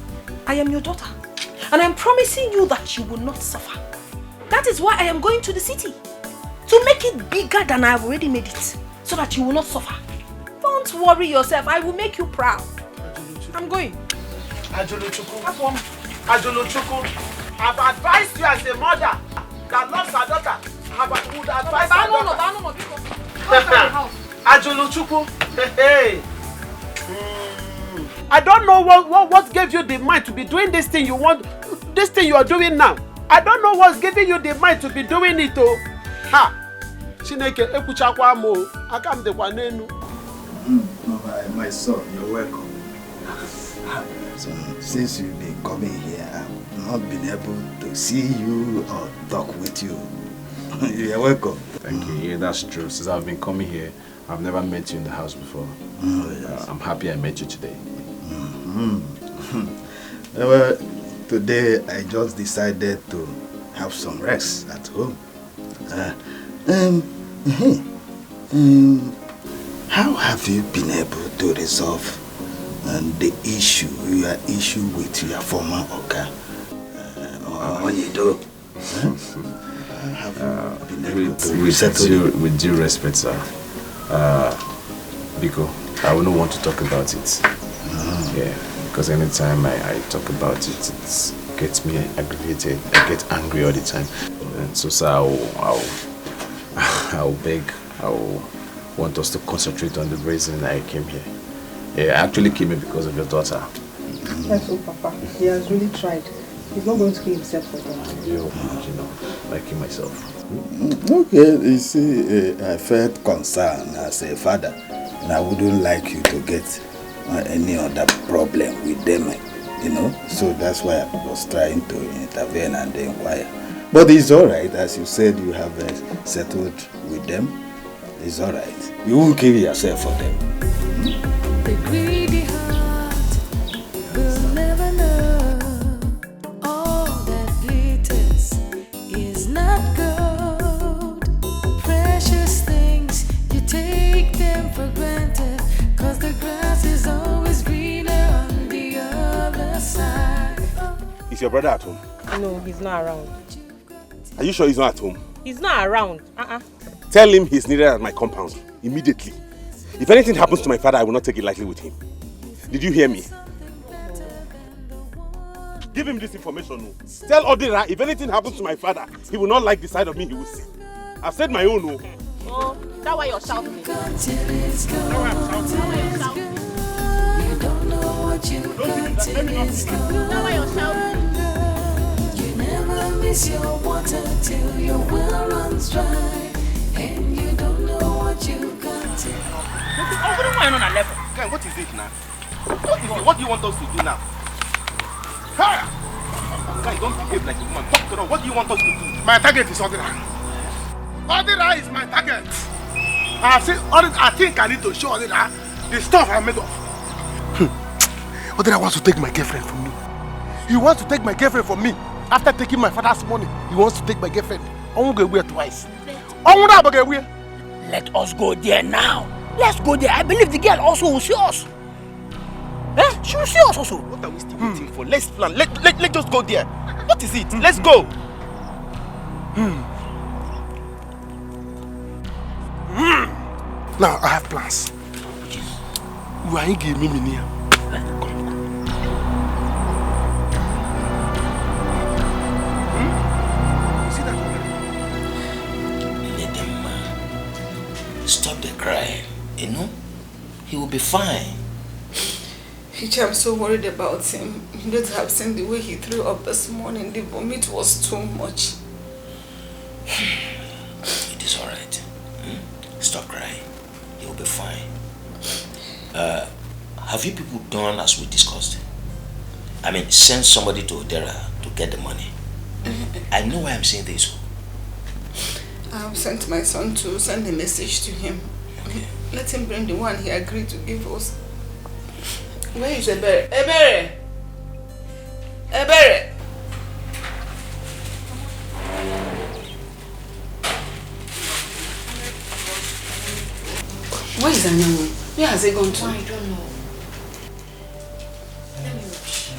I am your daughter. And I'm promising you that you will not suffer. That is why I am going to the city. To make it bigger than I have already made it. So that you will not suffer. Don't worry yourself. I will make you proud. I'm going. Ajuluchuku, I've advised you as a mother that loves her daughter. I would advise her daughter. Ajuluchuku, hey. I don't know what gave you the mind to be doing this thing you want, this thing you are doing now. I don't know what's giving you the mind to be doing it, oh. Ha! Chineke ekuchakwa mo, akam de kwa nenu. My son, you're welcome. So, since you've been coming here, I've not been able to see you or talk with you. You're welcome. Thank you. Yeah, that's true. Since I've been coming here, I've never met you in the house before. Yes. I'm happy I met you today. Well, today I just decided to have some rest at home. How have you been able to resolve the your issue with your former Oga? Have you been able to settle it? With due respect, sir. Biko, I wouldn't want to talk about it. Yeah, because anytime I talk about it, it gets me aggravated. I get angry all the time. And so, sir, I'll beg, I'll want us to concentrate on the reason I came here. Yeah, I actually came here because of your daughter. Yes, so Papa. He has really tried. He's not going to kill himself for that. You know, like you myself. Okay, you see, I felt concerned as a father, and I wouldn't like you to get or any other problem with them, you know. So that's why I was trying to intervene and inquire. But it's all right, as you said, you have settled with them. It's all right. You won't kill yourself for them. The greedy heart will never know. All that glitters is not gold. Precious things, you take them for granted. Cause the grass is always greener on the other side. Is your brother at home? No, he's not around. Are you sure he's not at home? He's not around. Tell him he's needed at my compound immediately. If anything happens to my father, I will not take it lightly with him. Did you hear me? Give him this information. Tell Odira if anything happens to my father, he will not like the side of me he will see. I've said my own. Oh, that's why you're shouting. You don't know what you got till it's gone. That's why you're shouting. You never miss your water till your well runs dry. And you don't know what you got till. What is it now? What do you want us to do now? Guy, don't behave like a woman. Talk to us. What do you want us to do? My target is Odira. Odira is my target. I think I need to show Odira the stuff I'm made of. Odira wants to take my girlfriend from me. He wants to take my girlfriend from me. After taking my father's money, he wants to take my girlfriend. I won't go away twice. Let us go there now. Let's go there. I believe the girl also will see us. She will see us also. What are we still waiting for? Let's plan. Let's just go there. What is it? Let's go. Now I have plans. You are give me money. Stop the crying, you know? He will be fine. I'm so worried about him. You don't have seen the way he threw up this morning. The vomit was too much. It is alright. Stop crying. He will be fine. Have you people done as we discussed? I mean, send somebody to Odera to get the money. I know why I'm saying this. I have sent my son to send a message to him. Okay. Let him bring the one he agreed to give us. Where is Ebere? Ebere! Ebere! Where is Anyanwu? Where has he gone to? I don't know. Let me watch.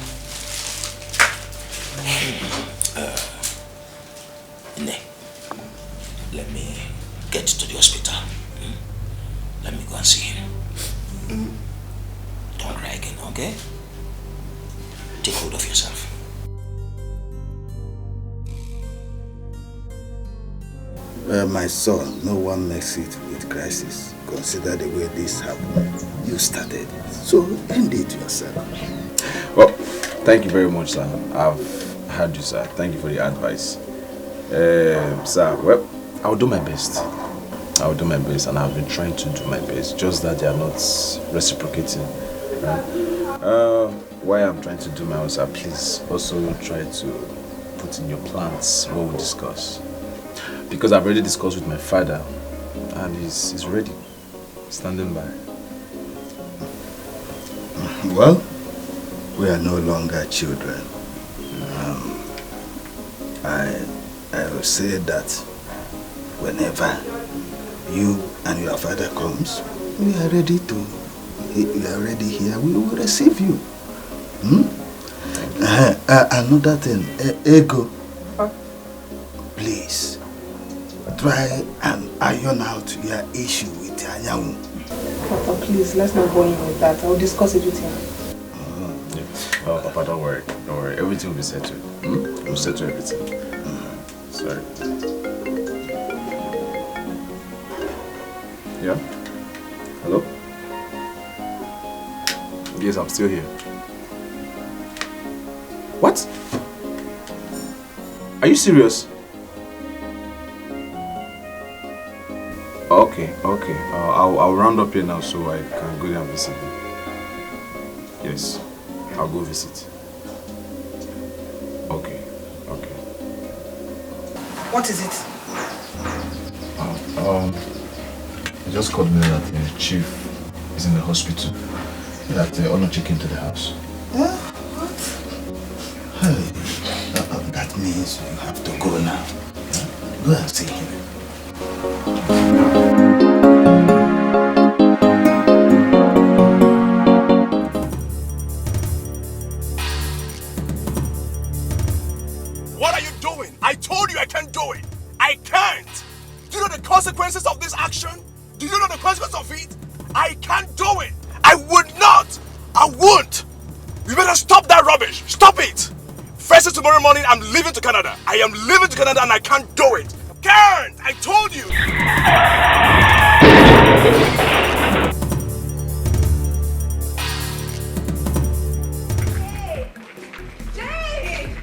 Let me get to the hospital. Let me go and see him. Don't cry again, okay? Take hold of yourself. Well, my son, no one makes it with crisis. Consider the way this happened. You started it. So end it yourself. Well, thank you very much, sir. I've heard you, sir. Thank you for the advice. Sir, well, I'll do my best. I'll do my best, and I've been trying to do my best. Just that they are not reciprocating. Why I'm trying to do my own, sir, please also try to put in your plans what we discuss. Because I've already discussed with my father, and he's ready, standing by. Well, we are no longer children. I will say that whenever you and your father comes, we are ready here. We will receive you. Another thing, Ego, please try and iron out your issue with Anyanwu. Papa, please, let's not go in with that. I'll discuss it with him. Oh, Papa, don't worry. Don't worry. Everything will be settled. We'll settle everything. Sorry. Yeah? Hello? Yes, I'm still here. What? Are you serious? Okay. I'll round up here now so I can go there and visit you. Yes, I'll go visit. Okay. What is it? They just called me that the chief is in the hospital. That they want to check into the house. What? Hey, that means you have to go now. Go and see him. What are you doing? I told you I can't do it. I can't. Do you know the consequences of this action? Do you know the consequences of it? I can't do it. I would not. I won't. You better stop that rubbish. Stop it. First thing tomorrow morning, I'm leaving to Canada. I am leaving to Canada and I can't do it. Can't. I told you. Jay!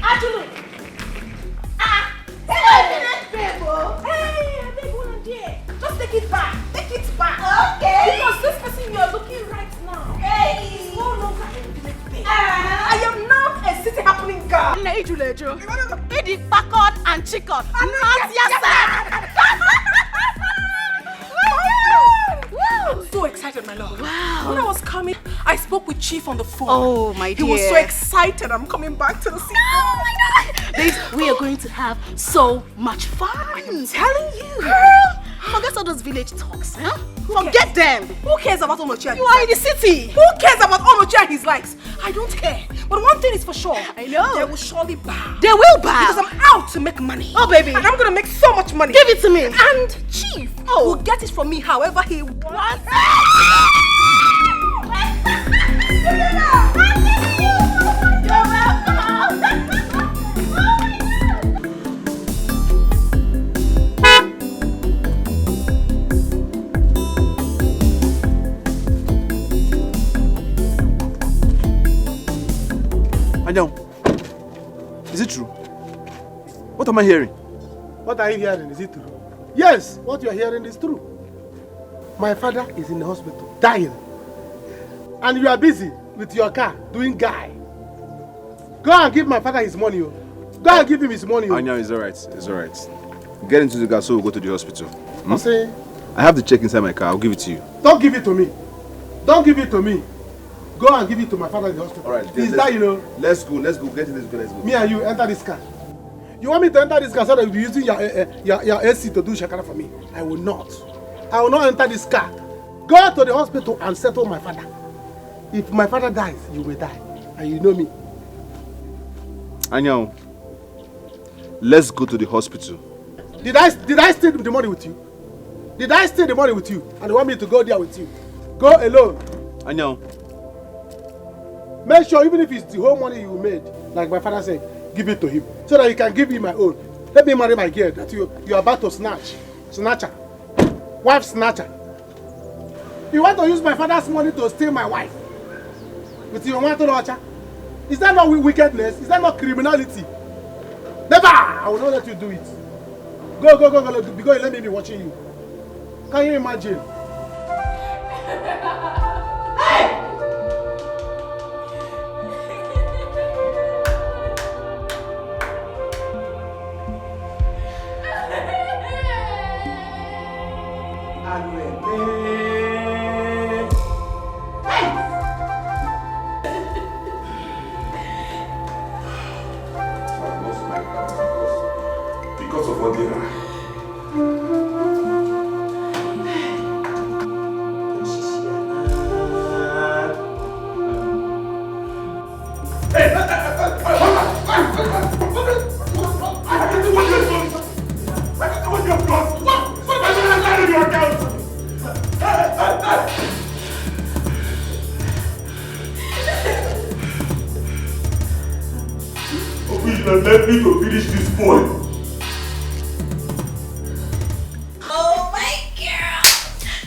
Ajulu! Just take it back. Take it back. Okay. Because this person you are looking right now is no longer a village babe. I am now a city happening girl. Eddie Packard and Chicken. Not yourself. I'm so excited, my love. Wow. When I was coming, I spoke with Chief on the phone. Oh, my dear. He was so excited I'm coming back to the city. Oh, my God. Babes, we are going to have so much fun. I'm telling you. Girl, forget all those village talks, huh? Forget them. Who cares about Onochia? You are in the city. Who cares about Onochia and his likes? I don't care. But one thing is for sure. I know. They will surely bow. They will bow. Because I'm out to make money. Oh, baby. And I'm going to make so much money. Give it to me. And Chief will get it from me however he wants. You're welcome. Anyang, is it true? What am I hearing? What are you hearing? Is it true? Yes, what you are hearing is true. My father is in the hospital, dying. And you are busy with your car, doing guy. Go and give my father his money. Go and give him his money. Anyang, it's alright. It's alright. Get into the car so we'll go to the hospital. Say, I have the check inside my car. I'll give it to you. don't give it to me. Don't give it to me. Go and give it to my father in the hospital. Alright. He's dying, Let's go. Let's go. Get in this car. Let's go. Me and you enter this car. You want me to enter this car so that you'll be using your AC to do shakara for me? I will not. I will not enter this car. Go to the hospital and settle my father. If my father dies, you will die. And you know me. Anyang, let's go to the hospital. Did I steal the money with you? Did I steal the money with you? And you want me to go there with you? Go alone. Anyang. Make sure even if it's the whole money you made, like my father said, give it to him. So that he can give me my own. Let me marry my girl that you are about to snatch. Snatcher. Wife snatcher. You want to use my father's money to steal my wife? With your wife to watcher? Is that not wickedness? Is that not criminality? Never! I will not let you do it. Go. Because let me be watching you. Can you imagine? Hey! Because of what they are. Let me to finish this boy. Oh my girl!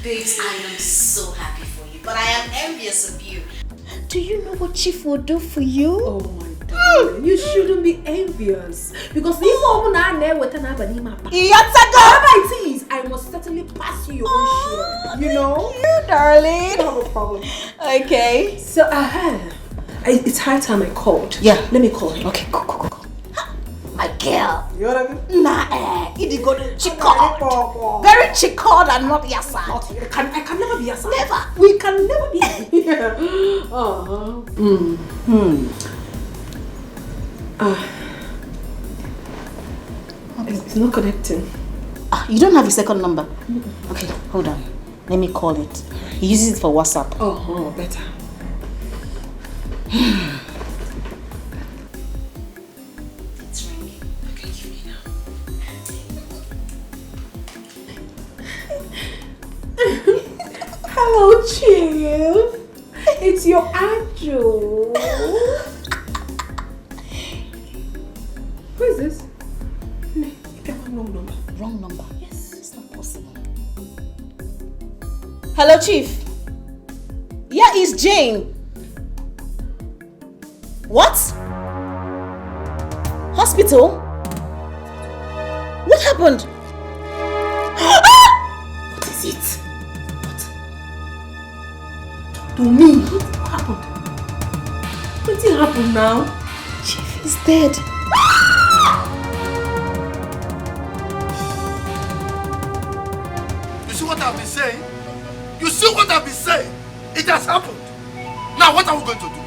Babes, I am so happy for you, but I am envious of you. Do you know what Chief will do for you? Oh my darling, you shouldn't be envious. Because if I it is, I must certainly pass you your own share. You know? You, darling. No problem. Okay. So, it's high time I called. Yeah. Let me call him. Okay, go. My girl. You know what I mean? Nah, it go to chickled. Very chickled and not yasad. I can never be yasad. Never. We can never be. It's not connecting. You don't have a second number? Okay, hold on. Let me call it. He uses it for WhatsApp. Oh, better. It's ringing. Okay, give me now. Hello, Chief. It's your angel. Who is this? You got my wrong number. Wrong number? Yes. It's not possible. Hello, Chief. Yeah, it's Jane. What? Hospital? What happened? What is it? What? To me? What happened? What did happen now? Chief is dead. You see what I've been saying? You see what I've been saying? It has happened. Now what are we going to do?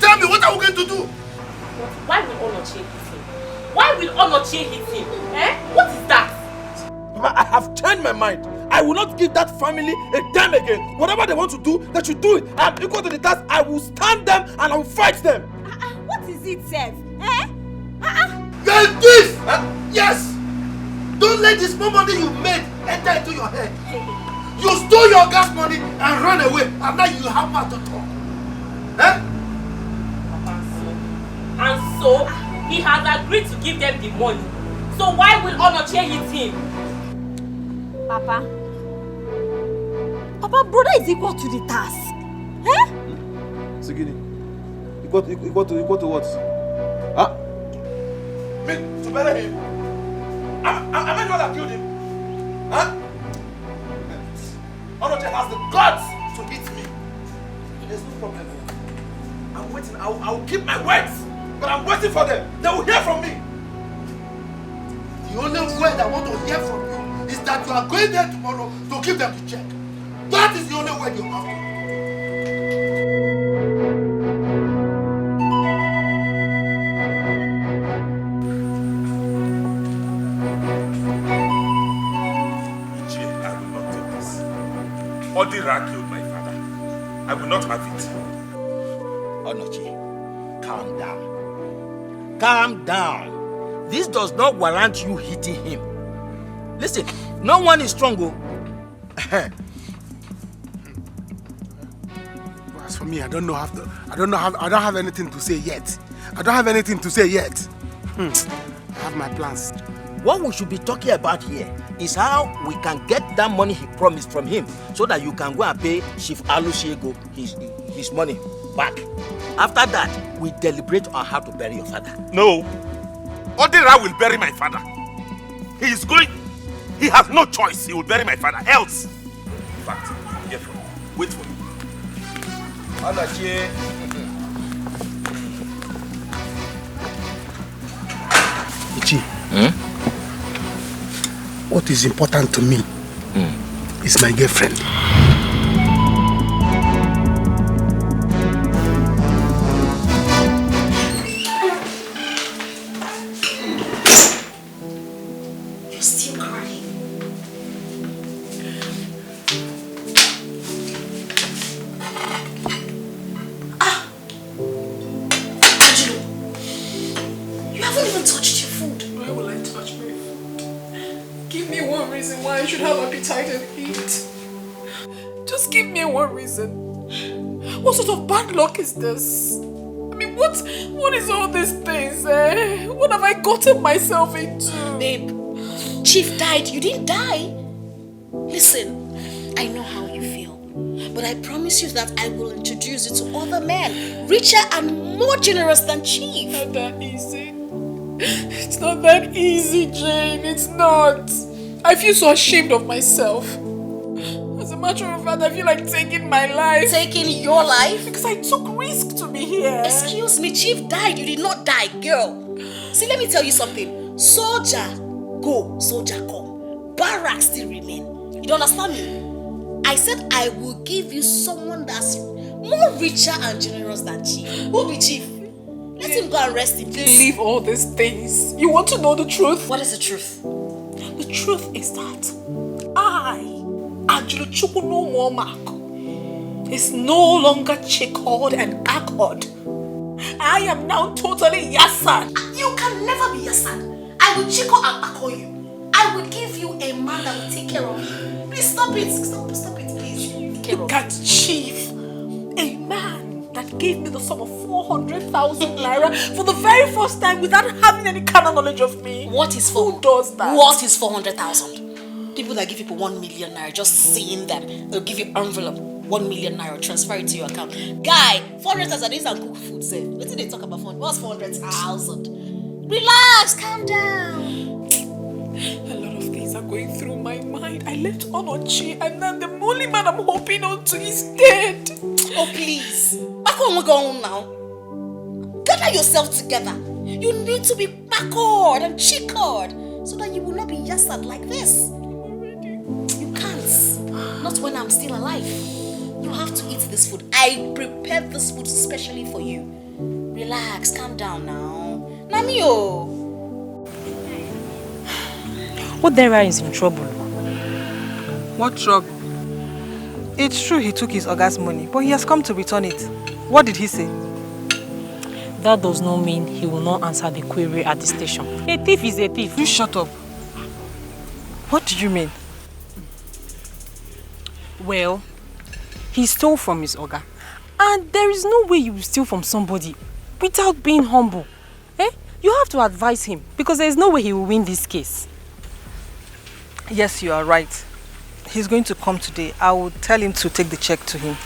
Tell me, what are we going to do? Why will Onochie hit him? Why will Onochie hit him? What is that? Mama, I have changed my mind. I will not give that family a dime again. Whatever they want to do, they should do it. I am equal to the task. I will stand them and I will fight them. What is it, Seth? You're a thief! Yes! Don't let this small money you made enter into your head. You stole your gas money and ran away, and now you have mouth to talk. And so, he has agreed to give them the money. So why will Onochie hit him? Papa, brother is equal to the task. Sigini, equal to what? Me, to bury him? Am I the one that killed him? Onochie has the guts to hit me. There's no problem. I'm waiting. I will keep my words. But I'm waiting for them. They will hear from me. The only word I want to hear from you is that you are going there tomorrow to give them the check. That is the only word you have to. I will not take this. Odira killed my father. I will not have it. Onochie, calm down. Calm down. This does not warrant you hitting him. Listen, no one is strong. As for me, I don't have anything to say yet. I have my plans. What we should be talking about here is how we can get that money he promised from him so that you can go and pay Chief Alusiego his money back. After that, we deliberate on how to bury your father. No. Odira will bury my father. He is going. He has no choice. He will bury my father. Else. In fact, get from me. Wait for me. Ichi, what is important to me is my girlfriend. You're still crying. You haven't even touched your food. Why will I touch my food? Give me one reason why I should have appetite and eat. Just give me one reason. What sort of bad luck is this? I mean, what is all these things, eh? What have I gotten myself into? Babe, Chief died. You didn't die. Listen, I know how you feel. But I promise you that I will introduce you to other men, richer and more generous than Chief. Not that easy. It's not that easy, Jane. It's not. I feel so ashamed of myself. As a matter of fact, I feel like taking my life. Taking your life? Because I took risk to be here. Excuse me, Chief died. You did not die, girl. See, let me tell you something. Soldier go, soldier come. Barracks still remain. You don't understand me? I said I will give you someone that's more richer and generous than Chief. Who be Chief? Let him go and rest in peace. Leave all these things. You want to know the truth? What is the truth? The truth is that I, Angelo Chukuno Womak, is no longer chickled and accord. I am now totally Yasan. You can never be Yasan. I will chico and accord you. I will give you a man that will take care of you. Please stop it. Stop it, please. Look at Chief. A man that gave me the sum of 400,000 naira for the very first time without having any kind of knowledge of me. What is Who does that? What is 400,000? People that give people 1 million naira, just seeing them, they'll give you envelope, 1 million naira, transfer it to your account. Guy, 400,000 is and cook food, sir. What did they talk about? What's 400,000? Relax, calm down. A lot of things are going through my mind. I left Onochi and then the only man I'm hoping on to is dead. Oh, please. Back on, we're going now. Gather yourself together. You need to be backward and chickered so that you will not be yassad like this. You can't. Not when I'm still alive. You have to eat this food. I prepared this food specially for you. Relax, calm down now. Namio. Odera is in trouble. What trouble? It's true he took his Oga's money, but he has come to return it. What did he say? That does not mean he will not answer the query at the station. A thief is a thief. You shut up. What do you mean? Well, he stole from his Oga. And there is no way you will steal from somebody without being humble. You have to advise him because there is no way he will win this case. Yes, you are right. He's going to come today. I will tell him to take the check to him.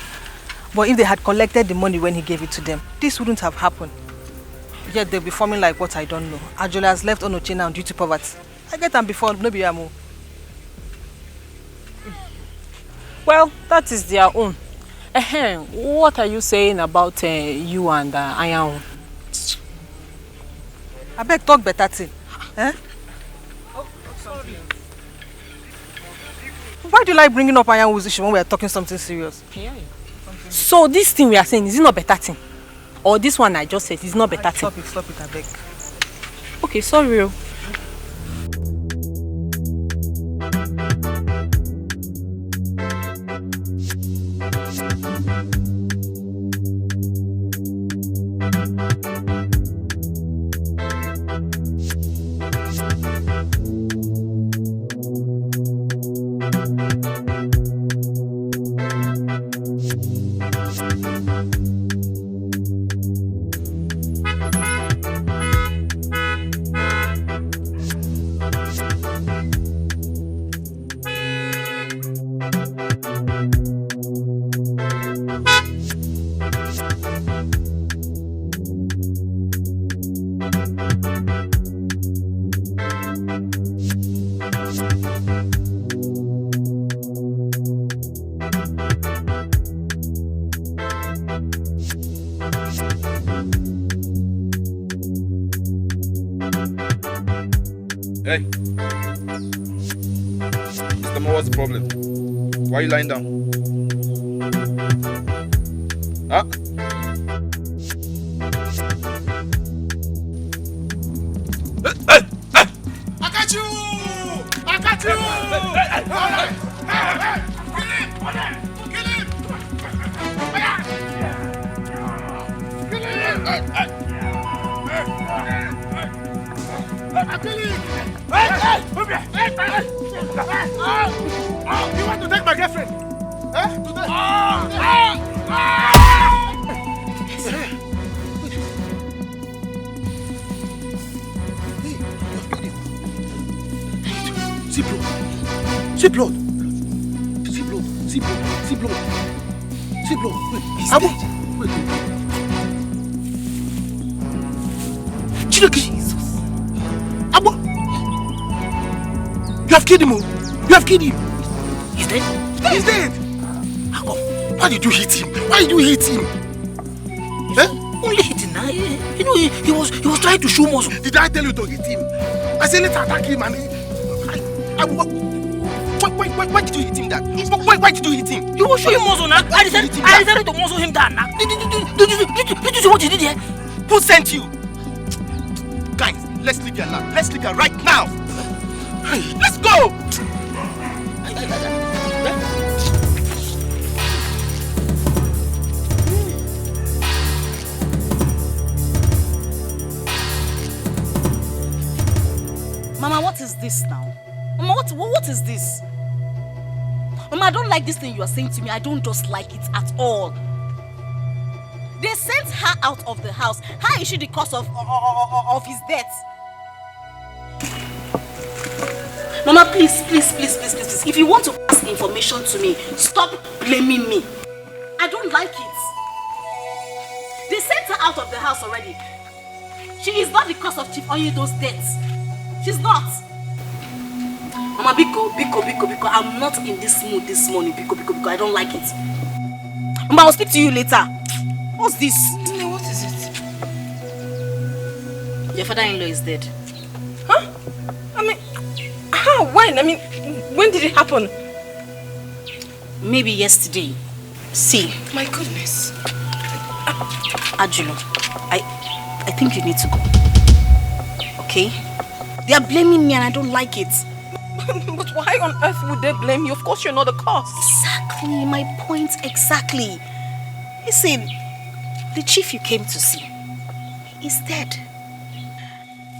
But if they had collected the money when he gave it to them, this wouldn't have happened. Yet they'll be forming like what I don't know. Ajola has left Onoche now due to poverty. I get them before, maybe I'm more. Well, that is their own. What are you saying about you and Ayahu? I beg talk better thing. Why do you like bringing up Ayahu's issue when we are talking something serious? So this thing we are saying, is it not better thing? Or this one I just said, is not better thing? Stop it, I beg. Okay, sorry. Hey. Mr. Mo, what's the problem? Why are you lying down? Huh? I got you! I got you! Kill him! You want to take my girlfriend? See blood. See blood. See blood. See blood. See blood. See blood. Wait. Wait. Jesus. You have killed him. You have killed him. He's dead? He's dead. How come? Why did you hit him? Why did you hit him? Only hitting now. You know, he was trying to show muscle. Did I tell you to hit him? I said let's attack him and why did you hit him that? Why did you hit him? You was showing muscle now. I decided to muscle him down now. Did you see what you did here? Who sent you? Guys, let's leave here now. Let's leave here right now. Let's go! Mama, what is this now? Mama, what is this? Mama, I don't like this thing you are saying to me. I don't just like it at all. They sent her out of the house. How is she the cause of his death? Mama, please. If you want to pass information to me, stop blaming me. I don't like it. They sent her out of the house already. She is not the cause of Chief Onyedo's death. She's not. Mama, Biko, I'm not in this mood this morning. Biko, I don't like it. Mama, I'll speak to you later. What's this? What is it? Your father-in-law is dead. Huh? I mean, how? When? I mean, when did it happen? Maybe yesterday. See. My goodness. Ajulo, I think you need to go. Okay? They are blaming me and I don't like it. But why on earth would they blame you? Of course you're not the cause. Exactly, my point exactly. Listen, the chief you came to see is dead.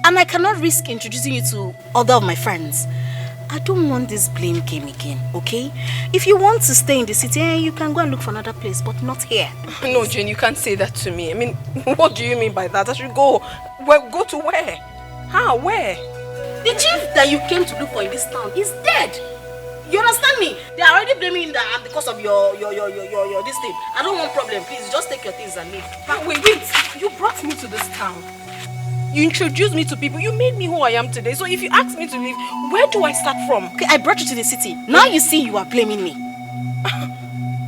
And I cannot risk introducing you to other of my friends. I don't want this blame game again, okay? If you want to stay in the city, you can go and look for another place, but not here. No, Jane, you can't say that to me. I mean, what do you mean by that? I should go. Well, go to where? How? Where? The chief that you came to look for in this town is dead. You understand me? They are already blaming me that because of your this thing. I don't want problem. Please, just take your things and leave. Wait. You brought me to this town. You introduced me to people. You made me who I am today. So if you ask me to leave, where do I start from? Okay, I brought you to the city. Now you see you are blaming me.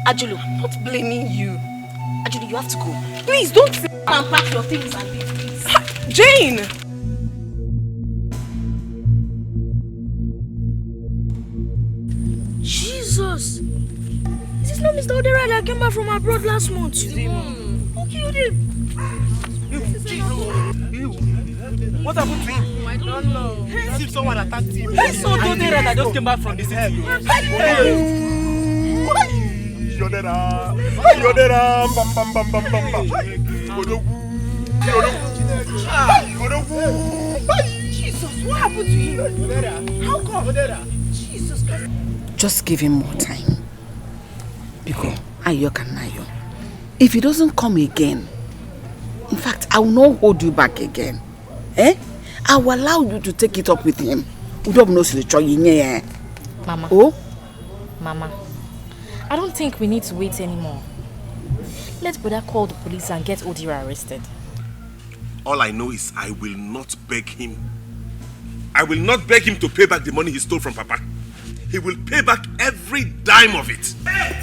Ajulu. I'm not blaming you. Ajulu, you have to go. Please, don't say and pack your things and leave, please. Jane! Jesus! Is this not Mr. Odera that came back from abroad last month? Who killed him? What happened to him? I don't know. See if someone attacked him. I saw Odera that just came back from the city. Yodera, bam. Jesus, what happened to him? How come? Jesus Christ. Just give him more time. Because Ayo can Ayo. If he doesn't come again, in fact, I will not hold you back again. I will allow you to take it up with him. Mama. Oh? Mama, I don't think we need to wait anymore. Let Brother call the police and get Odira arrested. All I know is I will not beg him. I will not beg him to pay back the money he stole from Papa. He will pay back every dime of it. Hey!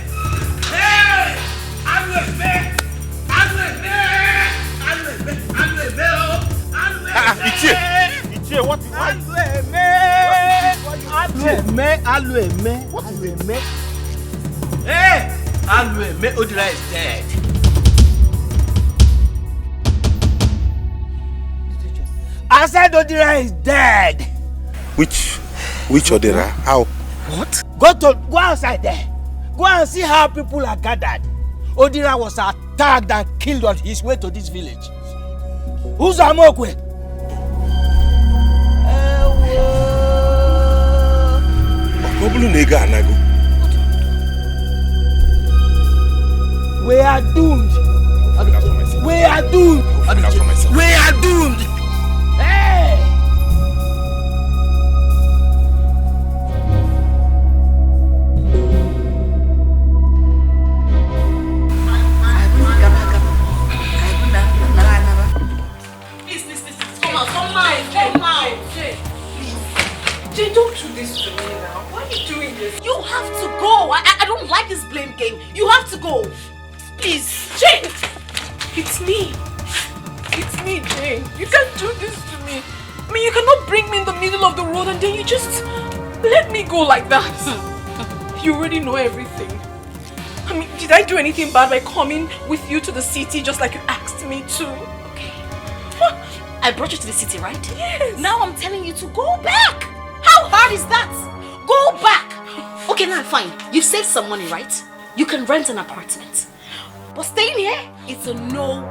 Ichie, what is that? What is it? Hey! Odira is dead. I said Odira is dead. Which Odira? How? What? Go outside there. Go and see how people are gathered. Odira was attacked and killed on his way to this village. Who's Amokwe? We are doomed. We are doomed. We are doomed. Hey! Please, come out. Jane, don't do this to me now. Why are you doing this? You have to go. I don't like this blame game. You have to go. Please, Jane. It's me. It's me, Jane. You can't do this to me. I mean, you cannot bring me in the middle of the road and then you just let me go like that. You already know everything. I mean, did I do anything bad by coming with you to the city just like you asked me to? Okay. I brought you to the city, right? Yes. Now I'm telling you to go back. How hard is that? Go back. Okay, now fine. You saved some money, right? You can rent an apartment. But staying here, it's a no.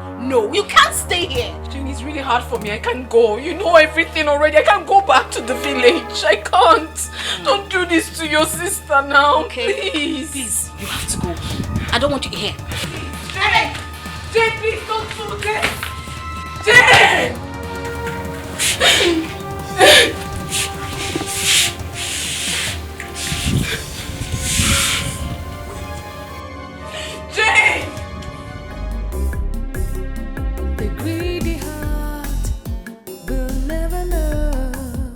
You can't stay here. Jane, it's really hard for me. I can't go. You know everything already. I can't go back to the village. I can't. Don't do this to your sister now. Okay. Please. Please, you have to go. I don't want you here. Jane! Jane, please don't do this. Jane! Jane! The greedy heart will never know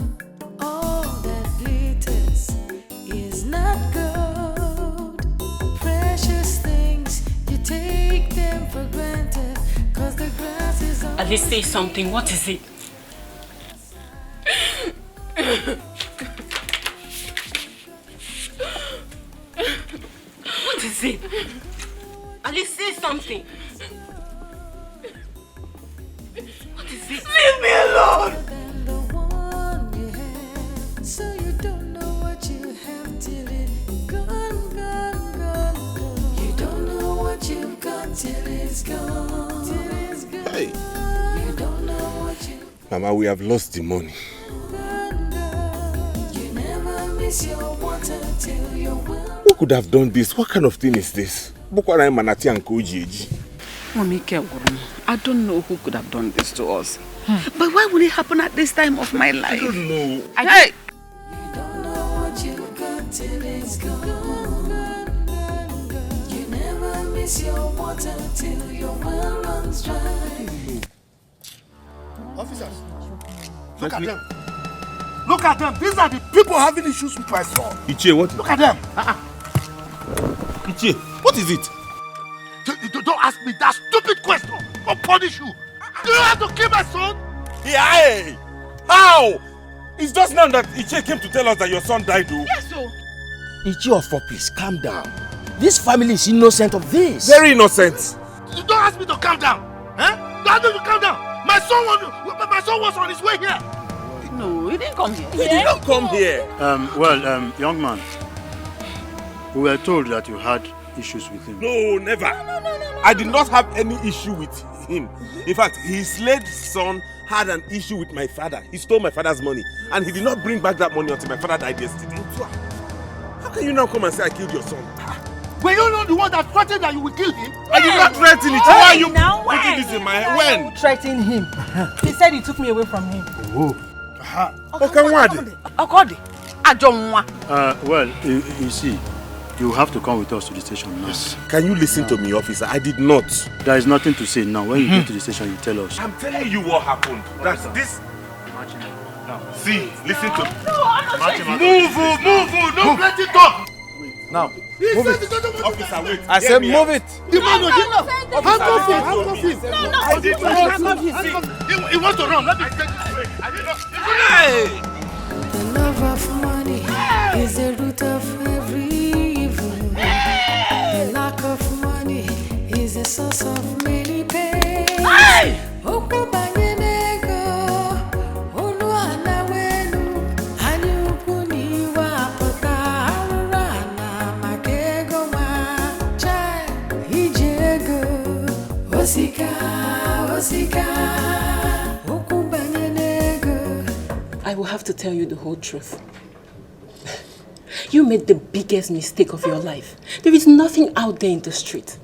all that glitters is not gold. Precious things, you take them for granted, 'cause the grass is on. At least say something. What is it? What is it? At least say something. What is it? Leave me alone! So you don't know what you have till it's gone. You don't know what you've got till it's gone. Hey. You don't know what you Mama, we have lost the money. You never miss your water till you're well. Who could have done this? What kind of thing is this? Bukwarai Manati and Koji. I don't know who could have done this to us. But why would it happen at this time of my life? I don't know. Hey! You don't know what you've got till it's gone. You never miss your water till your well runs dry. Officers, look at them. Look at them. These are the people having issues with my son. Ichie, what? Look at them. Ichie, what is it? Don't ask me that stupid question. I'll punish you. Do you have to kill my son? Yeah, hey. How? It's just now that Ichie came to tell us that your son died, though. Yes, so. Ichie of 4, please, calm down. This family is innocent of this. Very innocent. You don't ask me to calm down. Don't ask me to calm down. My son was on his way here. No, he didn't come here. He did not come here. Young man, we were told that you had issues with him. No, never. I did not have any issue with him. In fact, his late son had an issue with my father. He stole my father's money, and he did not bring back that money until my father died yesterday. How can you now come and say I killed your son? Were you not the one that threatened that you will kill him? I did not threaten it. Why are you putting this in my head? When? Threatened him. He said he took me away from him. Okoli, you see, you have to come with us to the station now. Yes. Can you listen to me, officer? I did not. There is nothing to say now. When you get to the station, you tell us. I'm telling you what happened. That's this. See, listen to me. Move. Don't let it go. Now, Move it. Officer, wait. I said move it. He wants to run. Let me take this way. Hey! The love of money is the root of every evil. The lack of money is the source of many pains. Hey! I will have to tell you the whole truth. You made the biggest mistake of your life. There is nothing out there in the street.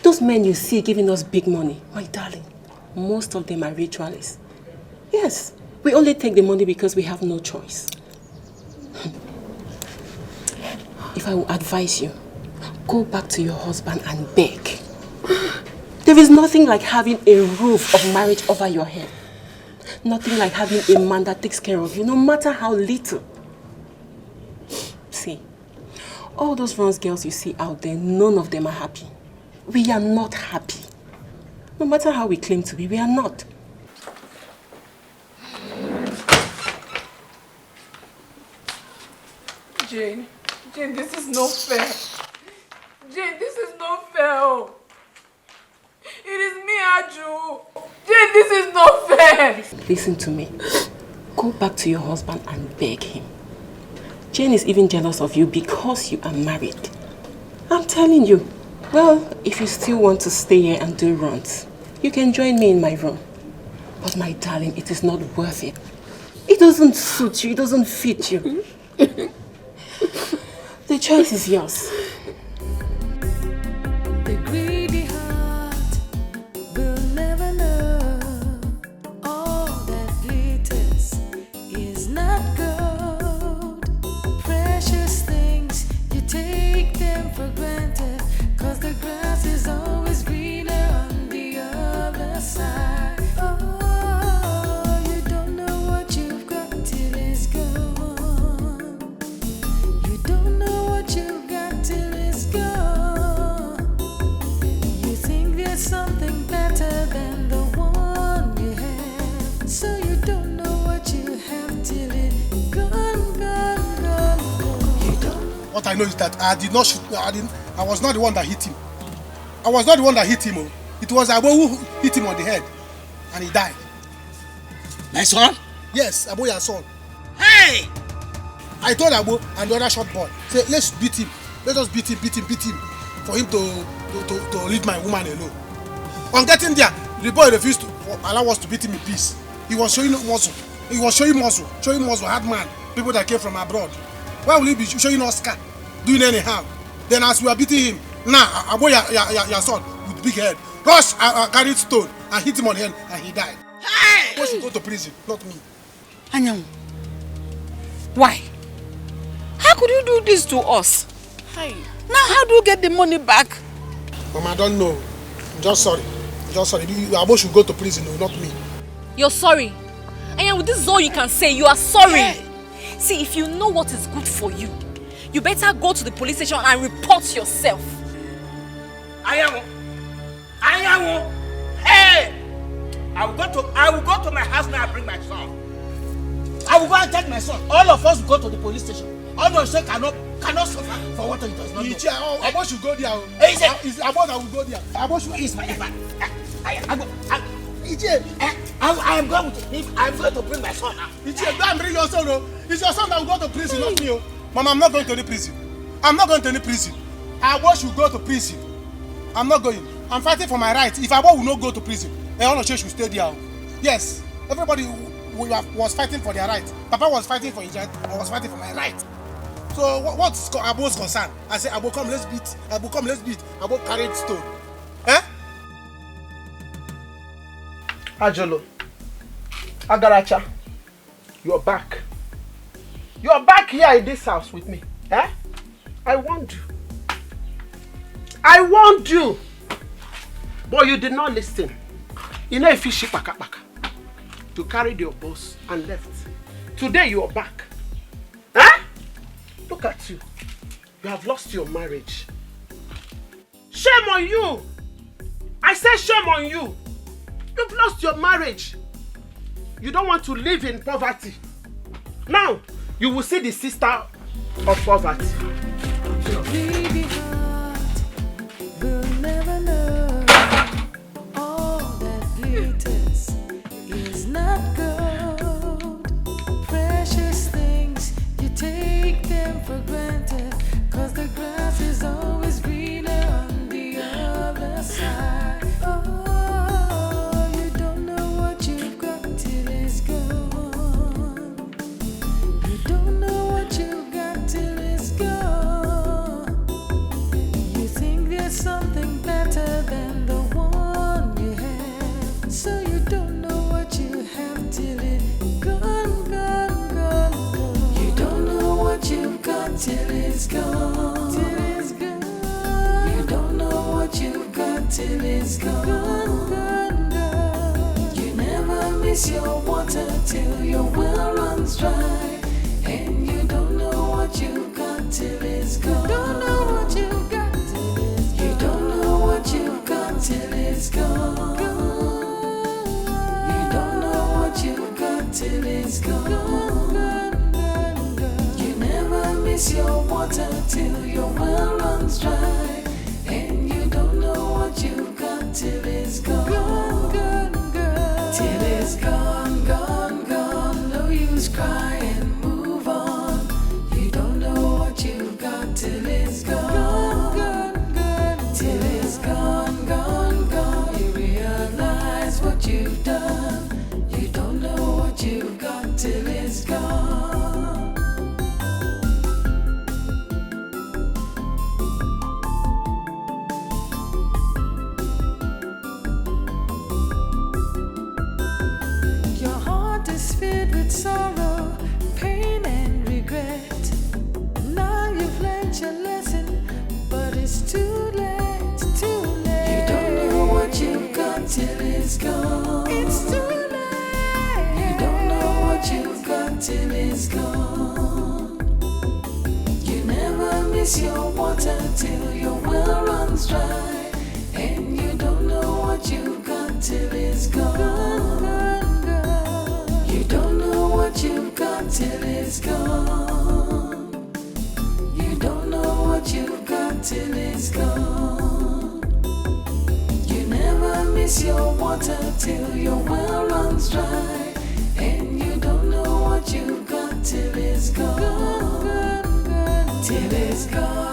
Those men you see giving us big money, my darling, most of them are ritualists. Yes, we only take the money because we have no choice. If I will advise you, go back to your husband and beg. There is nothing like having a roof of marriage over your head. Nothing like having a man that takes care of you, no matter how little. See, all those runs girls you see out there, none of them are happy. We are not happy. No matter how we claim to be, we are not. Jane, this is not fair. Jane, this is not fair. Oh. It is me, Aju. Jane, this is not fair. Listen to me. Go back to your husband and beg him. Jane is even jealous of you because you are married. I'm telling you. Well, if you still want to stay here and do runs, you can join me in my room. But my darling, it is not worth it. It doesn't suit you. It doesn't fit you. The choice is yours. The greedy heart will never know all that glitters is not gold. Precious things, you take them for granted, 'cause the grass is always greener on the other side. Oh, you don't know what you've got till it's gone. You don't know what you've got till it's gone. You think there's something better than the one you have, so you don't know what you have till it's gone, gone, gone, gone. You don't. What I know is that I did not shoot. I was not the one that hit him. I was not the one that hit him. Oh. It was Abo who hit him on the head, and he died. My son? Yes, Abo, your son. Hey! I told Abo and the other short boy, say, let's beat him. Let us beat him, for him to leave my woman alone. On getting there, the boy refused to allow us to beat him in peace. He was showing muscle. Showing muscle, hard man, people that came from abroad. Why will he be showing us scar, doing anyhow? Then as we are beating him, now Abo, your son, with big head, rush, carried stone and hit him on the head, and he died. Hey! Abo should go to prison, not me. Anyam, why? How could you do this to us? Hey. Now how do you get the money back? Mama, I don't know. I'm just sorry. Abo should go to prison, no, not me. You're sorry. And this is all you can say. You are sorry. Yeah. See, if you know what is good for you, you better go to the police station and report yourself. Ayamu. Hey! I will go to my house now and bring my son. I will go and take my son. All of us will go to the police station. All of us cannot suffer for what he does not know. Abo should go there. It's Abo that will go there. Abo should. I am going with him. I am going to bring my son now. Go and bring your son. It's your son that will go to prison, not me. Mama, I'm not going to any prison. Abo should go to prison. I'm not going. I'm fighting for my rights. If Abo will not go to prison, Eonoche should stay there. Yes, everybody was fighting for their rights. Papa was fighting for his right. I was fighting for my right. So what's Abo's concern? I say, Abo, come, let's beat. Abo carried stone. Ajolo, Agaracha, you're back. You're back here in this house with me. I warned you. But you did not listen. You know if you ship baka. You carried your boss and left. Today you are back. Look at you. You have lost your marriage. Shame on you. I said shame on you. You've lost your marriage. You don't want to live in poverty. Now, you will see the sister of poverty. Baby heart will never know all that glitters is not gold. Precious things, you take them for granted, 'cause the grass is always greener on the other side. Oh, you don't know what you've got till it's gone. You don't know what you've got till it's gone. You think there's something better than the one you have, so you don't know what you have till miss your water till your well runs dry. And you don't know what you got till it's gone. Don't know what you got till it's gone. You don't know what you got till it's gone. You don't know what you got till it's gone. You never miss your water till your well runs dry. And you don't know what you got till it's gone. Till it's gone, gone, gone. No use cry and move on. You don't know what you got till it's gone. Till it's gone, gone, gone. You realize what you've done. You don't know what you've got till it's gone. Your heart is filled with sorrow, pain and regret. Now you've learned your lesson, but it's too late, too late. You don't know what you've got till it's gone. It's too late. You don't know what you've got till it's gone. You never miss your water till your well runs dry. And you don't know what you've got till it's gone. You don't know what you've got till it's gone. You don't know what you've got till it's gone. You never miss your water till your well runs dry. And you don't know what you've got till it's gone. Till it's gone.